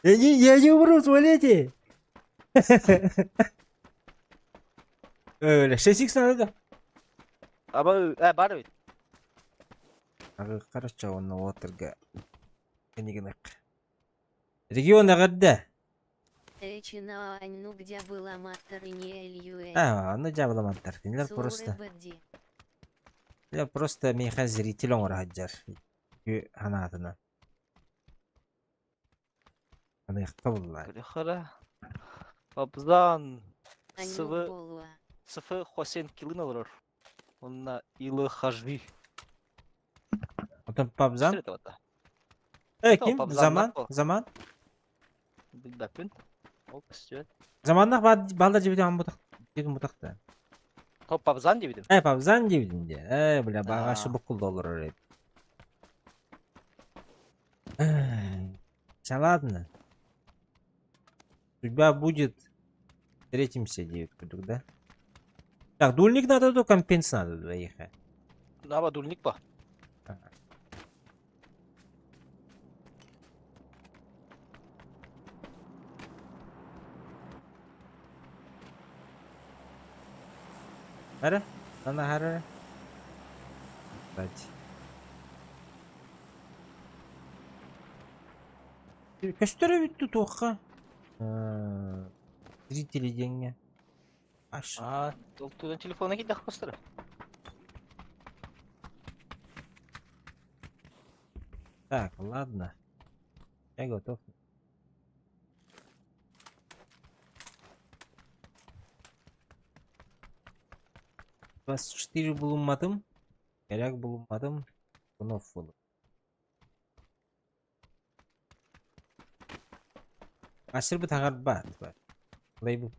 Я не умру, свалите. Öyle 6x надо. Бар бит. Короче, он на отрга. Регион агадда. Ну где была маттер и не Эльюэль. Ну где была маттер. Я просто меня зритель он раджар. Ханатына. Она их кабулла. Хара. Папзан. Sıfır Hüseyin kilin alır. Onunla yılı hajvi. Otan Pabzan? Kim? Zaman? Bilmem. O kısıyor. Zamanla balda cebiden budak da. Top Pabzan diyebilirim. Pabzan diyebilirim diye. Bile bağışı bukul da olur öyle. Ладно. Судьба будет. Встретимся, 9 кудук, да? Так, дульник надо, то компенс надо доехать. Надо дульник по. Ара? Она хара. Кстати. Көстөрө бүттү тоққа. Зрители деньги. Туда телефона кидах постара. Так, ладно. Я готов. Бас 4 булынмадым. Керек булынмадым. Вновь болу. Ашыр бу тагар бат. Лейбу.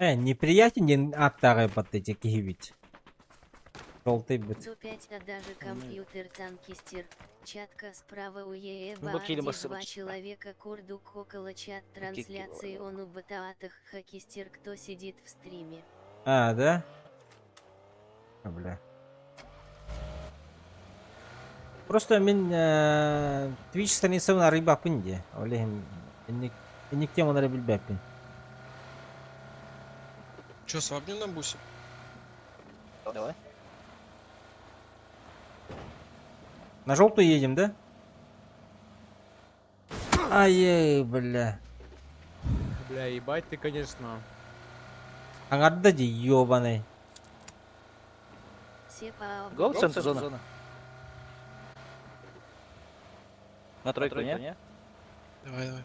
Неприятен аттагы под эти кивить. Желтый бит. 5, а даже компьютер танкистер. Чатка справа у Ну, два человека курдук около чат трансляции он у батаатах хакистер кто сидит в стриме. Да? бля. Просто мен Twitch страницаны арыйбаппын де. Олехим, инник темалары билбеппин. Че, свапнем на бусе? Давай. На желтую едем, да? Ай, бля. Бля, ебать ты, конечно. Аңарды де, ёбаный. Го в центр зоны. На тройку, не? Давай, давай.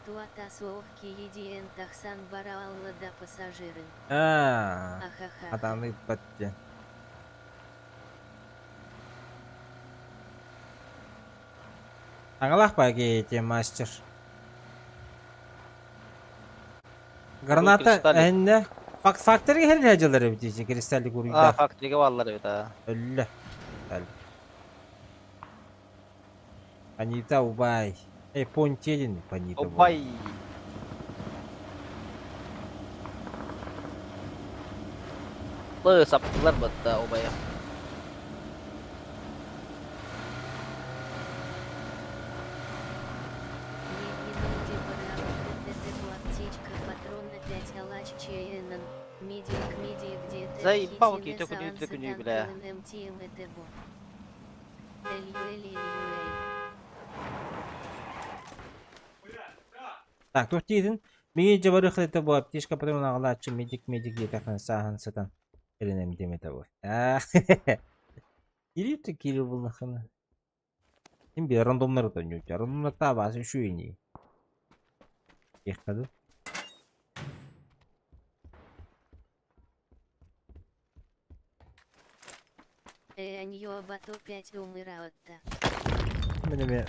Туата соовки едиен тахсан бараалла да пассажиры. Ахаха. Ахаха. Атаны патте. Аңалақ па кейте, мастер. Граната әнне. Факторға хәрі әжелері бітейсе, кристаллик ұрыйда. Факторға баллары да. Өлі. Панита убай. Понтелин, панита убай. Saptılar batta obaya. Заебал какие-то куди, бля. Так, тут един. Меге жабары хлета bu аптечка патрон ағылатшы медик етақын сағын сатан. Еренем демета бұл. Елепті келі бұл нақыны. Сен бе рандомлар өтін өтті. Рандомлар табасы үші өйне. Еққады. Аньёбато 5 умираотта. Менеме.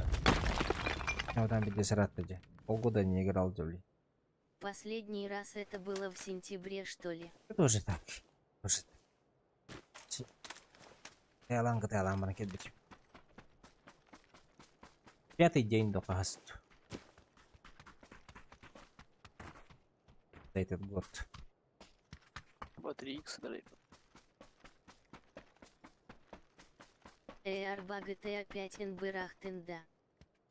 Одан биде саратты же. Полгода не играл, Джоли. Последний раз это было в сентябре, что ли? Тоже так. Тоже так. Таиланд, маркет быть. 5-й день до касту. За этот год. 3х, дорогой. Арба GTA 5 Инбырахтында.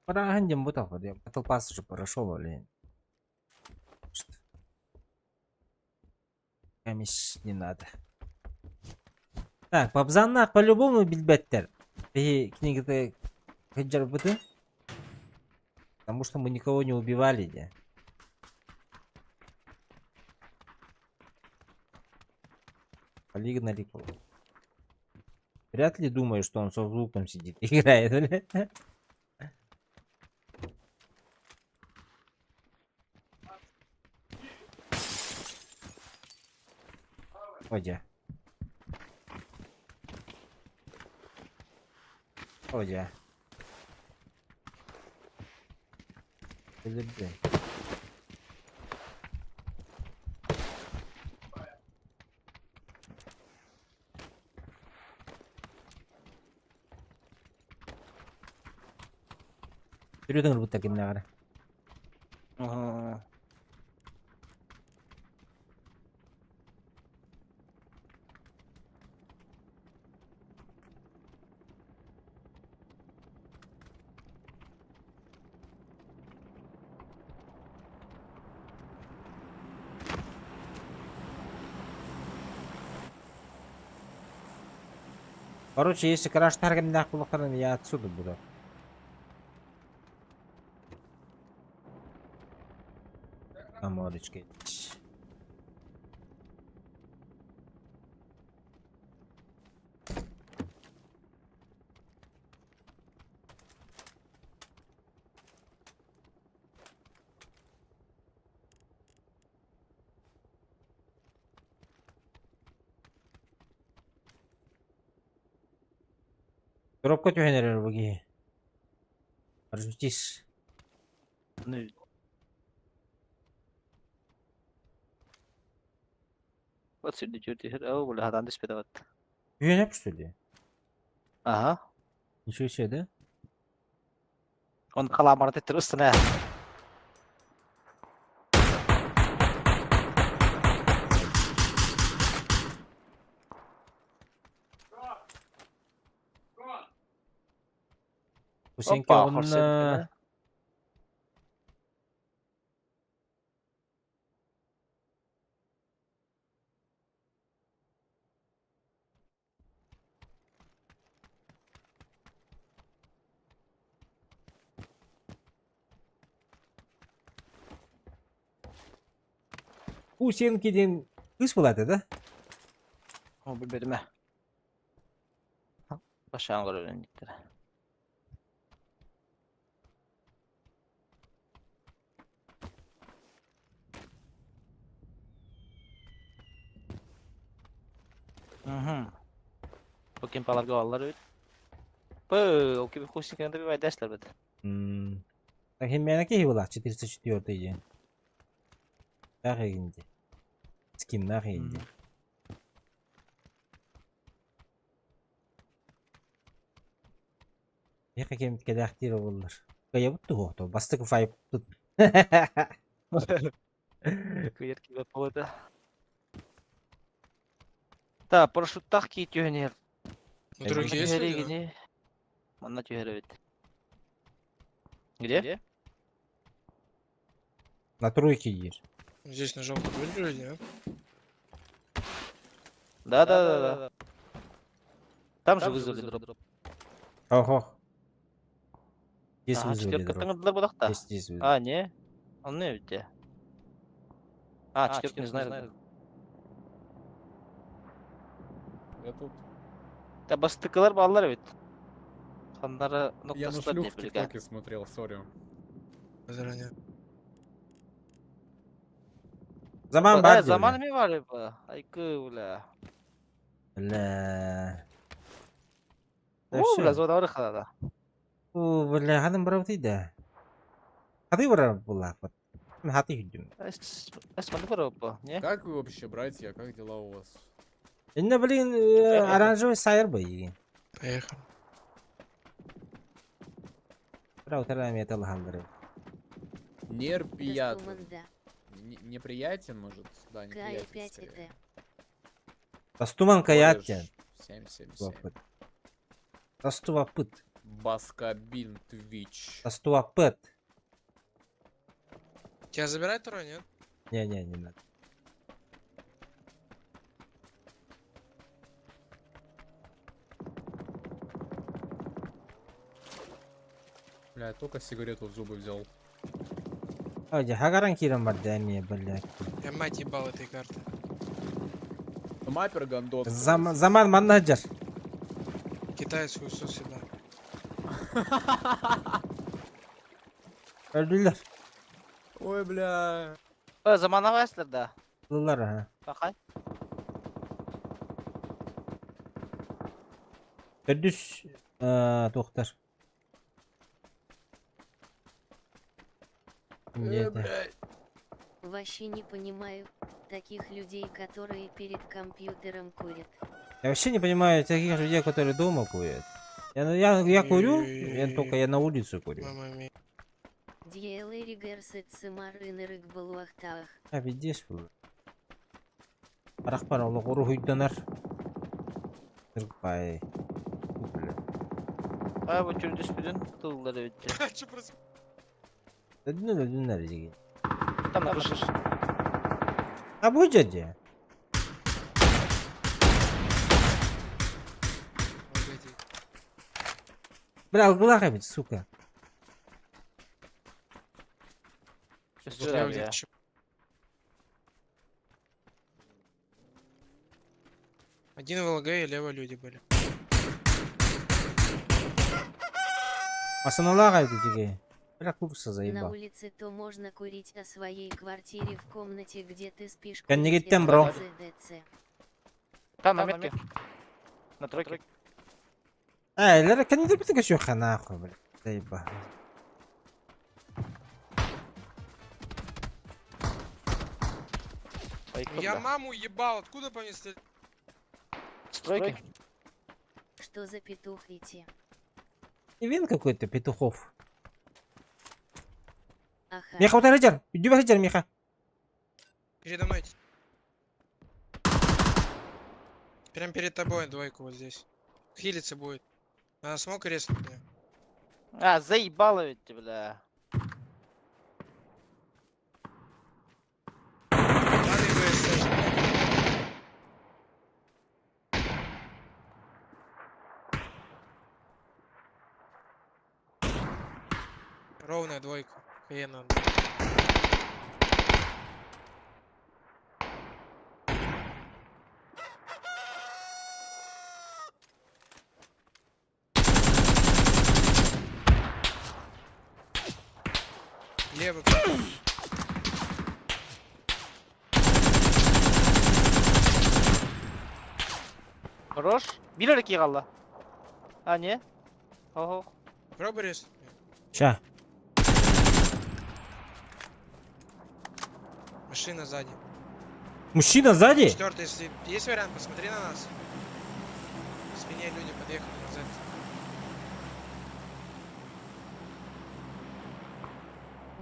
Парахан дем бутал, я потолпас уже прошел, или... Камиш не надо. Так, Пабзанна по-любому бильбеттер. И книга-то хеджар быты. Потому что мы никого не убивали, да. Полигнали. Вряд ли думаю, что он со звуком сидит и играет. Одя. Одя. Подожди. Yürüdün bu takım ne kadar? Короче, если краш таргем на кулакарен, я отсюда буду. Аморочка. Коробка тюнерер буги. Аржутис. Ну. Вот сюда чёрти. О, бля, там десь пидават. Тюнер что ли? Ага. Ничего себе, да? Он халамарты трустна. Хусеньке Опа, огонна. Хусеньке, Хусенкеден кыз болады да? О, bilmedim he. Başağın görevlen gittiler. Bakayım palar gavallar öyle. Bu, o gibi Hussein bir vay dersler bedi. Так менеке хибла 404 ден. Ахигинде. Скин нахинде. Яка кем кедахтир боллар. Кая бутту хото. Бастык файп тут. Kıyır gibi povada. Ta, парашюттах кийит түйөнер. Другие есть люди, да? Гини. Манна түйері бет. Где? На тройке едешь. Здесь на желтом были люди, а? Да. Там же вызвали дроп. Ого. Здесь Ага, вызвали четверка дроп. таңдылар будакта. Здесь вызвали. А, не? Он не ведь. А, четверку не знаю. Я тут. Да бастыкалар балалар бит. Хандары Я на ноктасы шлюх не в билген. ТикТоке смотрел, сори. Заранее. Zaman var diyor. Zaman mı var bu? Aykı ula. لا. Ula zoda var xalada. ولا هذا مراوتي ده. هذي ورا والله. ما هاتي هجوم. Esmanı var bu. Ne? Как вы вообще, братья? Как дела у вас? إنه بلين أرانجو ساير بيجي. Поехали. راو ترى ميت الله هالدري. Неприятно. Да. Неприятен, может? Да, Кай неприятен 5 скорее. это. Тастуман каятен. 777. Тастува пыт. Баскабин Твич. Тастува пыт. Тебя забирать второй, нет? Не надо. Бля, я только сигарету в зубы взял. Оди, хагаран кирам бардами, блядь. Я мать ебал этой карты. Маппер гандот. Zaman manager. Китаец хуйсу сюда. Öldüler. Ой, бля. Zamana varslar da. Öldüler ha. Bakay. Ödüş. Doktor. Вообще не понимаю таких людей, которые перед компьютером курят. Я вообще не понимаю таких людей, которые дома курят. Я курю, я на улицу курю. Диэлэри гэрсэт сымарынырык балуахтаах. А видишь, Рахпар олог уру хуйданар. Тырпай. А bu çürüdüs bilin tığları bitti. Что происходит? Ödünler diyeceğim. Tam kışır. А bu дядя? Бля, алгылаға бит, сука. Üstüler ya. Один в ЛГ и лево люди были. Масаналаға бит, бля, курса На заебал. улице то можно курить о своей квартире в комнате, где ты спишь. Я не курить геттем, бро. ЗДЦ. Там на метке. На тройке. لا كان يدير بتلقى شو خناقه بلا заебал. Я маму ебал, откуда по мне стреляли? Стройки. Что за петух идти? И вин какой-то петухов. Аха. Миха, вот раджар, иди раджар, Миха. Передо мной. Прям перед тобой двойку вот здесь. Хилиться будет. Надо смог резнуть меня. А, заебало ведь, бля. Ровная двойка. Хрена. Левый. Хорош. Bir hareket kaldı. Ha ne? Oho. Проборис. Ща. Машина сзади. Мужчина сзади? Четвертый, если есть вариант, посмотри на нас. В спине люди подъехали назад.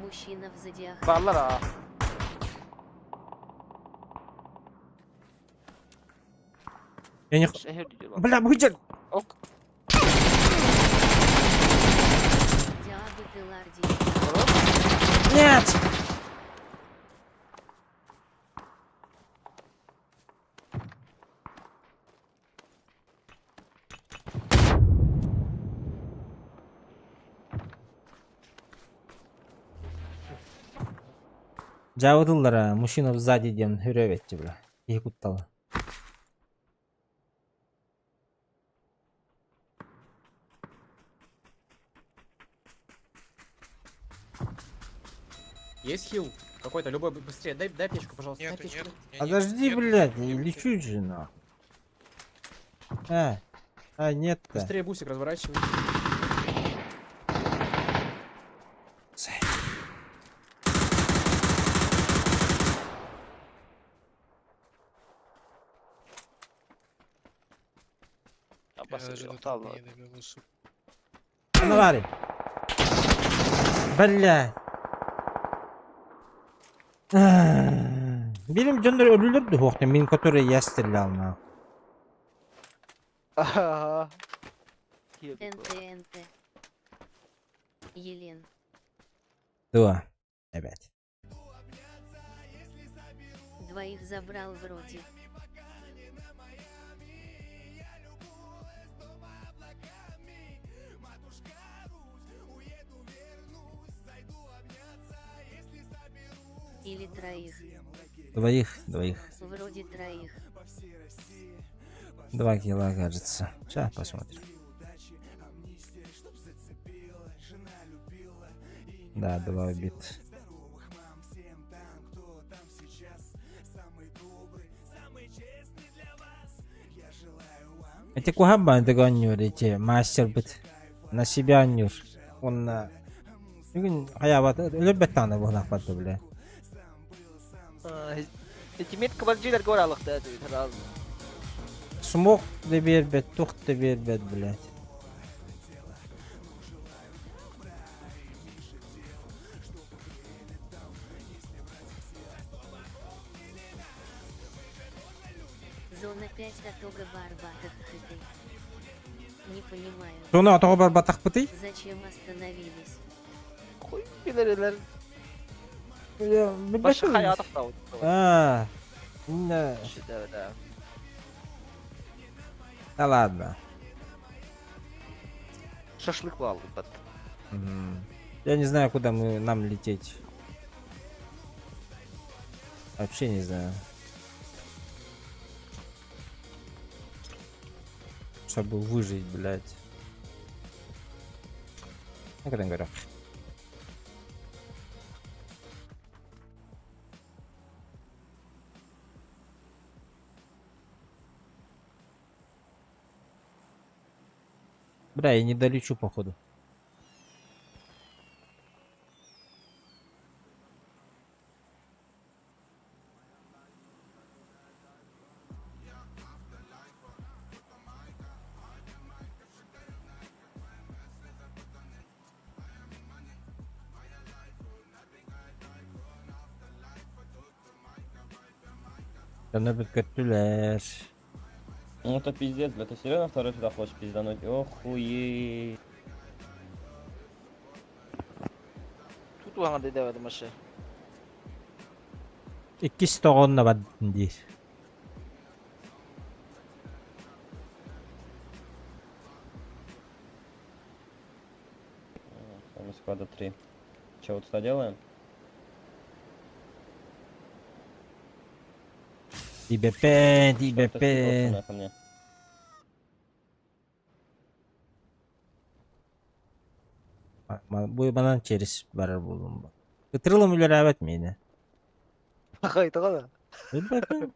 Мужчина в зодиах. Bağlar ha. Я не... Şehir diyorlar. Бля, выйдет! Ok. Диабы Деларди. Нет! Жабыдылар, мужчина сзади дем хүрөбетти бля. Якутталы. Есть хил? Какой-то, любой, быстрее. Дай аптечку, пожалуйста. Нету, дай аптечку. нету. Подожди, блядь, лечу же нахуй. Нет-то. Быстрее бусик разворачивай. Ya Я basın даже yok до того Allah. не добегу, сука. Навари. Бля. Benim canlar ölülürdü hoqtan, benim который я стрелял на. Aha. НТНТ. Елен. Да. Опять. Двоих забрал вроде. Или троих. Двоих. Вроде троих. 2 кило, кажется. Сейчас посмотрим. Да, 2 убит. Эти кухабан догоню, эти мастер бит. На себя нюр. Он на... Хаябат, любит таны вғлақпады, бля. Тимет кабаржилар görалыкta diyor razı. Смог да бербет, тух да бербет, блядь. Зона 5 Атога Барбатах Хыты. Не понимаю. Зона Атога Барбатах Хыты? Зачем остановились? Хуй bilirler. Başka Başka hayatı da var. Да. Да. Да. Да ладно. Шашлык var bak. Я не знаю, куда нам лететь. Вообще не знаю. Чтобы выжить, блядь. Как это говорю? Бля, я не долечу, походу. Давно подкатуляр. Ну это пиздец, бля, ты серьезно второй сюда хочешь пиздануть? Охуеть. bana dedi demedim aşağı. İkisi toğunna badın değil. Мы склада 3. Че, вот сюда делаем? DBP, DBP. Ко мне. Bu bana çeris varar bulun. Kıtırılım üler evet mi yine? Kayıta kadar. Hadi bakın.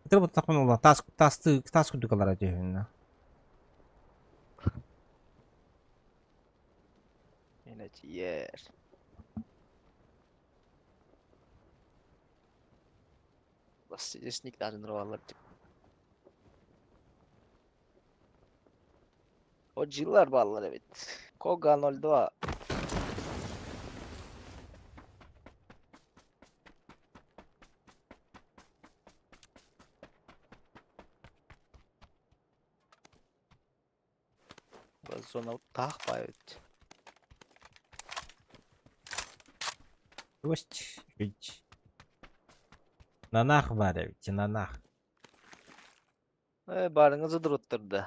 Kıtırı bu takman ola. Tas kutukalar acayip. Yine yer. Bas snik daha dönür vallahi. O cillar ballar evet. Kogan oldu ha. Sonra tak bayıt. Гость. Нанах var evet. Nanah. Barınızı durutturdu.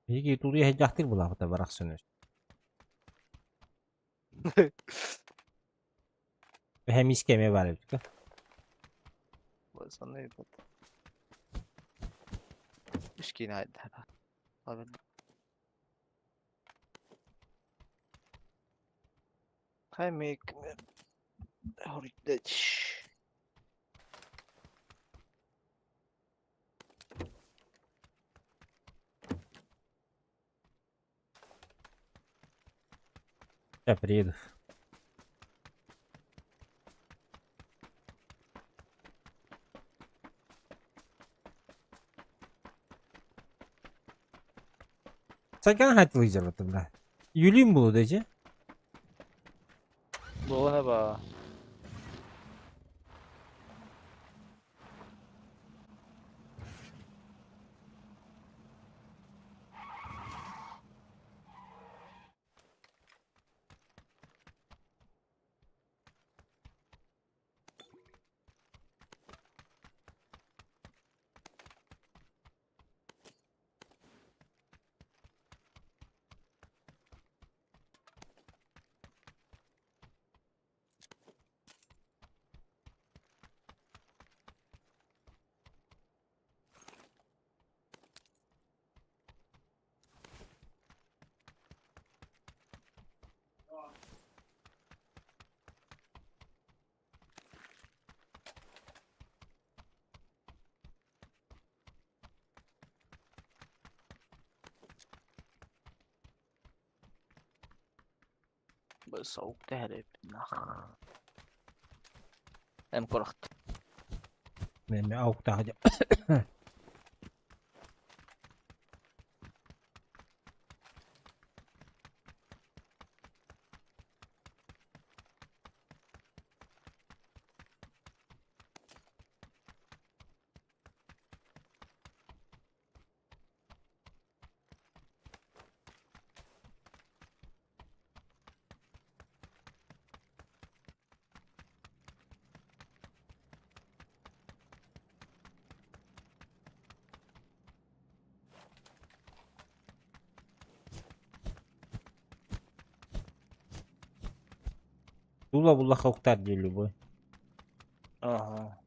Peki tuluya hecahtir bu lafı da bıraksın. Hem iskeme var evet. Sana yapalım. Üskine haydi. Abi. Kaymak. Horitage. Я приеду. Sakın hatırlayacağım hatırla. Yüleyim bu dece. Bu ne ba? Bu soğuk da herif. Hem korktu. Ben avuk daha. Була була хавктар для любой. Ага.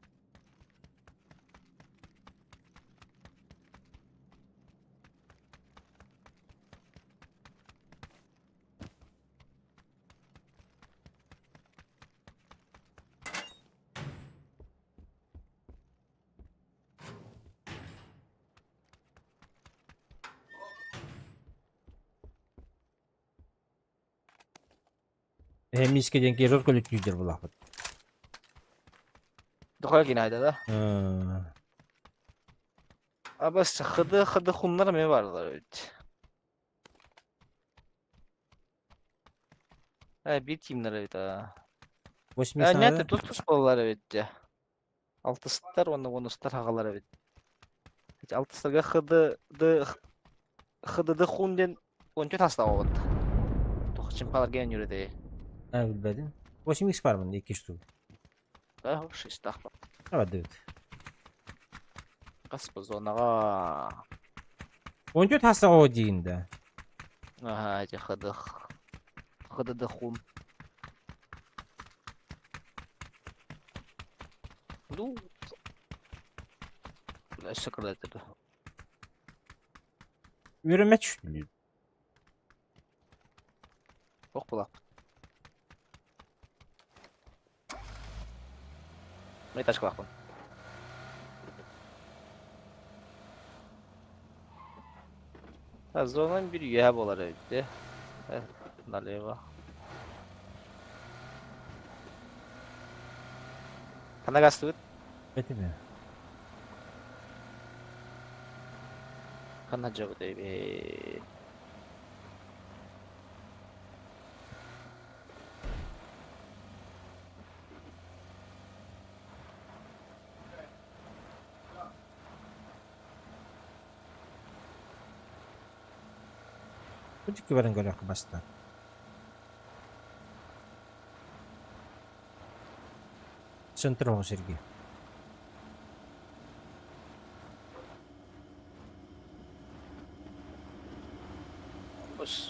Hem iske denki rol kolektifdir bu lafı. Doğa ginayda da. Ha. Ama hıdı hunlar mı varlar evet. Bir timler evet ha. 80 Ne sağda. tuz bolalar evet ya. Altıstar onu bonustar hagalar evet. Hiç altıstarga hıdı hunden onca tasla oldu. Tohçun palar gen yürüdü. Ha bilmedim. 80x var bunda 2 штук. Hoş istahla. Evet evet. Kaspa zonaga. 14 hasta o deyinde. Aha hadi hıdı hun. Lu. La şıkırdı. Yürüme düştü. Bok bula. Ne taş kalakın. Zonan bir üye bolar evde. Naleva. Kana gastı. Kötü mü? Kana cevap be. Küçük barın gol hakkı bastı. Центрова Сергей. Boş.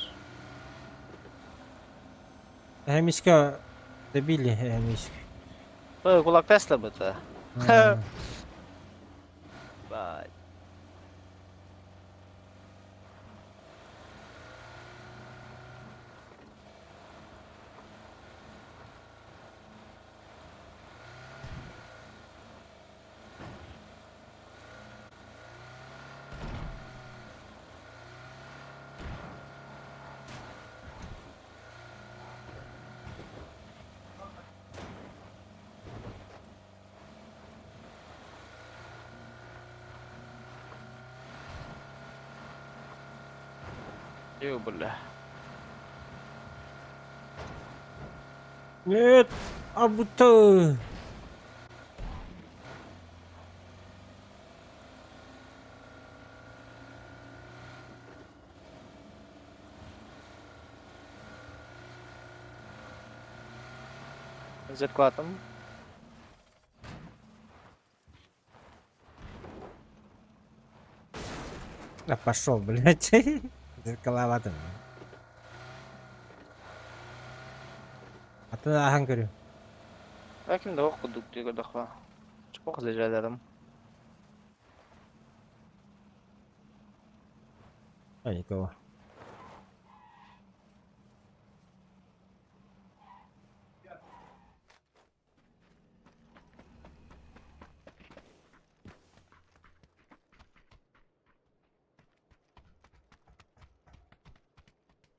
Хемиска добили Хемиск. Kulak Tesla mı da? Bye. Yok böyle. Нет, абута. Зеркалатом. Да пошел, блядь. Зеркаловатым. А ты ахан görüyor. Belki de okuduk diye daha. Çok rica ederim. А никого.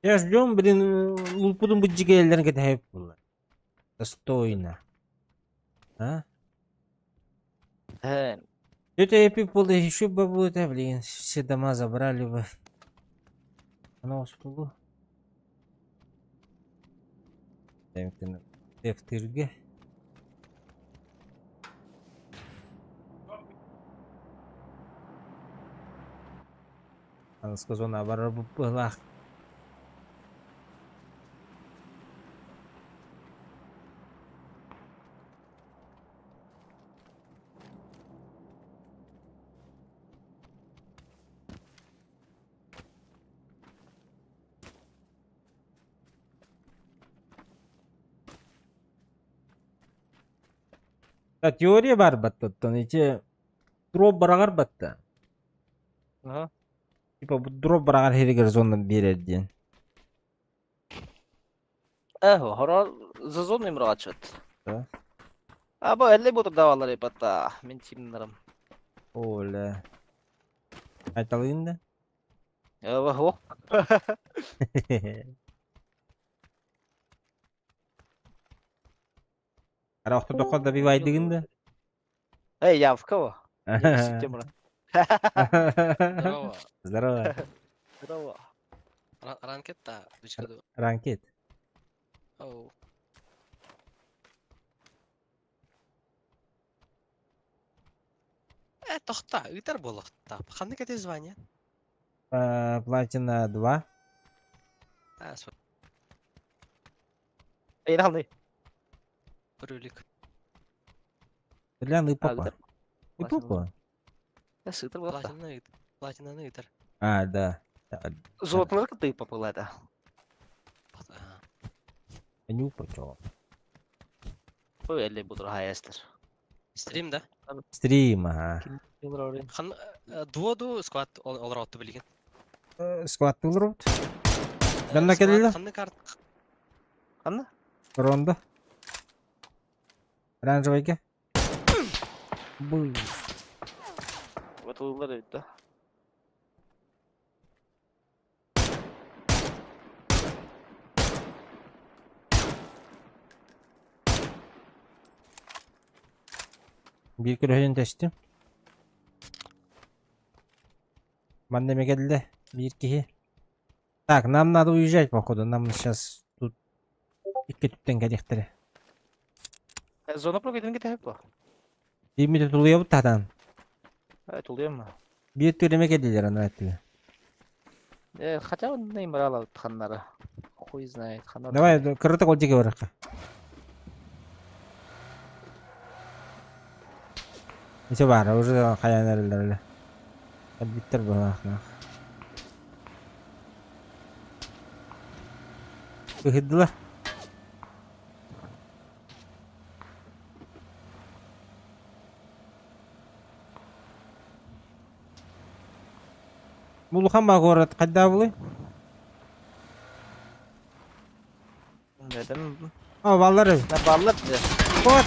Я ждем, блин, лупудum bu cigerlerin kadar hep bunlar. Достойно. А? Это эпик было еще бы будет, блин, все дома забрали бы. Она успела. Demek defterge. Она сказала, наоборот, была. Teoriya бар баттан эти дроп барагар батта. Ага. Типа дроп барагар херигер зондан берер ден. Horar zazon imraçat. Да. Aba 50 botur davalar yapata. Men timlerim. Оля. Айталын да? Ho. Ара охто доколда bir vay diginde. Эй, явка во. Здорово. Здорово. Здорово. Ранкетта, дочка. Ранкет. Оу. Тохта, итер болохта. Ханны кете звание? Платина 2. Эйр халды. Брюлик. Лян и папа. И папа. Я сытер болохта. Платина итер. А, да. Золотнар ты попылада. Не упачо. Ой, элли будур хайстер. Стрим да? Стрим, ага. Хан дуоду сквад олар отты билген. Сквад тулрут. Ганна келди. Ханны карт. Ханны? Ронда. Оранжевайка. Бу. Вот улар это. Bir kilo testim. Мандеме келди. Bir kişi. Так, нам надо уезжать, походу. Нам сейчас тут ikki түптен келиктери. Зона про кетен кете хепла. 20 тулуя буттадан. Тулуя ма? Bir türeme келдилер аны айтты. Хотя он не брала ханнара. Хуй знает. Давай, кырыты колжеге баракка. Нече бар, уже каянерлер эле. Биттер баакна. Выходилар. Бул хамма город кайда булы? Dedim. О, баллары. Ne ballar bize. Кот.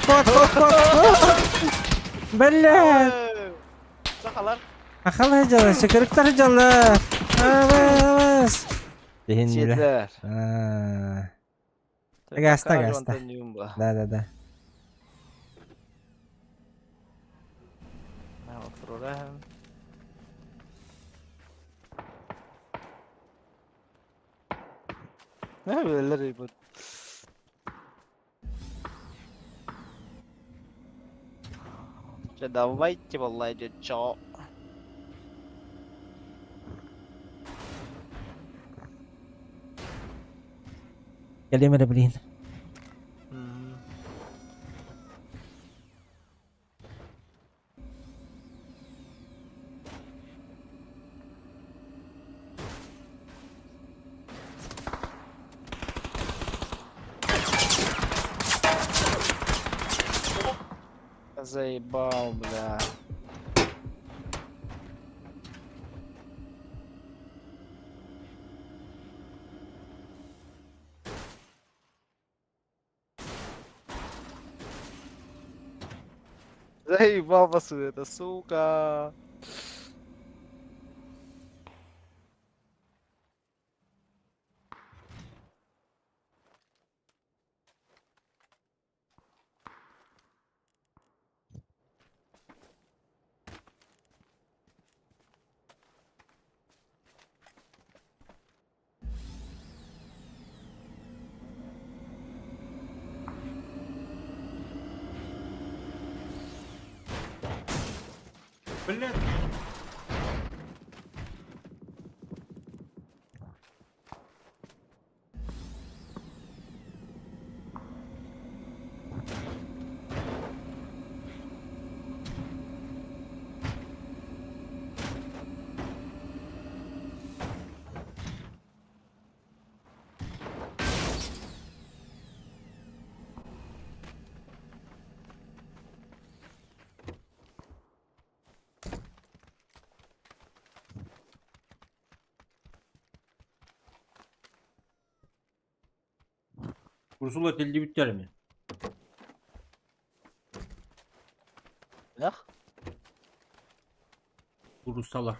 Беле. Сахалар. Ахала жала, шекеректер жала. Авас. Чедер. Гаста. Да. Ne böyle bu? Давайте, Влади, чё? Gelемере, блин. Заебал, бля. Заебал вас это, сука. Блин. Урсула телди биттер ми? Ne? Урусталар.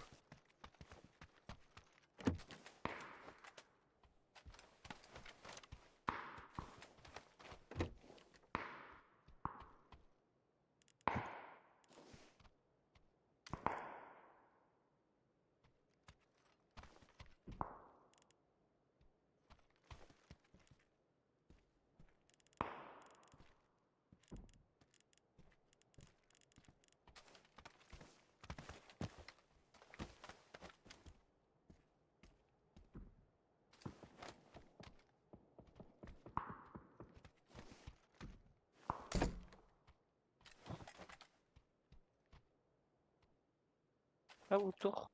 Auto.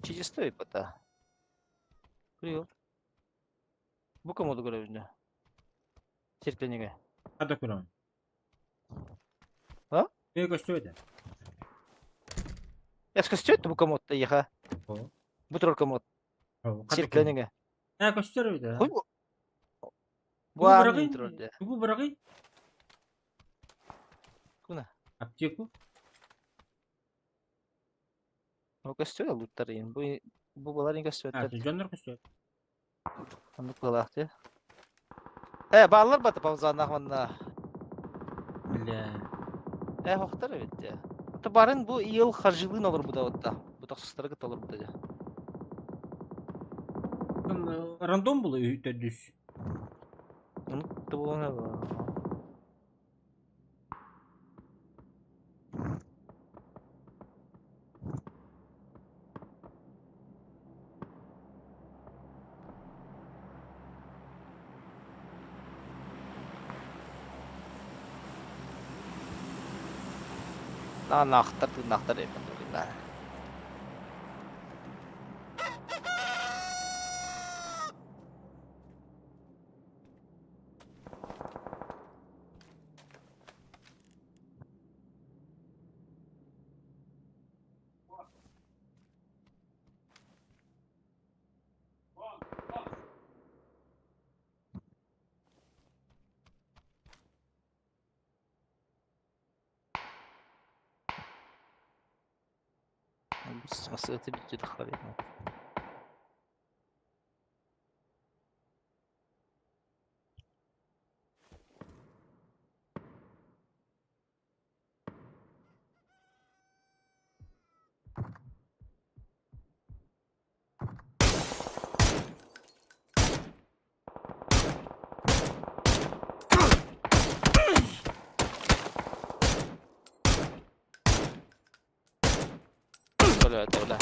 Чизи стоит пота. Прием. Бука моду görevinde. Çirklenige. Hadi kuram. Ha? Ne gösterdi? Я скажу, бука мод еха. Бутырка мод. Çirklenige. Ne gösterdi? Хуй bu. Bu Bu an bırakın. introda. Bu bırakın. Kuna. Apteku. O gösteriyor lootların. Bu baların gösteriyor. Ha, canlar gösterdi. Anlık balahtı. Bağlar batı pavzan ahmanna. Bile. Hoxtar evet ya. Tabarın bu yıl harcılığın olur bu da otta. Bu da susları gıt olur bu da. Random bulu üyütte düz. Unuttu bu ne bu? Naktar yapmadım ben. بس مسألة بتجي دخل يعني. ولا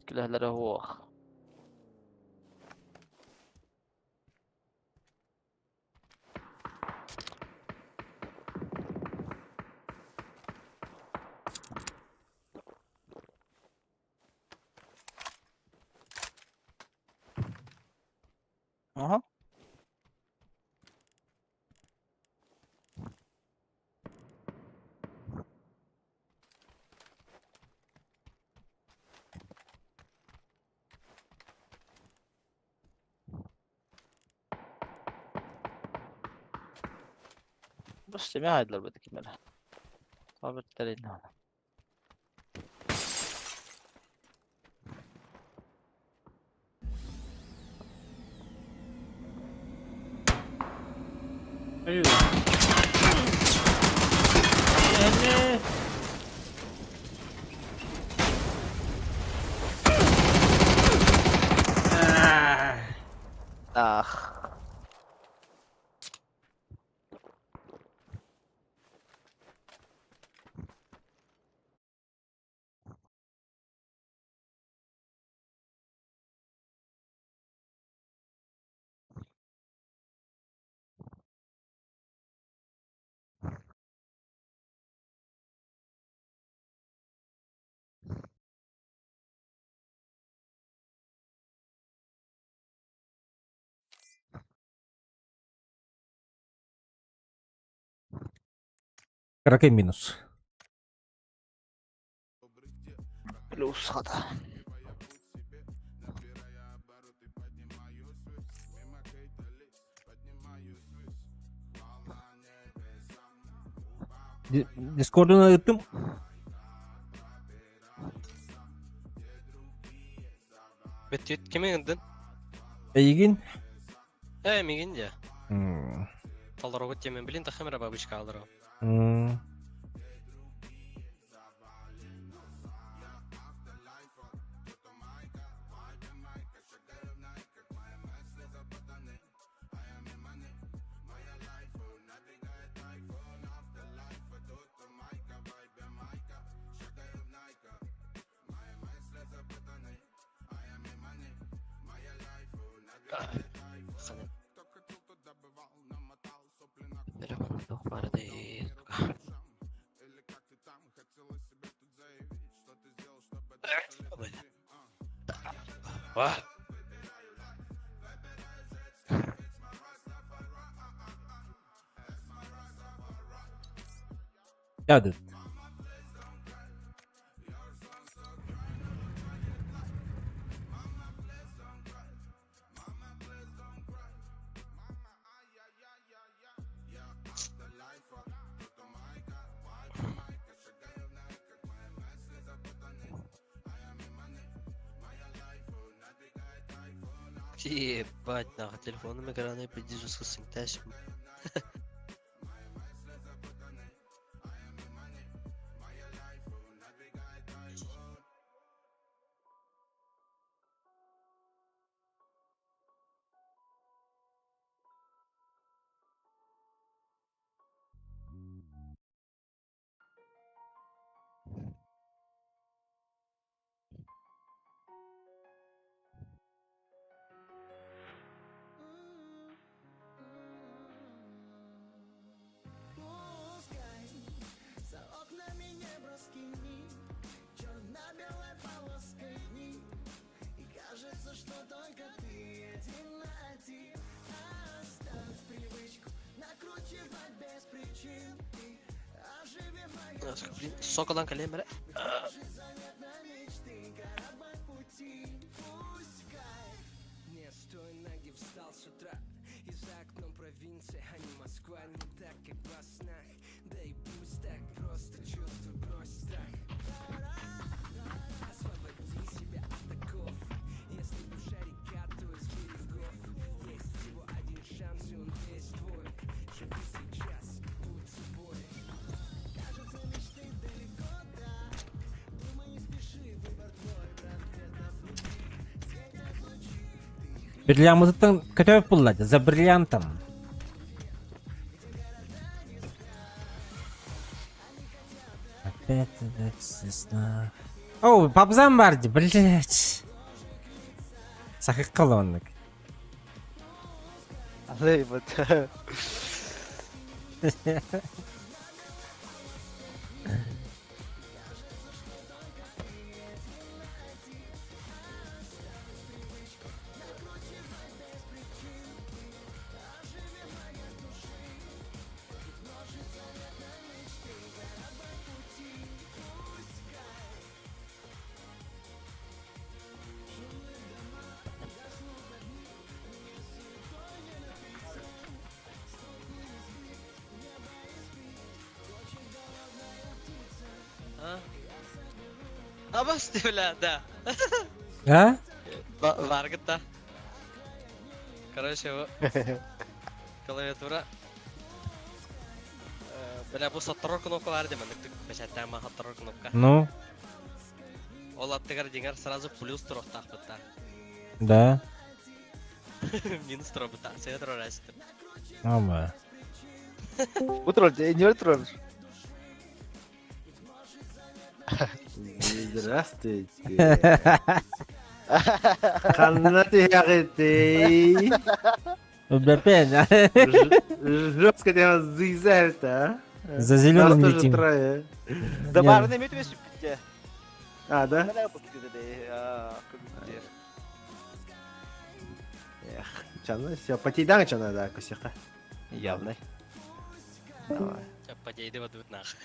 كلها هو اها بس ما هاي اللي بدك منها طابت ترين هنا Hayır. Yani. آخ Какой минус? плюс хата. Discord'unu ayıttım. Bitti. Kimi gindin? Eygin. Migin ya. Hmm. Talar o temin bilin ta kamera babışka alır o. Hmm. Pero bueno, para de Ва. Ядет. Ебать, нахуй, телефонным экраном придержу с синтезом. За окнами неброский миг, черно-белой полоской дни. И кажется, что только ты один на один. Оставь привычку накручивать без причин. И оживи мою Соколан калемере. заметно мечты, корабль пути. Пусть кайф. Не с той ноги встал с утра. И за окном провинция, а не Москва. Не так, как во снах. Да и пусть так просто чувствую, брось страх. Пора освободи себя от оков. Если душа река, то из берегов. Есть всего один шанс, и он весь твой. Живи сейчас, будь собой. Кажется, мечты далеко, да. Думай, не спеши, выбор твой. Браслетов внутри светят лучи. Бриллиантын көтөп буллады. За бриллиантом. Опять это весна. О, папзам барды, блять. Сахик колонник. Алей, вот. А басты, бля, да. А? Варгата. Короче, клавиатура. Бля, бұл саттырыр кнопка бар деймін. Бәшәттен ма саттырыр кнопка. Ну? Ол аттығар деңер сразу плюс тұрық тақпытта. Да. Минус тұрық бұта. Сені тұрыр әсітім. Ама. Bu troll, не troll. Здравствуйте. Канаты ягоды. Бля, Жестко тебя зизерта. За зеленым летим. Да барны мет весь питье. А, да? Надо покидать, да. Эх, чана, все, потейдан чана, да, косяха. Явно. Давай. Подейді вадуд нах.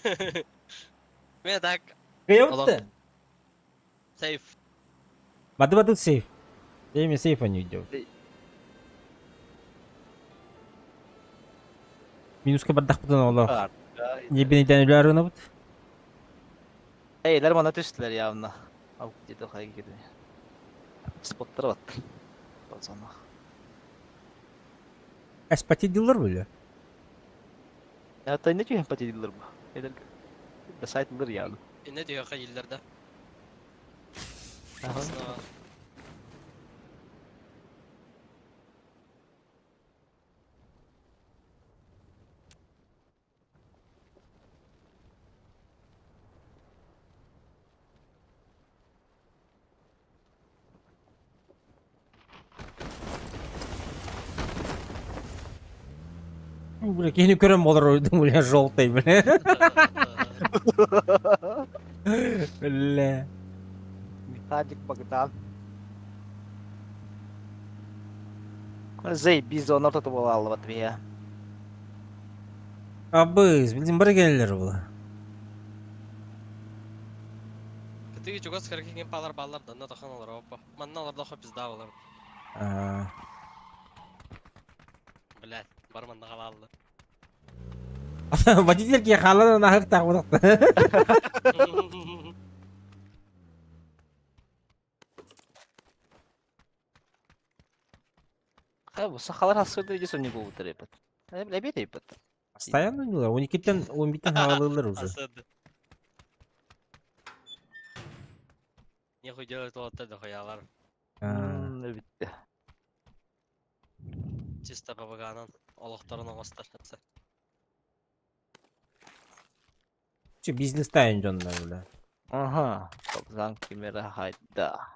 Мен так. Кайотты? Сейф. Бады сейф. Время сейфа не идет. Минуска бардах бұдан олар. Ебенеден өлі арына бұд? Eyler bana düştüler явно. Al gidiyor kayı gidiyor. Spotlara battı. Baksana. Әспәте дилар бөлі? Ya da ne ki empati edilir bu? Eyler da saytılır yani. Ne diyor hayillerde? Aha. Aslında Бля, кені көрем болар ойдың, бля, жолтай, бля. Бля. Механик Богдан. Заебись, он ортада бола алып я. Абыз, билдим бір келелер бұл. Ты чугас харакин палар баллар да таханалар опа. Манналар да хоп пизда болар. Блядь, бар манда калалды. Водитель ке қаланы нахыр тақпыдықты. Бұл сақалар асырды үйде соны бұл бұтыр епет. Әбет епет. Постоянно нелер, 12-тен 11-тен қалалылар уже. Не хуй делать вот это хуялар. Бітті. Чисто побаганан. Олықтарын оңыстар. Че бизнес тайын жондар бля. Ага. Заң кемері хайда.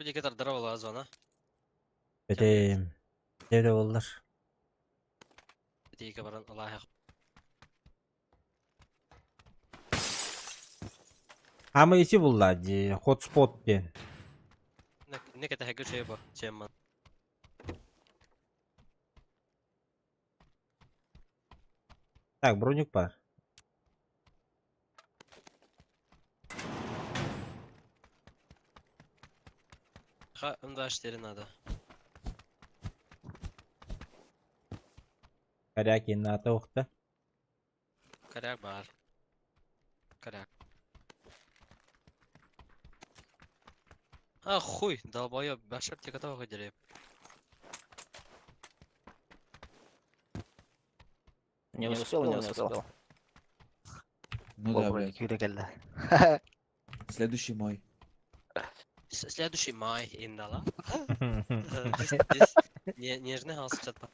Bu ne kadar dara ola zona. Bedeyim. Devre oldular. Bedeyike baran Allah yaq. Ama içi bullar di, hotspot di. Ne kadar hacker şey bu. Çemman. Так, броник бар. Ha, onda işleri nada. Коряк на тоқта. Коряк бар. Коряк. А, хуй, долбоёб, башар тебе готовы дерев. Не успел. Ну да, блядь. Следующий мой. Следующий май индала. Нежный галс чатпа.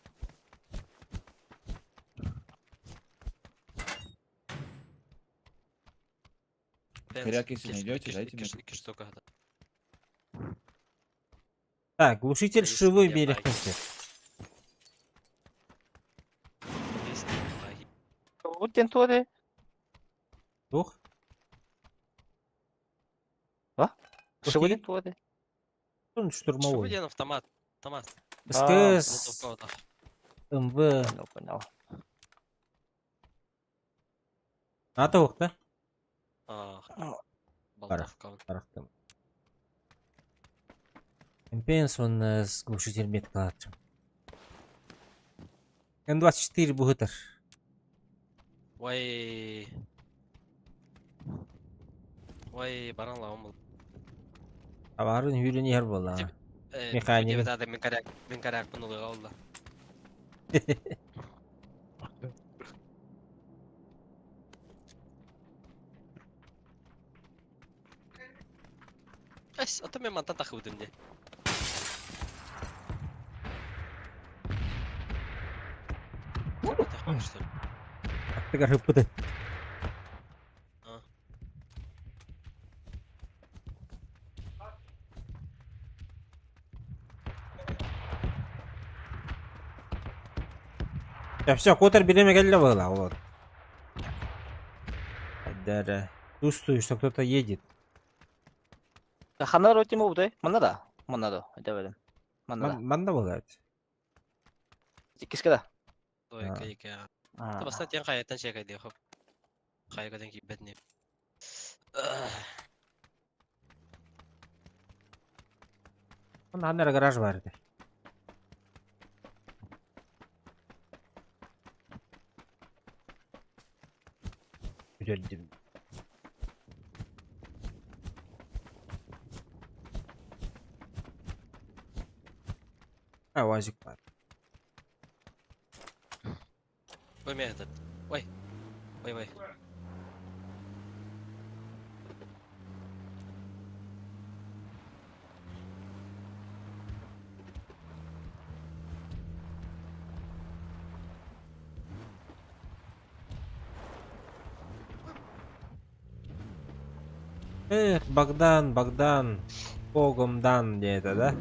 Коряк, если найдете, дайте мне. Так, глушитель шивой берег. Вот тенторе. Дух? А? Шивой тенторе. Он штурмовой. Шивой автомат. Автомат. СКС. МВ. Понял. На тоқта. Барақтым. МПН он с глушителем меткалат. М24 бұғытыр. Вай, баран лаум был. Абарын үйрені ер бола. Механик. Мен коряк панылыға олда. Айс, ата мен мантан тақы өдім де. Аттыға рыппыды. Все, котер береме келді была, вот. Даже чувствую, что кто-то едет. Ханар өте ме бұдай? Мана да. Айта берем. Манда болады. Кеске да. Ой, Баста тен қайеттен шек айды хоп. Қайғадан кейін бәдіне. Андары гараж бар еді. Көтердім. Ha, vazik var. Ой, этот. Ой. Ой. Богдан. Богомдан не это, да?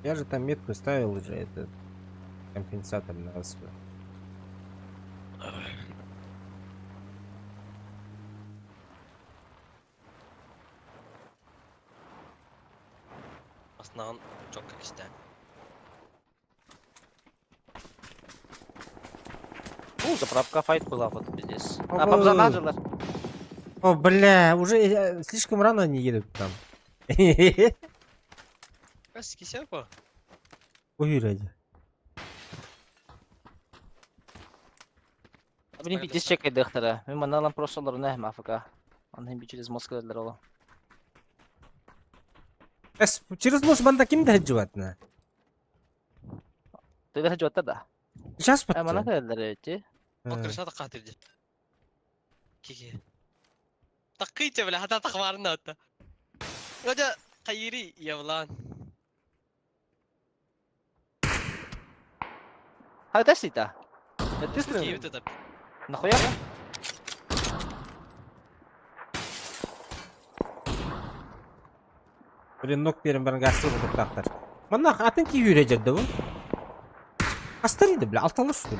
Я же там метку ставил уже, этот компенсатор на АСВ. Астынан çok işte. Заправка файт была вот здесь. Ого. А Папзан нажилась. О, бля, уже слишком рано они едут там. Kas kisiyor bu? Buyur hadi. Блин, пиздец чекай дыхтара. Мен маналам прошлый не мафака. Он им через Москву драло. Через мост банда kim de hıcıvat ne? Ты даже жотта да. Сейчас А мана подтя. кадер эти. Bakırsa da katildi. Kiki. Takıyca bile hatta takvarını hatta. Hoca kayiri yavlan. Hadi тестита. Это Киев ты это. нахуя? Блин, ног берем барангасты bu taktар. Mana atın ki yürüyecekti bu. Hastaydı bile, altalı şuydu.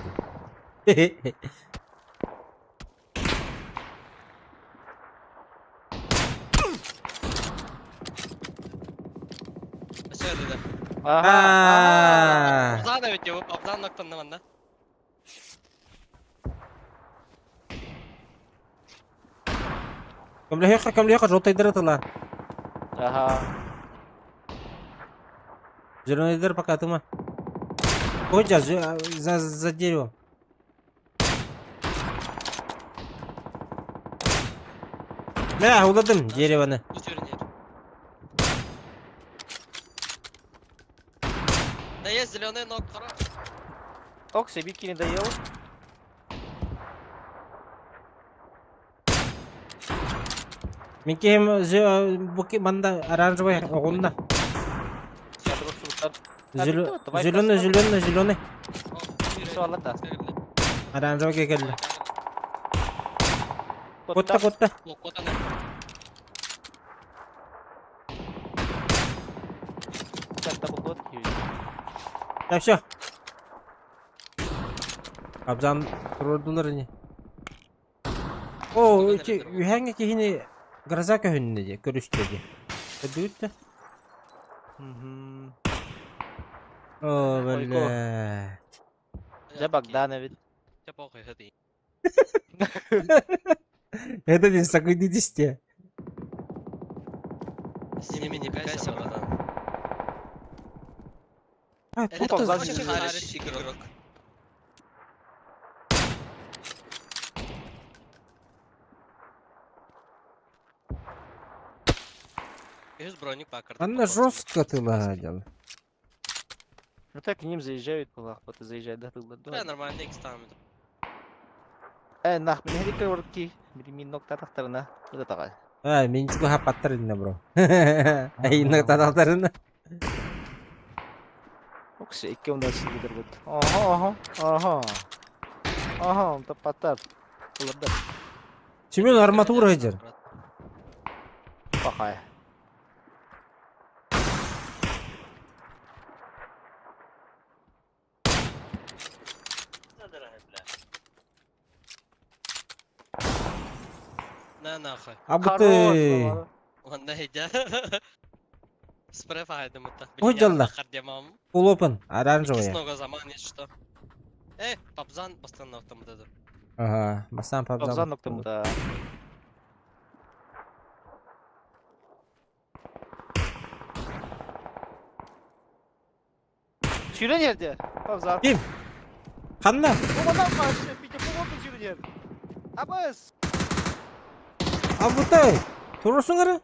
Mesela dedi. Aa. Abzan evet cevap. Abzan noktanı bana. Камлеха, желтый дыр атыла. Ага. Зеленый дыр пока атыма. Ой, за деревом. Да, уладым дереваны. Bu sürünür. Да есть зеленый ног кара. Окси, бики не доел. Minki hem bu banda оранжевый oğlunda. Зеленый. Все, ладно. Оранжевый geldi. Kotta. Kotta ne? Ya все. Abzan kurdular ni. O ki hangi ki yine garaza köyünde diye görüştürdü. Ödüttü. O böyle. Я Богданович. Я похуй, это. Это не согласитесь. С ними не пикайся, братан. Тупо в глаз очень не хороший игрок. Есть броник пакард. Она жестко ты ладил. Ну так к ним заезжают, палах, вот и заезжают, да, тут Да, нормально, их ставим. Нах, мне река ворки, бери нокта тахтарна, это такая. Мен juga hapatterin bro. Ayın tatatarin. Окси, iki ondan şimdi dur bu. Aha, tepat. Kulada. Чемпион арматура ejir. Пахай. На нахуй. Абы ты. Он да иди. Спрей файда мута. Ой, жалда. Кардемам. Full open. Оранжевый. Много заман есть что. Папзан постоянно автомат. Ага, бастан Повзан пабзан. нокта. Sürün yerde. Povzan. Kim? Kanna. Kumadan karşı bir de kumotun sürün yerde. Abız. Abutay. Turursun gari.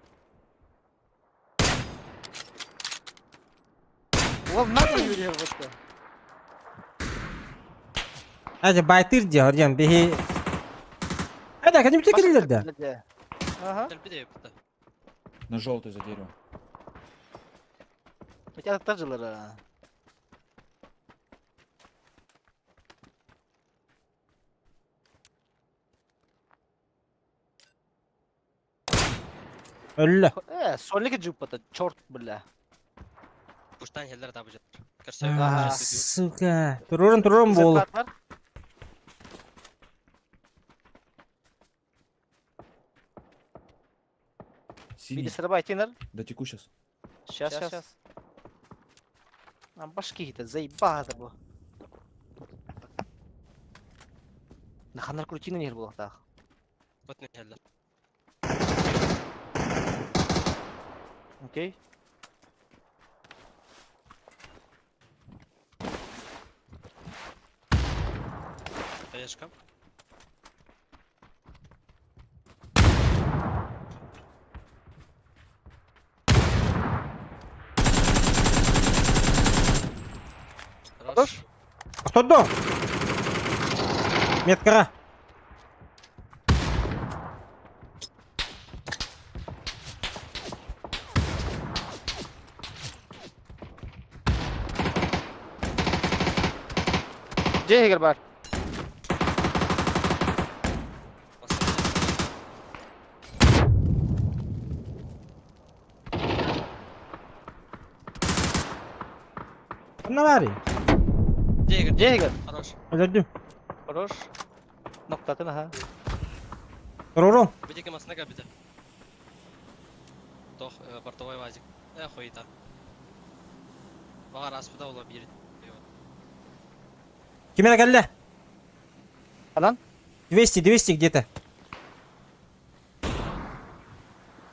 Ulan nerede yürüyor bu? Aja baytir je horiyan behi. Ada kan bitte kirillerde. Ага. Bir de yaptı. На желтый за дерево. Bir tane tacılar ha. Ölle. Sonraki cübbata çort bile. Kuştan yerler tabi jettir. Kırsa Aha. Suka. Tururun bol. Zırhlar. Bir de sıra baytınlar. Дотеку сейчас. Сейчас. Нам башки это заебато bu. Наханар крутина не было так. Вот не yerler. Окей. Каяшкам. Хорош. Кто до? Меткара. Джейгер бар. Kanna bari. Джейгер. Хорош. Öldürdüm. Хорош. Noktatın ha. Tururun. Bir de kemasına gel bir de. Doch, бортовой вазик. Хуета. Бағар аспыда ола bir. Kime geldi? Alan? 200 где-то.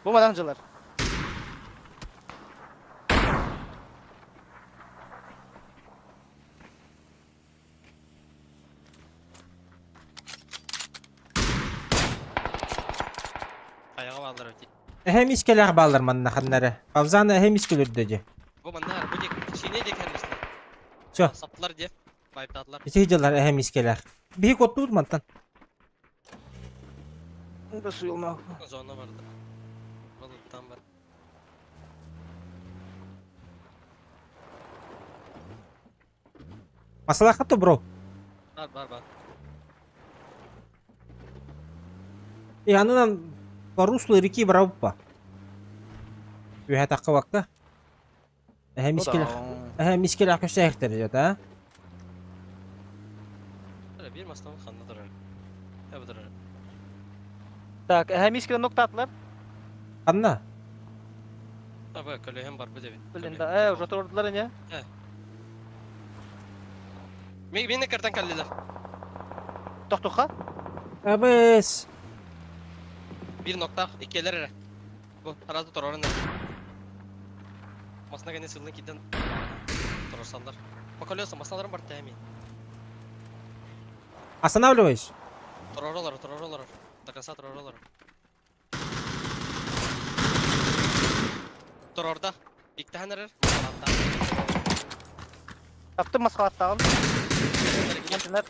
Bu mu adamcılar? Ayağa bağlar öte. Hem iskeler bağlar manna xanları. Pavzana hem iskeler dedi. Bu mannar bu dek şey ne dek kendisi. Ço. Saptılar diye. Bayıptadılar. İtihicılar hem iskeler. Bir kod tut mantan. Da su yoluna. Zona vardı. Vallahi tam var. Masalah katı bro. Var. Yanından по руслу реки Браупа. Ühe takı vakka. Hem iskeler köşe ehtir ha. Öyle bir maslamın kanına durar. Ya bu durar. Так, hem iskele nokta attılar. Anla. Ha böyle köle hem var bu devin. Bilin de, уже tordular ya. Beni kerten kalliler. Tohtuha. Abes. Bir nokta, iki elere. Bu arada tororun ne? Masına gene sılını giden tororsanlar. Bakalıyorsa masaların var temin. Останавливайся. Tororolar. До конца tororolar. Tororda. İlk tane nerer? Yaptım maskalattağım. Gençler.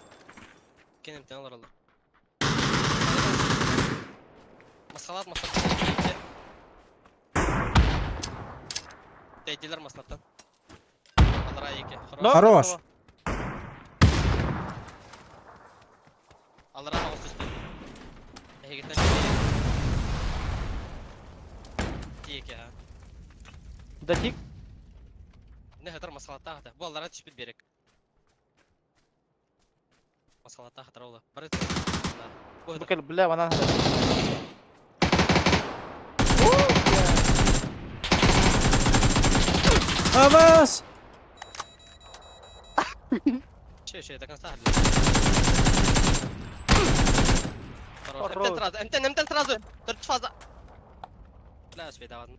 Kenem tane alırlar. Maskalat. Değdiler maskattan. Alır ayıke. Хорош. Alır ağa olsun işte. Ehegitten Diyeke ha. Datik. Ne kadar maskalatta hata. Bu allara tişbit berek. Maskalatta hata ola. Barı Bu kere bile bana. Abes. Şey, до конца. Хорош. МТН сразу. Төрт фаза. Бля, успей, давай, ну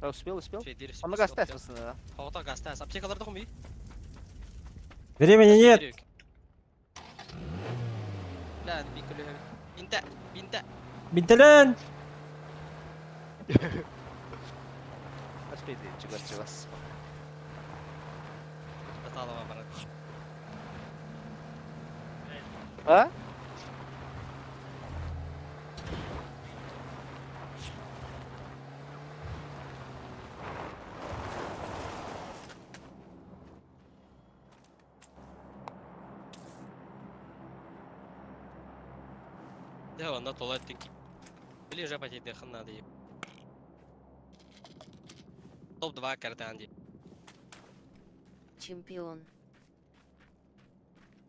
Успел. Успей, Он на гасте пацаны, да? Хавата гастас. Аптекаларда кумби. Времени нет. Бля, бикулю. Бинта. Бинтелен. Успей, чугас. Баталова, брат. А? Да, он на туалет таки. Ближе потеть дыхан надо. Топ-2 карты Анди. Чемпион.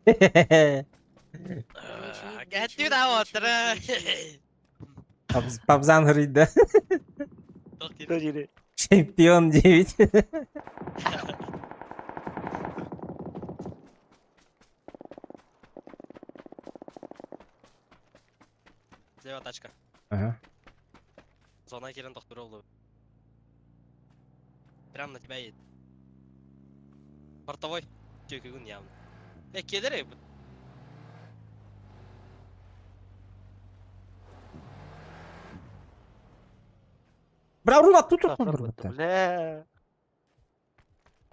Get out, Пабзан говорит, да? Кто жири? Чемпион 9. Слева тачка. Ага. Зона Кирен Тохтуролу. Прям на тебя едет. Портовой. Тюкигун явно. Кедеры. Бля, урла тут. Бля.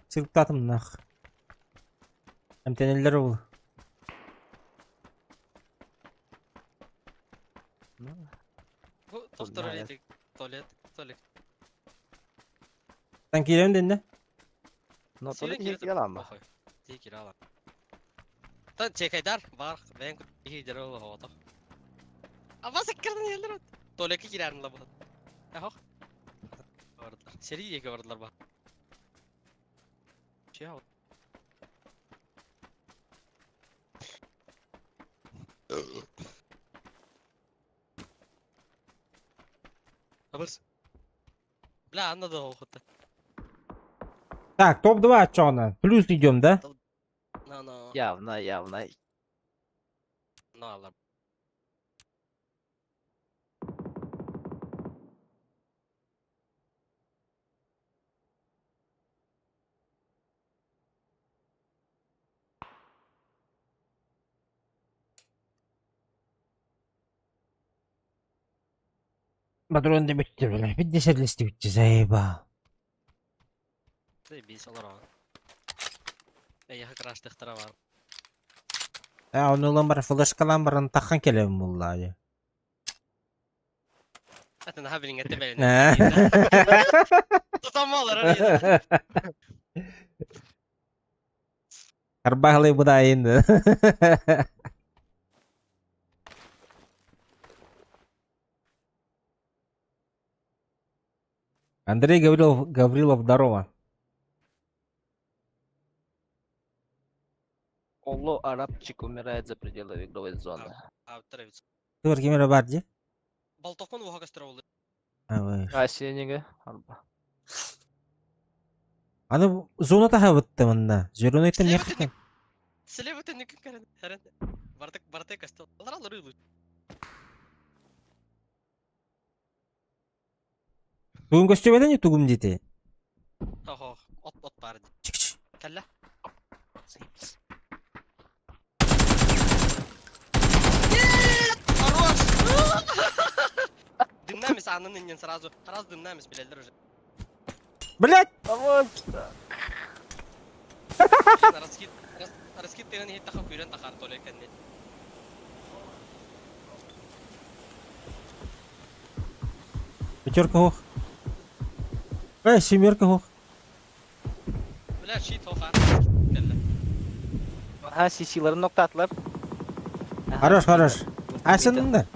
Сылтатым нах. МТН'лер ул. Туалет. Sen kiren dende. Ну, туалет yalan mı? Тик ирала. Тан чекайдар бар. Ben киһи дөрөв хавата. Ама саккырдан елдер. Туалекке кирән ла бу. Яхок. Бардылар. Сериягә бардылар ба. Чяу. Абырс. Бля, надо охота. Так, топ-2 что она? Плюс идем, да? No. Явно. No alır. Патрон да bitti böyle. Bir de serlesti bitti zayıba. Bir solar var. Ya kraştıklara var. Ya onu lan bara flashkalan baran takkan kelem vallahi. Zaten daha bilin etti Ne? belini. Tutamıyorlar oraya. Karbahlı bu da indi. Андрей Гаврилов, здорово. Олло арабчик умирает за пределами игровой зоны. Авторовец. Ты кемере бар же? Балтокон вуха кастыролды. Асенеге. Аны зонада хабытты мында. Жүрөне айтам яктан. Слева ты никак каран. Харан. Бартек кастыл. Алар рылы. Тугум көстөбөдөн не тугум дейти? Охо, от бар. Калла. Хорош! Дымнамис аннын сразу. Раз дымнамис билелдер уже. Блять! Раскид тегени хит тахап күрен тахар толе кенне. Пятерка хох. Семерка хох. Бля, щит хохар. Ha CC'lerin nokta atlar. Хорош. Асынның да.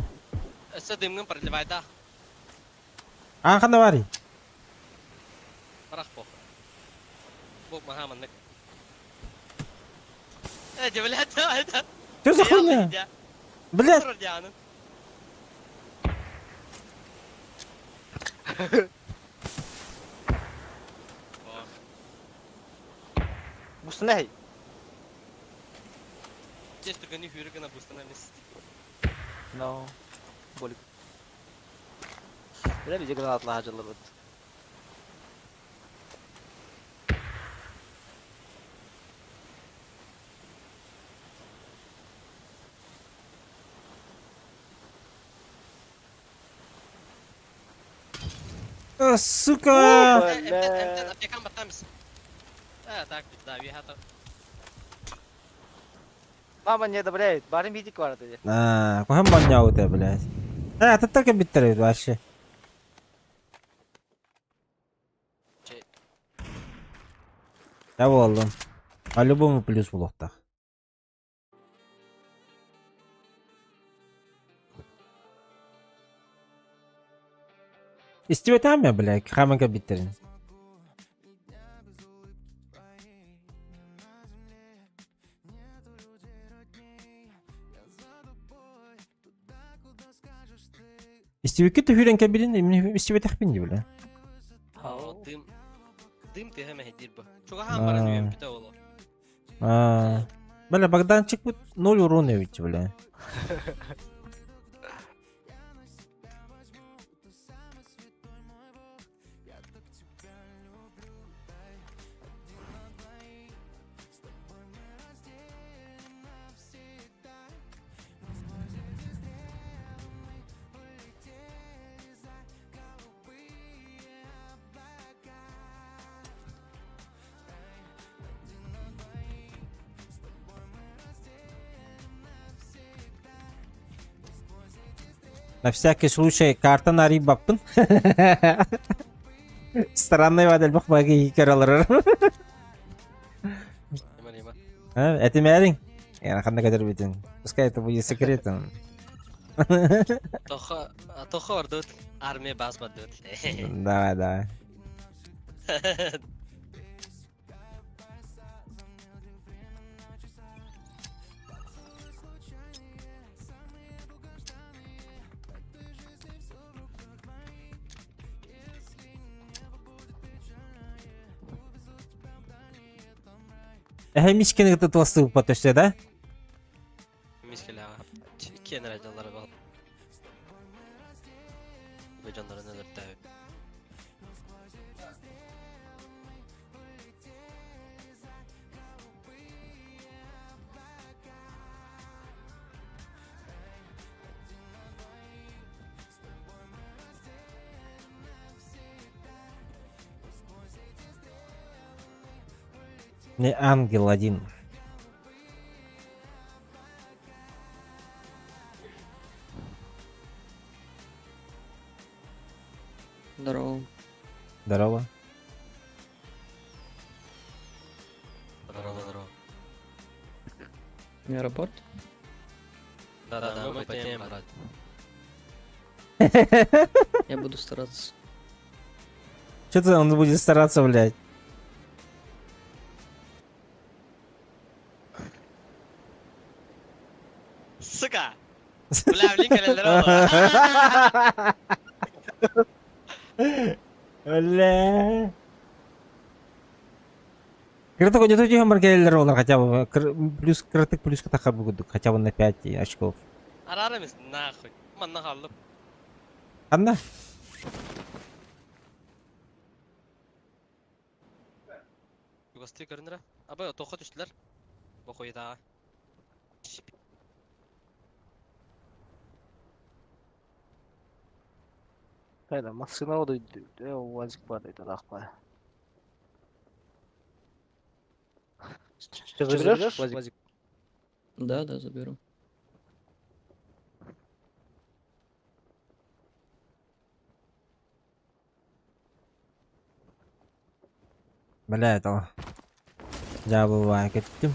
Эссе дымның проливайда. Қандай бари? Барах пох. Бог махаманнык. Блядь, это. Что за хуйня? Блядь. Bu ne? Здесь только не фюрика на остановись. No. Boluk. Böyle bize granatlı hacılar var. Сука! Аптекам баттамыз. Так, да, вихата. Мама не одобряет. Барин видик vardı dedi. Kohem banyağı o da блядь. Ататтарга биттер вообще. Я болдум. По-любому плюс булакта. Истебетам я, блядь, хамага биттерин. Истебекке төхүрен кабилин, эмне истебетах бинди, бля. Ha o dım. Dım te hemen hedir bu. Çok ham var diyorum bir de oğlum. Бля, Богданчик вот 0 урона ведь, бля. На всякий случай карта на рибаппын. Странный модель бак баги каралар. Это мэрин. Я ханна кадер битин. Пускай это будет секретом. Тоха ордут. Армия басма дут. Давай, давай. Мишкин это толстый поточно, да? Miskile ha. İki yener acalara bak. Bu canlara neler tabi. Не ангел один. Здорово. Здорово. Здорово. Не аэропорт? Да, мы потеем, брат. Я буду стараться. Что-то он будет стараться, блядь. Сука! Бля, блин, календарь. Бля. Когда такой не hammer келлер олар хотя бы плюс крытык плюс катаха будут хотя бы на 5 очков. Арарымыз нахуй. Манна қалып. Ладно. Югасты көрінірі. Абай, тоқы түштілер. Бұл қойдағы. Aynen masına o da o vazik var dedi akla. Заберешь вазик? Да, заберу. Бля, это забывай, кеттим.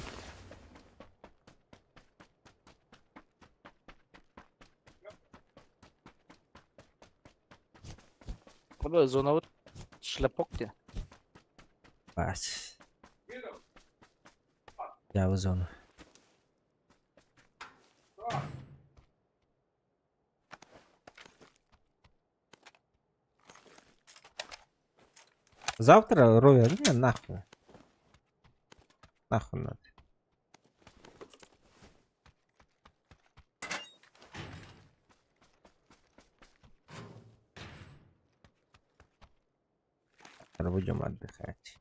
Burada zona var. Şlepok diye. Бать. Я в зону. Завтра, Ровер, не, нахуй. Нахуй надо. Скоро будем отдыхать.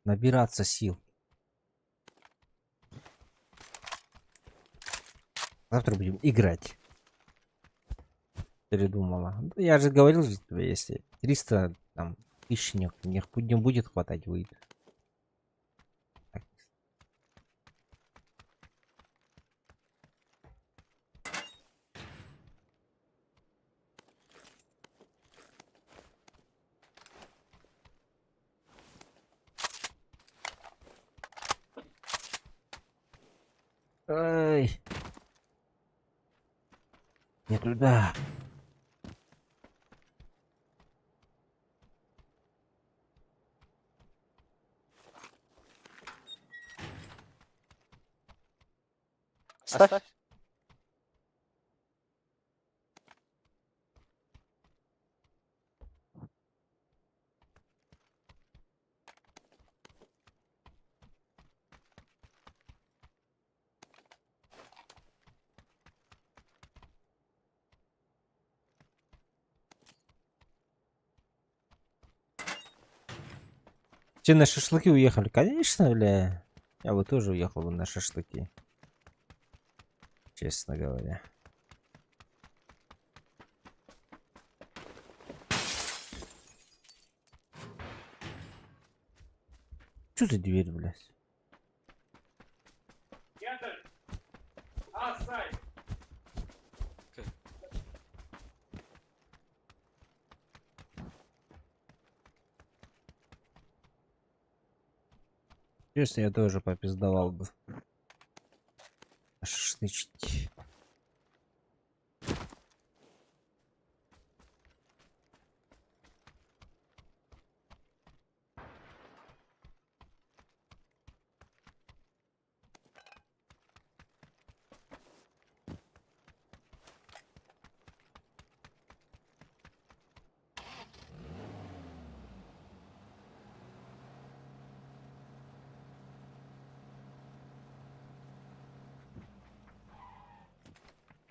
Набираться сил. Завтра будем играть. Передумала. Да я же говорил же тебе, если 300 там тысяч не будет хватать, выйдет. Ай. Не туда. Оставь. Все на шашлыки уехали? Конечно, бля. Я бы тоже уехал бы на шашлыки. Честно говоря. Что за дверь, блядь? Честно, я тоже попиздовал бы. Шашлычки.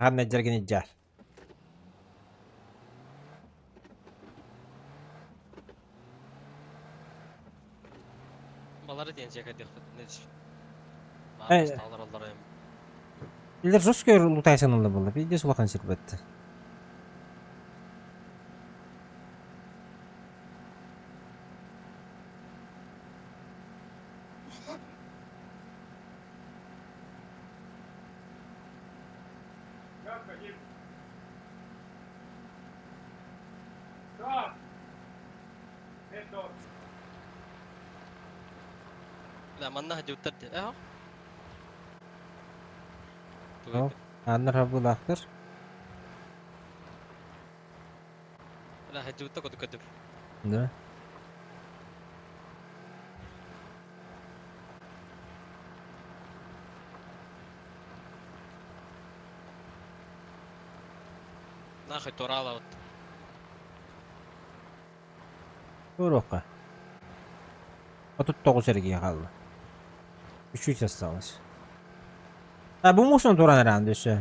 Ладно, дергни дя. Балары тенчек айтықты. Эй. Илер жесткий лутайсан олды болды. Биде сулахан сирбетті. لا منها جوتر اهو Анар хабул ахтыр. لا هجوتك كنت كدب Да. ناخذ تورالة Урока. А тут тоғыз жерге қалды. Чуть-чуть осталось. А bu musun Turan herhalde şey?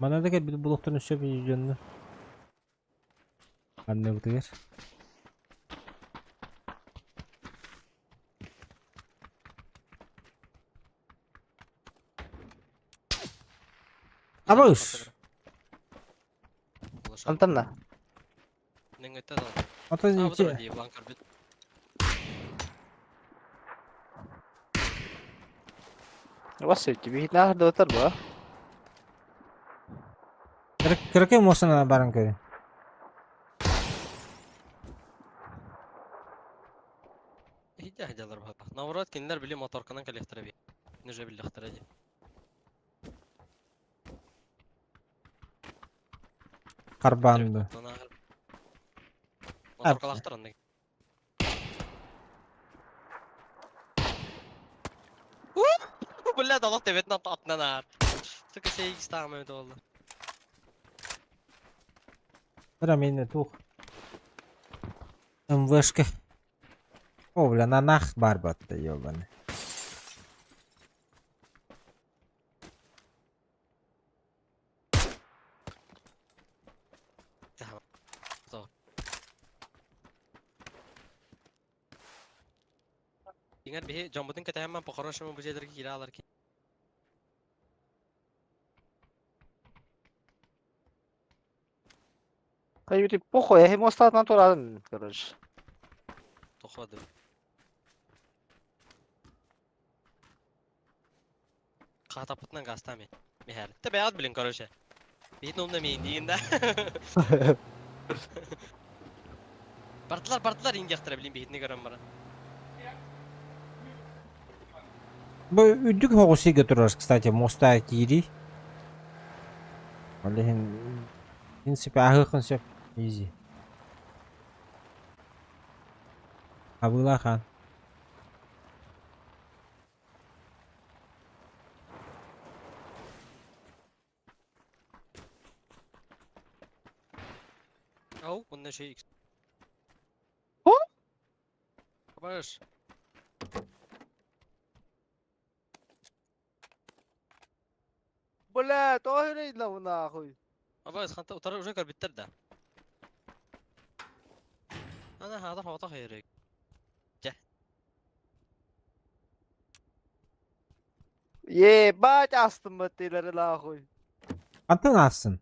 Bana da gel bir bulutun üstüne bir yüzünü. Anne bu diğer. Абуш. Антонна. А то не те. وصل تبي ناخذ دوتر بقى Kira-kira mo sana barang kayo. هيدا هيدا ضربها نورات كنار بلي موتور كنان كان يختار بيه نرجع باللي اختار دي Karbandı. موتور كان اختار انك Bulla dalak tebetini atnan ağır. Sıkı şey istemem oldu. Bırak beni tuh. МВшка. О, бля, на нах барбат-то, ёбаный. Ingat bihi jambutun kata hemen pokorosh mu buje dari kiralar ki. Каюты похуй, я ему осталось натурально, короче. Toxvadı. Qatapıtdan qastami. Mehar. Tabi ad bilin korosha. Bit nomda men deyinda. Bartlar ingektire bilin bitini gören bana. Bu üdük hoğusu götürürüz, kстати, моста Кири. Олеген, в принципе, ahıkın söp. Easy. Abdullah Khan. Au, bunda şey. Barış. Бля, тоже идем нахуй. Barış xanta utarı uca kar bitter de. Ana hada hata hayırı. Ебать, астым баттыйлары нахуй. Kantan alsın.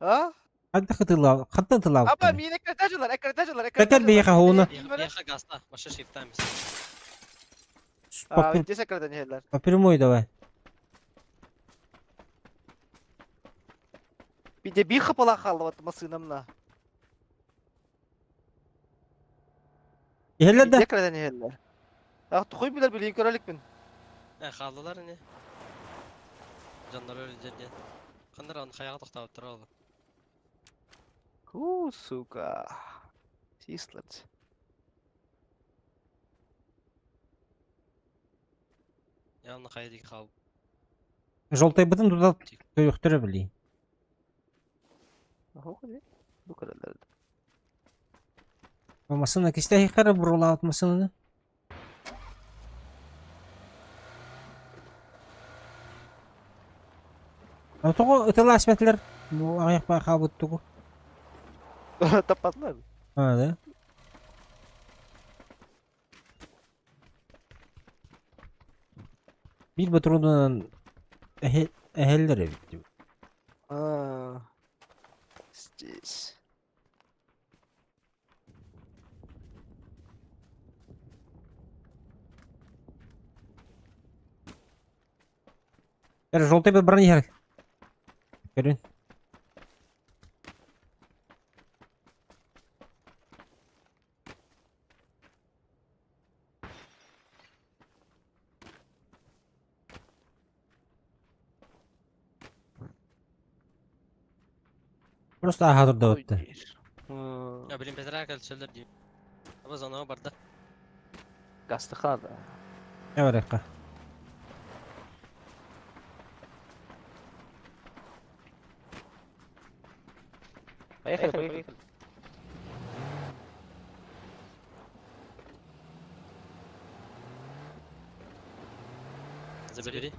А? Hadi kıtıla, kantan tıla. Аба, мен экретажылар. Tekrar bir yaka onu. Yaxa qasta, başa shiftamiz. А, где секретарь? Напрямую давай. Bir de bir kapıla kaldı masınımla. Yeller de. Tekrar deneyelim. Ah, tuğuy bilir bileyim körelük bin. Qaldılar ne? Canlar öyle dedi. Qandır an xayağa toxtab turaldı. Сука. Сислать. Yanına xaydı xal. Желтый бытын туда көйөктөрө билейин. Bu kadar. Masana кистеги кара бурулап масананы. Атого ытыла асметлер. Bu аяк ба хабыттыгы. Тапатlar. Ha da. Bir patrondan ehellere bitti. А. Здесь. Желтый бы бронир. Görün. Просто ahadırda öttü. Ya bilin Petra kal söyler diyor. Ama zana barda. Gastı kaldı. Ne var yakka? Поехали. Забери.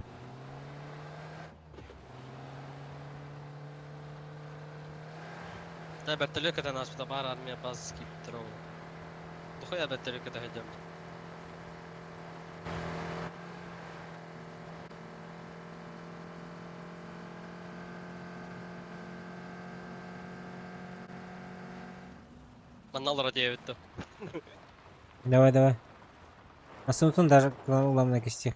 Да, вертолет это наш товар, армия баз скиптров. Дохуя вертолет это идем. Канал радио это. Давай. Асымтын даже главное кистик.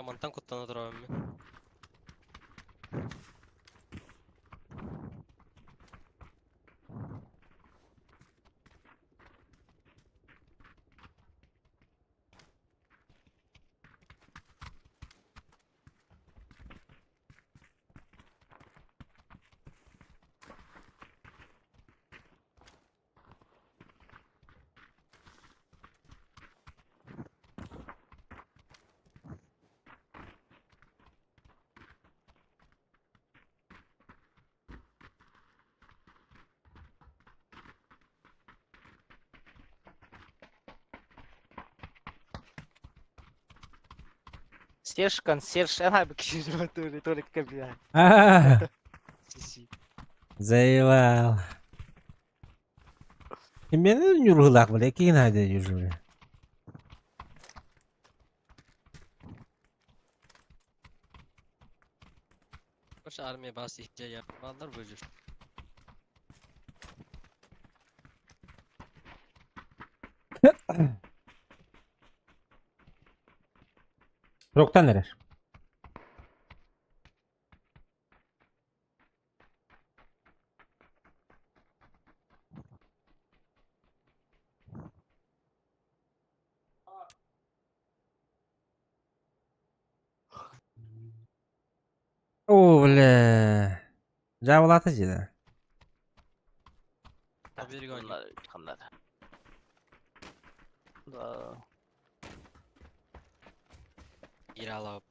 Мантан куттана турабым мен. консьерж, она бы кишила только кабина. Заевал. Мен юргулак біле, кейін айда жүрі. Koş armaya bas ihtiyaç yapmalar böcür. Roktan neler? О, бля. Жабылаты жеді. Haberi gol. Kanlar. Da. Geri al abi.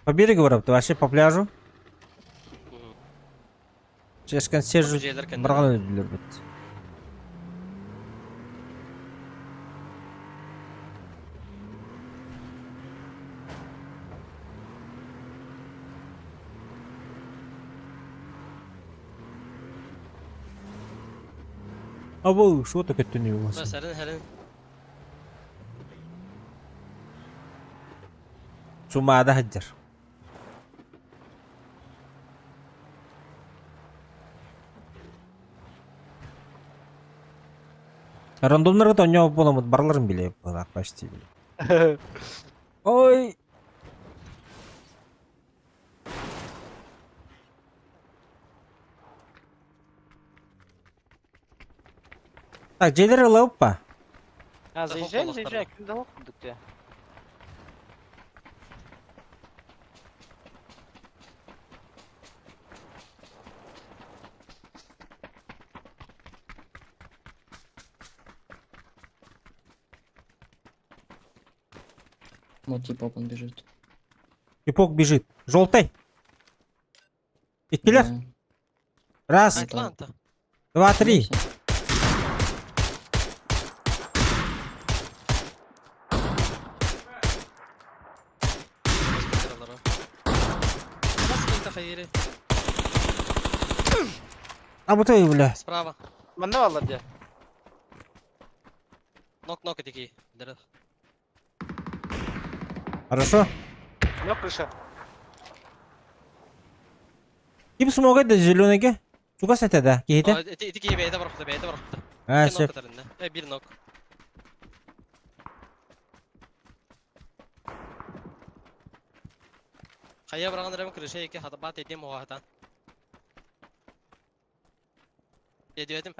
По берегу вырапты, вообще по пляжу. Сейчас консьержу барған өлділер бітті. Абыл, шо так это не у вас? Herrin. Сумада хаджар. Рандомдарға да ойнау боламыд, барларын біле, бұлақ почти біле. Ой! Так, джейлері лауып па? Заезжаем, кімді оқыдық те. Вот типок он бежит. Типок бежит. Желтый. Икпилер. Раз. Атланта. Два, три. А вот и, бля. Справа. Манда валар де. Нок такие. Дыры. Хорошо. Yok крыша. Ким смогает зеленыйге? Сука сетеді, кейді? Эти бейді бұрықты. А, сеп. Bir nok. Қайя бұрағандырым крыша еке хатабат етем оғатан. Едуетім.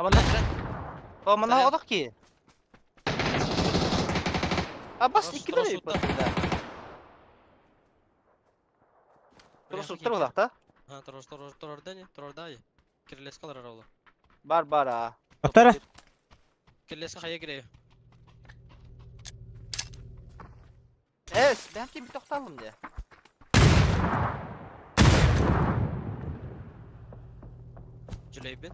O mana odak ki. Abbas ikili mi yapıyorsun? Turur odakta. Ha, turur da ya. Kirles kalır arabada. Бар ha. Aftara. Kirles kaya giriyor. Evet, ben bir toxtalım diye. Cüleybin.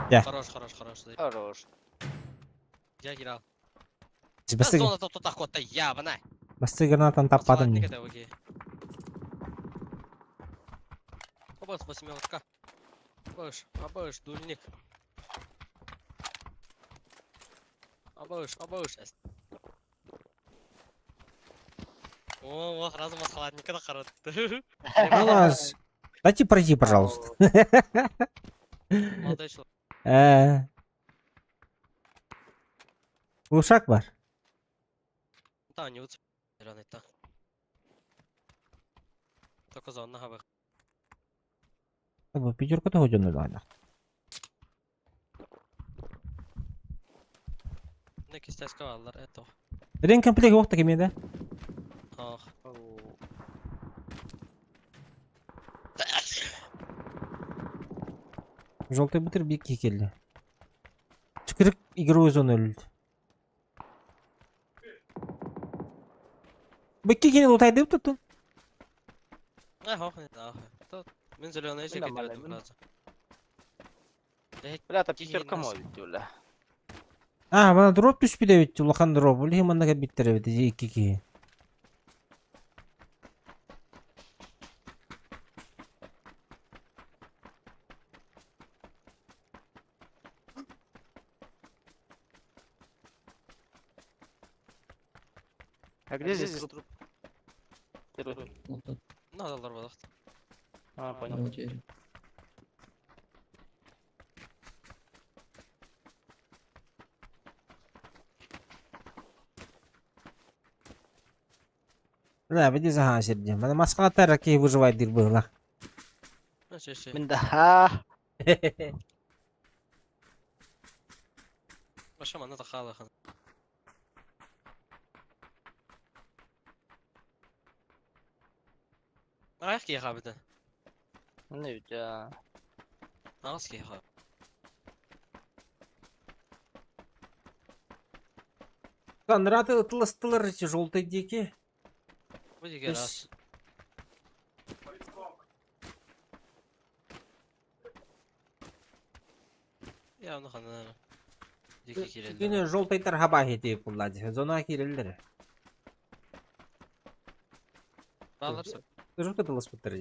Gel. Хорош. Хорош. Я играл. Басты Зона тут такой-то ябаная. гранатаны таппадым. Не кидай, окей. Обоз восьмерка. Обоз, дульник. Обоз. О, разум от холодника на хород. Алмаз. Дайте пройти, пожалуйста. Молодой человек. Глушак бар. Да, не уцепил. Рано-то. Только зона на хавах. Bu pijurka da hocanın öyle aynen. Ne kistes kavallar eto. Renk komplek yok da kemiyede. Ah. Желтый бутер bir iki geldi. Çıkırık игровой зоны öldü. Bu iki kere lotaydı mı tuttun? Ах, не да. Тут мен зеленый язык идет сразу. Бля, там пятерка мой битти, бля. Бana drop düşmüş de bitti. Ulakan drop. Uli hemen ne bitti evet. 2-2. А где здесь труп? Вот тут. Надо ларвадах. А, На понял. утере. Да, веди за хасиддем. Mana maskala taraki выживает дир было. Ну, чеще. Минда. Баша мана тахала хан. Ах ки хабита. Не ведь, а. Ас ки хаб. Конраты тлыстылыр желтый дики. Выйди раз. Я onu хана. Дики кирелди. Yine желтый тар хаба хети пуллади. Зона кирелдер. Баларсы. Желтый тлыс путыр.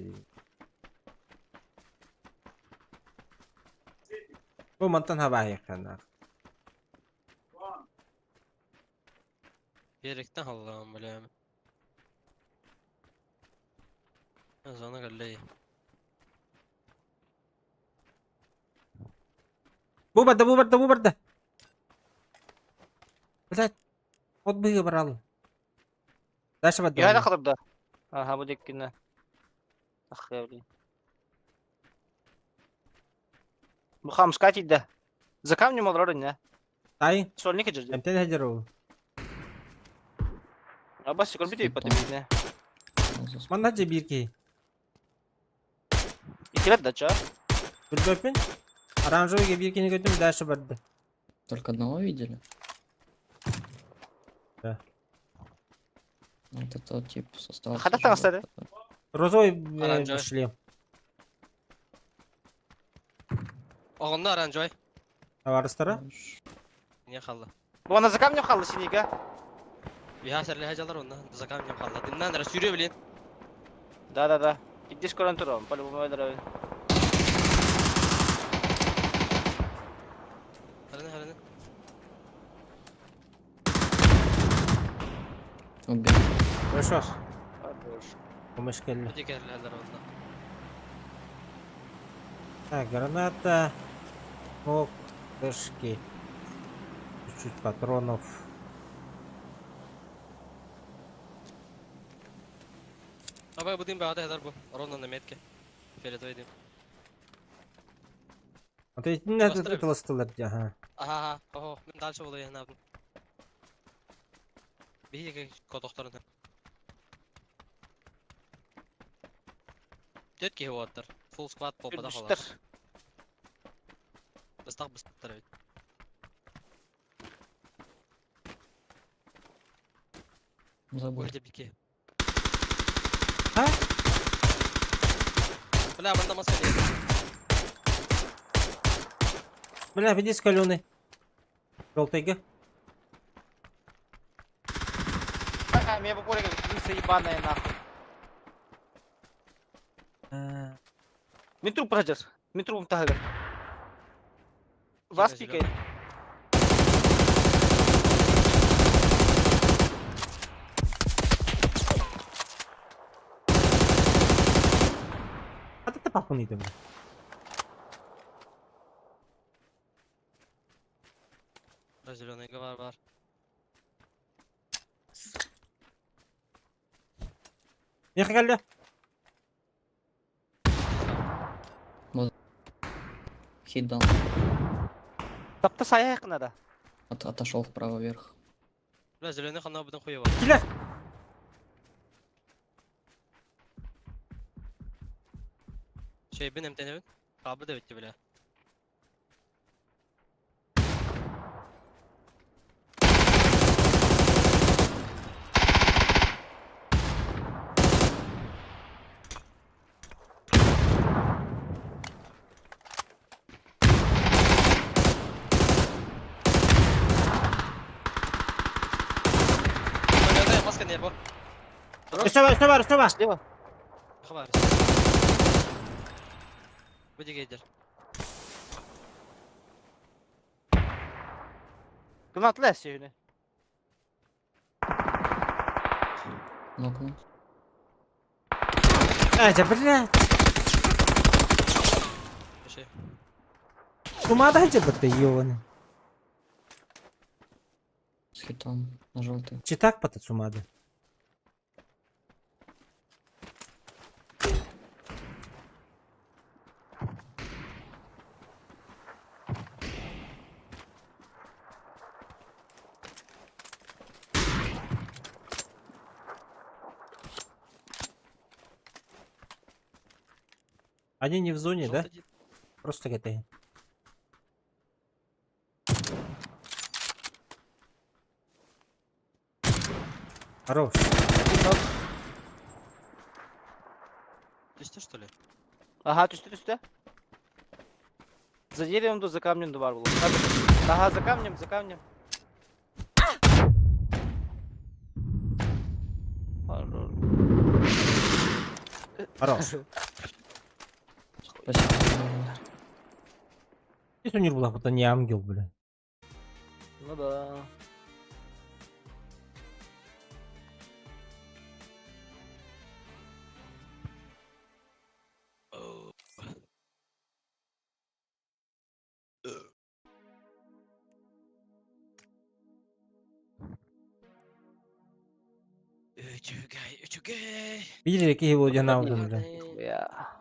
Bu mantan haба хекана. Беректен халлаган билем. Зона галлей. Bu barda. Блядь. Вот бы брал. Дальше бадда. Я дохлып да. Ага, bu dekkine. Ах, я блин. Bu ham skatiydi. За камнем олрады не? Тай. Сольники жүрді. Эмтен хажару. Аббас көрбейді потом не. Манда же бирки. Итилет да, чё? Bir döpün. Оранжевый биркини götüm дальше барды. Только одного видели? Да. Вот это тот тип остался. Хата там остались? Розовый Оранжевый. шлем. Оғында оранжевый. Аварыстара. Не халла. Bu ana за камнем қалды синеге. Биха серле хажалар онда. Закам нем халла. Диннан дара сүйре билен. Да. Идиш көрін тұрым. По-любому өлдірі. Хараны. Убил. Хорошо. Хорош. Помощь келли. Өте керлерлер онда. Так, граната. Ок. Дышки. Чуть-чуть патронов. Абай будем баада хедар бу. Ровно на метке. Фиолетовый дым. А ты не Бастырып. тлыстылар. Ага. Ага. Ого. Мен дальше болу яна абдым. Бейге котоқтарын. Детки хеваттар. Full squad попада халар. Үрдіштір. Бастақ бастықтар бит. Забыл. Вроде бике. А? Бля, банда маска нет. Бля, веди скаленый. Желтый. Ага, меня попорили, как ебаная нахуй. Метру прождер. Метру тагер. Вас пикает. А ты папу идем. Зеленый говор. Ехай, Галя. Вот. Хитдан. Тапта сая якына. Отошел вправо вверх. Бля, зеленый хана будем хуево. Киля. Şey benim denevin. Kabı da bitti bile. Üste var. Слева. Хабар. Выйди, гейдер. Гранат лез сюда. Нокнул. Ача, блядь. Пиши. Сумада ты, ёбаный. С хитом на желтый. Читак пата сумада. Они не в зоне, да? Просто это. Хорош. Ты что ли? Ага, ты. За деревом, за камнем два было. Ага, за камнем. Хорош. Спасибо. Если у них была это не ангел, бля. Ну да. Үчүгэй. Видели, какие его динамики, бля. Я.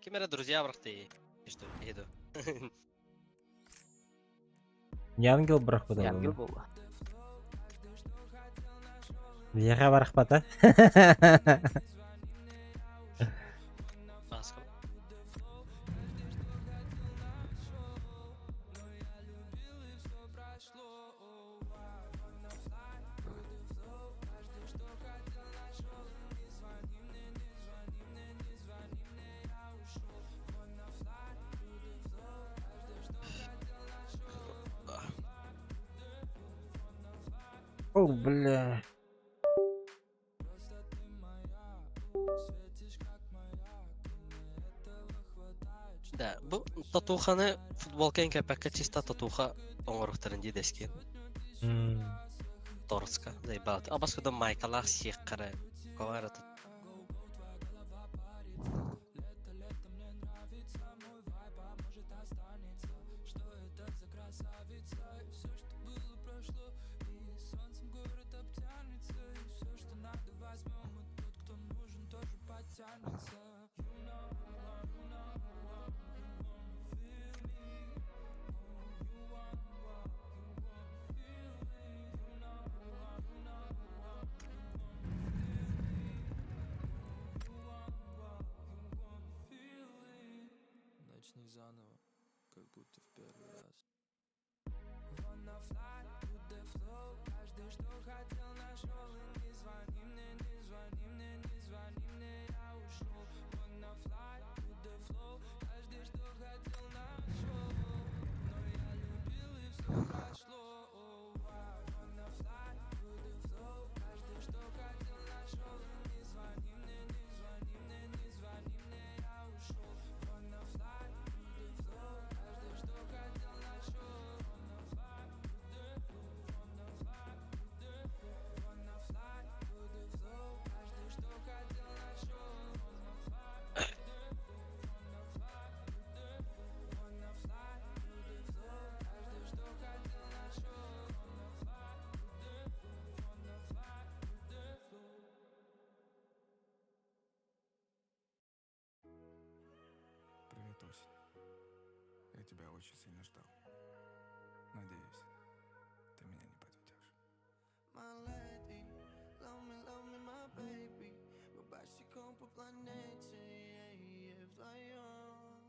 Кемера друзья врахты. И что, еду. Не ангел брах Не ангел был. Яха барахпата. Баско. О, бля. Да, bu татуханы футболкаң кәпәккә чиста татуха оңорохтарын дидескен. Торска, заебалт. А баскыда майкалах сиққары. Коварат. Начни заново, как будто в первый раз. Каждый что хотел нашел, и не звони мне, я ушел. Wanna fly to the flow, каждый что хотел нашел, но я любил и все прошло. Wanna fly to the flow, каждый что хотел нашел, и не звони мне, я ушел. Wanna fly to the flow, каждый что хотел нашел. Привет, осень. Я тебя очень сильно ждал. Надеюсь, ты меня не подведешь. My lady, love me, my baby. Мы босиком по планете, вдвоем.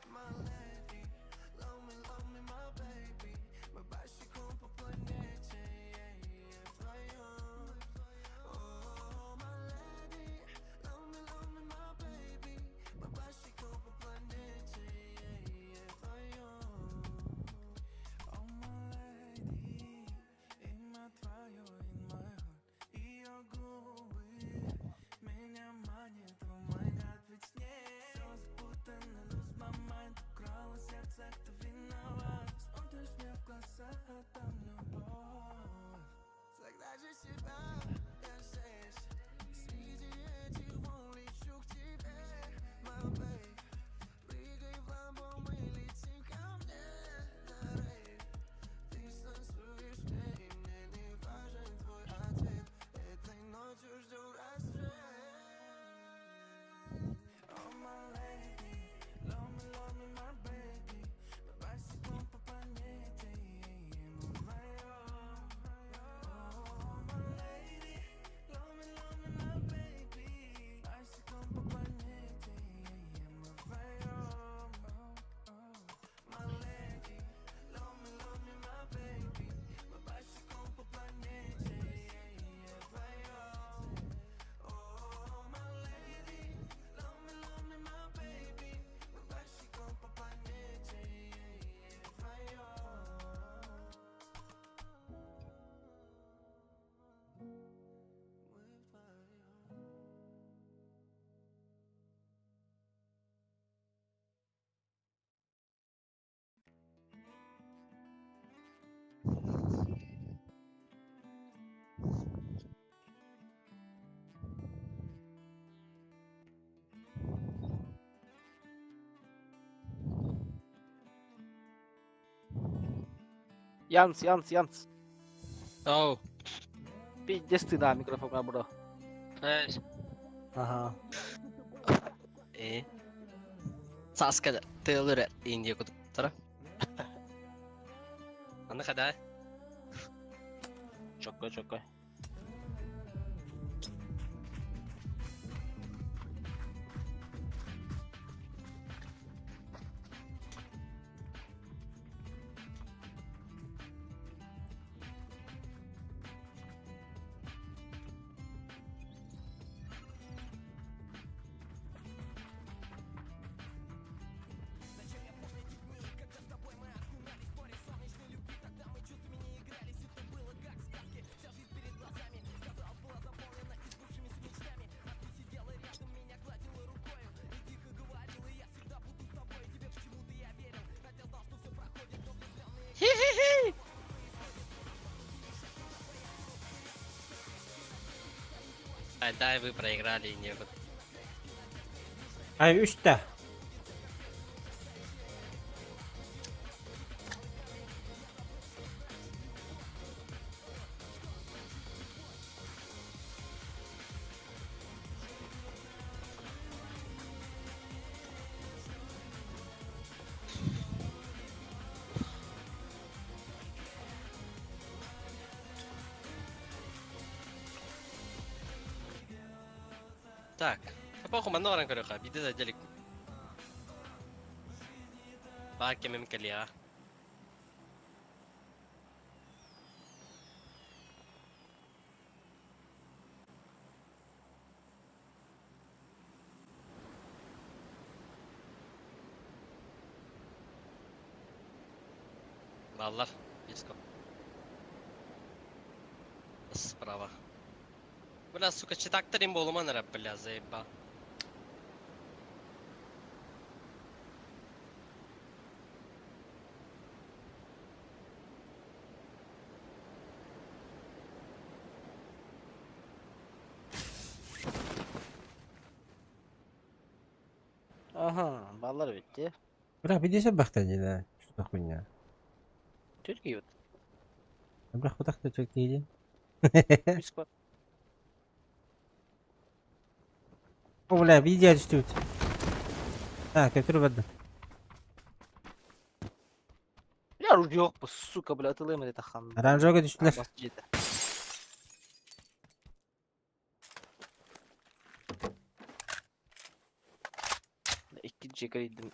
My lady, love me, my baby. Мы босиком по планете, вдвоем. Oh, my lady, love me, my baby. Мы босиком по планете, вдвоем. Oh, my lady, имя твое in my heart. Yans. Oh. Pidges na mikrofon ka bro. Eesh. Aha. Saska tığılır India kutuplara. Anne kadar. Çok koy. Да, вы проиграли Индию. Ay üstte. Так, похуй маноран короче, биди за делик. Парке мемкалия. Баллар, диско. Справа. Бля, сука, читакторим болума на рэп, бля, заеба. Ага, баллар bitti. Bırak bir dese bak da cile. Şu da kunya. Türkiye yok. Bırak bu da çok değil. Squad. O bля, video düştü. Ha, götür verdim. Ya ruj yok bu suka bile atılamadı takan. Aranjoga düştüler. İkinci kaydım.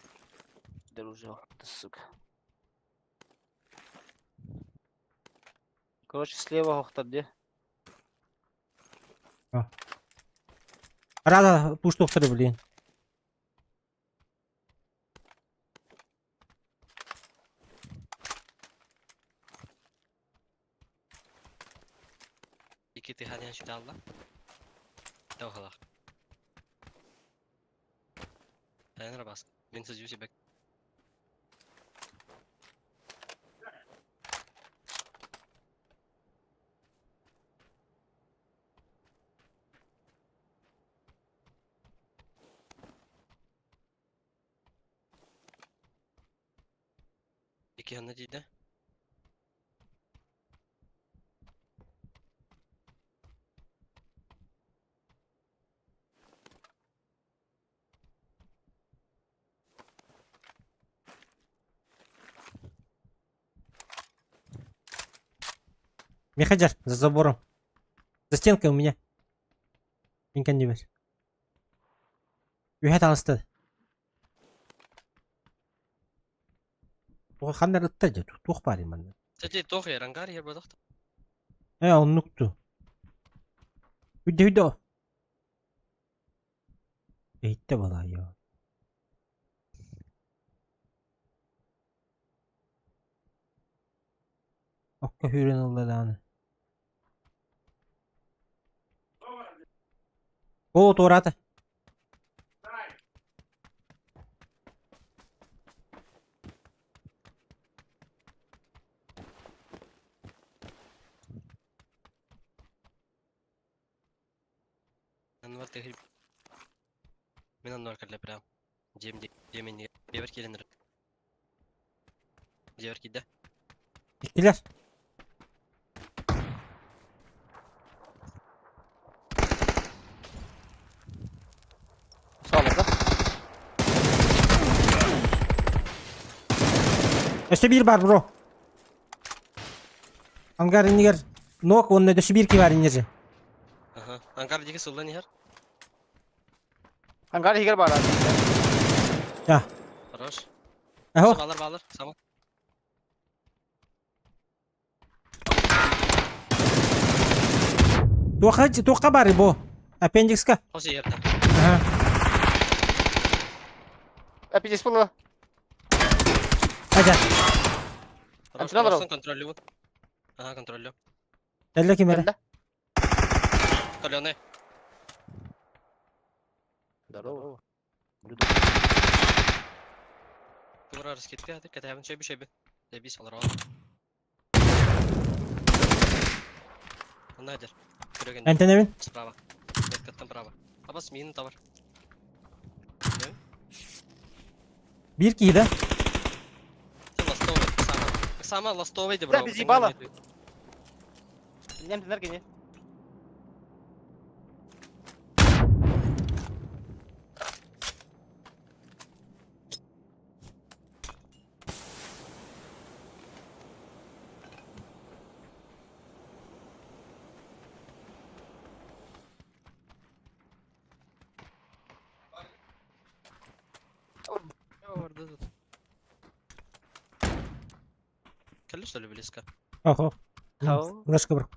De ruj yok suka. Короче, слева хоқтарды. Arada push tokturu bilin. İki tihadiyen şu dalla. Tavhala. Dayanır bas. Ben sözcüğü sebek. İki yanına değil. Мехаджар, за забором. За стенкой у меня. Инкан не бер. Үйхет алысты. Ой, хандар ыттады. Тух бар иман. Тете тох я рангар я бодахта. Он нукту. Үйдө. Эйтте бала я. Окка хүрен олданы. О, туураты. Anvar tehir. Мен Anvar kalle prям. Демин девер келенер. Девер киде. İktiler. Sağlıkla. Öste bir var bro. Angar iniger. Nok onun ödesi bir ki var inirce. Aha. Ankara diki soldan yer. Hangar higer var abi. Ya. Хорош. Aho. Bağlar. Sama. Tuqa bari bu. Appendix'ka. Hoş yerde. Aha. Epicesi pulu. Hadi. Antına var o. Kontrollü bu. Aha kontrollü. Elle kimere. Kontrollü. Здорово. Тура раскидка, ты катаем шеби. Дебис алар. Надер. Enten evin. Справа. Каттан право. Абас мин тавар. Bir ki de. Ластовый. Сама ластовый де бро. Да, без ебала. Нем тенер гене. Vardı. Kalli что ли близко? Ого. Ау. Немножко бро.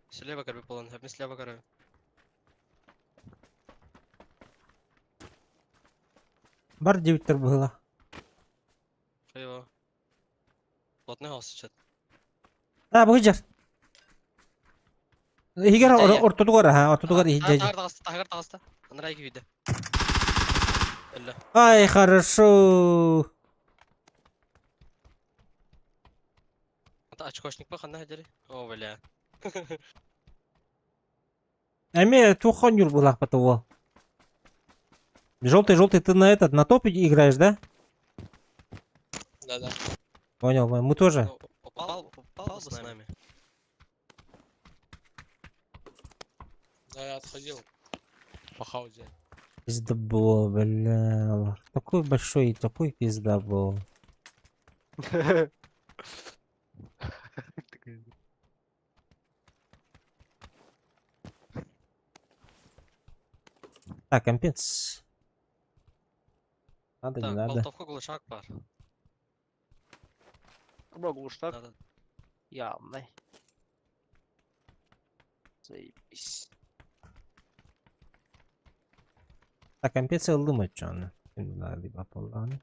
Слева корби полон, хапни слева корби. Бар девиттер было. Eyvah. Плотный гол сейчас. Ha bu hıcar. Higer ortada var ha, ortada var hıcar. Тагыр тагыста. Анрай күйді. Элла. Ай, хорошо. Это очкошник па ханна хадери? О, бля. Эми тухон юр булах потово. Желтый, ты на этот, на топе играешь, да? Да. Понял, мы тоже. Попал бы с нами. Да, я отходил. По хаузе. Пиздобол, бля. Такой большой и такой пиздобол. Так, компенс. Надо, не Так, надо. болтовка глушак бар. Бро, глуштак. Надо. Явный. Заебись. Так, компенс ылдым өтчаны. Надо баполаны.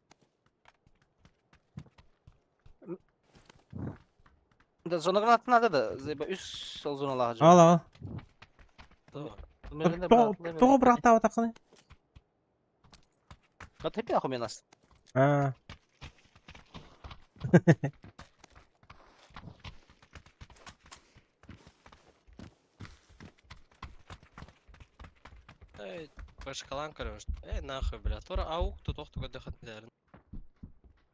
Да, зона гранаты надо да. Заеба, üst sol zonalar hacı. Al. Tamam. Кто брата вот так? Kat hep yakım yanas. А. Эй, башкалан көрөмүш. Нахуй, блядь. Тора аук тутокту көдөкөт дәрин.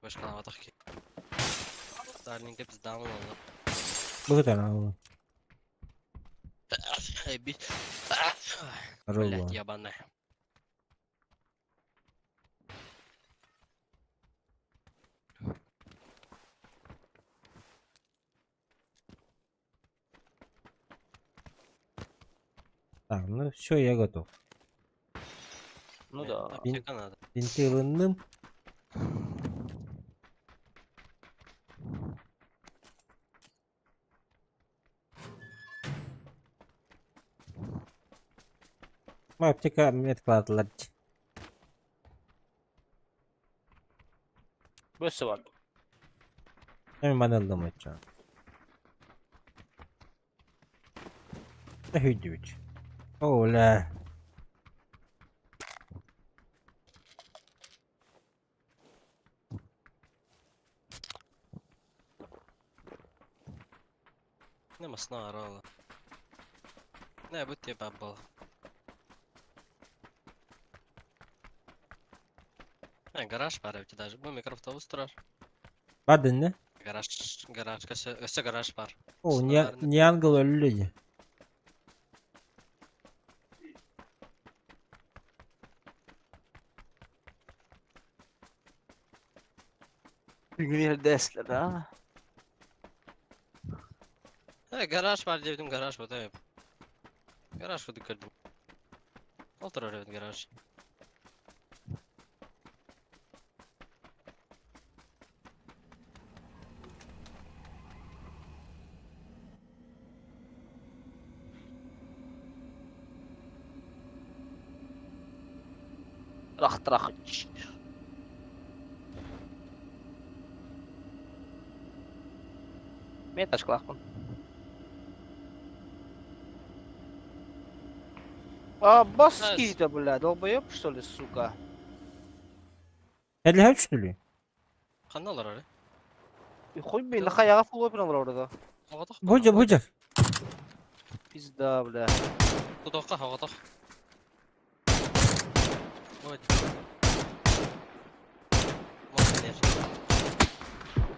Башкалан атак ки. Дарнинге biz дамыл алды. Bu kadar abi. Эй, би. Здорово. Блядь, ебаная. Так, ну все, я готов. Ну да. Аптека надо. Бинты ылынным. Аптека меткладылар. Böse var. Hemen bana ıldım açacağım. Ne hüdüç. Ola. Не масна орала. Не, будь тебе баббал. Гараж var evde даже. Bu mikroavtobus durar. Adın ne? Garaj, köse garaj var. O Niangıl ölü. Bugün yerde esler ha. Garaj var dedim, garaj var değil mi? Garaj var gördüm. Otur oraya garaj. Trak. Метаж клахман. А, баски-то, бля, долбоёб, что ли, сука? Hadi hep şutuluyor. Kanallar oraya. Хуй, блин, нахуй я full open orada. Bucak. Пизда, бля. Tutokka havadak. Evet.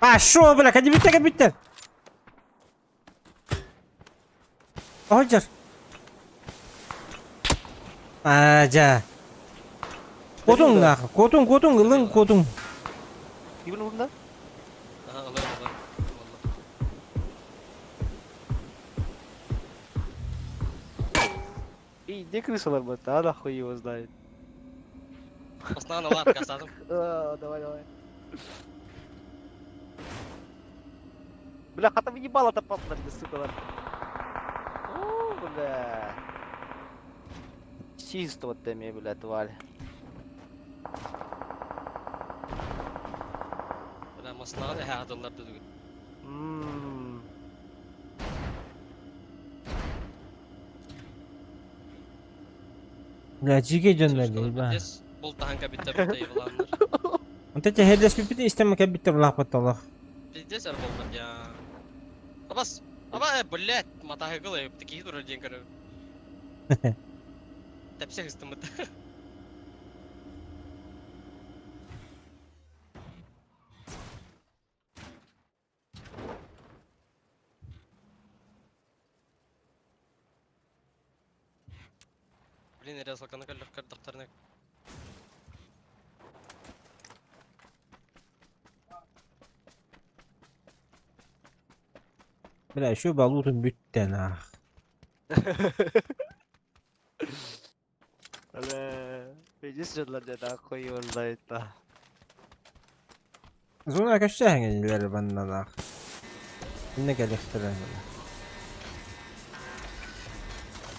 А, шо, бля, hadi bitti. Hacer. Aja. Kodun lah, kodun ılın kodun. Gibi bunda? Aha, alır. И где крысолар, бля, а нахуй его знает. Основно ладно, касадым. Давай. Бля, хата въебало-то папа, сука. О, бля. Чисто вот теми, бля, тварь. Buna masnağı da hədəllər düzgün. Bля, cige gönderdi bla. Bul tahanka bitti yılanlar. Anta te hedes bitti istemek bitti bla patalak. Pиздец арболман ya. Абас. Блядь, матахы гылы, такие дуры день короче. Да всех истымыт. Блин, я резал канал легко докторник. Bля, şu balutun bütten ah. Бля, пиздец, что для нахуй его знает-то. Zona kaçta hangileri benden ah. Ne gerektiren.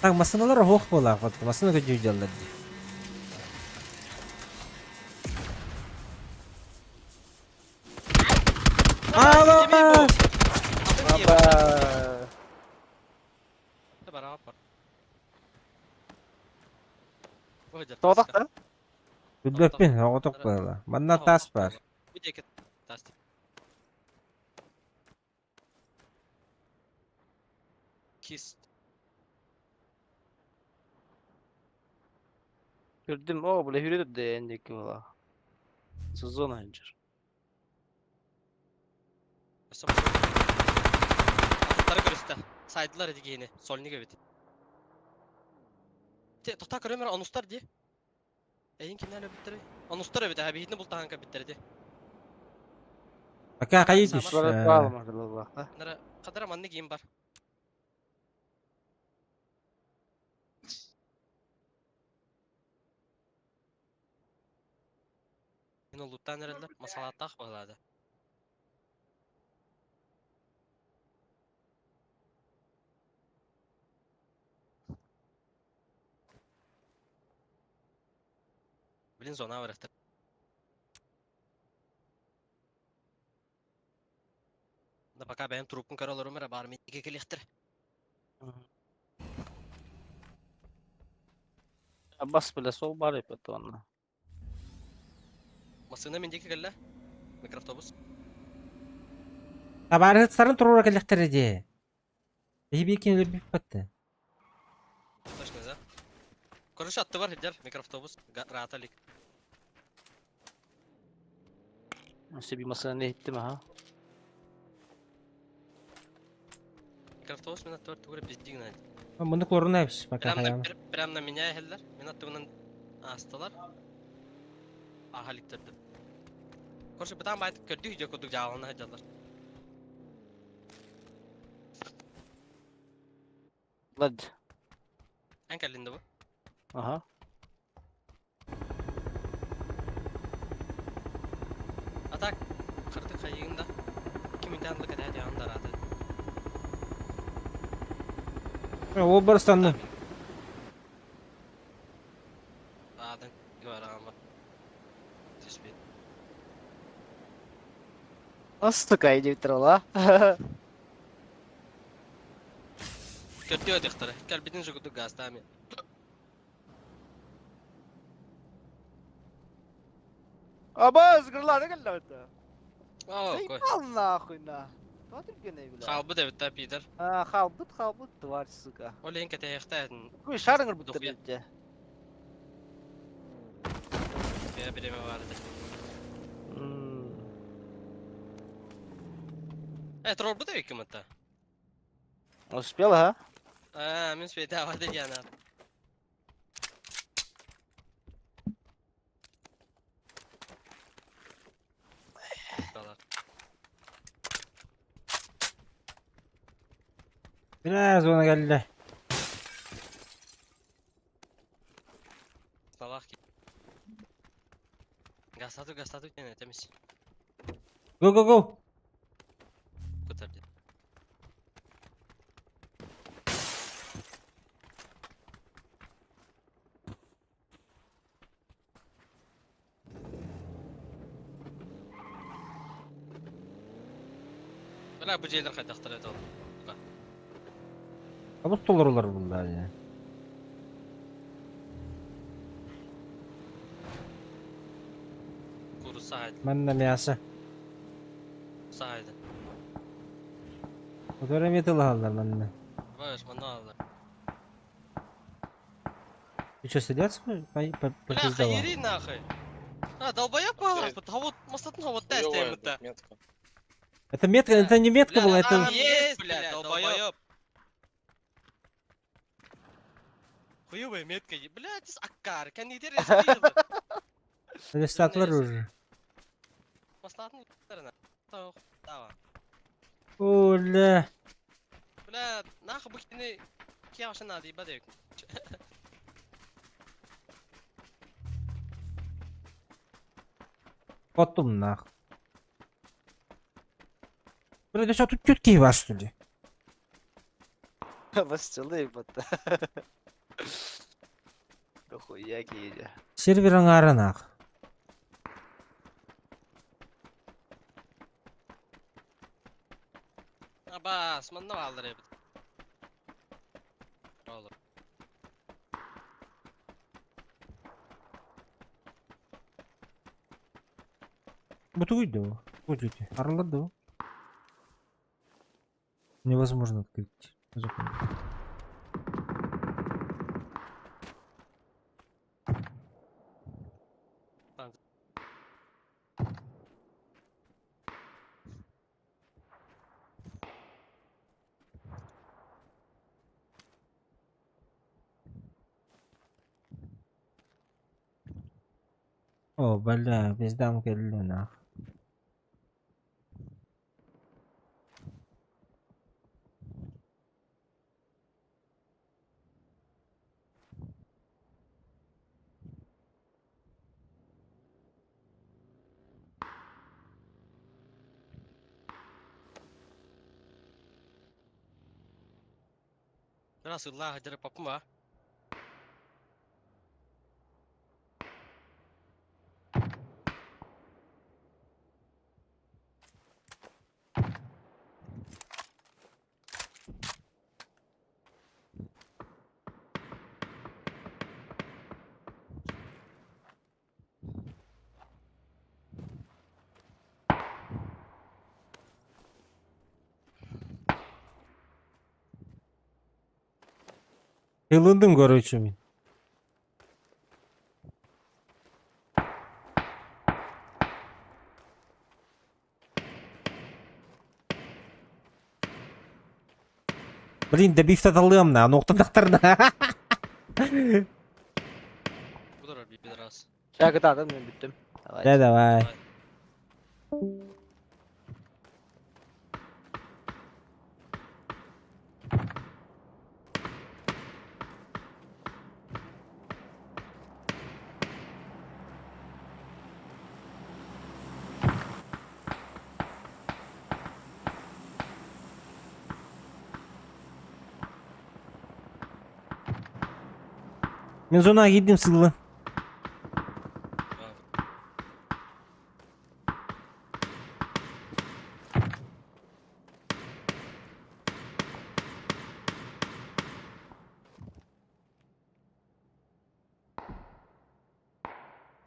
Tak masanalar hoş bola fat. Masana gücü jallar. Allah! Todak da? Güdbepin otok böyle. Bana tas var. Bir deket tas. Kiss. Gördüm o bile hürriyet de endeki valla. Sızon hancır. Аттары көрісті. Сайдылар еді кейіне. Солыны көбет. Тоқта көремер анустар де. Әйін кемнен өбіттері. Анустар өбіті. Әбейітіні бұл тағанға біттері де. Пока қайытыш. Қадыра манны кейін бар. Мен ұлыттан әрілді. Масалаттақ бағылады. Блин, зона вырастыр. Да пока бәйім трупын көрілер өмірі бар мен еге келектір. Бас бile sol var yapıyordu onunla. Масына мендекі келі. Микроавтобус. Табары сарын тұруыра келектері де. Ебекен өліп бітті. Точно, да? Короче, атты бар, хедер. Микроавтобус. Раталик. Nasıl bir masaya ne etti mi ha? Микроавтобус мен атты бар, түгірі бездеген айды. Мұны көрінайбыз. Прям на меня ехелдер. Мен аттығынан астылар. Ахаликтерді. Короче, бұдан байтып көрді үйде көдік жағалына хеджалар. Lad. Ән кәлінді бұл. Aha. Атак. Қырды қайығында. Кемінде анлы кәді ағында раты. Ол бір станды. Адан гөр ағам бар. Теспейді. Nasıl tıkaydı bitir ola? Көрді өдіқтірі. Кәлбетін жүгіді газда мен. Aba ızgırlar geldi orada. Aa, koy. Allah aşkına. Kadir gene bile. Қалбы да бітті пейдір. Ha halbut var sıka. Ол ең кәте еқтайдың. Kuy şarыңır bitir bence. Біреме барды. Трор бұда екім ұтта? Успел, ha? Мен спейді авады дияна. Biraz ona geldi. Salak ki. Gastatu gene temiz. Go go go. Kurtardı. Bela bu ceyler kaydaktır et oğlum. Kabus dolurlar bunlar ya. Kuru sahaydı. Ben de miyası. Sahaydı. O da metal aldılar benden. Var, bana aldı. Ты что, сидят? Бля, хайри нахуй. Долбоёб малых, вот маслотного вот тестаем это. Это метка, это не метка была, это... Есть, блядь, долбоёб. Хуёвая метка, блядь, с аккар, кандидер респирил. Рестатор уже. Маслотный сторона. Давай. Оля. Бля, нахуй бухтины киявши надо, ебадек. Потом нахуй. Бля, ты что, тут тетки вас, что ли? Басчылы ебатта. Дохуя кейде. Серверың ары нахуй. Абас, мында алдыр ебет. Olur. Бутуйду. Будете. Орладу. Невозможно открыть. Закон. О, бля, bizden geldi nah. Biraz Allah hajar papum ha. Yılındım короче мен. Блин, добив-то талым на, ноктадактарына. Budur bir раз. Şarkı dağıdım ben bittim. Да, давай. Мен зонаға келдім сылы.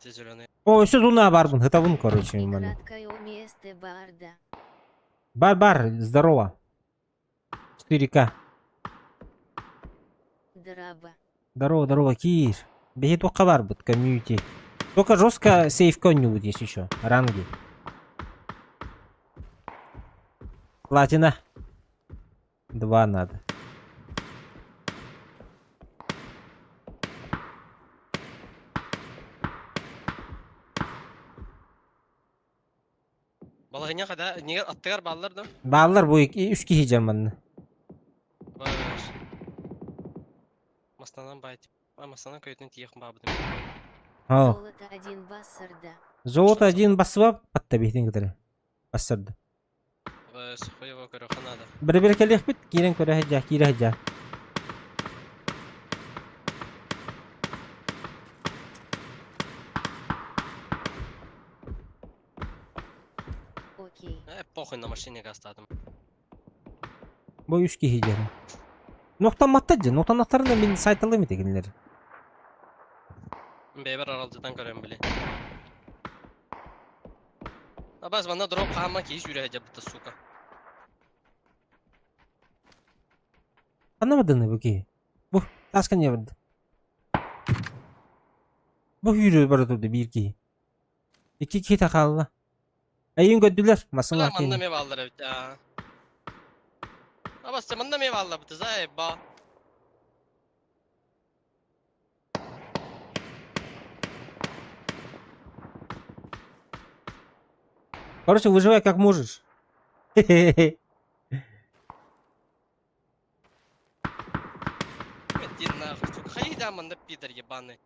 Зеленый. О, еще зонаға барбын, хытабын, короче, мен. Краткое место барда. Бар, здорово. 4К. Драба. Здорово, Кир. Беги только барбыт, комьюнити. Только жестко сейф конь-нибудь есть еще. Ранги. Платина. 2 надо. Балагыня када неге аттыгар баллар да? Баллар bu 3 kişi canmanlı. Баш. Мастанан байт. Мастанан көйтүн тиехин бабыдым. О. Золото 1 бассарда. Золото 1 басып аттабейтин кедере. Басырды. Баш, хуево көрөханада. Бір келек бит, кирен көрө хажа, кире хажа. Окей. Похуй на машине гастадым. Bu 3 kişi canım. Nokta mattaca, nokta anahtarını ben saytalı mı tekinler? Бебер аралжыдан көрөм биле. Абаз бана дроп кама ки жүрө жабыты сука. Anlamadın mı bu ki? Bu taskan yapıldı. Bu yürü burada durdu 1 2. 2 2 takallı. Ayın gördüler masın Manda akini. me vallar evet ya. Abaz manda me vallar bitı zay ba. Короче, выживай как можешь. Медина, сука, хайда манда пидор ебаный.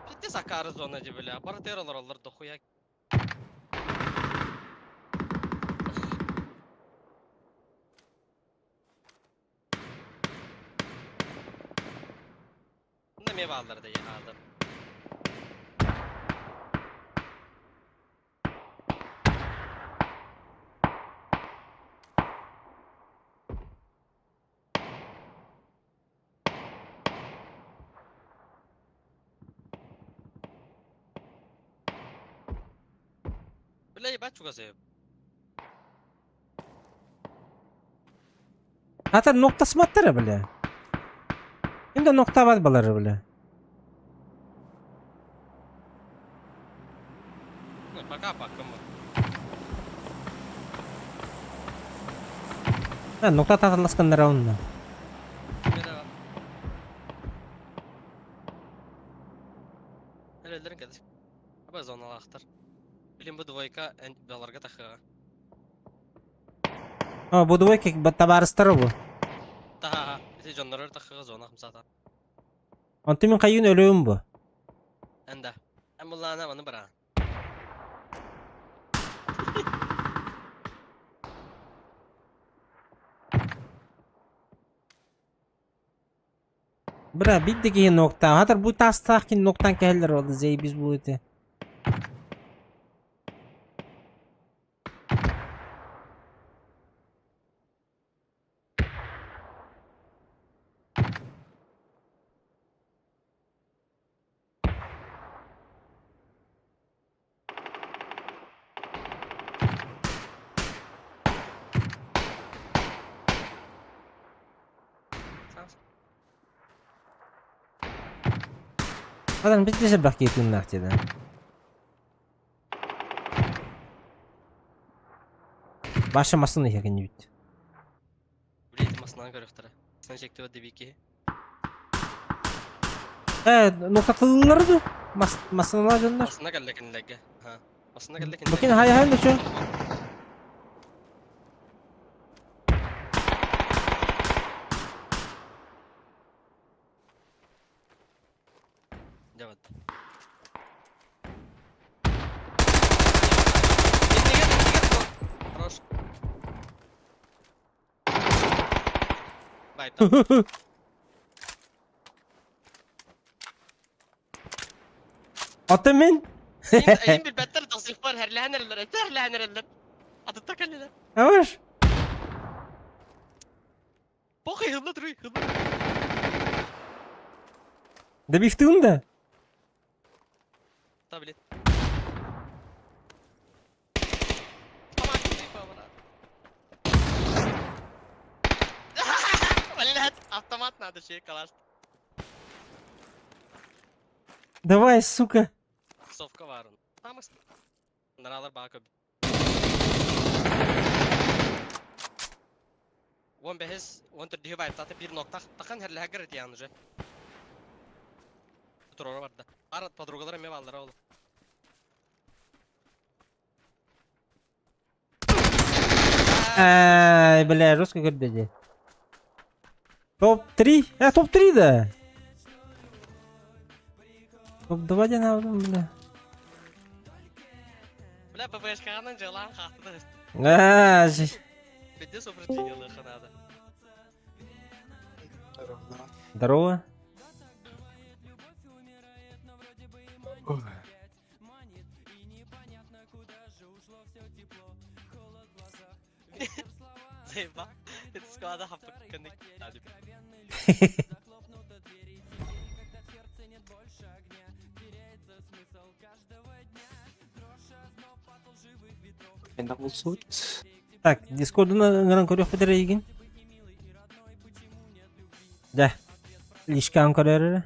Пидде сакары зона же бля, бартер олар дохуя. Manda me vallar da ya adam. Bля, ебать, чуга заяп. Hatta noktası mı attırı bile? Hem de nokta var baları bile. Пока, пока. Ha nokta tatlılaskanlar onunla. Ellerin kardeş. Aba zona laxtar. Bilim bu dvoyka balarga taxığa. Ha bu da ki tabarıstar bu. Taha. Ese jonlar taxığa zona xımsata. Antimin kayın ölüğüm bu. Anda. Em bullana onu bırak. Bira bitti nokta. Hatar bu taslak noktan keller oldu zey biz bu ete. Adam bitti sebak yetun nahçeden. Başlamasını yakın bitti. Bileydim masından görüktüre. Sen çekti o dibiki. Nokta kıllardı. Masanalar canlar. Masına gellekin legge. Ha. Masına gellekin. Bakın hay ne şu. Devam. Хорош. Байт. Atımın. Ayın bir better tasdif var her lahaneler. Her lahaneler. Adı takalliler. Yavaş. Bakay hızlı duruyor. Hızlı. Da biftun da. Tabii. Валят, автомат надо ще калаш. Давай, сука. Совка var. Tamam. Naralar bakıp. Won behes, won tur diye bayta bir nokta takan her lager et yanıcı. Turora vardı. Arat подругалар me vallara oğlum. Ай, бля, жестко говорит. Топ-3? Топ-3 да. Топ-2 де навдым, бля. Бля, ППшканың жылан қақты. Бедде сопротивление надо. Здорово. Заебал. Это склада хапа коннект. Так, Дискорд'una Ankara Feder'e ilgin. De. İlişki Ankara'ya.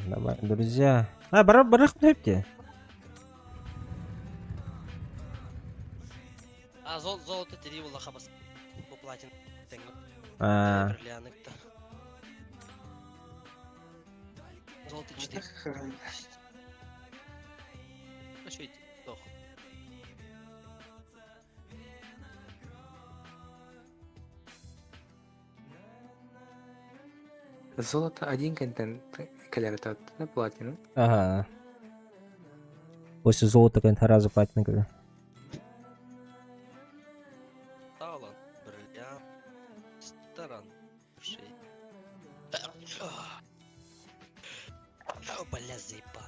Давай, друзья. Барах хлебте. А золото тери ула хабас. По платин. Золото 4. А что это? Дох. Золото один контент коллектор на платину. Ага. После золота контент раза платина когда. Талант, бриллиант, сторон, шея. О, бля, заебал.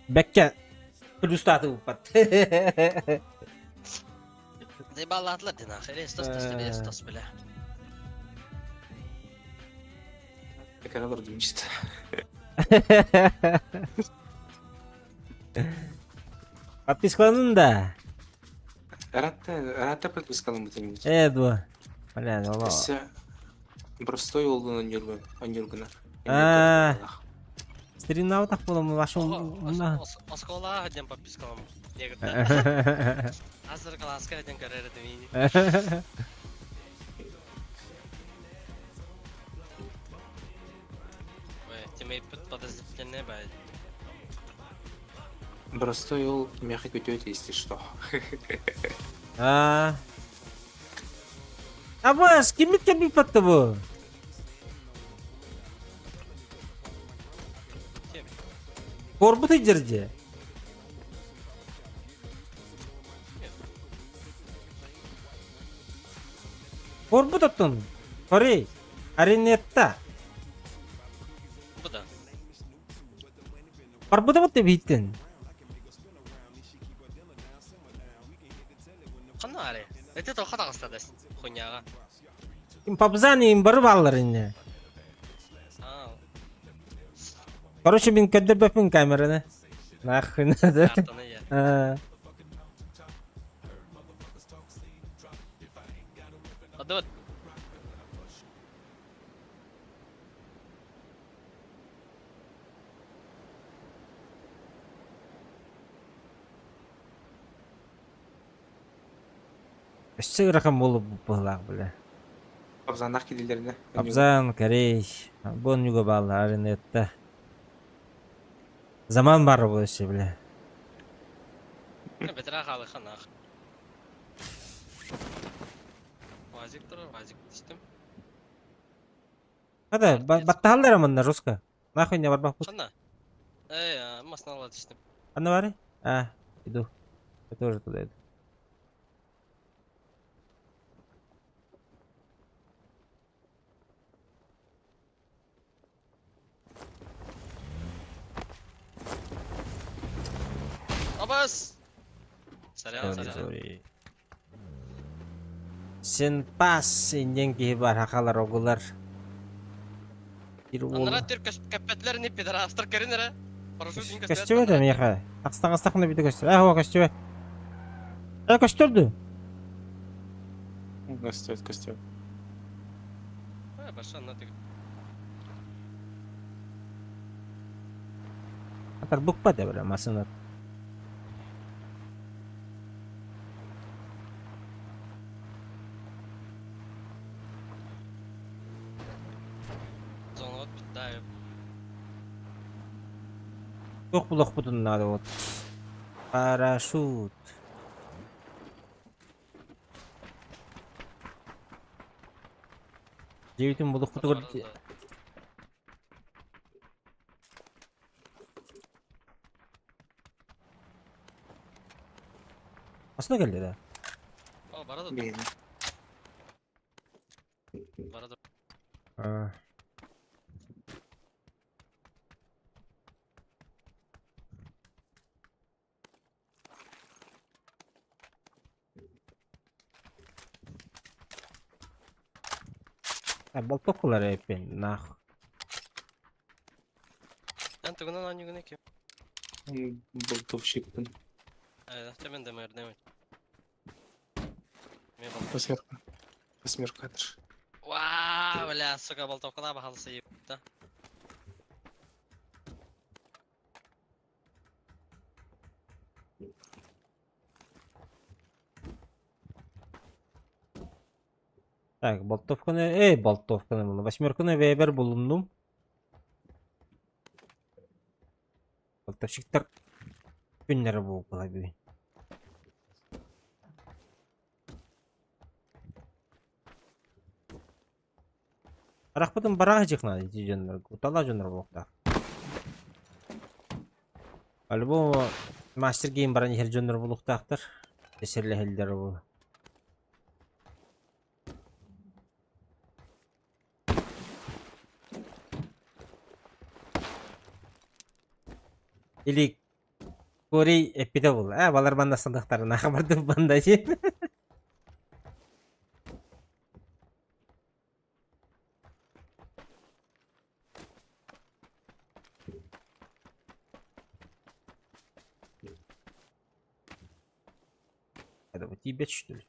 Bekle. Плюс-статы упад. Заебал атлет, нахуй. Рестос, бля. Так она вроде мечта. Подпискаланын да. Рата подпискалым бутенimiz. Ду. Понятно, ола. Простой olduğunu önürgünü. Стримнау так болом вашым. Оскола ходим подпискалам. Азыр класска ходим көрөрдүм мени. Ой, тимей подозрительный бай. Простой ол мягкий көтөт, если что. Абас, кимит кемик патты бу? Корбут жерде. Корбут оттун. Корей. Аренетта. Буда. Барбуда бут деп иттен. Канаре. Это то хата кыстадыс. Хуйняга. Пабзани барып алар инде. Короче, мен көддөбөпүн камераны. Нахуй надо. Адот. Эссе ракам болуп булак беле. Абзандак кедилерине. Абзан, Корей. Бон юга балы аренетта. Zaman бар бу эссе беле. Бетра халы ханах. Вазик тур, вазик түстүм. Хада, батталдар мында руска. Нахуй не барбак бут. Кана? Маснала түстүм. Аны бары? Иду. Я тоже туда иду. Абас! Сарян. Сен пас сенден ки бар хакалар огулар. Анара төр капетлер не пидорастар керинере. Парашютинг Костюм да меха. Астагастакны биде костюм. О, костюм. Костюмду. Стоит костюм. Баша на ты. Атар букпа да бара масына. Yok blok butun надо вот. Парашют. Девятым блок буту көрдү. Асына келди да. О, барады. Барады. Болтокулар эпен нах. Антугунан анюгуне ки. Болтовщик. Айда, темен де мердемет. Восьмерка. Вау, бля, сука, болтовкала бахалса ебта. Так, болтовканы было. Восьмерканы вебер булундум. Болтовщиктар күннері болып қала бүгін. Рахпытын бараға жекна дейті жөнлер. Утала жөнлер болықта. Альбом мастер гейм баран ехер жөнлер болықтақтыр. Десерлі хелдері бұл. Или Корей эпиде бұл. Балар банда сандықтарын ақбарды банда же. Треба, тебе что ли?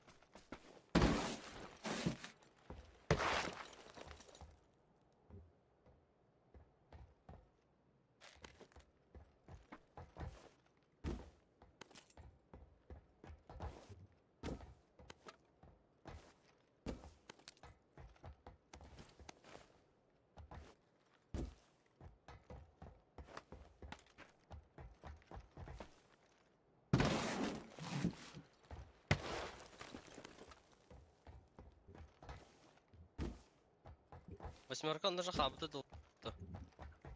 Восьмерка он даже хабыты дол.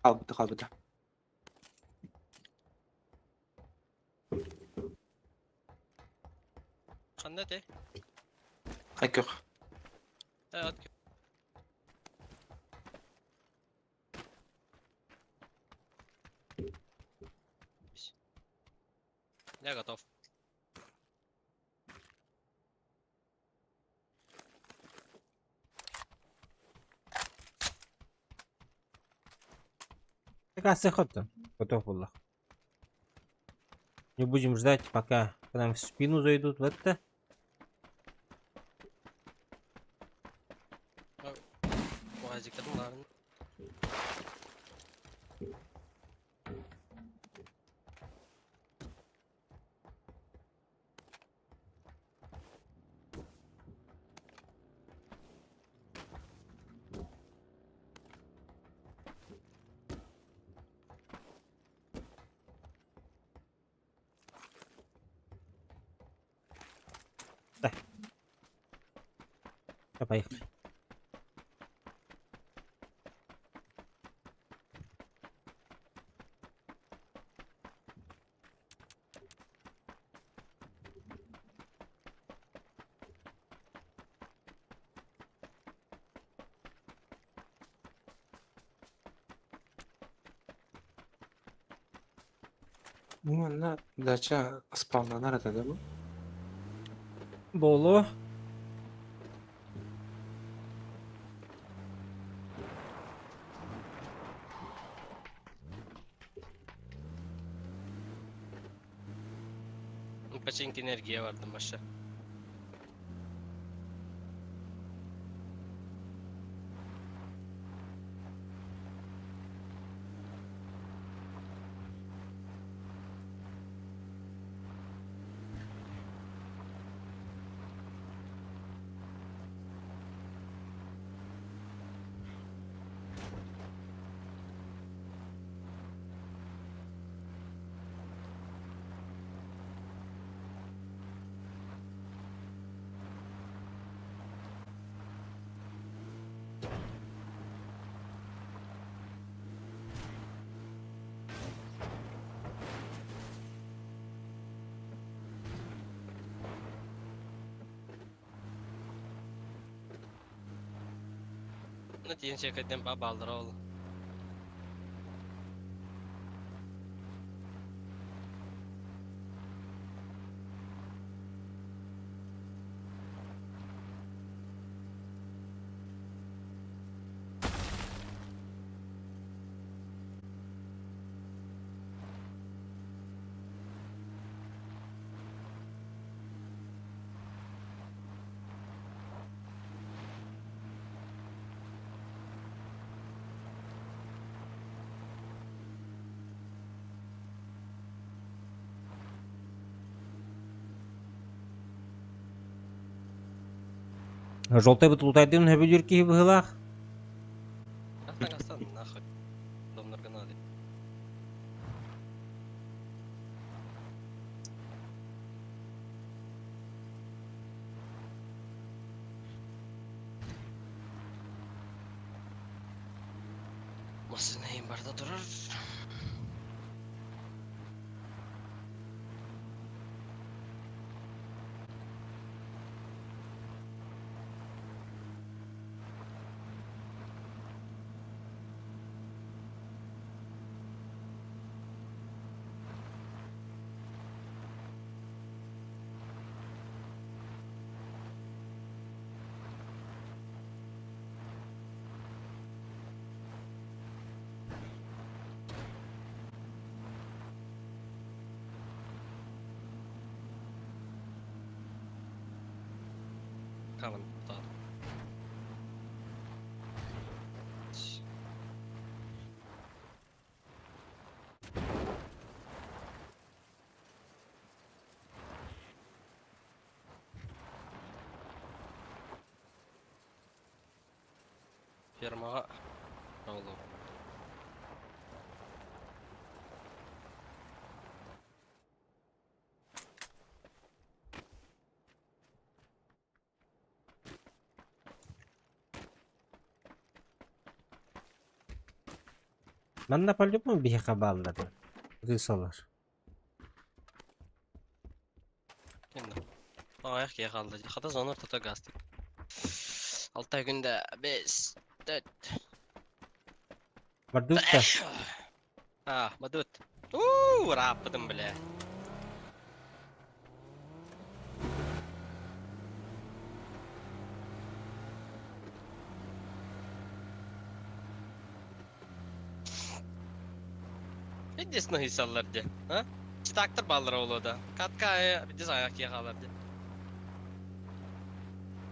Қалбыды. Қандай те? Қайкөк. Evet. Я готов. Такая охота. Готов был. Не будем ждать, пока к нам в спину зайдут. Вот это. Muhacirlerin var. Поехали. Мына дача спавнанар атадымы? Боло. Починки энергия vardı başa. Ne diyen şirketten bağlıdır oğlum. Желтый бутылтайдын höbülürki быгылах. Aslan nahıy. Domlar kanadı. Masın neyim barda durur. фермаға аулау. Ben de по-любому бихе bağladım. Kıysalar. Енді. Аяқ кие қалды. Хата зонор тұта гастик. 6 günde 5, 4. Vardut da. Badut. Rahatladım bile. Видишь, hissалар де, а? Читактыр баллар олу да. Катка видишь аяқ кие қалар де.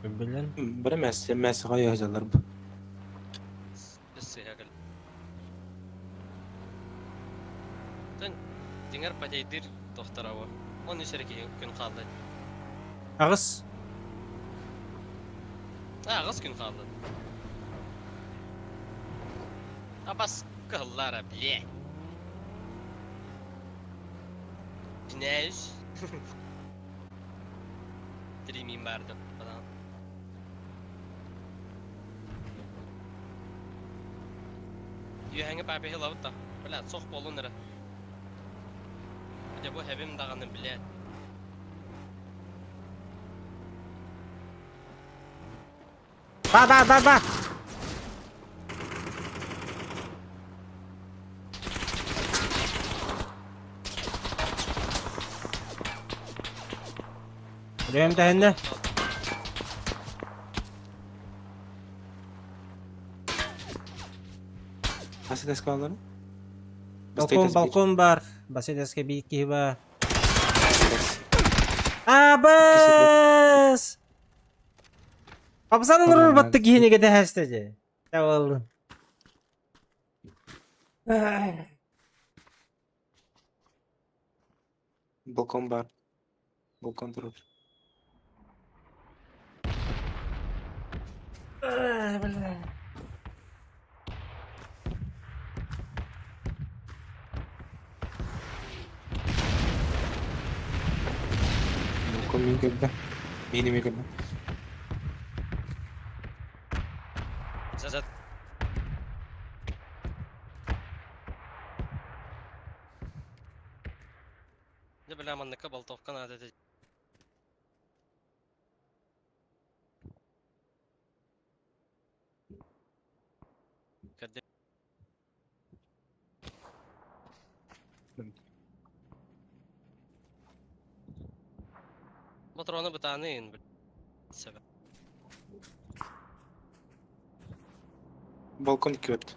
Bilen. Bir мәсіға yazarlar bu. Сөйәгіл. Төн, деңер пәтейдір тоқтарауы. Он үсірі күн қалды. Ağız. Ağız gün қалды. Абас қыллара біле. Güneş. Dilimim vardı falan. Yühenge barbie hilavut da. Bile soğuk bolunları. Hadi bu hevim dağını bile. Ba. Rüyem de. Mercedes kalları. Balkon var. Mercedes'e bir iki var. Abas. Abasana vurur battık yine gide hastacı. Tamam. Balkon var. Balkon durur. Balkon min girdi. Beynime girdi. Zazat. Ne bileyim anlıkla baltofkan adeti. Kadde. Motorunu bıtağını sebep. Balkon 2 öt.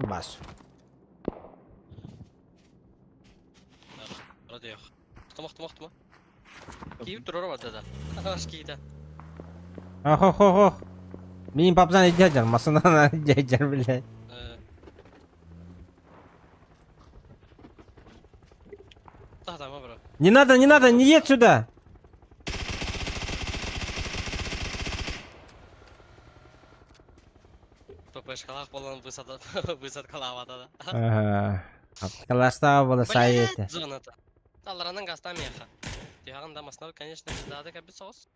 Bas. Hadi yok. Tutma. Kiyip durur orada da. Aş giydi. Oh. Benim papazan edeceğim. Masından edeceğim bile. Tamam bro. Не надо, не едь сюда. ППшкалах болон высадка лавада да. Класста было сайты. Зоната. Талларанын гаста меха. Тяган да маснав, конечно, бездады кабит соус.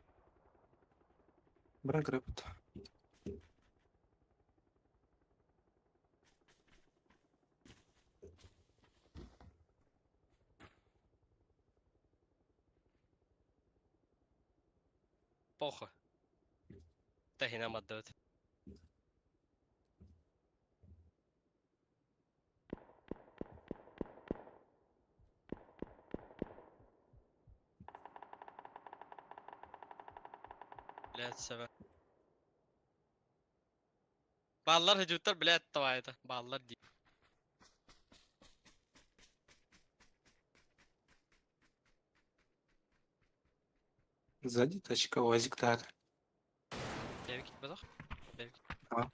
Брак рэпт. Похуй. Тахина маддот. Блядь, себе. Баллар hücutlar блядь тавайdı. Баллар ди. Сзади тачка, УАЗик так. Бевки бадох. Бевки. А.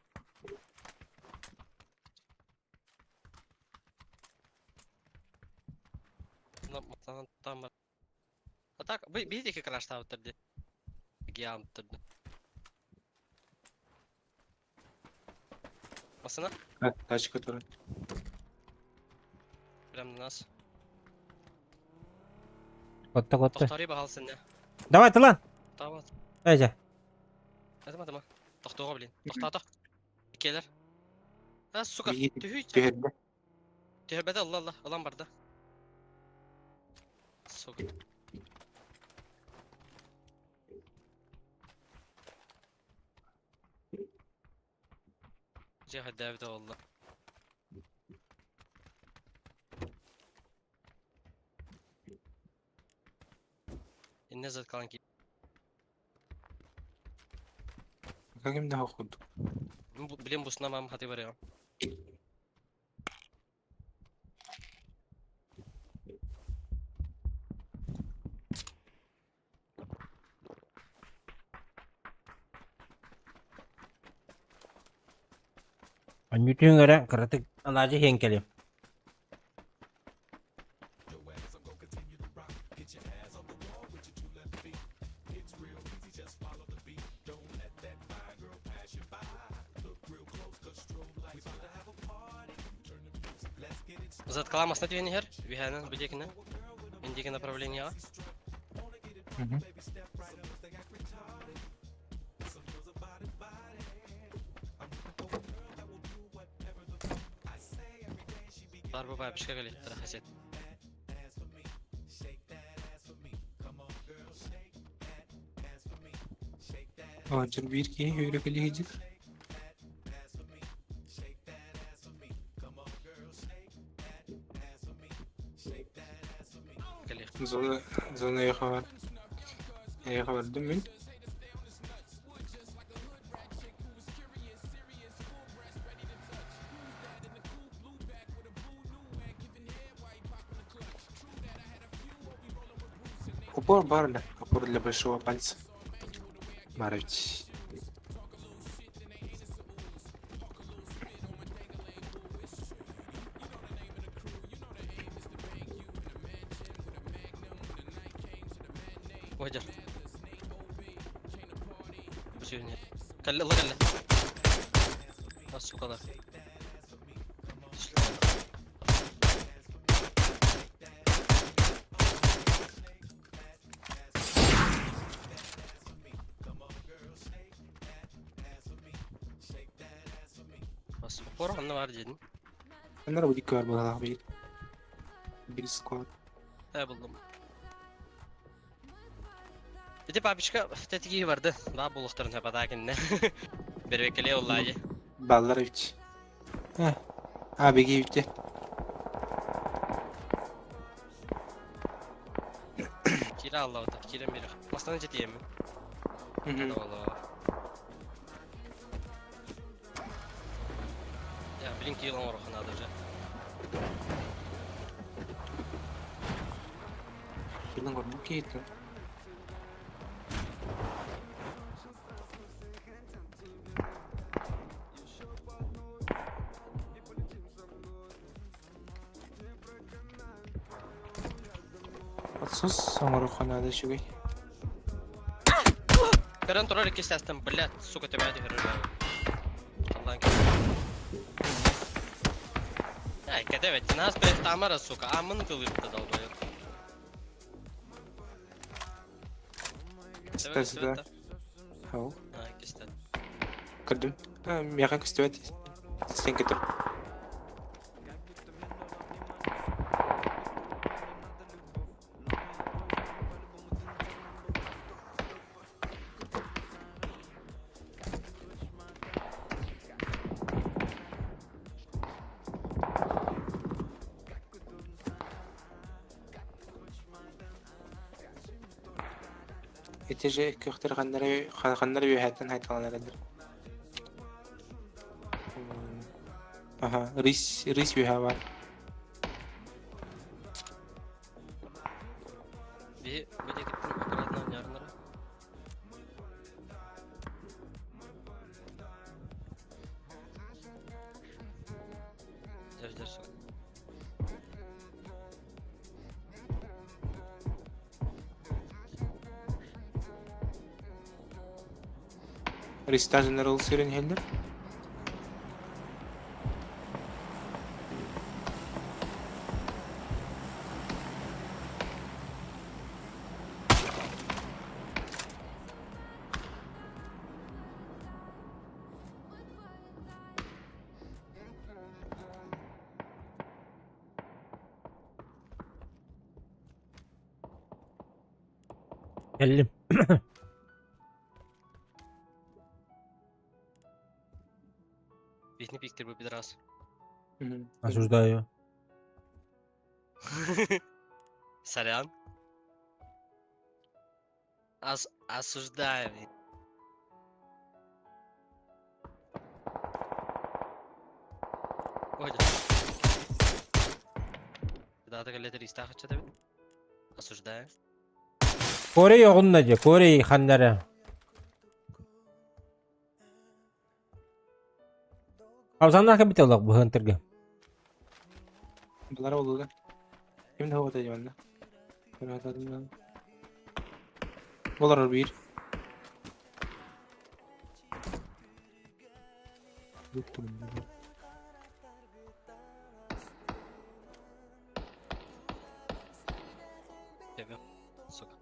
Mutlan tamam. Так, bir iki crash daha bitirdi. Giyam bitirdi. Basına? Тачка, которая. Прям на нас. Kotta kotta. Toxtarı baxal sende. Давай lan. Tamam. Ece. Adama. Toxtağa bilin. Toxta. İkeler. Ha suka. Bir- Tühü. Тюрьма. Tühbede Allah. Alan barda. Suka. Cihad devde oldu. Ne zat kalan ki? Как им дал ход? Bilin bu sınavım hadi var ya. Anjutin göre kritik alacı henkeli. Зад каламас на тебе нигер. Вихана будекина. Индики направления. Barbu bay bir şey geldi. Haset. Roger bir ki öyle gelecek. Zona yakar. Yakaladım ben. Упор барда, упор для большого пальца. Марович. وهجر بشير هنا كلا الله كلا بس وقضى بس وقرا عنا وارد جدا انا لو ديك بقى بعيد بالسكواد buldum. Bir de babişka tetigi vardı. Daha bulukların hep adakinde. Bir bekle olayı. Балларович. Abi gitti. Kira Allah'u da. Kira mira. Aslan ciddiye mi? Allah. Ya blink yılan var o kanadırca. Yılan var bu gitti. Sus самаруханада шугай. Перен турар iki sestim. Блядь, сука, тебя не херня. Allah'ın ki. Ay, kedevet. Nas bir tamara suka. Amın kılıyıp da dalbayır. Стас, Хау. Ha, ikisi de. Кырдым. Мяга кыстыбат. Сен кетип. Этеже көктөр ханнары үйәттен хайталанарыдыр. Ага, рис үйә бар. Bir de gittim okradından yarınlara. Zevzler suka. Rista General Siren Helder. Geldim. Бедный пиктер бы пидорас. Осуждаю. Сорян. Осуждаю. Ой. Да, так летер из таха что-то. Осуждаю. Kore yoğunna diye. Kore hanlara. Avzanlar ka bitalak bu hunterga. Bunlar oldu da. Şimdi hava da yanında. Ben atadım lan. Bunlar bir. Сука.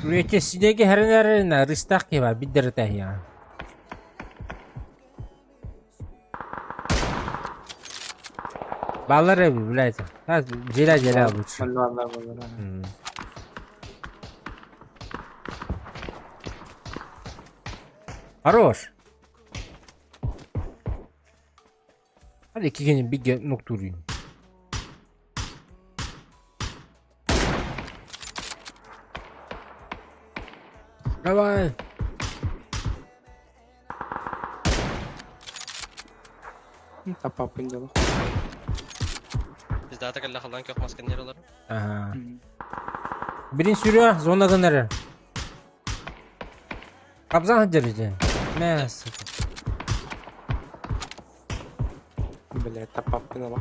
Üretesindeki her nerede ristak ya var bir teh ya. Ballar evi bilaysa. Ha cela bu. Vallahi. Хорош. Hadi iki gün bir nokturayım. Давай. Tapap pindalı. Biz daha takılla kalan yok maskenler olur. Aha. Birin sürüyor zona gönderir. Kabzan hacırıcı. Ne sıkı. Böyle tapap pindalı.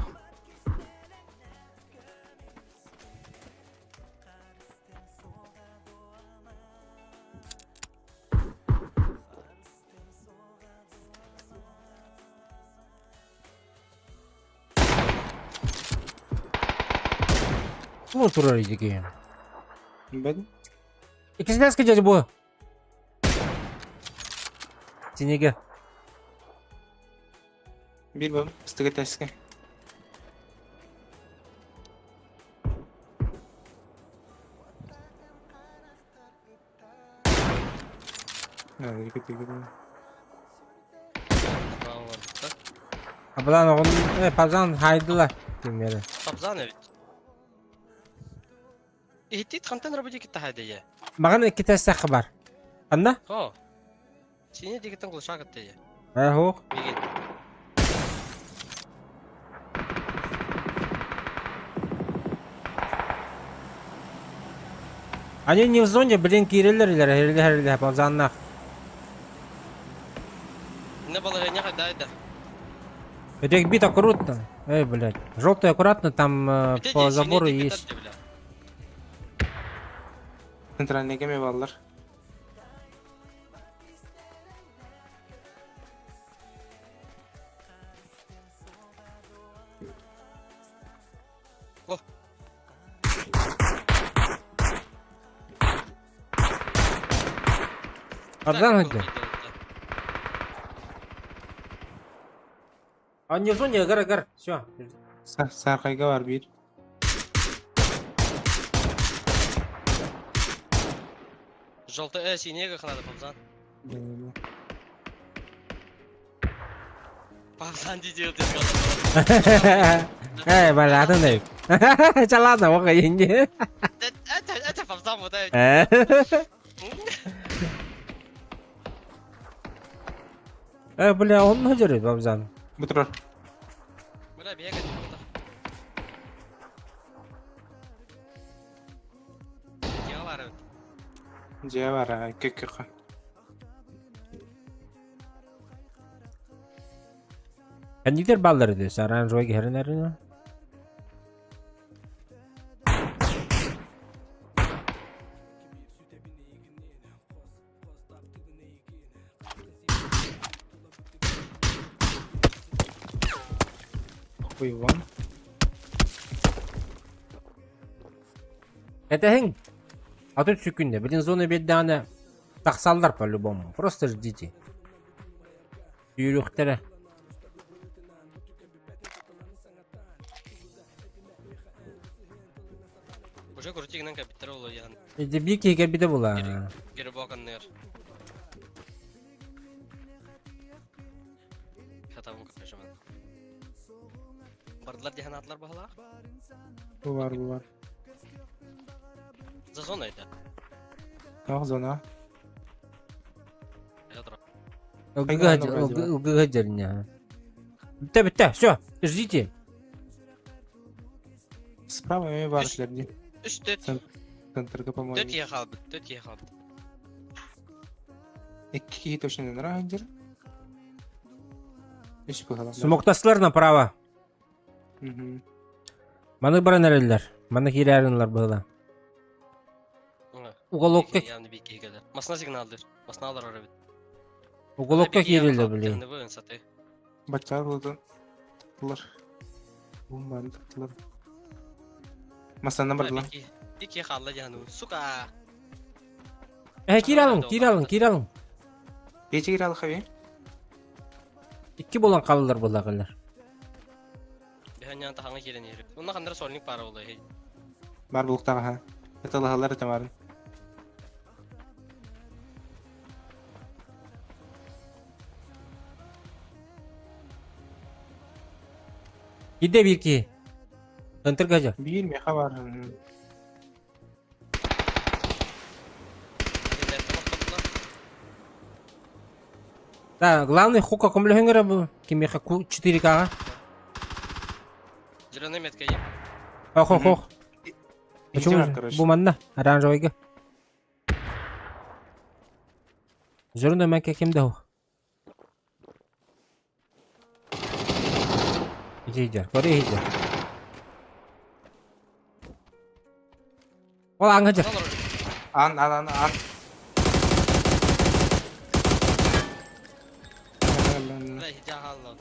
Bu oturur ki. Ben İkisi de sıkıcı bu. Sinege. bir bab istiga taşka. Hadi git. Tamam var. Ablan oğlum pazan haydılar. Bilmiyorum. Tabzan evet. İhtit kantan rabıcı kitta hadiye. Bakın iki test var. Anda? Ho. Sini dikitten kulşak attı ya. Ho. Miguel. Они не в зоне, блин, кириллер, пазанах. Ne balığı ne kadar da. Это их бит аккуратно. Блядь. Желтый аккуратно там по забору есть. Центральный геме баллар. Пазан где? Он не в зоне, гар. Все. Sarkayga var bir. Желтый синего надо Павзан. Павзан дидел ты сказал. Понятно, да. Чалана, вот я не. Это Павзан вот это. Бля, он нажерет, Павзан. Бутур. Бля, бегать burada. Ya var evet. C var ha. Kekka. Kandidir balları diyor. Saran roy gehrenlerini. Уйван. Это хэнг. А тут секунда. Блин, зоны беданы. Тахсалдар по-любому. Просто ждите. Юрюхтера. Уже крутигнен капитер болу ян. Иди бики кабиде була. Кири баканнер. Хатавун капешмен. Бардылар дехен атлар бахала? Булар. За зона это. Ах, зона. Гадерня. Бітте, все, ждите. Справа и варшлебни. Центрга, Төт по-моему. ехал. Какие точно не нравятся? Еще погадал. Смоктаслар направо. Угу. Маны баранерлер. Маны хирярынлар было. Уголокка. Явно бики гелер. Масна сигналдыр. Масналар арабит. Уголокка хирилди, блин. Не вын саты. Бачарлыдан. Тылар. Бумбан тылар. Масана бардылар. Бики халла жану. Сука. Киралың. Ече кире алхави. Икки болан калылар булагылар. Беханьян тахаңа келен ери. Онна кандыр сольник пара болду. Бар булуктага ха. Это лагалар тамарын. Giде bir ki. Антер газа. Бир ме хабар. Да, главный хука комлехенгера бу. Кимеха 4К. Зеленый метка есть. Ох. Почему? Короче. Буманна, оранжевыйга. Зеленый метка кимде ху? Иди, кори иди. Ол аңгыжыр. Ан. لا هجاها الله.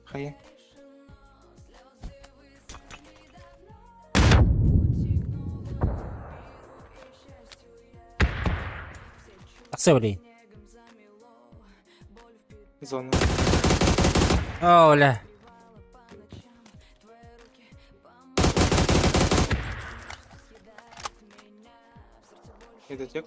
Хай. Аксевли. Зона. Оля. Это тек.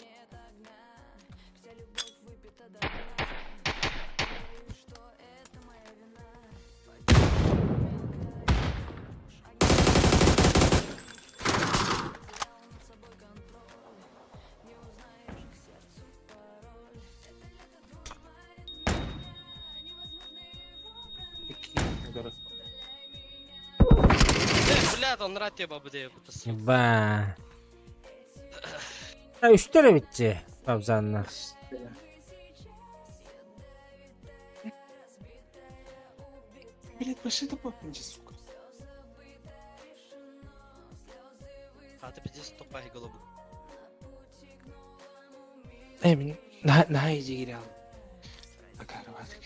Блядь, он рад тебе бабуде кутасы. Ба. Ha 3 kere bitti Ramazanlar. Блять, пошли ты попничи, сука. Хаты 50 топахи голову. Блин, на иди гирял. Огарваток.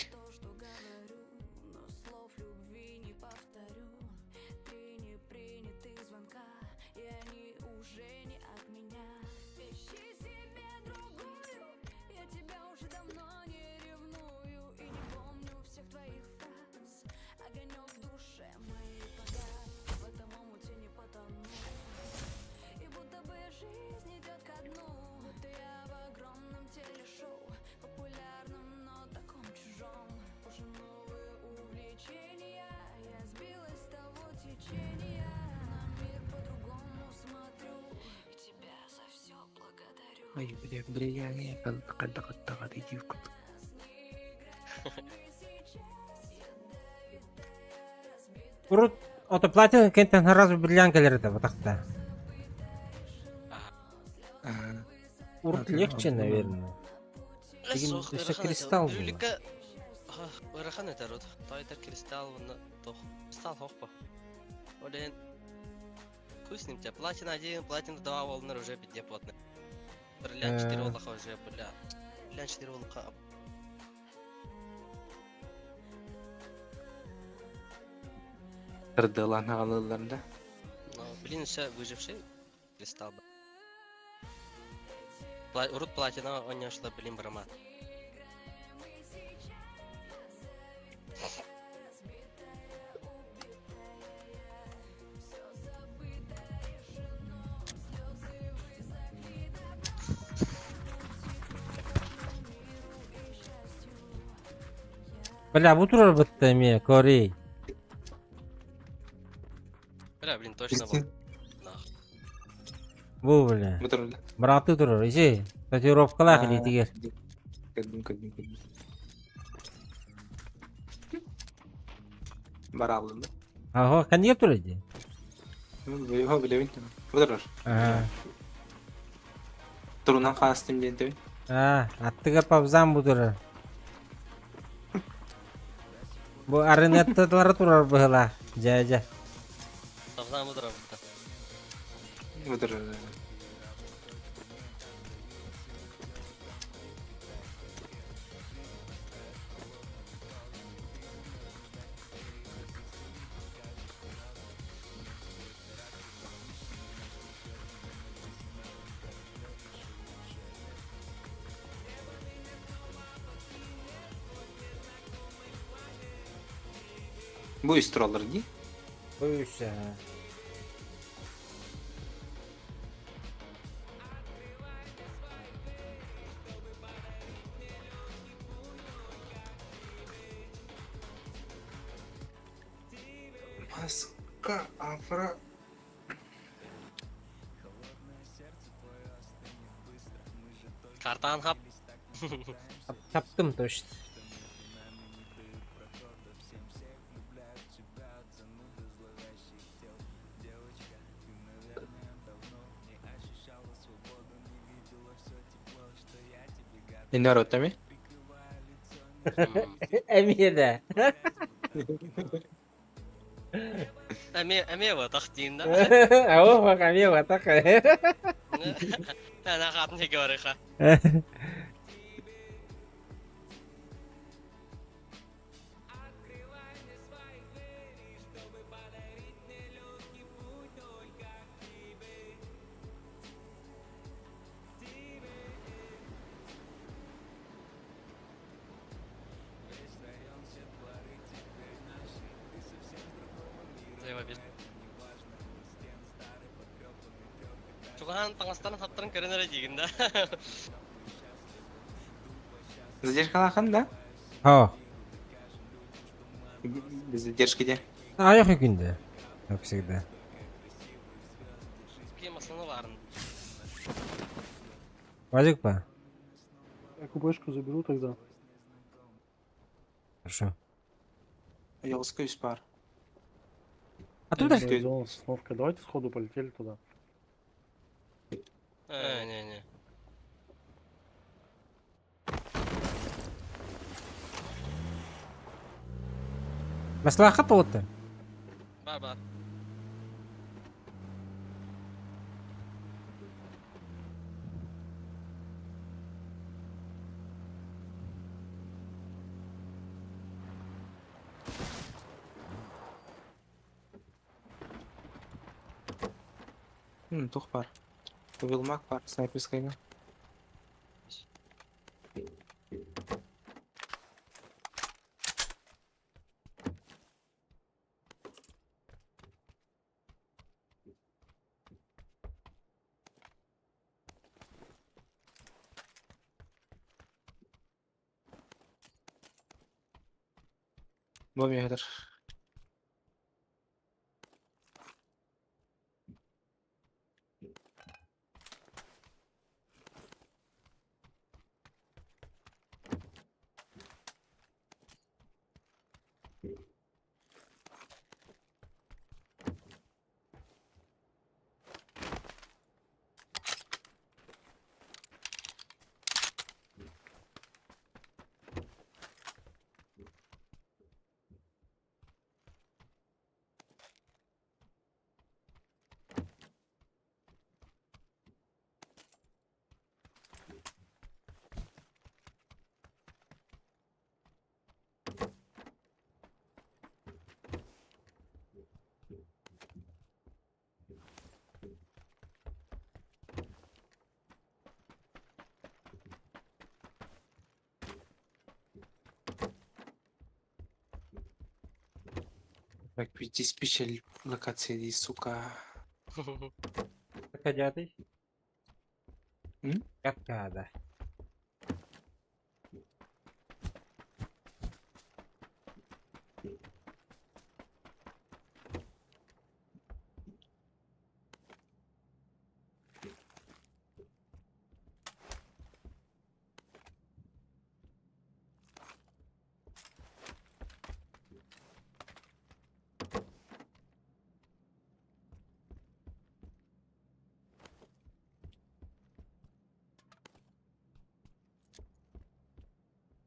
Ой, бля, я когда иди в кут. Урут отоплатил кенттен раз бриллиант келерди батакта. Урут легче, наверное. Еще кристалл был. Вырахан это рот. Тайтер кристалл, тох. Кристалл хохпа. Один. Хуй с ним тебя. Платина 1, платина 2, волны уже 5 плотны. Бриллиант 4 волоха уже, бля. Freelance'leri olup kap. Kırdılan havalarında. Bilinçse выживший листал бы. Урут платина oynamışlar bilin brama. Бля, bu turur bitti mi? Korey. Бля, блин, точно был. Bu bля. Bu turda. Bıraktı turur. İşte. Tatuировкалар или тигер. Kırdım. Baralında. Ага, kan niye turur? Yok bile bilmiyorum. Bu turda. Ага. Turundan kastım diye de. Attık yapabızan bu turur. Bu arenette'lere turur bıhla. Jaja. Tavzan budur abi. Bu turda. Bu üst turalları değil. Bu işte. Маска, афра. Kartan hap. Yaptım da işte. Ne arıyor tabi? Emiye de. Emiye var taktığında. Awo bak emiye var tak. Ana katını görüyor ha. Чугахан Таңғыстан хаттарын көрінер дегенде. Задержка лахан да? Ha. Без задержки де. Ayak günde. Yok şeyde. Кем основны барын. Вадик па. Я кубышку заберу тогда. Хорошо. Я ускаюсь пар. А туда? Зона с остановкой. Давайте сходу полетели туда. Не. Maslahat oldu. Бар. Тух пар. Вилмак пар. Снайперская. Бомбер. Так, ведь специаль локации, сука. Как jadi? М? Как ada?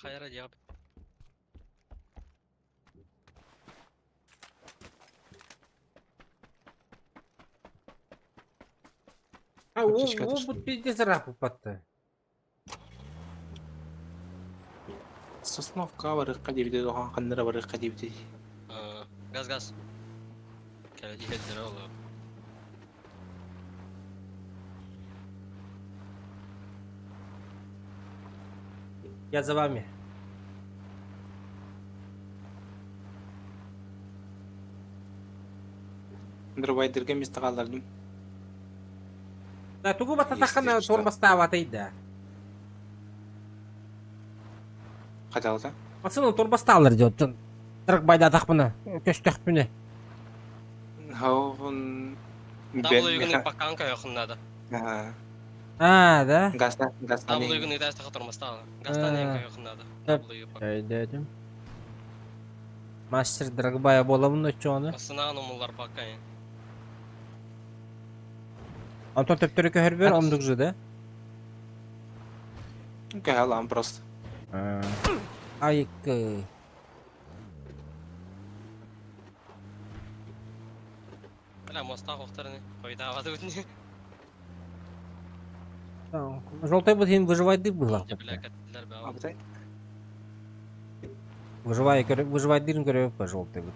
Хайра диап. А, о, bu пиздец рапу патты. Сосновка барыққа дебде оған қандыра барыққа дебде. Газ. Кәлі дихелдері олы. Я за вами. Дровайдерге место қалдырдым. Да, тугу бата таққана торбастағы атайды. Қадалды? Пацаны торбастағылар дейді. Тырық байда тақпыны. Көш тақпыны. Хауын... Дабыл үйгінің паққанка yoqынады. Да? Гастан Дабыл үйгінің дәсті қатырмастағы. Гастан емка yoqынады. Дабыл үйгі паққан. Dedim. Master Dragoba'ya bolamın da çoğunu. Sınağın umullar paqkan. Антон töptörü köhür ver, omduk jüde. Кәлам просто. Ayıkkı. Бля, моста qoqtarını qoyda avады өтіне. Желтый вот им выживать дым было. Бля, кәттілер бә Абытай? Выживать дым көріп па желтый вот.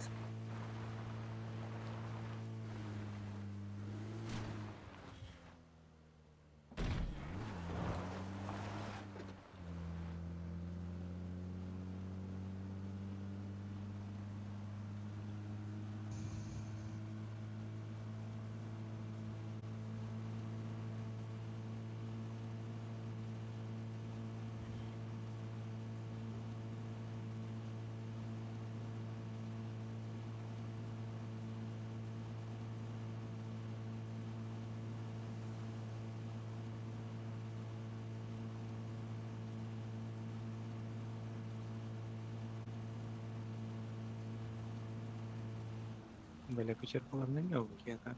Бля, почерпаларны yok ya da.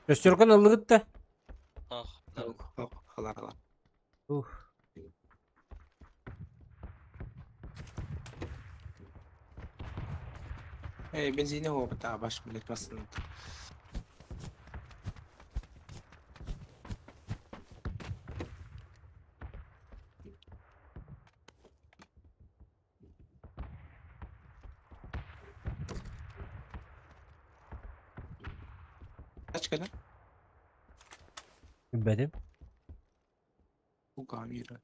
Şöstürkün ıllıgıt da. Alar. Benzini o bata baş millet basın. Kaç kadar? Benim. Bu kamera.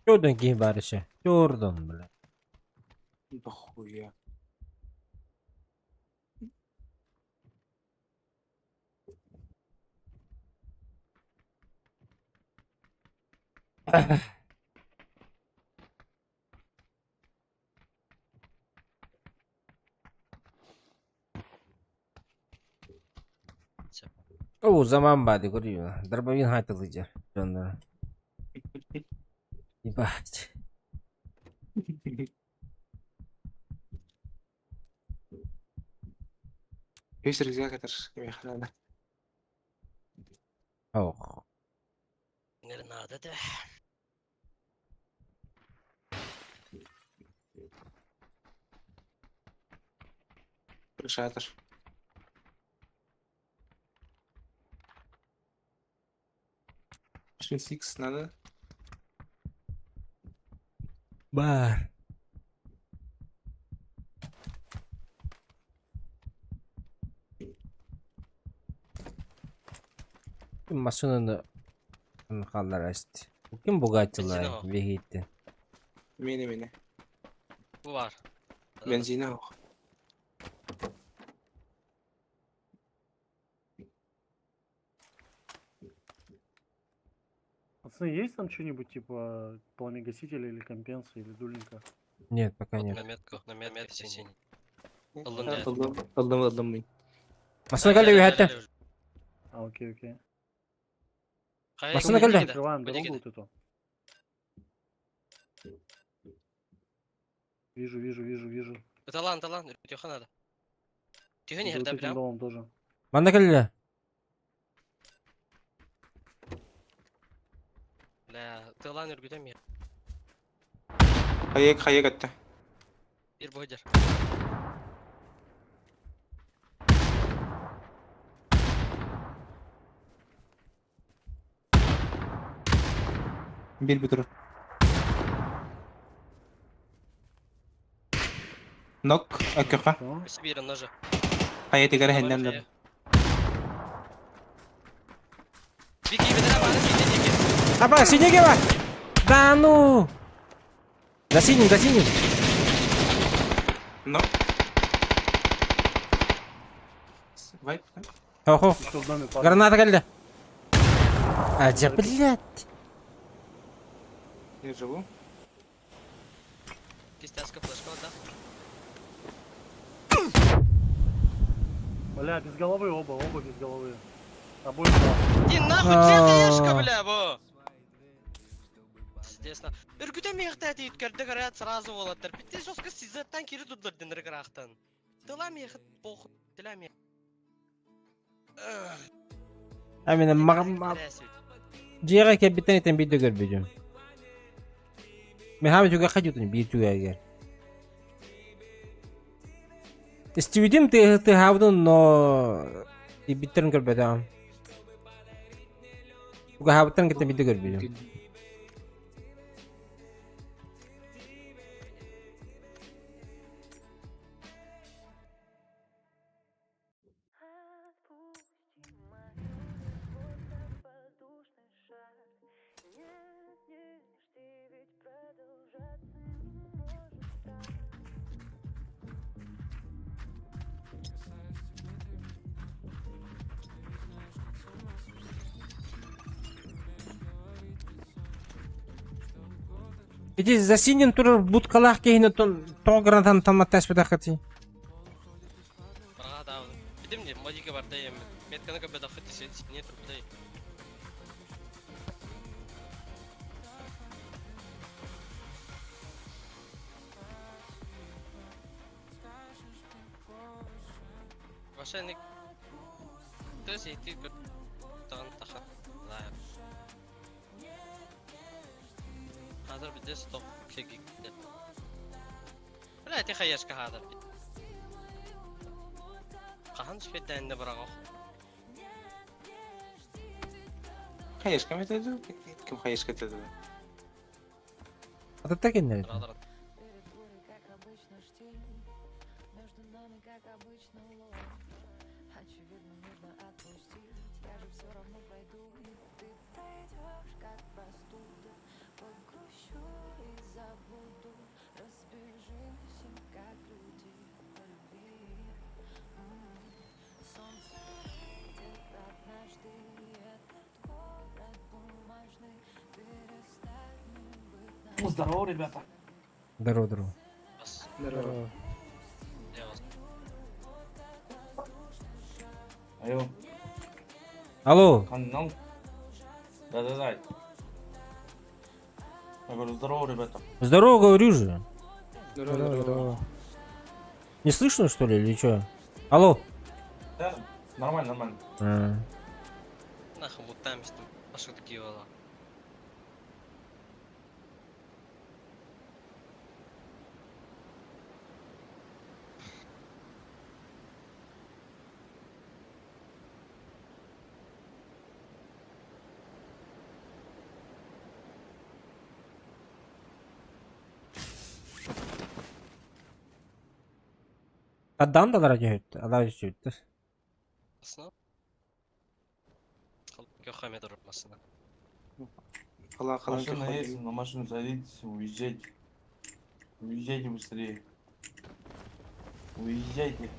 Gördün ki barışı. Gördüm bile. Да хуя. O zaman badi görüyor. Darbavin hatırlayacak. Canları. Ебать. Есть рюкзак, это ж я храна. Ох. Не надо, да. Решатор. Икс надо. Бар. Машинаны қалдар әсті. Кім Бугаттилар Бензин вегетті? Мені. Bu var. Бензина yok. Пацаны, есть там что-нибудь типа пламегасителя или компенса или дульника? Нет, пока Вот нет. на метке синий. Aldım ben. Машина келді вегетті. А, окей. Машина келді. Открываем дорогу вот эту. Вижу. Талан, тихо надо. Тихо не За вот herden этим прям. домом тоже. Манда келді. Бля, Талан үргüdem ya. Hayek attı. Bir boydur. Bir budur. Nok, akıqa. Bir nожа. Hayeti gara hennem de. Bir gibi de var, bir de. Apa, синеге бар. Да ну. За синим. Nok. Вайп. Хо. Еще в доме парень. Граната келді. Аджа, блядь. Я живу. Кистяшка флешка, да? Бля, без головы оба без головы. Обоих два. Иди нахуй, чехаешка, бля, bu. Честно. Үргüdem яхта deyip kerdi garayat сразу olattır. Bitti soska sizden kiri durdurdun rıkıraqtan. Tılam yaxıt boğut, tılam yaxıt. Әмені мағам... Жиға кеп біттен етін бейді көрбейдім. Мен хамы түге қажутын бейді түге әгер. Істеудім ты хавдың, но... Биттерін көрбейдім. Түге хавдың кеттен бейді көрбейдім. Иди за синим тур будкалах кейіне тоғы гранатаны талматташ бі дақыты. Аға да, білдім де, модике бар да ем. Метканы көбе дақыты не тұрып да ем. Вашайник... Төс еті көт... Тағын тақат. Лайық. Hazır bir de stok çekik. Bela تخيشك هذا البيت. قهنش في الدين نبرغه. خيش كم تدو؟ كم خيش كتدو؟ Ататтак енді. Здорово, ребята. Здорово. Здорово. Алло. Канал. Да. Я говорю, здорово, ребята. Здорово, говорю же. Здорово. Не слышно, что ли, или что? Алло. Да, нормально. А. Ах, мутамистым. А что такие вала? Adam da ötü. Adam üstü. Снап? Кёхами дурмасына. Машина есть, на машину садитесь, уезжайте. Уезжайте быстрее. Уезжайте.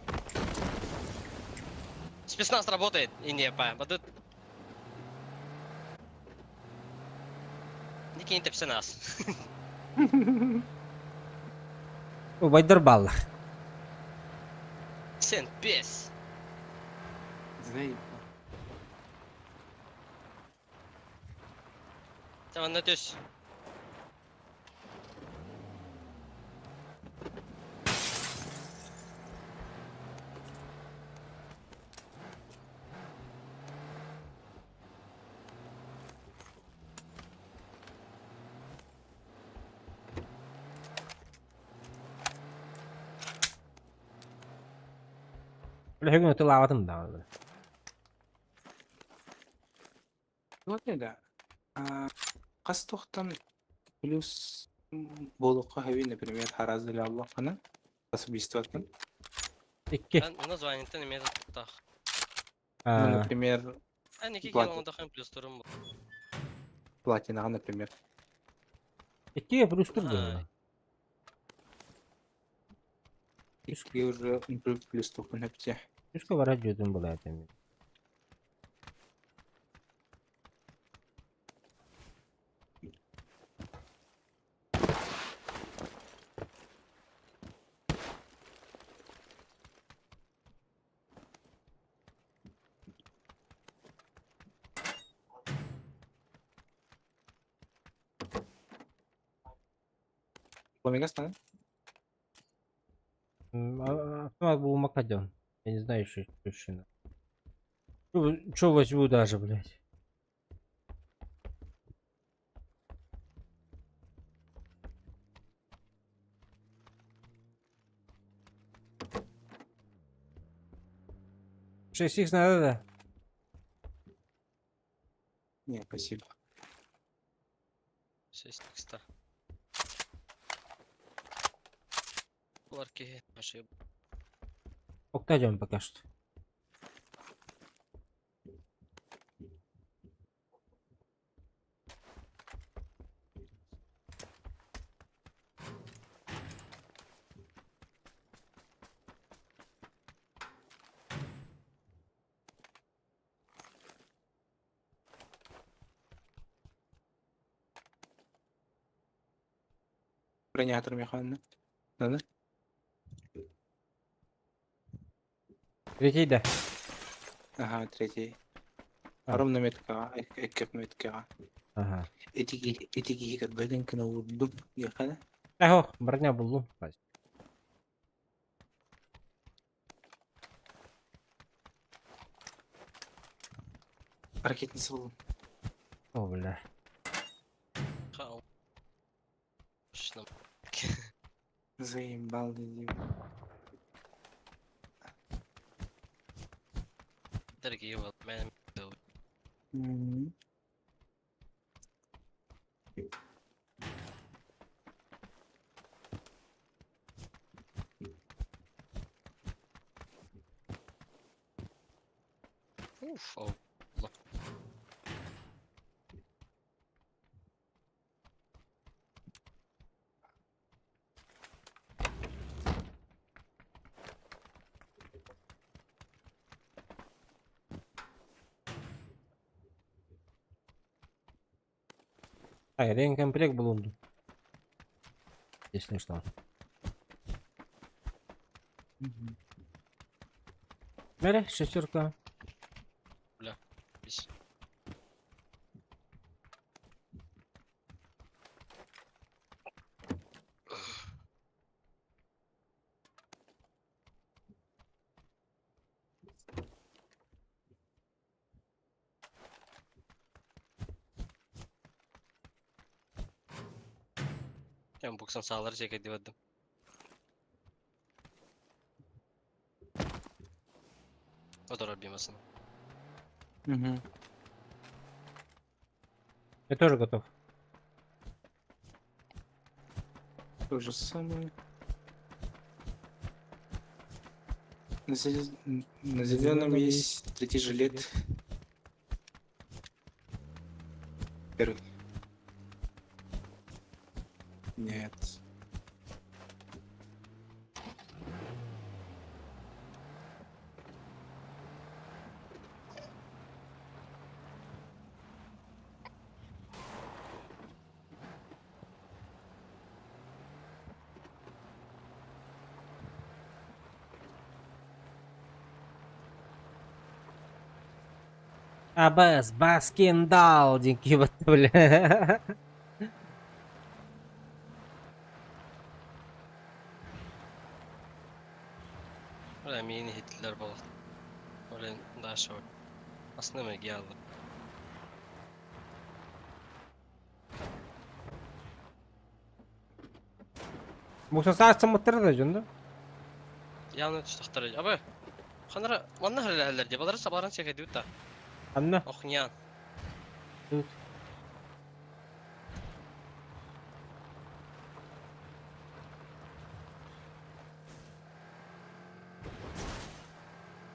Спецназ работает и не по. Бадут. Не киньте все нас. Байдырбаллах. Сен пес. Tamam ne diyorsun? Böyle hüküm ötü lavatım da. Вот да. Кастохтан плюс болуққа хеви, например, харазили Аллах ана. Особистоватан. İki. Ben название-то не имеет так. Ну, например, А не кикел, он дахаем плюс турм. платина, например. İki плюс турбо. И уже плюс только на 5. Üskü var hacıyordum bu zaten. Фламингастан? Автомат был Макадон. Я не знаю еще что. Чё возьму даже, блядь. Шесть х надо, да? Не, спасибо. 6 х. Ларки, ошиб. Октадем пока что. Бронятор механа. Надо? Третий, да. Ага, третий. Ровно метка, экеп метка. Ага. Эти как беденько на урдуб, яхана. Эхо, броня булу. Ракетница был. О, бля. Хау. Что? Заебал, дядя. Дорогие вот, мен. Уф, о. Реинкомплект был он. Если что. Бля, шестерка. Бля, пись. Ben buksan sağları çek diyordım. O da robbimasın. Угу. Я тоже готов. То же самое. На зеленом есть третий жилет. Первый. Нет. Абас, Баскиндал, деньги вот, бля. Öyle mini hitler balık. Öyle daha şort. Aslında mı geldi? Буксан саачсан мутар да жонда. Явно тuştaktar. Abi. Kanara manna haller diye. Baları sabahın çek ediyor da. Anna. Okunyan. Evet.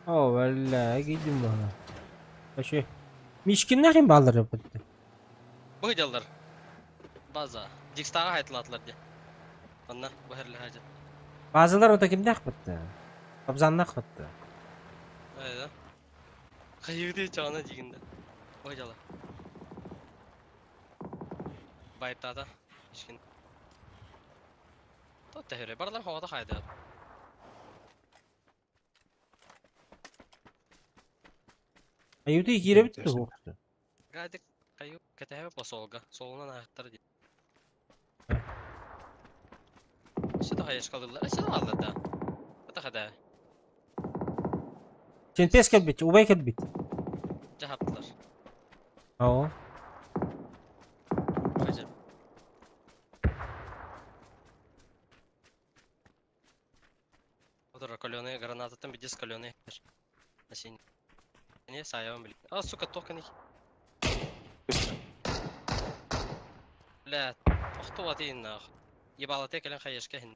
О, валля, гидим бана. Вообще. Мишкин нахим балдар yapıttı. Bu hıcalar. Baza. Dikstağa hayatlatlar diye. Anna bu herli hacı. Bazılar o da kimde yapıttı? Kabzanlı yapıttı. Öyle. Kayıvdı çağına ciginde. Bu hıcalar. Bayıpta da. Mişkin. Tot tehire. Baradan havada haydı. Ayıptı yere bitti bu. Gayet kayıp ketebe basolga. Solundan ayakları diye. İşte daha yaş kalırlar. İşte daha aldı da. Bu da kadar. Sen pes kalbit, ubay kalbit. Cahaptılar. Oo. Hocam. O da калёные гранаты там без калёные. Осень. Не саявым блин. А сука только не. Бля, кто один нах. Ебало те келен хаешке хин.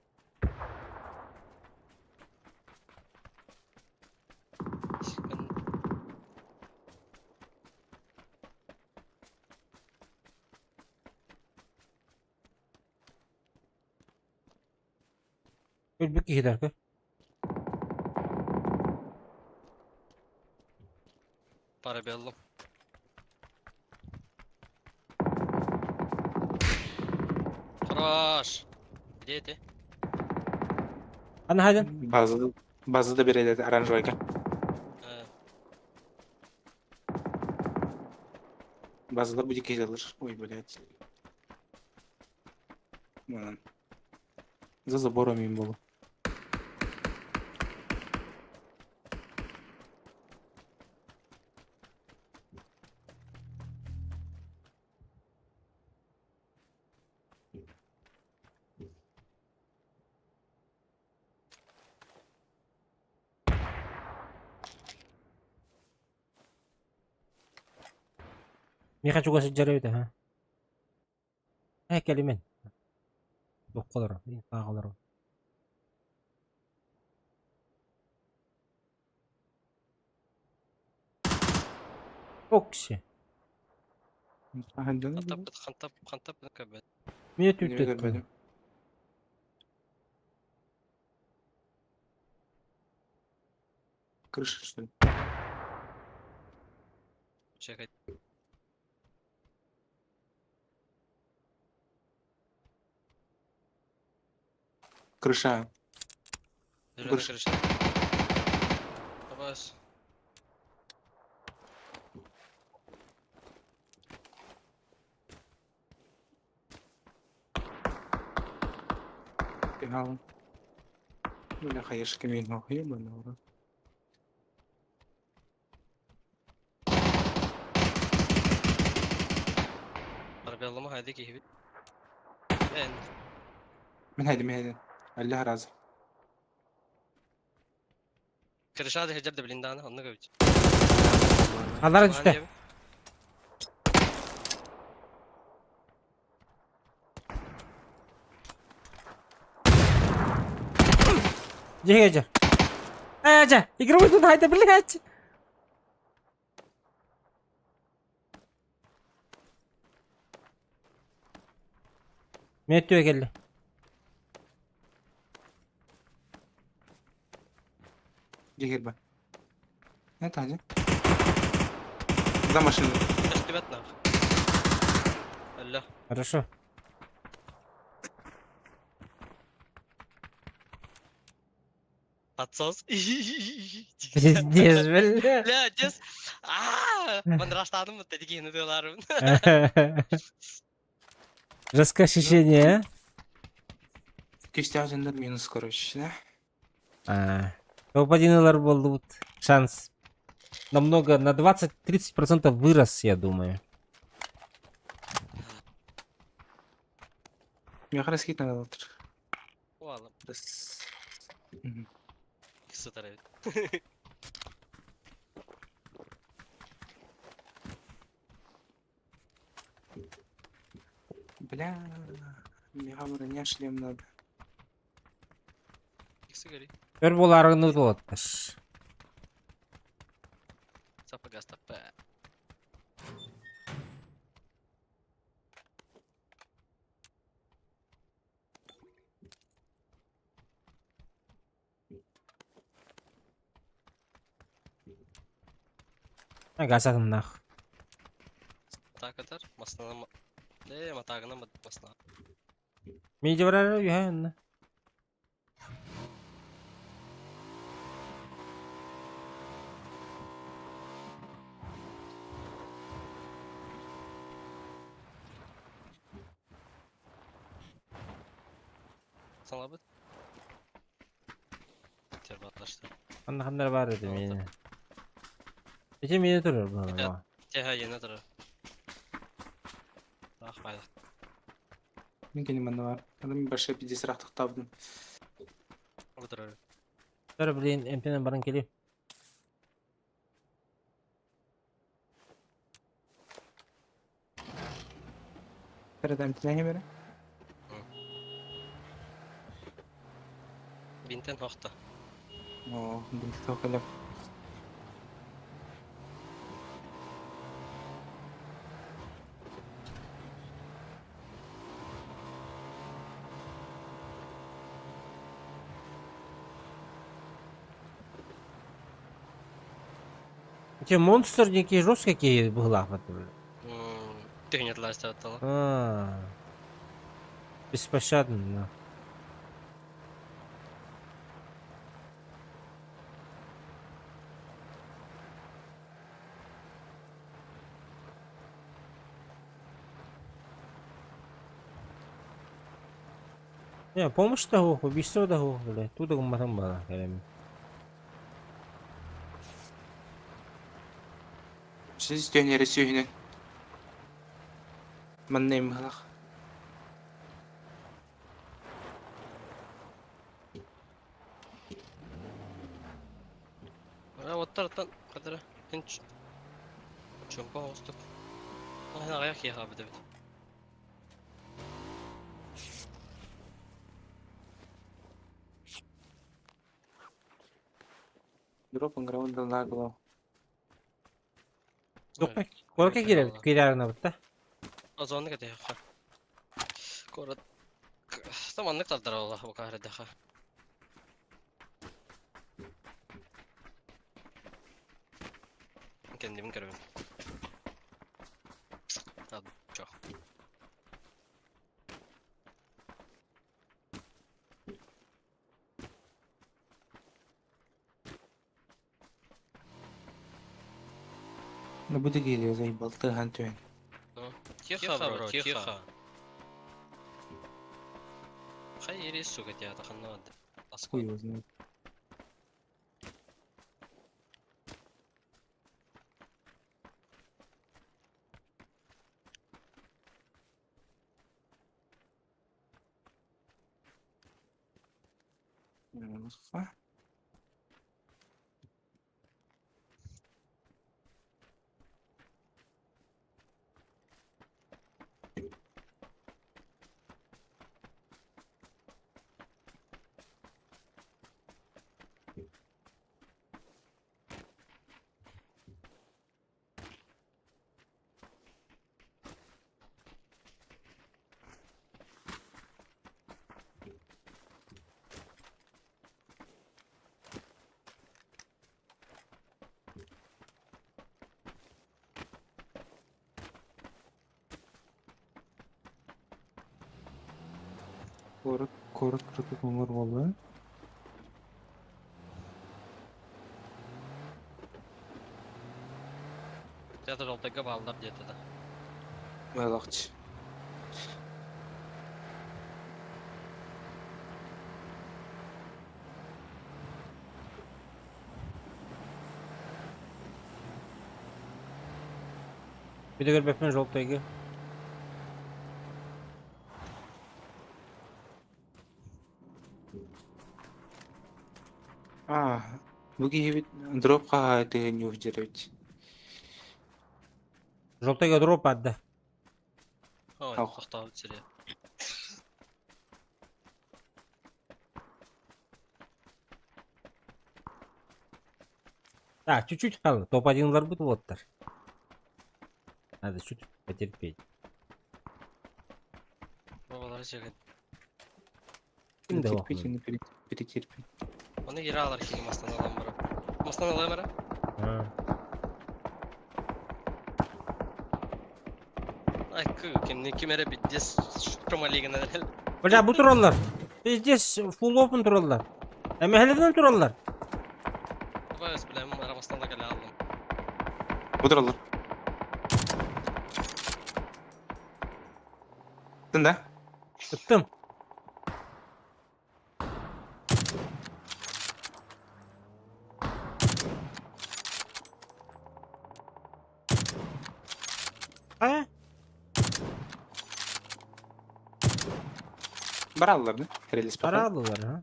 Ölbük iki dakika. Парабеллум. Хорош. Где ты? Ana hadi. Bazıda bir adet aranjvayga. Bazıda bu dikey alır. Ой, блядь. Вон. За забором им было. Не хочу гасыджары өте, ха. Келимен. Боккалар, тағалар. Окси. Хантап накабет. Мне түйттет. Крыша, что ли? Чекай. Крыша. Крыша. Абас. Пинал. Бля, хаешки минул. Ебаный в рот. Парабеллуму haydi ki. Ben. من هيدي اللي هرازة Kırışa da hecep de bilindana onu koyuyor. Adara düştü. Gece. Aja, игру тут haydi блядь. Meteo geldi. جيجر بقى هات حاجة за машину Kaç dibet ne? Allah. Хорошо. Patsos. Пиздец, блядь. Bля, Jess. Ben raşladım mı dedik yeni diyorlarım. Жесткое ощущение, кистяжендер минус короче а? Топ-1 был тут шанс. Намного, на 20-30% вырос, я думаю. я خلاص كيت انا دكتور Oğlum. بس İkisi tarafı. бля мне броня шлем надо İkisi gari. Көр боларыңды болот. Sapı gaz tapı. Агасадым нах. Tak atar. Masına mı? Ne matağına mı masına? Меди вражу, я. Sana bak. Terbatlaştı. Андахандар бар еді мені. Ece meni durur bu. Teha yeni durur. Bak bayrak. يمكن من نوار هذا من برشا بدي صراحة تخطابنا O durur. Dur bileyim MP'den barın geliyor. ترى ده امتناهي بره Binten hafta. اه بدي توكل Те монстр некие жесткие была. Тыгнетler sattılar. Беспощадно. Не, помощь того, убийство того, блядь, туда гуматом было, прям. Siz döneriz yine. Ben neyim hala? وترتن قدره انت شوفوا وسطك انا غير كي هابد بد Дропом граунда нагло. Korka girer bitti. اظن كده يا اخي كرة طبعا نقدر ترى والله وكهر دخل يمكن بنكرم هذا شو Ну буде гелio заебал ты Антон. تيخا برو تيخا خيري السوق يا تخلنا ود Хуй его знает. Болыққа. Корот кіріп өңір болды. Где-то желтый балдар где-то да. Байлақчы. Bir de görmekten жолтайгы. Бүге бит дропқа деген не жеребит. Жолтайга дроп атты. Ой, тоқтап түсіре. Так, чуть-чуть қалды. Топ-1'lar будет лоттар. Надо чуть потерпеть. Бабалар жеген. Кімді Перетерпеть, оқымын? перетерпеть. Оны кері алар кейін мастан алам бара. Мастан алайым бара? Ай, кемере биддес шұрмалигінен әл. Бля, bu turallar. Здесь full open turallar. Мәхәлләдән turallar. Бай өз білем, арамастан да кәлі алдым. Отыралар. Тында? Тұттым. Баралылар, да? Кірелес папа. Баралылар, а?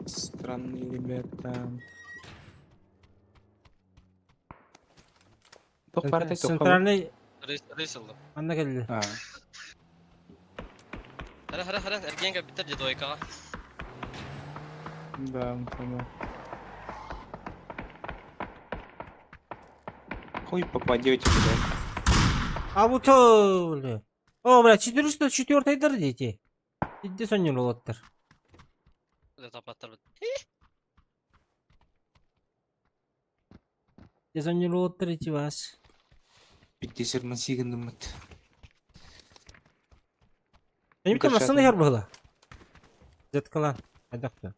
Странные ребята. Центральный... Рейсылды. Анда келді. Хара, әргенге біттір деді ойкаға. Да, понял. Хуй попадете туда. А вот бля. О, бля, 404-дыр дети. Идде сонер олаттар. Де тапаттар біт. Идде сонер олаттар ети бас. 528 дымыт. Benim nasıl yer burada? Zetkala. Adaptör.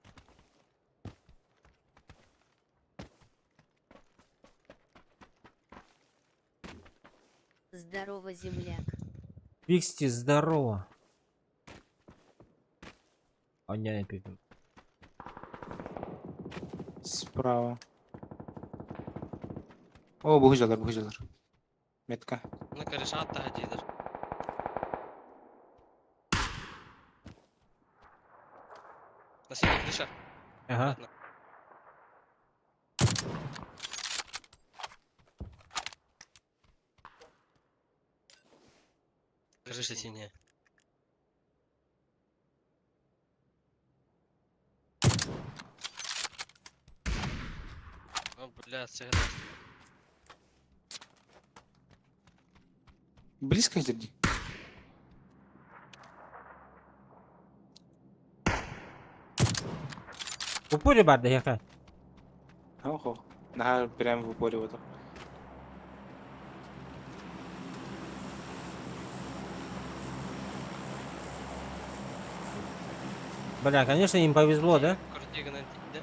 Здорово, земляк. Виксти, здорово. А не пипим. Справа. О, бұғыжалар. Метка. Оны кіріш атта хадидір. Насилие, крыша. Ага. Крыша синяя. О, блядь, сыграл. Близко изерди. В упоре барда яка. Охо. Нахар прямо в упоре вот. Бля, конечно, им повезло, да? Курдигана да?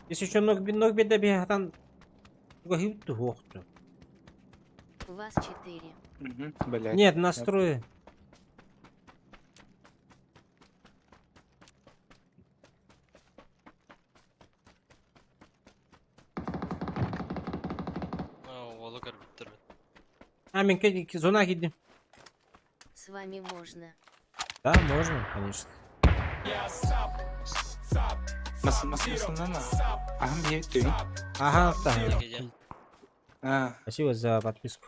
Если еще ног беда бегатан. Гибту вохту. Вас 4. Блядь. Нет, настрои. А, мен зона гидим. С вами можно. Да, можно, конечно. Маслана. Ахам бьет ты. Ага, да. Спасибо за подписку.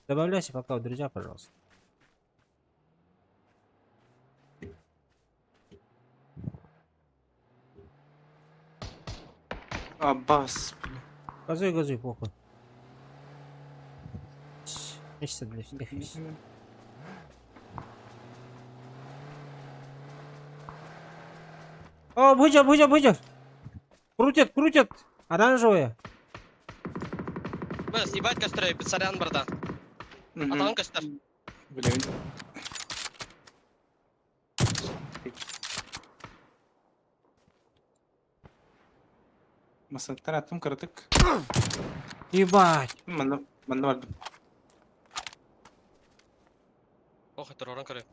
Добавляйся пока в друзья, пожалуйста. Аббас. Газуй, похуй. Месяца для всех. О, будь. Крутят. Оранжевые. Бля, съебать костры, сорян, братан. А там костер. Блин. Масантар аттым кырдык. Ебать. Мында бардым. Ох, это роран коры.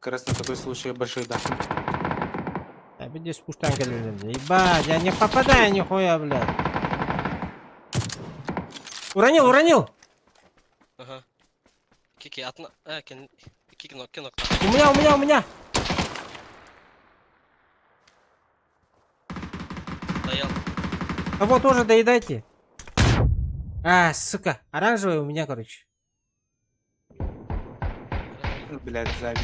Как раз на такой случай большой дах. А где спуштанка лежит? Ебать, я не попадаю нихуя, блядь. Уронил. Ага. Кики, атна. Кино. У меня. Доел. А вот тоже доедайте. А, сука. Оранжевый у меня, короче. Блядь, забил.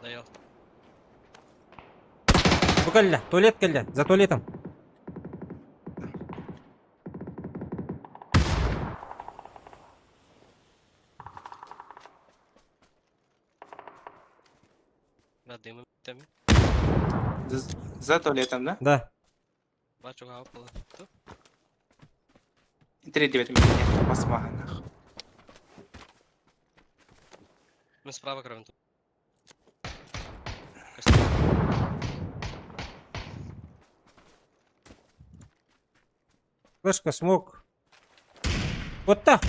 Доел. Букально. Туалет, калля. За туалетом. Дымы там. За туалетом, да? Да. Бачу гавкало. 3-9 меня посмага нахуй. Мы справа кровен тут. Флешка, смог. Вот так.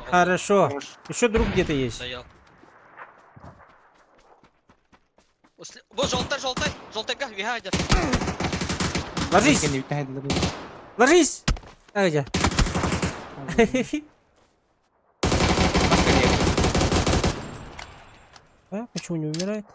Хорошо. Еще друг где-то есть. Доел. Вот желтая, вигайдер. Ложись. А где? А, почему не умирает?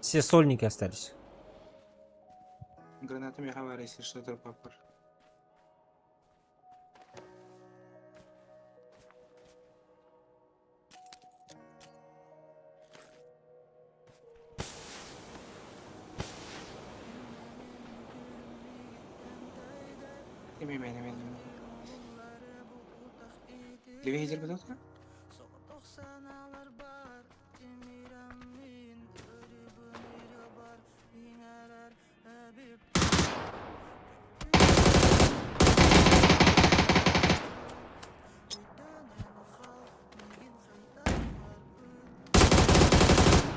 Все сольники остались. Гранатами говори, если что-то попар. Левее идет бутылка?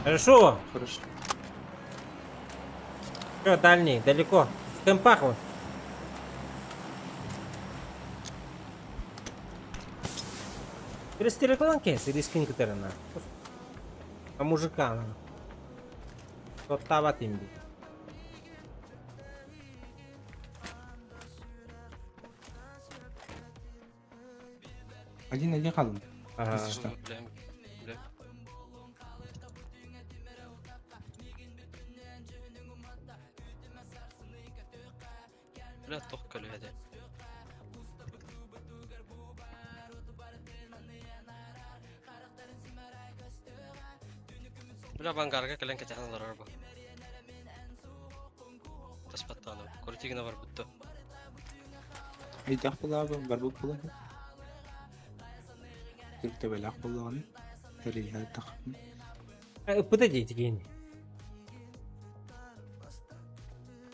Хорошо. Хорошо. Все, дальний, далеко. В кемпах вот. Перестерекланки, рискинг терена. А мужика. Тот тават имби. Один қалдым. Ага. Если что. Бля. Бля, тох көлөде. Бля, бангарга көлен кетеханалар арба. Таспаттаны. Корутигина бар бутты. Айдах булабы, барбы булабы. Текте белак булабы. Рия так. Подойдите, гень.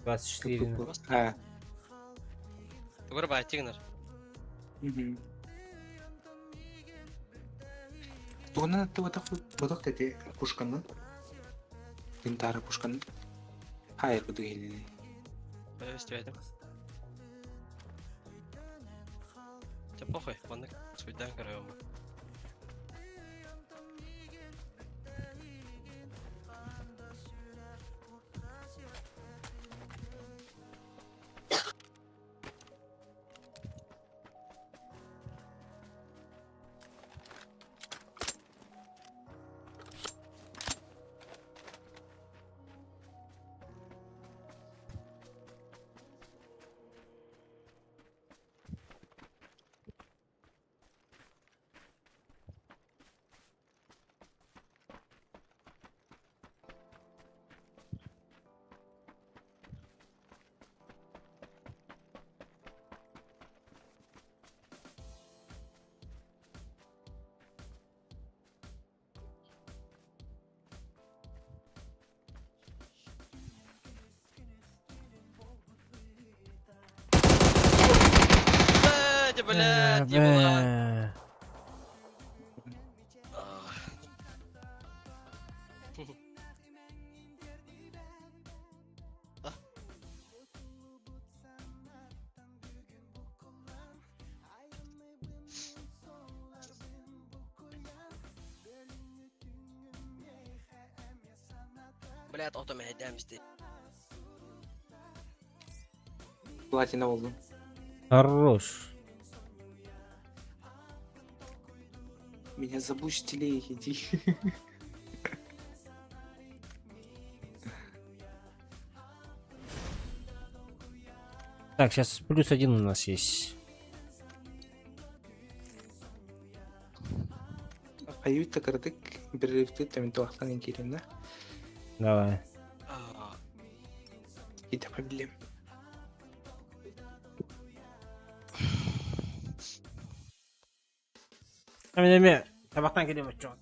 24. Ha. Вырубай, тигнер. Тугана ты вот эти пушканы. Тинтара пушканы. Хайр буду гелили. Өстөйдүм. Тебе похуй, вон суйдан көрөм. Блядь, ебать. Блядь, отомай демсти. Платина oldu. Хорош. Меня забустили, иди. Так, сейчас +1 у нас есть. Каюта кырдык, бир рифты темен туактан кирим да. Давай. Иди побилем. Эме, табактан келем өчүн.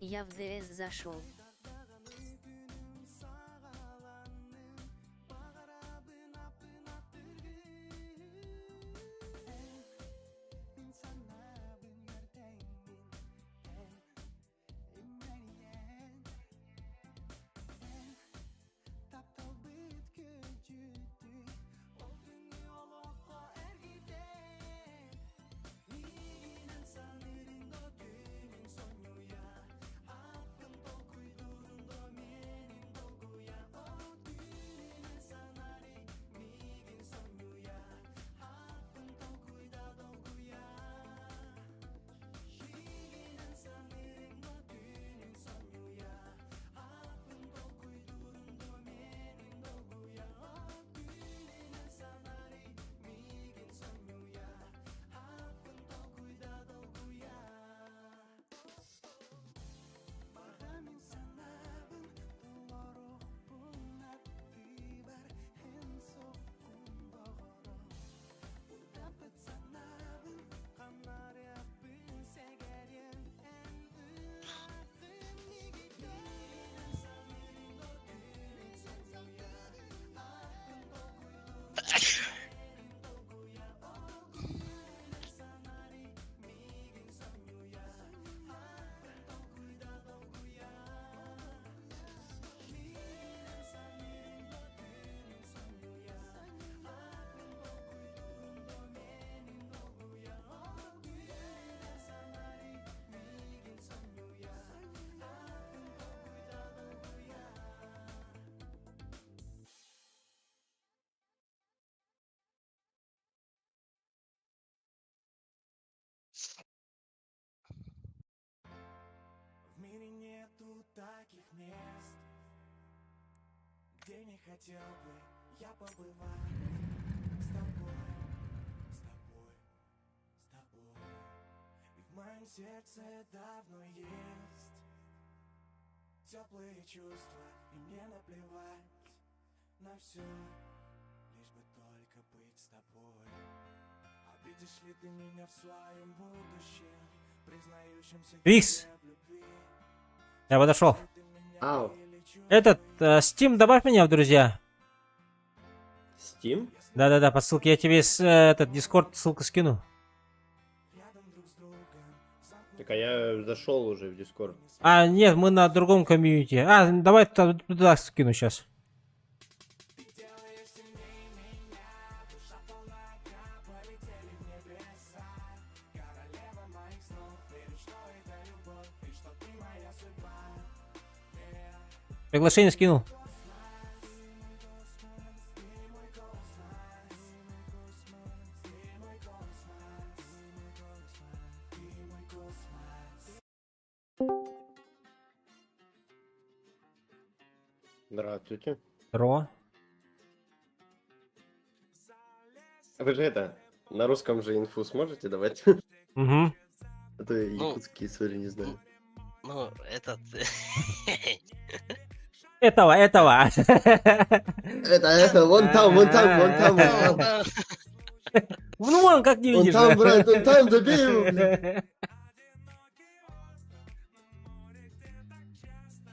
Я в ДС зашел. В мире нету таких мест, где не хотел бы я побывать с тобой, с тобой, с тобой. И в моем сердце давно есть теплые чувства, и мне наплевать, на все, лишь бы только быть с тобой. Обидишь ли ты меня в своем будущем, признающимся Викс, тебе в любви? я подошел. Ау. Этот, Steam, добавь меня в друзья. Steam? Да-да-да, по ссылке. Я тебе этот Discord ссылку скину. Так, а я зашел уже в Discord. А, нет, мы на другом комьюнити. А, давай туда скину сейчас. Приглашение скинул. Здравствуйте. Здорово. Вы же это, на русском же инфу сможете давать? Угу. А то я якутский, сори, не знаю. Ну, этот... Этого. Это, вон там. Ну, вон, как не видишь. Вон там, брат, вон там, добей его, блядь.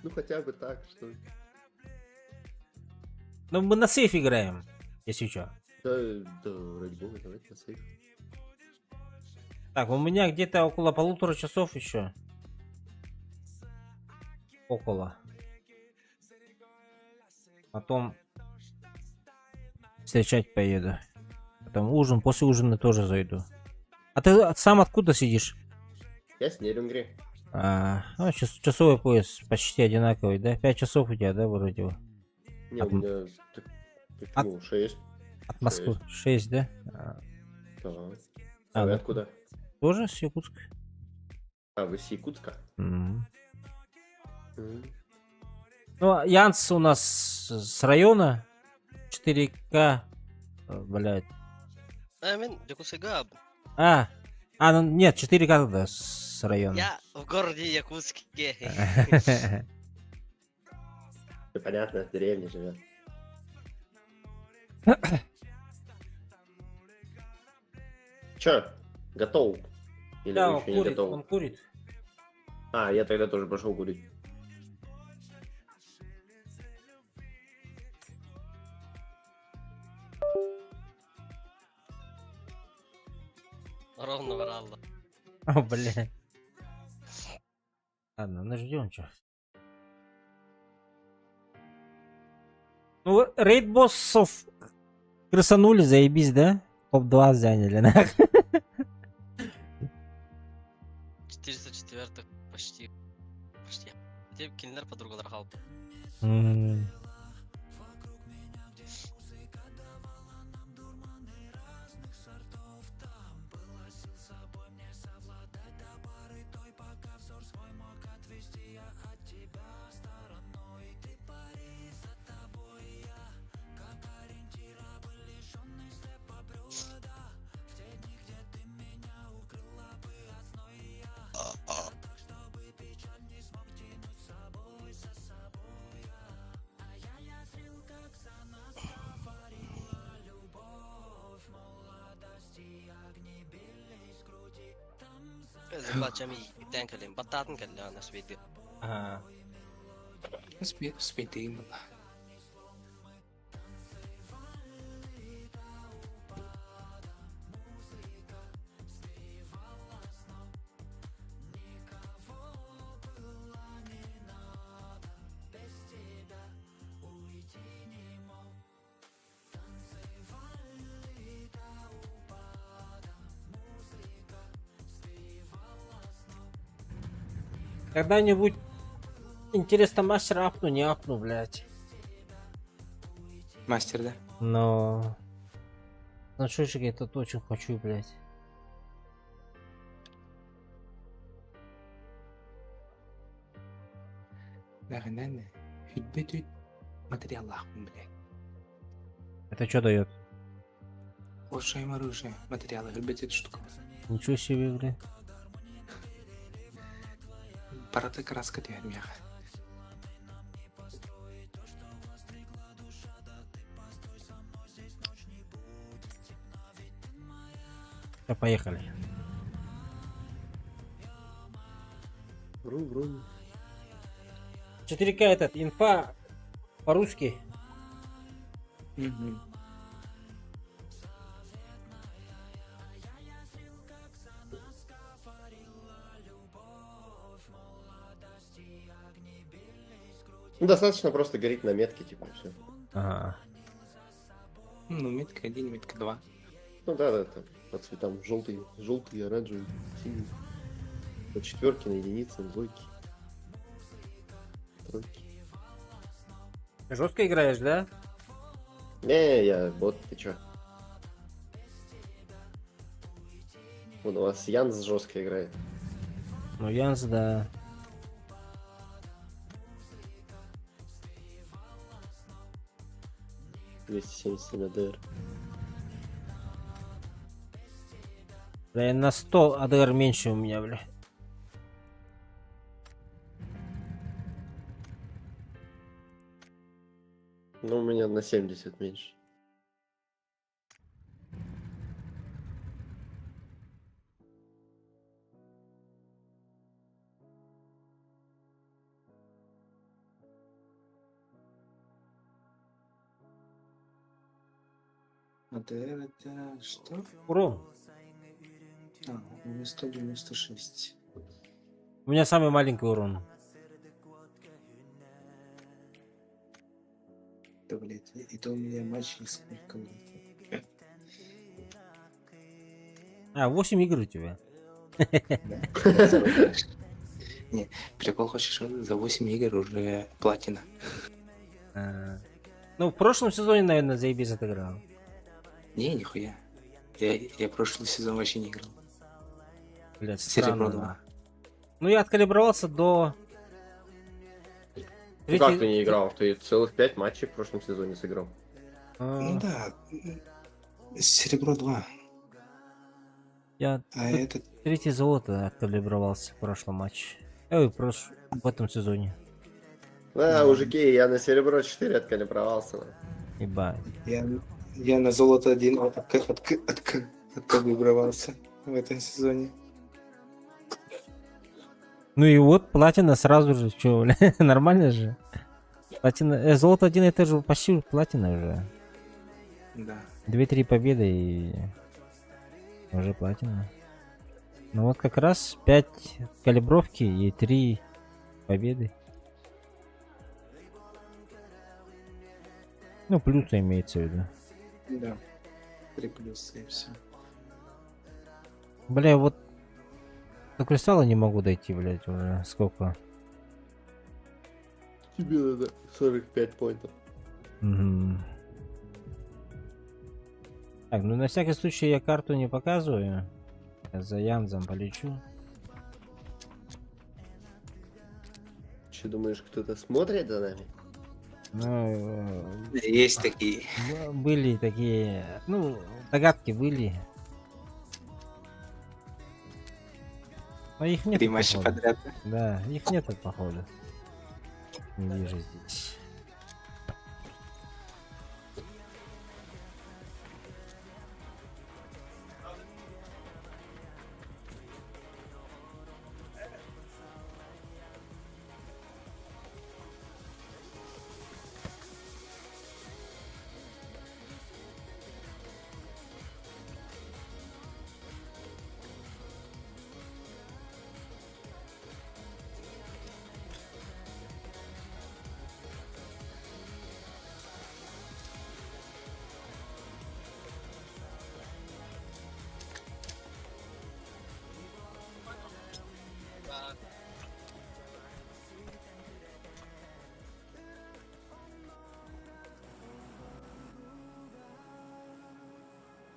Ну, хотя бы так, что ли. Ну, мы на сейф играем, если что. Да, вроде бы, давайте на сейф. Так, у меня где-то около 1,5 часов еще. Около. Потом встречать поеду. Потом ужин, после ужина тоже зайду. А ты сам откуда сидишь? Я с Нерюнгри. Часовой пояс почти одинаковый, да? 5 часов у тебя, да, вроде бы? Не, у меня... Ну, 6. От Москвы 6, да? Да. А вы да. откуда? Тоже с Якутска. А, вы с Якутска? Ну, Янс у нас с района 4К, блядь. Амин, Якутска. Ну, нет, 4К тогда с района. Я в городе Якутске. Понятно, в деревне живет. Чё, готов? Или Да, вы он еще не курит, готовы? он курит. А, я тогда тоже пошел курить. Ровно врал. О, бля. Ладно, ну ждем, чё. Ну, рейд боссов крысанули, заебись, да? Топ-2 заняли, нахуй. 404 почти. Где киллер подруга драхал. Бачами тенкалим, бататын калля на свете. Спитим была. Когда-нибудь интересно мастера апну, не апну, блядь. Мастер, да? Но... Значочек я тут очень хочу, блядь. Наверное, хитбетит материалах, блядь. Это что дает? Оружие, оружие, материалы, хитбетит штука. Ничего себе, блядь. Параты краска теперь мяха. Поехали. Вру. 4К этот, инфа по-русски. Ну, достаточно просто горит на метке, типа, все. Ага. Ну, метка 1, метка 2. Ну да, там по цветам желтый, оранжевый, синий. По четверке на единице, на двойке. Тройки. Жестко играешь, да? Не, я бот, ты чё? Вон у вас Янс жестко играет. Ну, Янс, да. АДР. Бля, на 100 АДР меньше у меня, бля. Ну, у меня на 70 меньше. АДР это что? Урон. А, у меня 196. У меня самый маленький урон. Да, блядь, это у меня матчей сколько, блядь. А, 8 игр у тебя. Не, прикол хочешь, за 8 игр уже платина. Ну, в прошлом сезоне, наверное, заебись отыграл. Не, нихуя. Я прошлый сезон вообще не играл. Блядь, Серебро странно. 2. Ну, я откалибровался до... Ну как ты не играл? Ты целых 5 матчей в прошлом сезоне сыграл. Ну да, серебро 2. Я А этот... третье золото откалибровался в прошлом матче. В этом сезоне. Да, мужики, я на серебро 4 откалибровался. Ебать. Я на золото 1 откалибровался в этом сезоне. Ну и вот платина сразу же, чё, бля, нормально же. Платина, золото 1 это же почти платина уже. Да. 2-3 победы и уже платина. Ну вот как раз 5 калибровки и 3 победы. Ну плюсы имеется в виду. Да. 3 плюса и все. Бля, вот до кристалла не могу дойти, блядь, уже сколько. Тебе надо 45 поинтов. Угу. Так, ну на всякий случай я карту не показываю. Я за Янзом полечу. Че думаешь, кто-то смотрит за нами? Ну, есть такие. Были такие, ну, догадки были. Но их нет. 3 матча подряд. Да, их нет, походу. Не вижу здесь.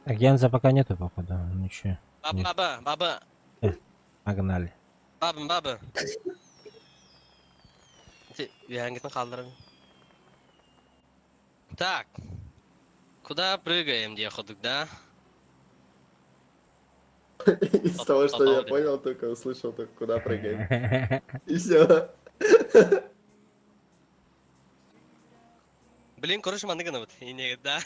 Так, Янза пока нету, походу. Ничего. Баба. Погнали. Баба. Вянгитін қалдырын. Так. Куда прыгаем, деходок, да? Из того, что я понял, только услышал, только куда прыгаем. И все. Блин, короче, маны гынабыт. Инегет, да?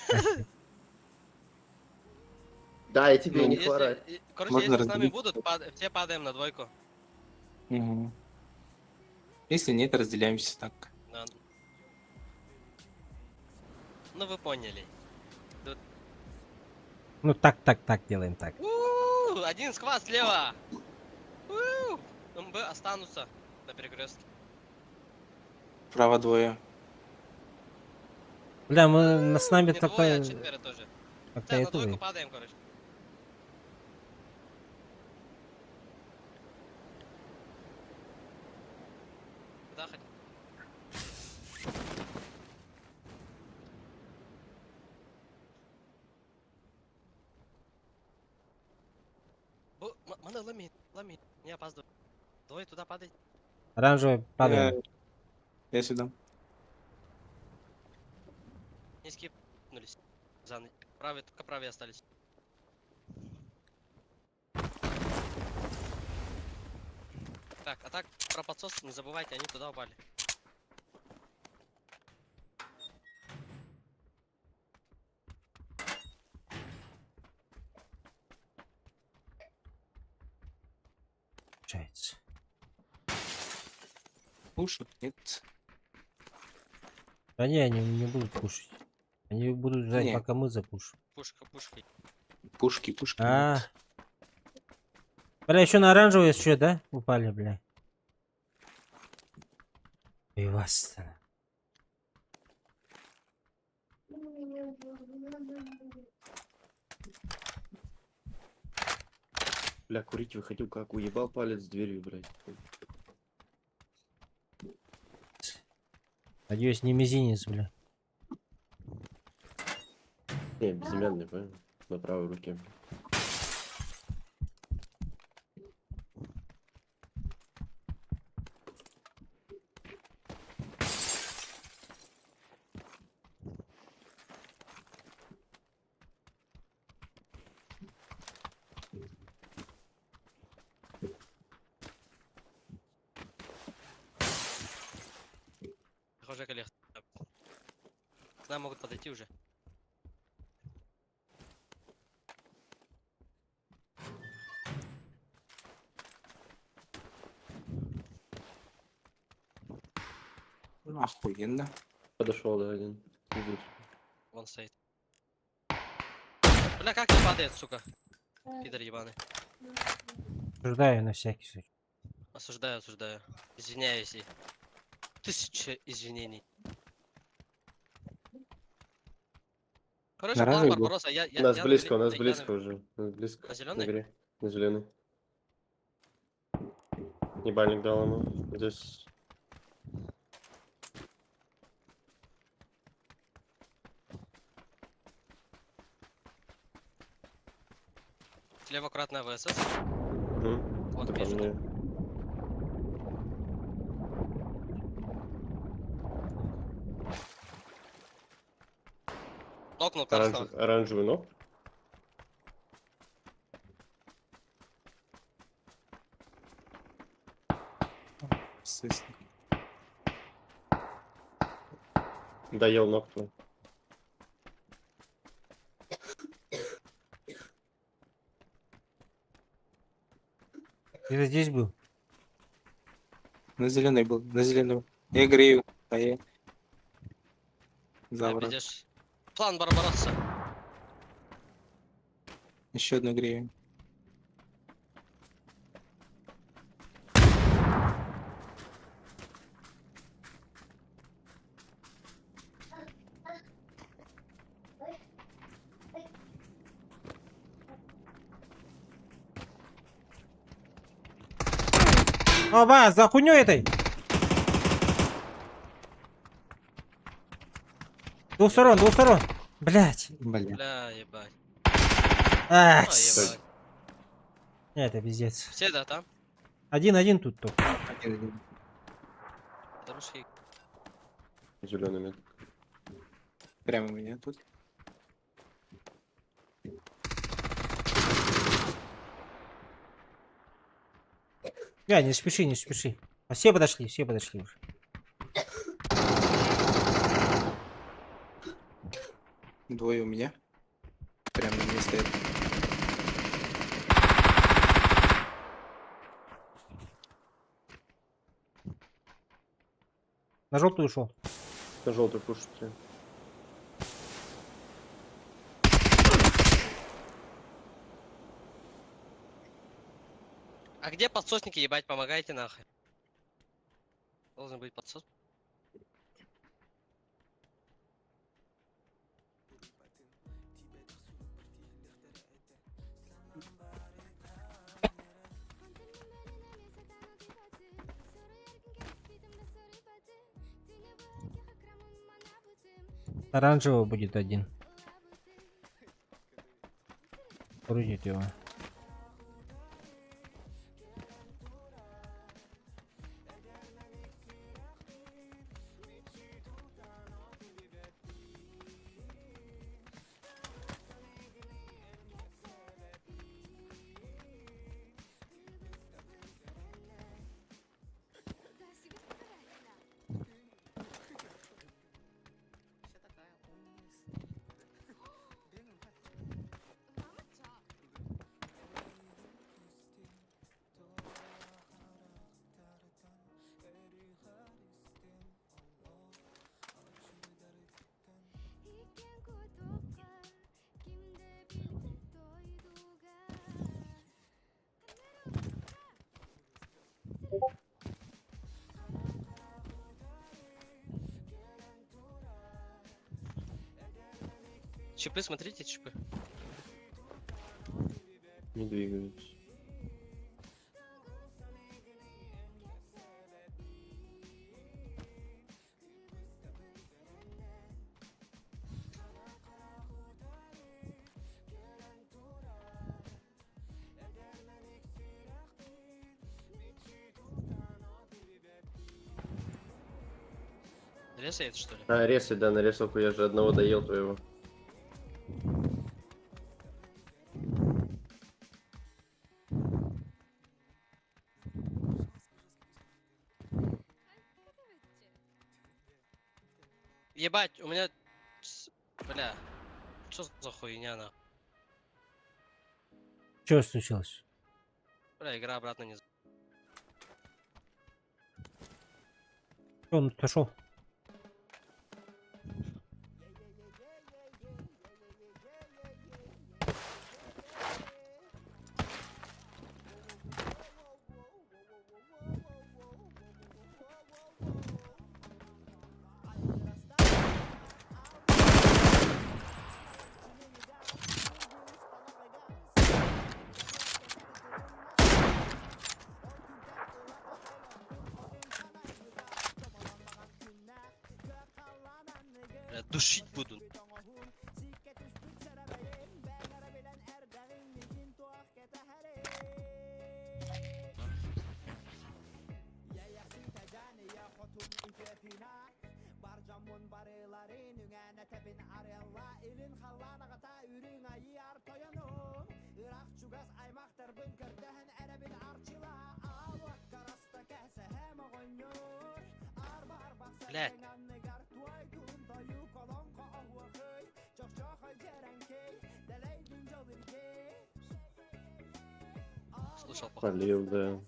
Да, и тебе не Если- хворать. Короче, Можно если с нами разделить. будут, все падаем на двойку. Мгм. Если нет, разделяемся так. Да. Ну вы поняли. Тут... Ну так делаем так. Один сквад слева. МБ останутся на перекрестке. Право двое. Бля, мы с нами Не только... двое, а 4 тоже. Как-то Да, на это двойку вы. падаем, короче. Куда хоть? Мана, ломи, не опаздывай. Двое туда падай. Оранжевый падаем. Я сюда. Не скипнулись. Правые, только правые остались. Так, а так, про подсос не забывайте, они туда упали. Получается. Пушек нет. Да не, они не будут кушать. Они будут ждать, Не. пока мы запушим. Пушкой. Пушки. А. нет. Бля, еще на оранжевый еще, да? Упали, бля. И вас. Бля, курить выходил, как уебал палец с дверью, блядь. Надеюсь, не мизинец, бля. Не, безымянный, понял? На правой руке. Похоже, коллег. К нам могут подойти уже. Ну, охуенно. Подошел, да, один. Идут. Вон стоит. Бля, как не падает, сука? Пидор ебаный. Осуждаю на всякий случай. Осуждаю. Извиняюсь и... 1000 извинений. Короче, план Нравится? Барбаросса, У нас близко, у нас я близко уже. У нас близко. На зелёный? игре. На зеленый. Ебальник дал ему. Здесь. Слева аккуратно ВСС. Вот, Это по вижу. мне. Нокнул красного. Оранжевый ног. Доел ногту. Ты здесь был? На зеленый был, на зеленый. Я грею, а я... Да, Заврат. видишь? План Барбаросса. Еще одну грею. Оба, за хуйню этой! Двух сторон. Блять. Бля, ебать. А, Ой, ебать. это пиздец. Все, да, там? Один тут только. Дорожки. Зеленый мед. Прямо у меня тут. Не спеши. А все подошли уже. Двое у меня. Прямо на мне стоят. На желтую ушел. На желтую пушите. А где подсосники, ебать, помогайте нахуй. Должен быть подсос. Оранжевый будет один. Крутить его. Чипы, смотрите, чипы. Не двигаются. Ресает, что ли? А, резай, да, на рисовку я же одного доел твоего. Ебать, у меня... Бля, что за хуйня, на? Что случилось? Бля, игра обратно не... Он пошел. Бля, душить буду. Блядь. Слушал, походу. Полил, да.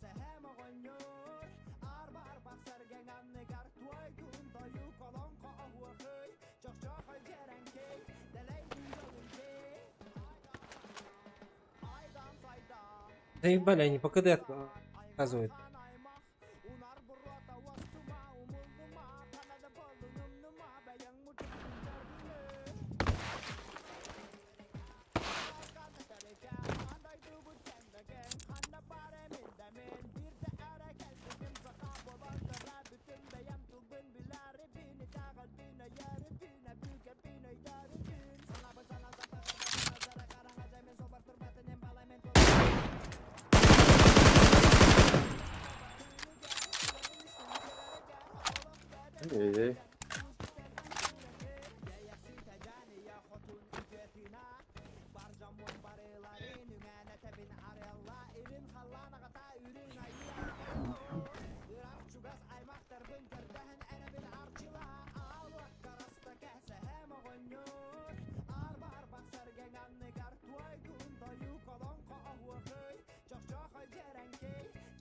Заебали, они по КД отказывают. Эй-эй.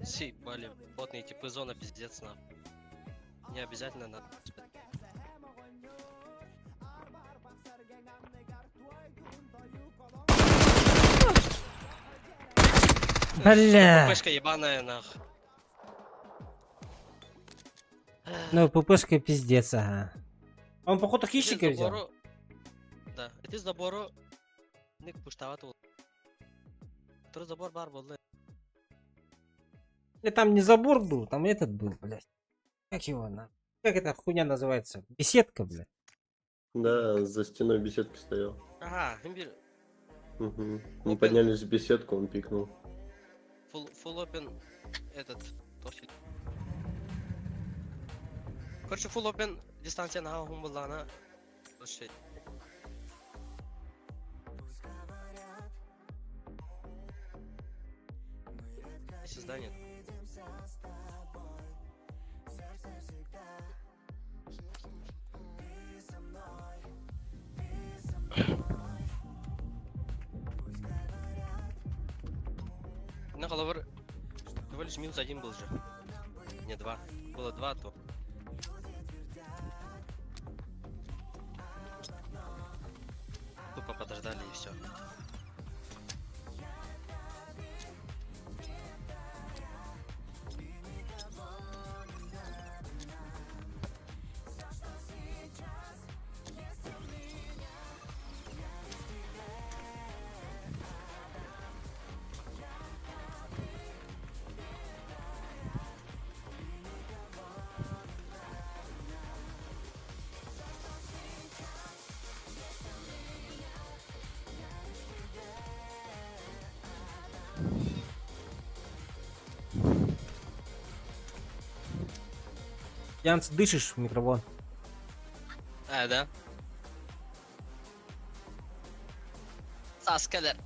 Си, бали, потные типы зона, пиздец, на. Не обязательно надо. Бля. ППшка ебаная, нах. Ну, ППшка пиздец, ага. Он, походу, хищника взял. Да, это забору. Не пуштават ол. Второй забор бар был, да. Там не забор был, там этот был, блядь. Как его на? Как эта хуйня называется? Беседка, блядь. Да, за стеной беседки стоял. Ага, имбир. Угу. Мы поднялись в беседку, он пикнул. Full open этот. Короче, full open дистанция на хум была на. Слушай. Создание. На головор всего лишь минус один был же. Не, два. Было два, то. Тупо подождали и все. Янс, дышишь в микрофон. Да. Саскалер.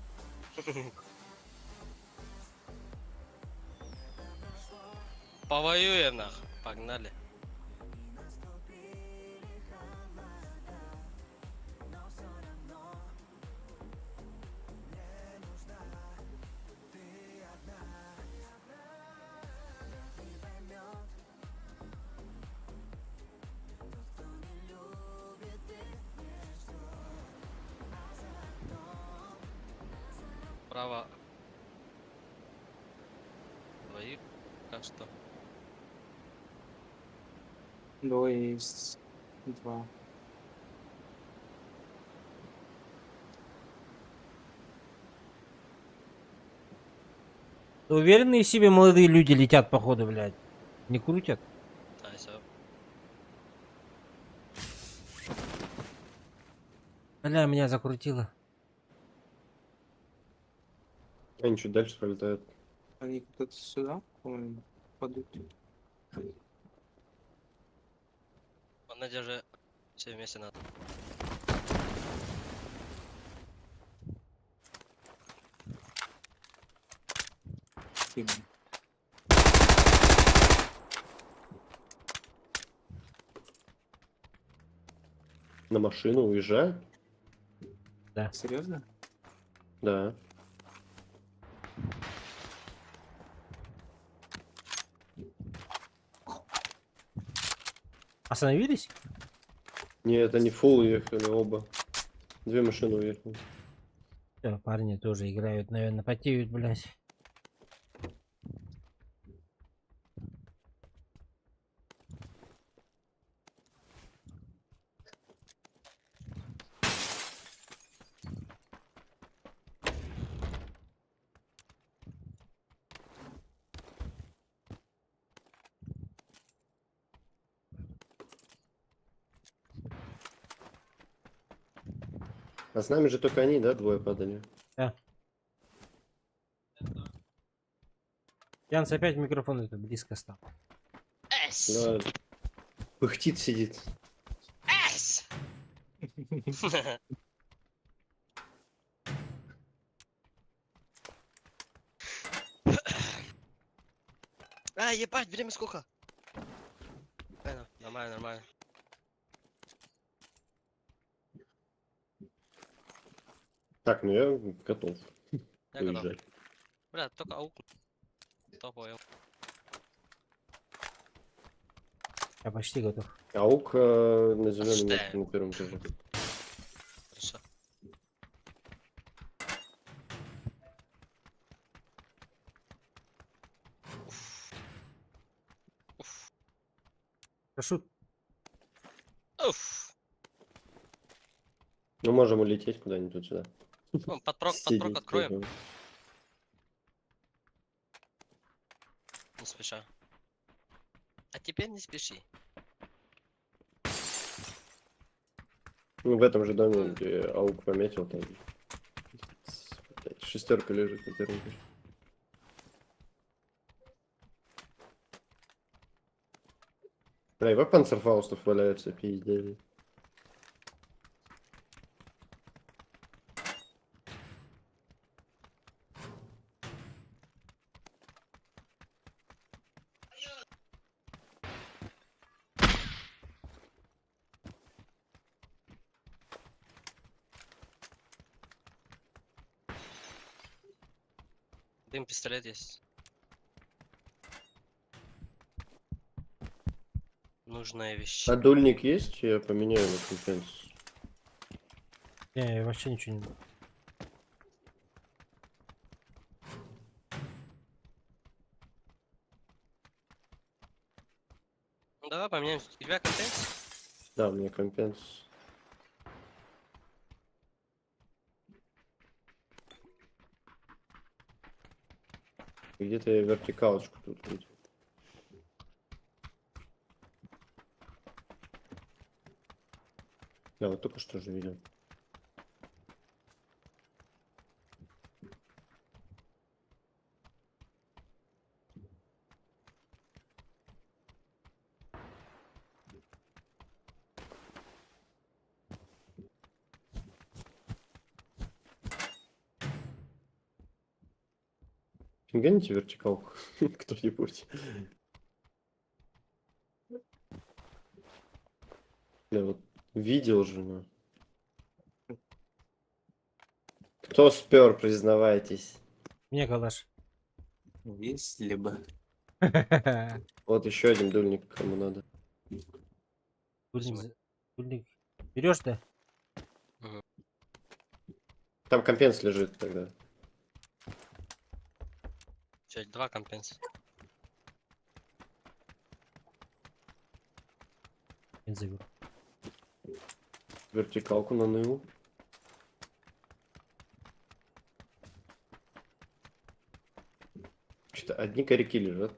Повоюем, нах. Погнали. Право. Двоих. Так что. Двое есть. Два. Уверенные в себе молодые люди летят, походу, блядь. Не крутят. Да, все. Бля, меня закрутило. Они чуть дальше пролетают. Они кто-то сюда, по-моему, падут. Он держи все вместе надо. На машину уезжают? Да. Серьезно? Да. Остановились? Нет, они фулл уехали оба. Две машины уехали. Всё, парни тоже играют, наверное, потеют, блядь. А с нами же только они, да, двое падали? Да. Янс, опять микрофон это близко стал. Да. Пыхтит, сидит. А, ебать, время сколько? Нормально, нормально. Так, ну я готов. Я готов. Уезжать. Бля, только аук. Кто понял? Я почти готов. Аук на зеленом Почти. метке на первом этаже. Хорошо. Прошу. Уф. Ну, можем улететь куда-нибудь вот сюда. Ну, подпрок Сидеть откроем. типа. Не спеша. А теперь не спеши. Ну, в этом же доме, где Аук пометил, там блядь, шестерка лежит на первом этаже. Бля, и панцерфаустов валяются, пиздец. Дым, пистолет есть. Нужная вещь. А дульник есть? Я поменяю на компенс. Не, я вообще ничего не... Ну, давай поменяем. У тебя компенс? Да, у меня компенс. Где-то я вертикалочку тут видел. Да, вот только что же видел. Гоните вертикалку кто-нибудь. Я вот видел же, но... Кто спер, признавайтесь. Мне калаш. Если бы. Вот еще один дульник, кому надо. Дульник. Берешь ты? Там компенс лежит тогда. Все, 2 компенса. Бензовик. Вертикалку на НУ. Что-то одни коряки лежат.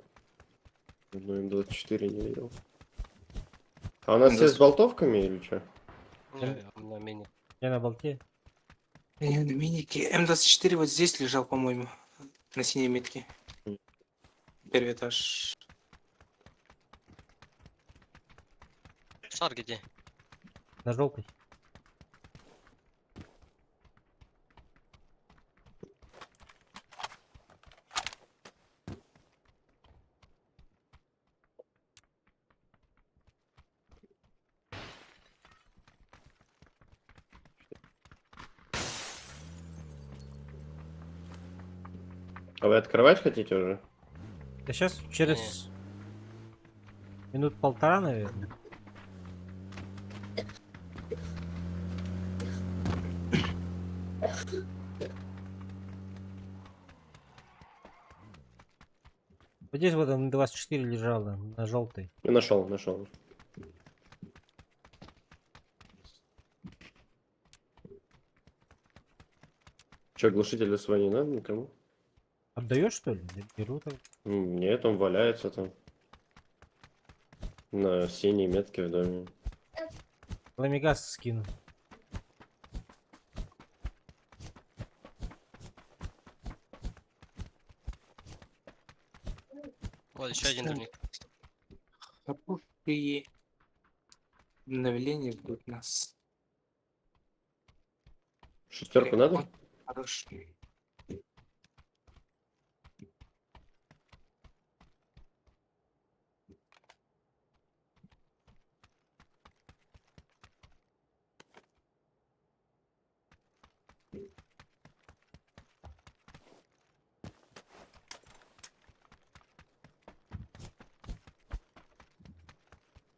Ну, М24 не видел. А у нас все с болтовками или что? На мини. Я на болте. Я на минике. М24 вот здесь лежал, по-моему. На синей метке. Первый этаж. Шар где? На желтый. А вы открывать хотите уже? Да сейчас через минут полтора, наверное. Вот здесь вот М24 лежала на желтой. Нашел. Че, глушитель свой не надо никому? Отдаешь, что ли? Я беру так. Нет, он валяется там. На синей метке в доме. Ламигас скину. Вот еще один дурник. Хорошие обновления будут у нас. Шестерку надо? Хорошие.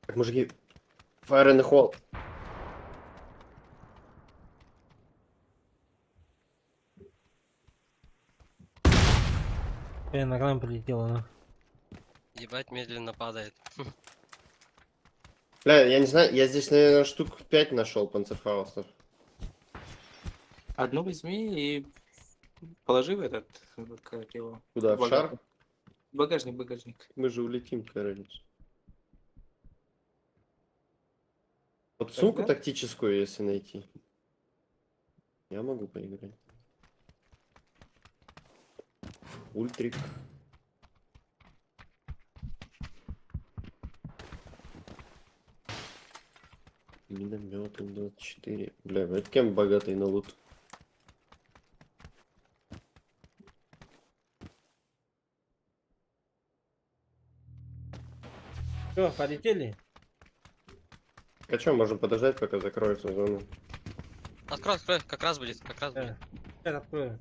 Так, мужики, fire in the hole. На кран прилетела, ну. Ебать, медленно падает. Бля, я не знаю, я здесь, наверное, штук 5 нашел панцерфаустов. Одну возьми и положи в этот, как его. Куда, в шар? Багажник, багажник. Мы же улетим, короче. Вот сумку Тогда? тактическую, если найти. Я могу поиграть. Ультрик. Миномет М24. Бля, это кем богатый на лут? Что, полетели? А что, можем подождать, пока закроется зона? Открой, открой, как раз будет, как раз будет. Сейчас открою.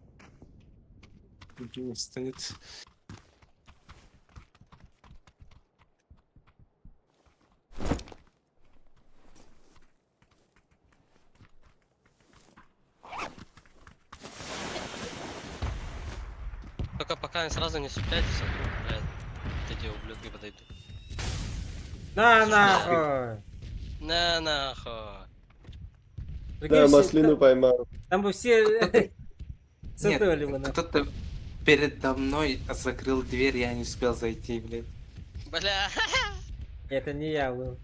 Не станет. Только пока они сразу не цепляйтесь, блядь, вот эти ублюдки подойдут. На нахуй! На нахуй. Прикинь, Да, все- маслину поймал. Там бы все Нет, цепляли бы на. кто-то передо мной закрыл дверь, я не успел зайти, блядь. Бля. Это не я был.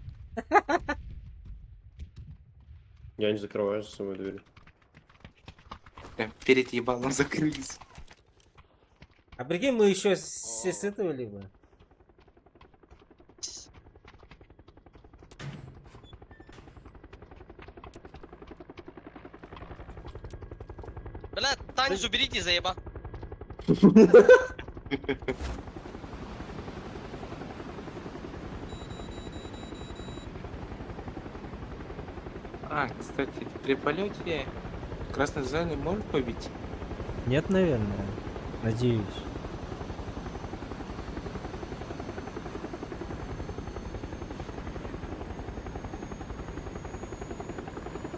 Я не закрываю за собой дверь. Прям перед ебалом закрылись. А прикинь, мы еще все сытывали бы. Бля, Таню уберите, заеба. А, кстати, при полете красной зоны может побить? Нет, наверное. Надеюсь.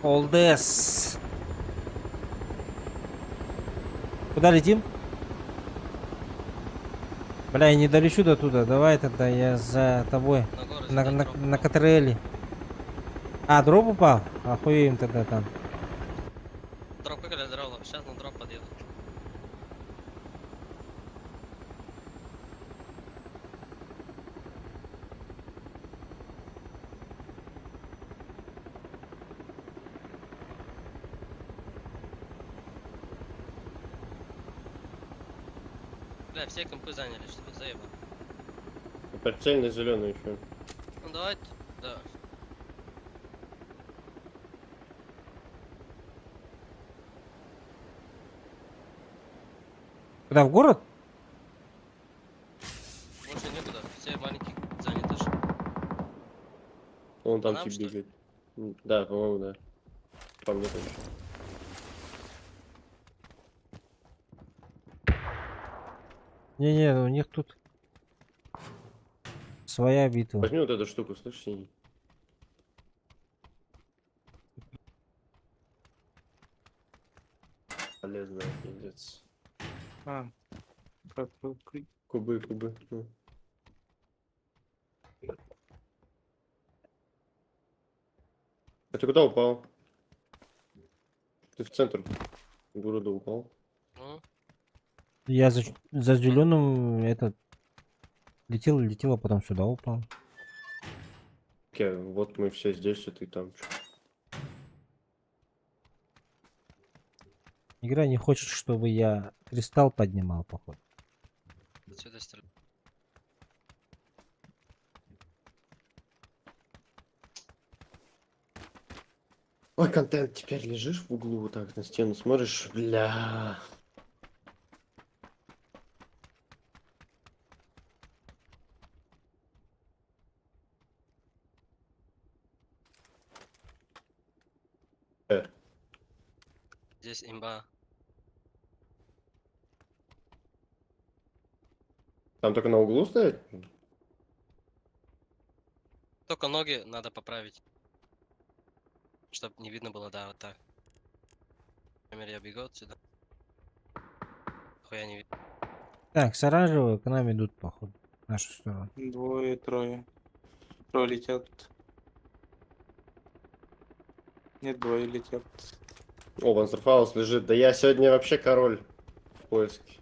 Олдес. Куда летим? Бля, я не долечу до туда. Давай тогда я за тобой. На КТРЛе. А, дроп упал? Охуеем тогда там. Дроп играли, дроп. Сейчас на дроп подъеду. Бля, все компы заняли, что ли, заеба. Прицельный зеленый еще. Ну давайте, да. Куда, в город? Больше некуда, все маленькие заняты же. Он там нам, тип что ли? бегает. Да, по-моему, да. По мне тоже. Не-не, у них тут своя битва. Возьми вот эту штуку, слышишь, синий? Полезно, пиздец. А, Кубы, кубы. Ну. А ты куда упал? Ты в центр города упал. Ну, Я за зеленым этот летел, а потом сюда упал. Окей, вот мы все здесь, а ты там. Чё? Игра не хочет, чтобы я кристалл поднимал, походу. отсюда стреляю. Ой, контент, теперь лежишь в углу вот так на стену, смотришь, бля. Здесь имба. Там только на углу стоит? Только ноги надо поправить. Чтоб не видно было, да, вот так. Например, я бегу отсюда. Хуя не видно. Так, с оранжевого к нам идут, походу. В нашу сторону. Двое, трое. Трое летят. Нет, двое летят. О, Ванстерфаус лежит. Да я сегодня вообще король в поиске.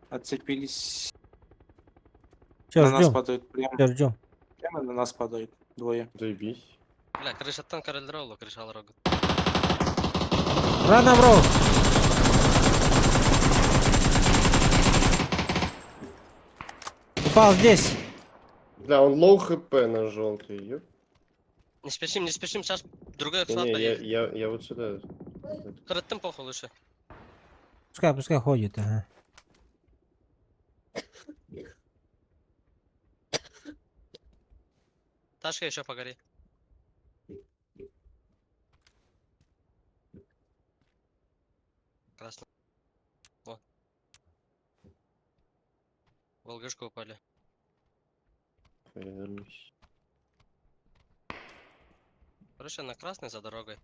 Отцепились. Всё, на нас ждем. падают. Прямо, Всё, ждем. прямо на нас падают. Двое. Заебись. Бля, крыша танка роллеролла, крыша алрога. Ладно, бро. Упал здесь. Да, он лоу хп на желтый. Ёп. Не спешим, сейчас другой Не, флаг не, поедет. я вот сюда. Корот темпоху лучше. Пускай ходит, ага. Ташка еще погори. Красно. Вот. Волгышку упали. Вернусь. Короче, на красный за дорогой.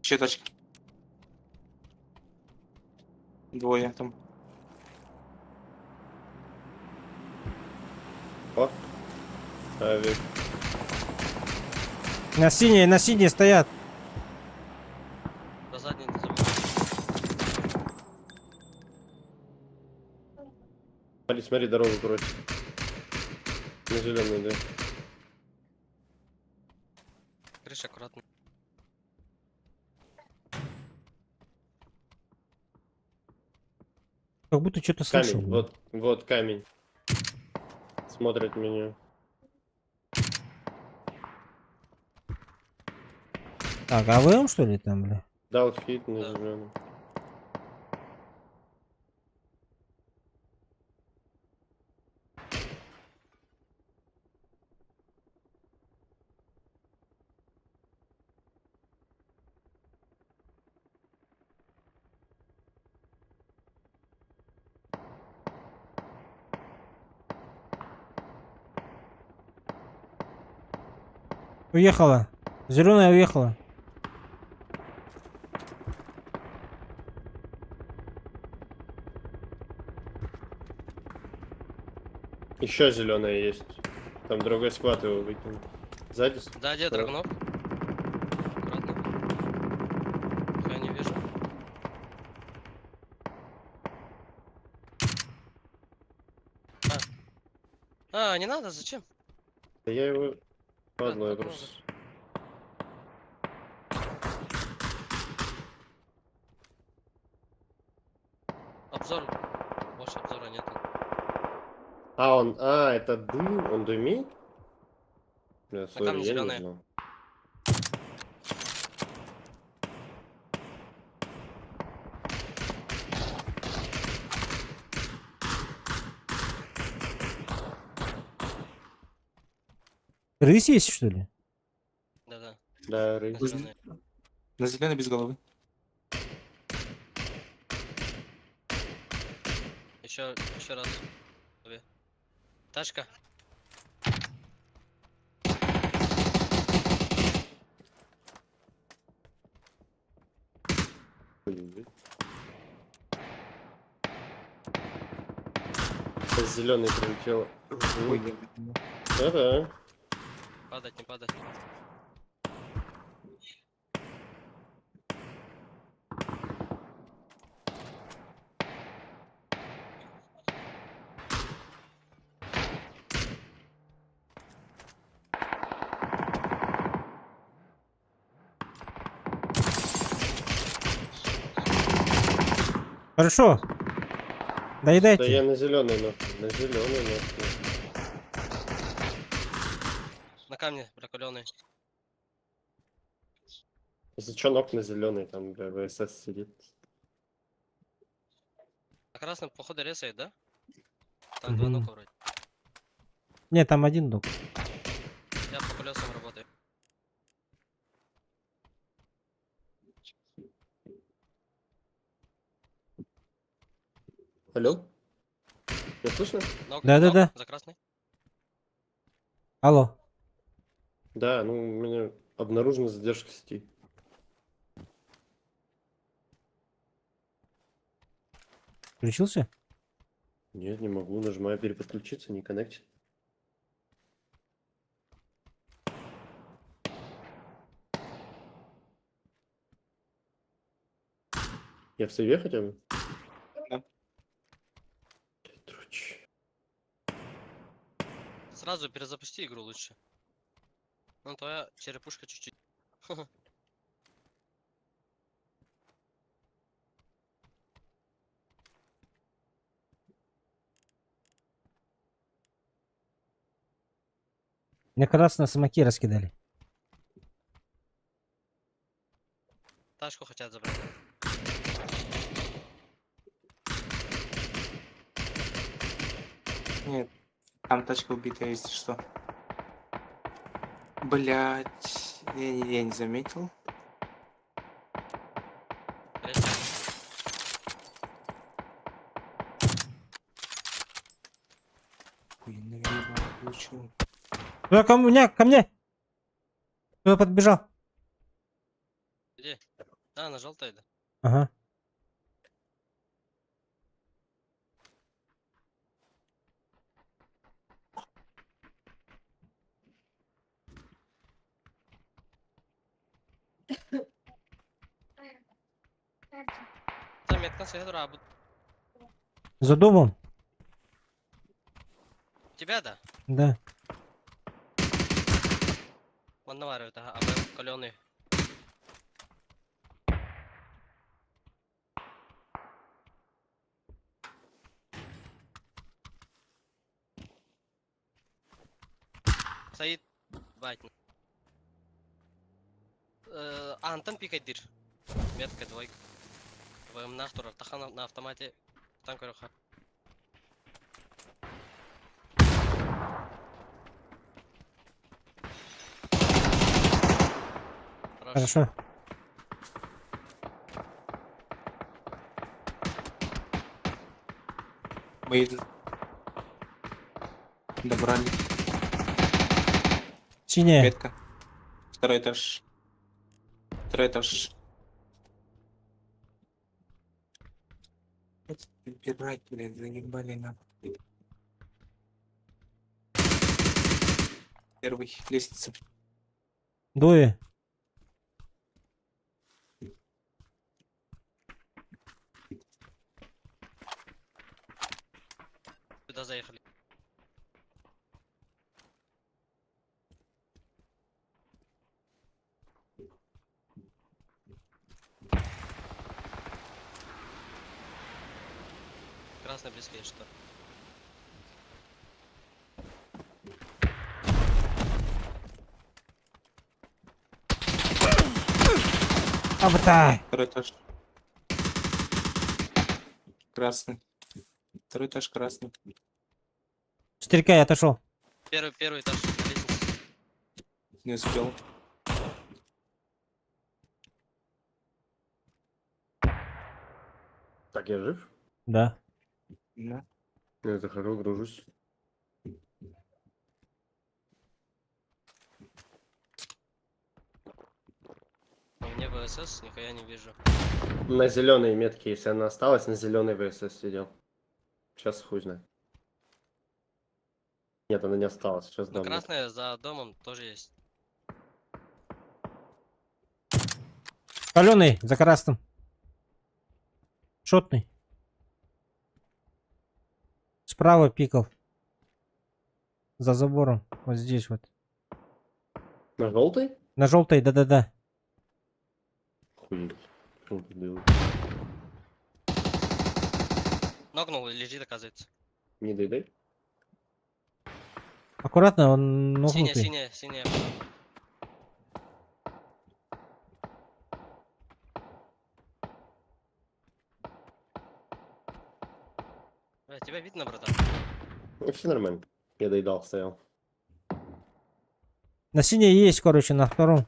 Еще тачки. Двое там. О. Авик. На синей стоят. До задней не забыл. Смотри, дорогу, короче. На зеленый, да. Крыша аккуратно. Как будто что-то слышал. Камень, вот камень. Смотрит меню. Так, а вы что ли там, бля? Дал хит на зеленый. Уехала. Зеленая уехала. Еще зеленая есть. Там другой склад его выкинул. Сзади? Да, где драгунов? Аккуратно. Я не вижу. Не надо, зачем? Да я его... Ладно, я просто... Обзор. Больше обзора нету. это дым? Он дымит? Бля, камне я не зелёные. знал. Рысь есть, что ли? Да-да. Да, рысь. На зеленый без головы. Еще раз. Тачка. Зеленый прилетел. Ой, Да-да. Падать, не падать. Хорошо. Доедайте. Да я на зеленый нахуй. На зеленый нахуй. На камне прокаленный. Если что, ног на зеленый, там, бля, ВСС сидит. На красном, походу, резает, да? Там два нока вроде. Нет, там один док. Я по колесам работаю. Алло? Меня слышно? Да-да-да. За красный. Алло. Да, ну, у меня обнаружена задержка сети. Включился? Нет, не могу. Нажимаю переподключиться, не коннектит. Я в сейве хотя бы? Да. Сразу перезапусти игру лучше. Ну, твоя черепушка чуть-чуть. Мне как раз на самаки раскидали. Тачку хотят забрать. Нет, там тачка убитая, если что. Блять, я не заметил. Охуенно въебал, получил. Ко мне, ко мне! Кто подбежал? Где? А, на желтой, да. Ага. Там метка стоит рабут. За домом? Тебя, да? Да. Он наваривает, ага, АБ каленый. Стоит, бать. Антон пикайдир. Метка двойка. ВМ нахтур, тахан на автомате. Танк руха. Хорошо. Мы добрали. Синяя. Метка. Второй этаж. Второй этаж. Выбирать, блядь, заебали нахуй. Первый, лестница. Двое. Сюда заехали. Красный близко есть что? Абтай. Второй этаж. Красный. Второй этаж красный. 4К я отошел. Первый этаж. Лестница. Не успел. Так, я жив? Да. Да. Я захожу, гружусь. У меня ВСС, нихуя не вижу. На зеленой метке, если она осталась, на зеленой ВСС сидел. Сейчас хуй знает. Нет, она не осталась. Сейчас Ну, дам. красная за домом тоже есть. Каленый, за красным. Шотный. Справа пикал. За забором. Вот здесь вот. На желтой? На желтой, да-да-да. Хуй. Что он тут делает? Ногнул и лежит, оказывается. Не дай. Аккуратно, он Синяя, ногнутый. синяя. Тебя видно, братан? Все нормально. Я доедал, стоял. На синей есть, короче, на втором.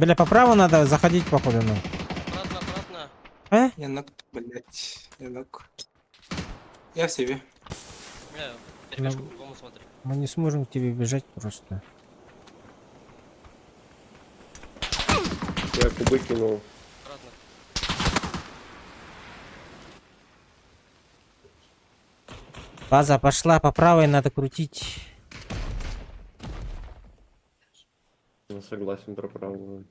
Бля, по праву надо заходить, походу, ну. Аккуратно, аккуратно. Я ног, блять, я ног. Я в себе. Бля, перебежку по-другому смотри. Мы не сможем к тебе бежать просто. Я кубы кинул. Аккуратно. База пошла, по правой надо крутить. Я согласен про правду.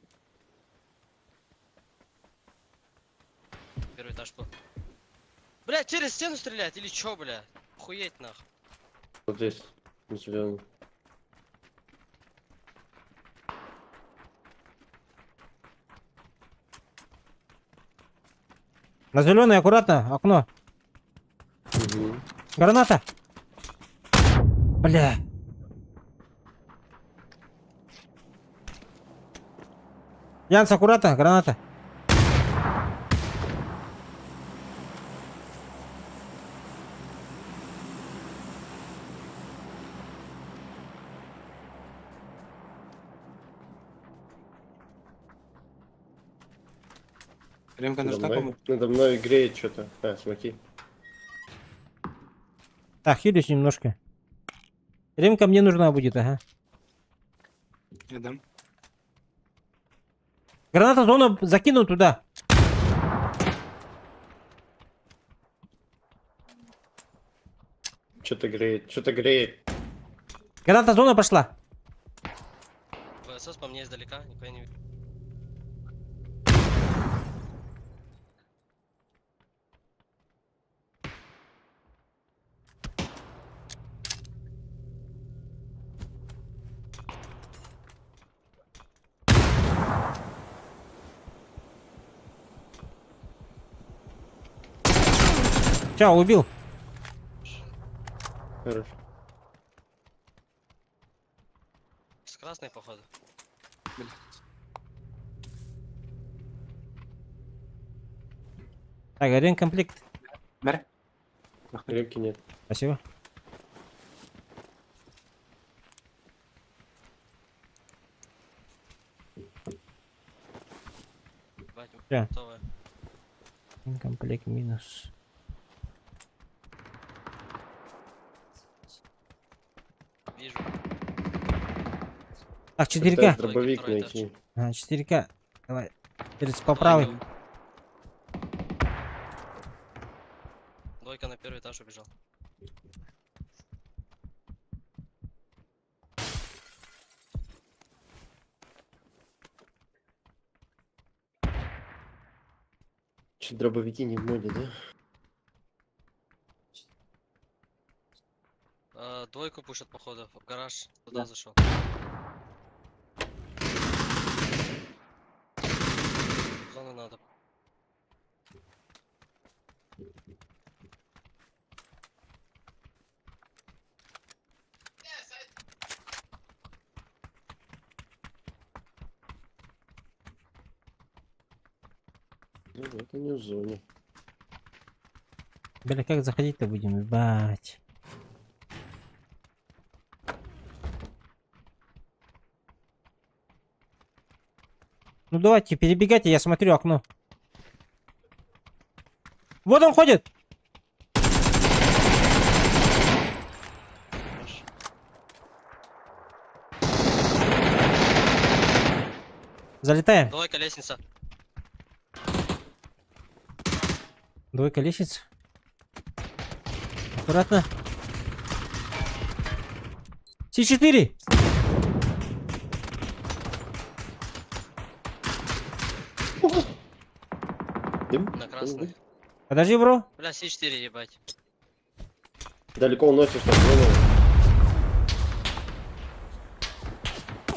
Первый этаж был. Бля, через стену стрелять или чё, бля? Охуеть нахуй. Вот здесь, зеленый. На зеленый аккуратно, окно. Граната. Бля. Янс, аккуратно, граната. Ремка Надо нужна мной, кому? надо мной греет что-то. А, смоки. Так, хилюсь немножко. Ремка мне нужна будет, ага. Я дам. Граната зона закину туда. Что-то греет, что-то греет. Граната зона пошла. ВСС по мне издалека, никуда не видно. Чё, убил? Хорошо. С красной, походу. Так, ремкомплект. Бери. Ремки нет. Спасибо. Бать, Всё. готовая. Ремкомплект минус. Вижу. Так, 4К. Пытаюсь дробовик найти. А, 4К. Давай. Перец по правой. Двойка на первый этаж убежал. Че, дробовики не в моде, да? Двойку пушат, походу, в гараж. Туда зашел. Зону надо. Ну, это не в зоне. Бля, как заходить-то будем? Ебать. Ну давайте, перебегайте, я смотрю окно. Вот он ходит! Залетаем. Двойка, лестница. Двойка лестница. Аккуратно. С4. На красный. Подожди, бро. Бля, С4, ебать. Далеко уносишь на зону.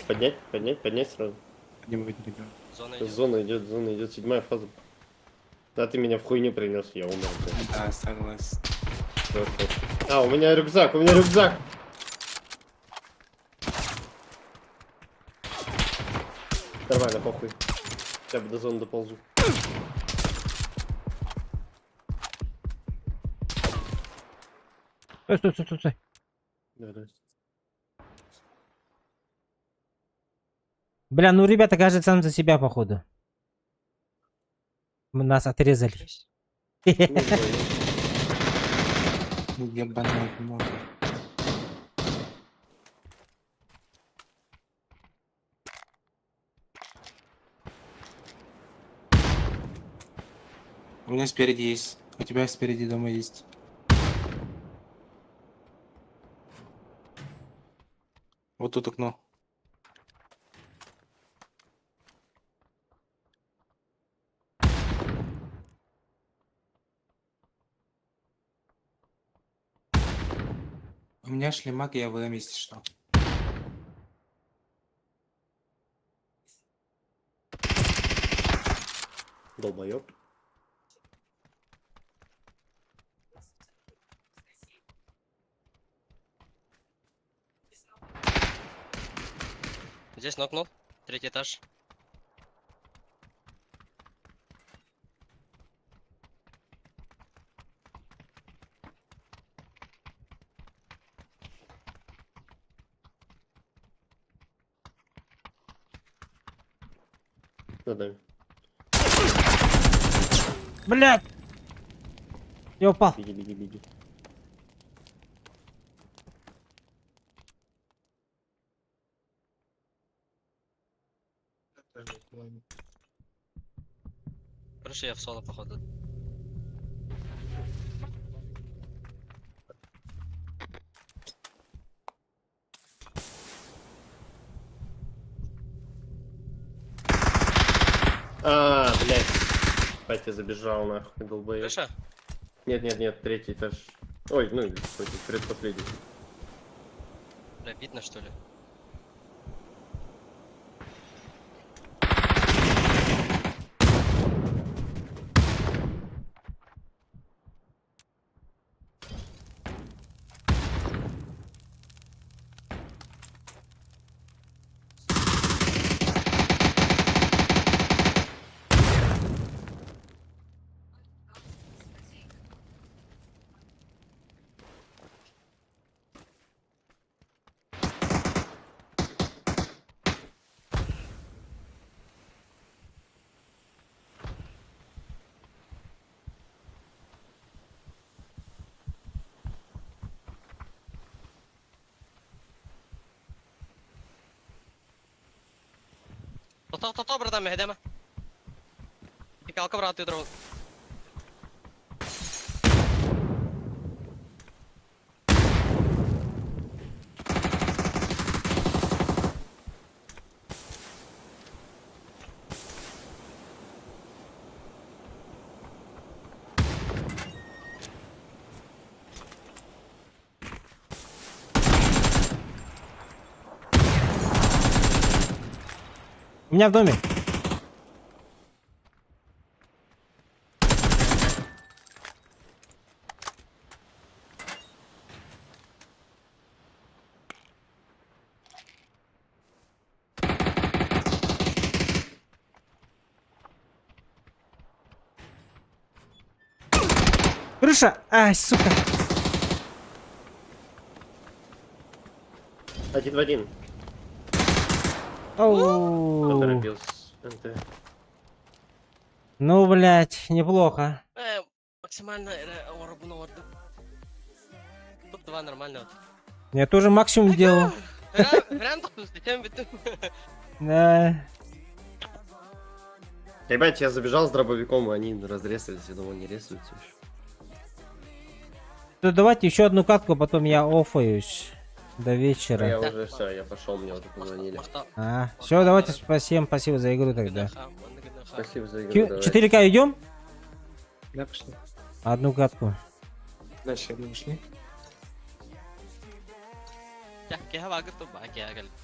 Поднять, поднять, поднять сразу. Зона идет. Зона идет, 7-я фаза. Да ты меня в хуйню принес, я умер. Да, согласен. А, у меня рюкзак, Нормально, похуй. Я бы до зоны доползу. Стой. Давай. Бля, ну ребята, кажется, сам за себя, походу. Мы нас отрезали. Ебаный мозг. У меня спереди есть. У тебя спереди дома есть. Вот тут окно. У меня шлемак, я в этом месте что. Долбоёб. Здесь нокнул. 3-й этаж. Надо. Блядь! Я упал. Беги, беги, беги. Короче, я в соло, походу. Блядь. Патя забежал нахуй, долбоёб. Крыша? Нет, нет, нет, 3-й этаж. Ой, ну, хоть предпоследний. Бля, видно, что ли? طو بردان مهدمة يكال كبرات يضربون У меня в доме. Крыша! Ай, сука! 1 в 1. Оу. Поторопился. НТ. Ну, блядь, неплохо. Максимально рабуну вот. Топ-2 нормально. Я тоже максимум делал. Прям так встречаем биту. Да. Ребят, я забежал с дробовиком, и они разрезались, я думал, не рисуются еще. То давайте еще одну катку, потом я офаюсь до вечера. Я уже все, я пошел, мне уже позвонили. Все, давайте спасибо за игру тогда. Спасибо за игру. 4К идем? Да, пошли. Одну катку. Дальше ушли.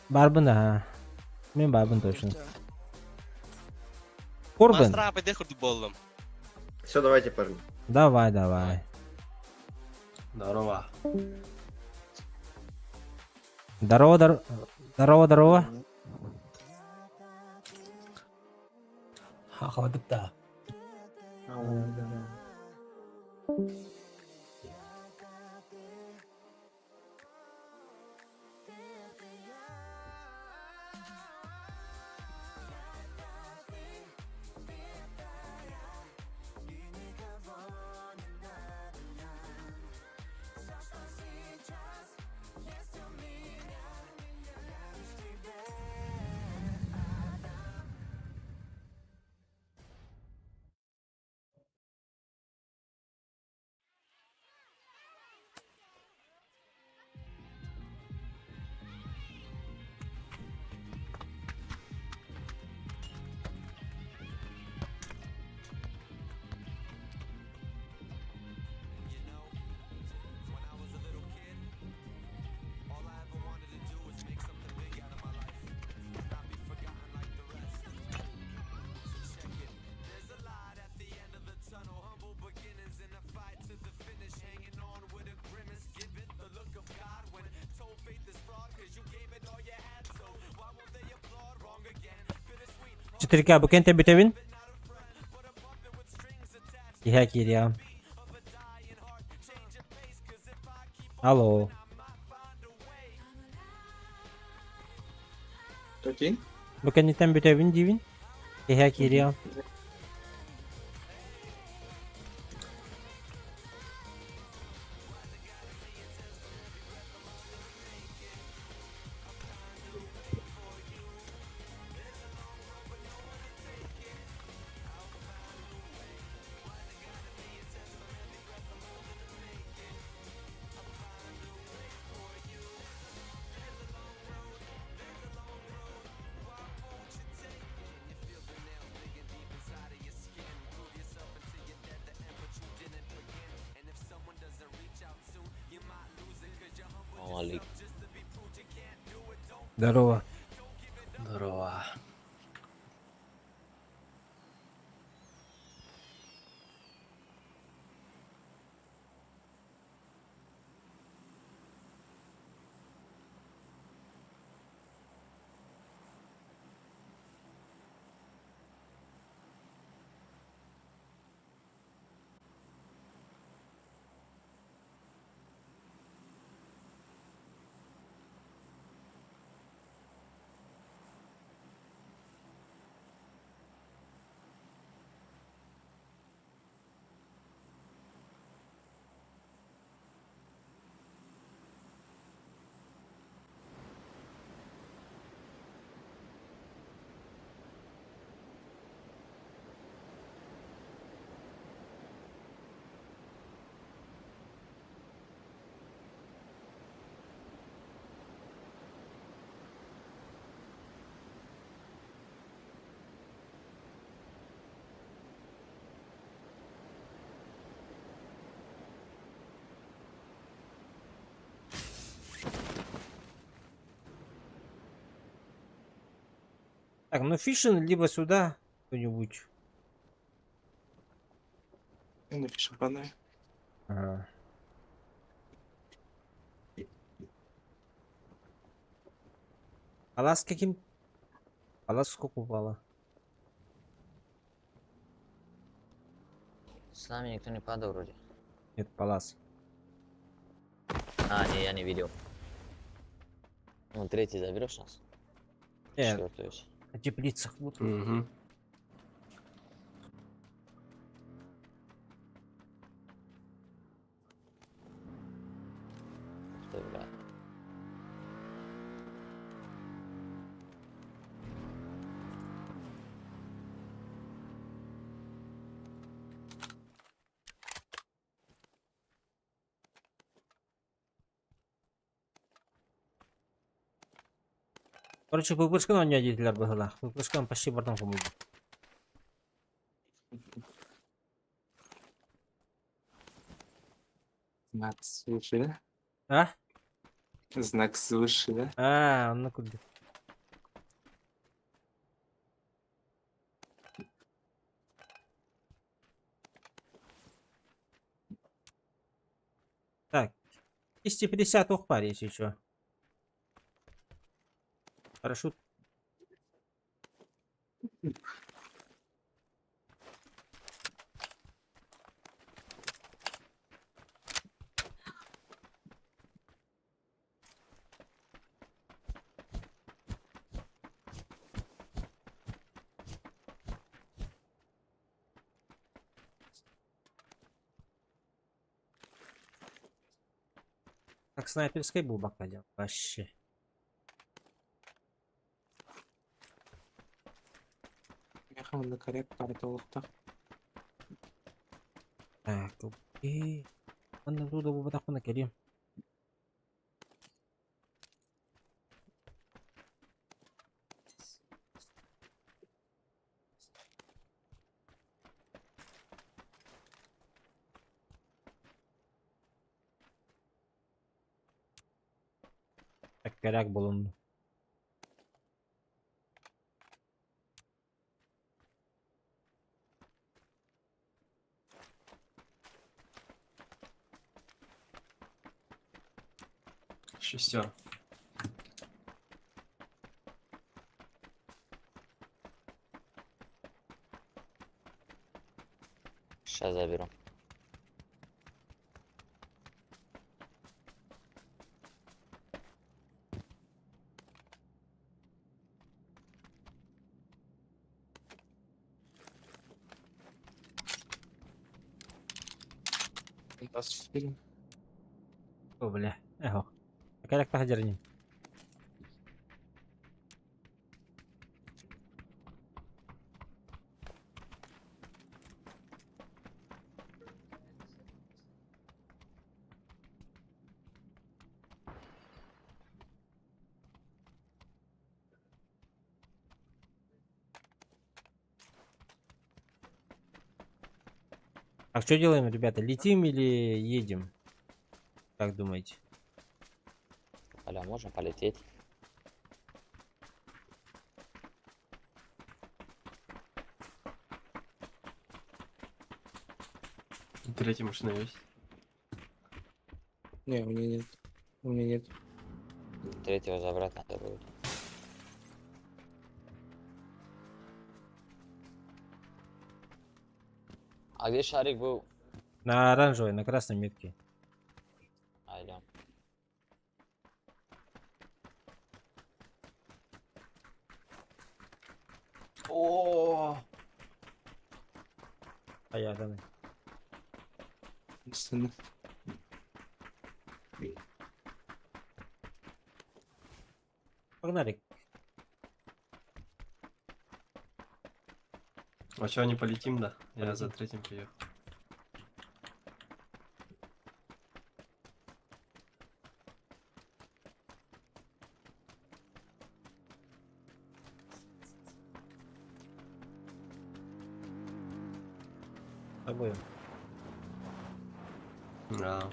Барбен, ага. Мен барбен точно. Корбен. Все, давайте, парни. Давай. Здорово. Здорово. Хавадыпта. 4К букенте бітевін? Тихо, Кирия. Алло. Окей. Букеннен бітевін дейін? Тихо, Кирия. Здорово. Здорово. Так, ну Фишин либо сюда кто-нибудь. Я напишу паны. Ага. Палас каким? Палас сколько упало? С нами никто не падал вроде. Нет, палас. А, не, я не видел. Ну, третий заберешь нас? Нет. Четвертый еще. На теплицах будут. Угу. Что, бля? Короче, выпускан он не одетелер было. Выпускан почти бортом помогу. Знак свыше, да? А? Знак свыше, да? А, он на куда? Так. 250 ухпар, если что. Парашют. Как снайперской бубак пойдем. Вообще. Мехам на коррект картолықта. Так, окей. Он оттуда бы так накерим. Так, коряк был он. Шестер. Сейчас заберу. МТАС-4. О, бля. Эго. Как тахджерни. Так, что делаем, ребята? Летим или едем? Как думаете? Аля, можно полететь? Третья машина есть? Не, у меня нет. У меня нет. Третьего забрать надо будет. А где шарик был? На оранжевой, на красной метке. Айдем. О, А я там. Пацаны. Погнали. а чё, не полетим, да? Я за третьим приехал. С тобой. Да.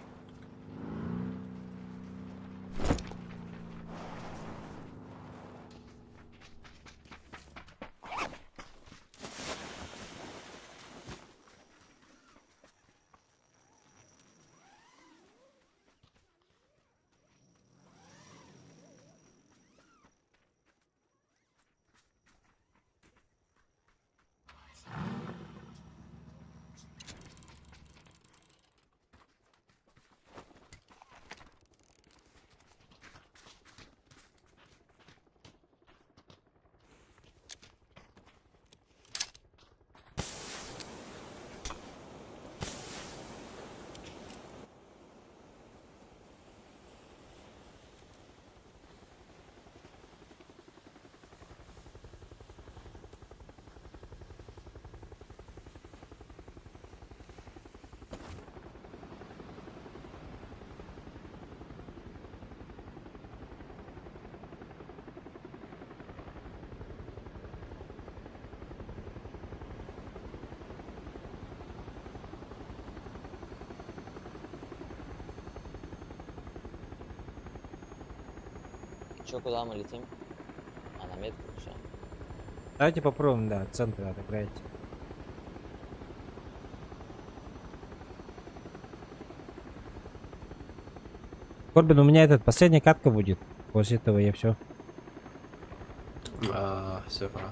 Чё, куда мы летим? А, на метку, все. Давайте попробуем, да, центр отыграть. Корбин, у меня этот последняя катка будет. После этого я все. Все, пора.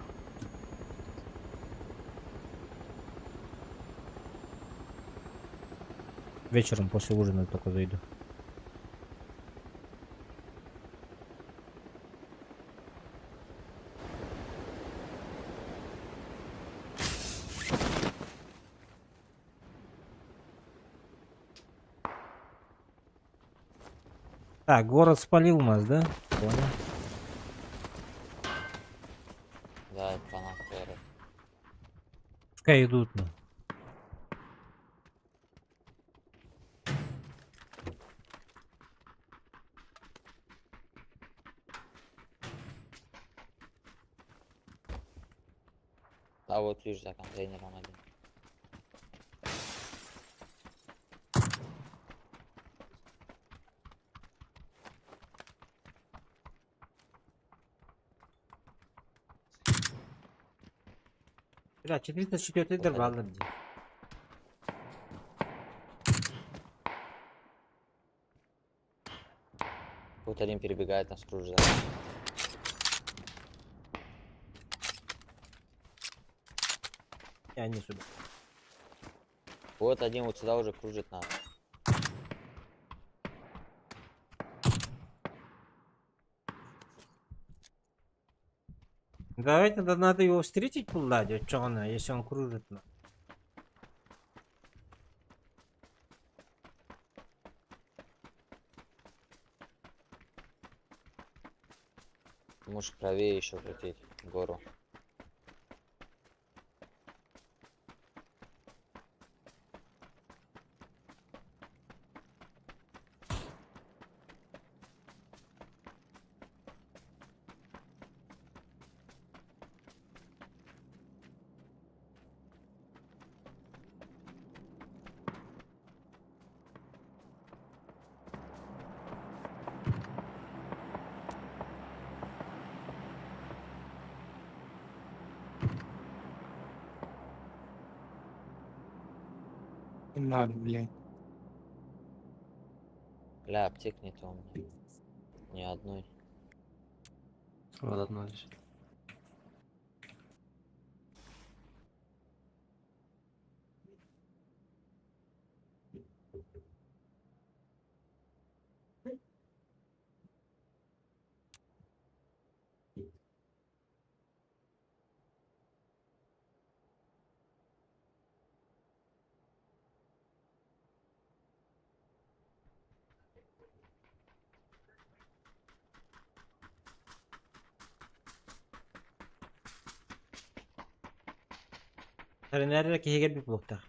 Вечером после ужина только зайду. Так, город спалил нас, да? Понял. Да, это по нахуй. Пускай идут, ну. А вот видишь, за контейнером один. Бля, 404 дорвал где. Вот один перебегает на скружа. Я не сюда. Вот один вот сюда уже кружит надо. Давайте тогда надо его встретить в ладе, что она, если он кружит. Можешь правее еще крутить гору. Не надо, блядь. Бля, аптек нет у меня. Ни одной. Вот одно лежит. Nerede ki heger bir blokta.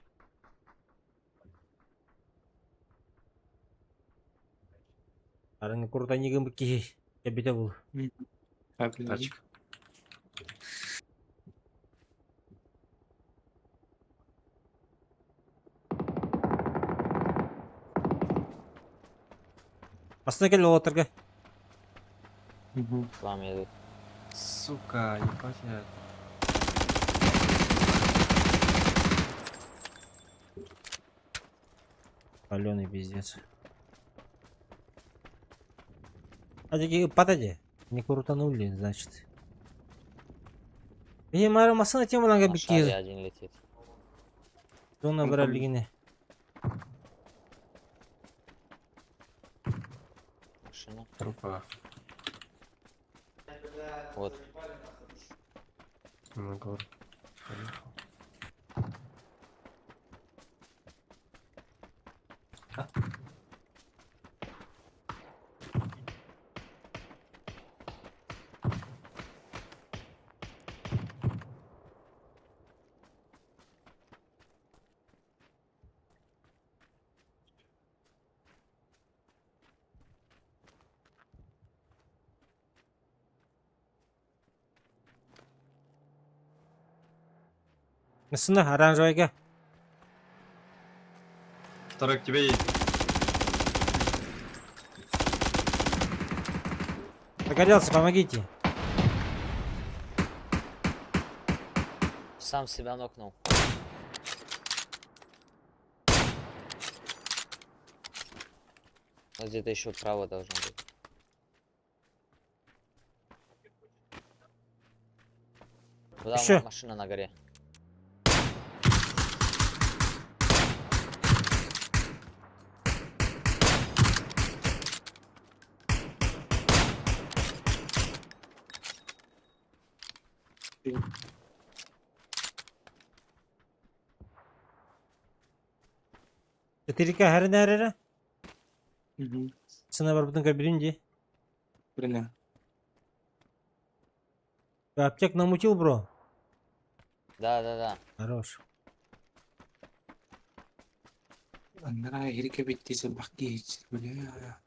Арың курта нигем ки я бите бул. Тачка. Астына кел отырга. К вам едут. Сука, ебать я. Паленый пиздец. А таки подойди. Не крутанули, значит. И мара масына тем ланга На шаре бики. один летит. Don набрали гине. Машина. Трупа. Вот. На гору. Поехал. Масына оранжевайга. Второй к тебе едет. Загорелся, помогите. Сам себя нокнул. Вот где-то еще право должно быть. Куда Еще? машина на горе? Четырка хәрі. Сына бар бүтін кабинде. Бля. Аптек намутил, бро. Да. Хорош. Андра, Эрика биттисе бахки, бля.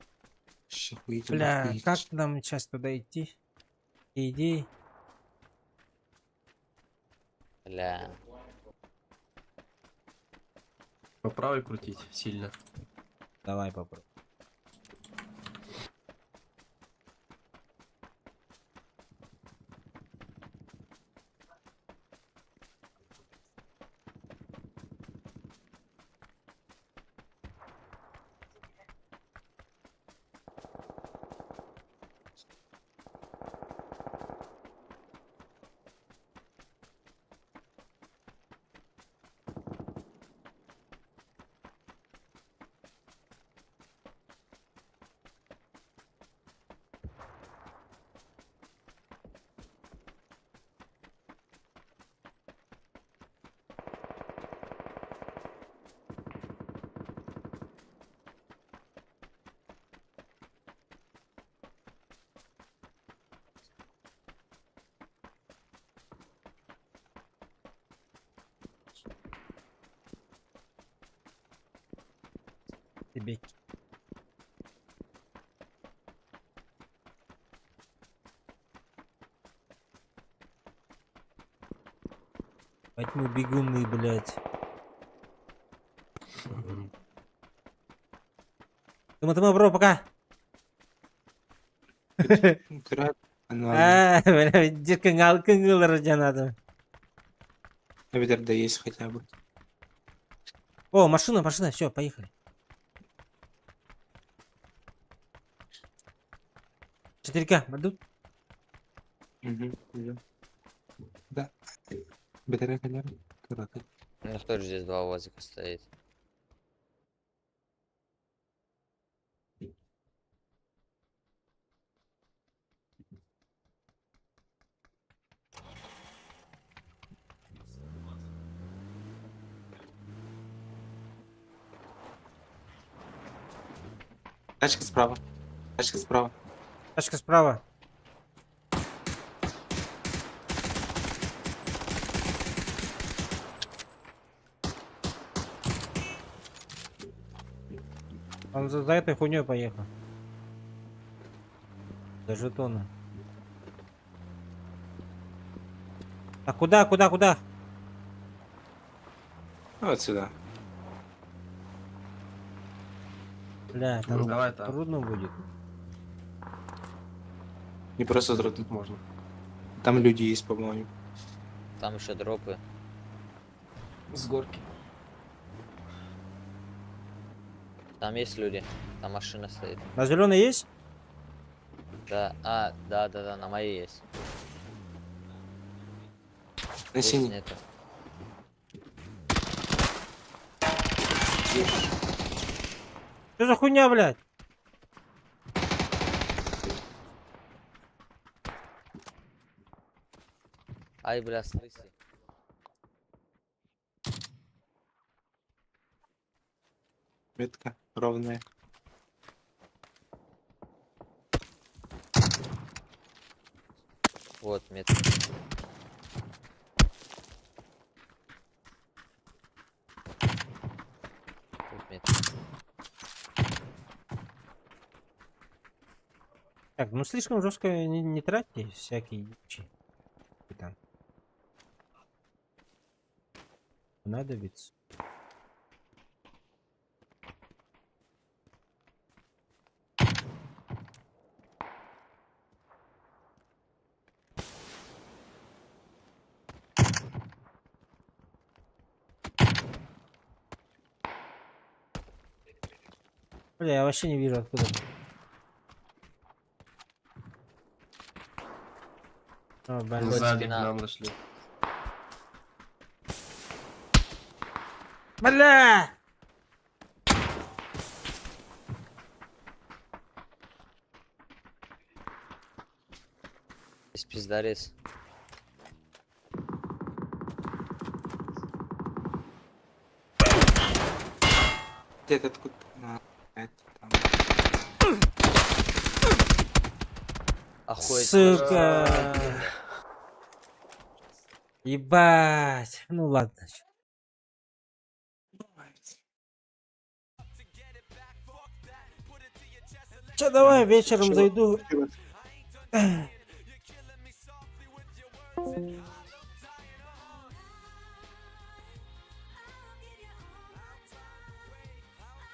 Шахуйте Бля, бахки. как нам сейчас туда идти? Иди. Бля. По правой крутить сильно. Давай попробуй. Тебе. Поэтому бегуны, блядь. Тема, бро, пока. Бля, дирка галкынгылар жанады. Наверное, есть хотя бы. О, машина, все, поехали. 4К, бадут? Да. Батарея, конечно. Ну кто же здесь два УАЗика стоит? Тачка справа. Тачка справа. Тачка справа. Он за этой хуйней поехал. За жетона. А куда? Вот сюда. Бля, там давай так. трудно будет. Не просто трудно можно. Там люди есть, по-моему. Там еще дропы. С горки. Там есть люди. Там машина стоит. На зеленой есть? Да. Да, на моей есть. На Здесь синей. нету. Что за хуйня, блядь? Ай, бля, слыси. Метка ровная. Вот, метка. Тут метка. Так, ну слишком жестко не тратьте всякие дичи. Там. Понадобится. Бля, я вообще не вижу откуда. О, блин. Сзади к нам зашли. Бля! Есть пиздарец. Где-то откуда? Это там. Охуеть. Сука! Ебать! Ну ладно. Че, давай вечером зайду.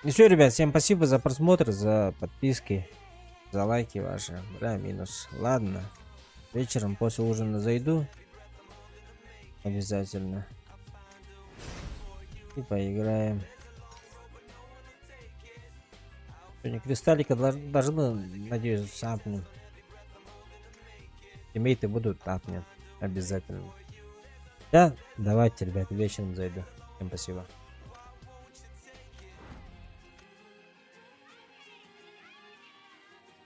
И все, ребят, всем спасибо за просмотр, за подписки, за лайки ваши. Бля, минус. Ладно. Вечером после ужина зайду. Обязательно. И поиграем. Сегодня кристаллика должны, надеюсь, апнуть. Тиммейты будут апнут. Обязательно. Да, давайте, ребят, вечером зайду. Всем спасибо.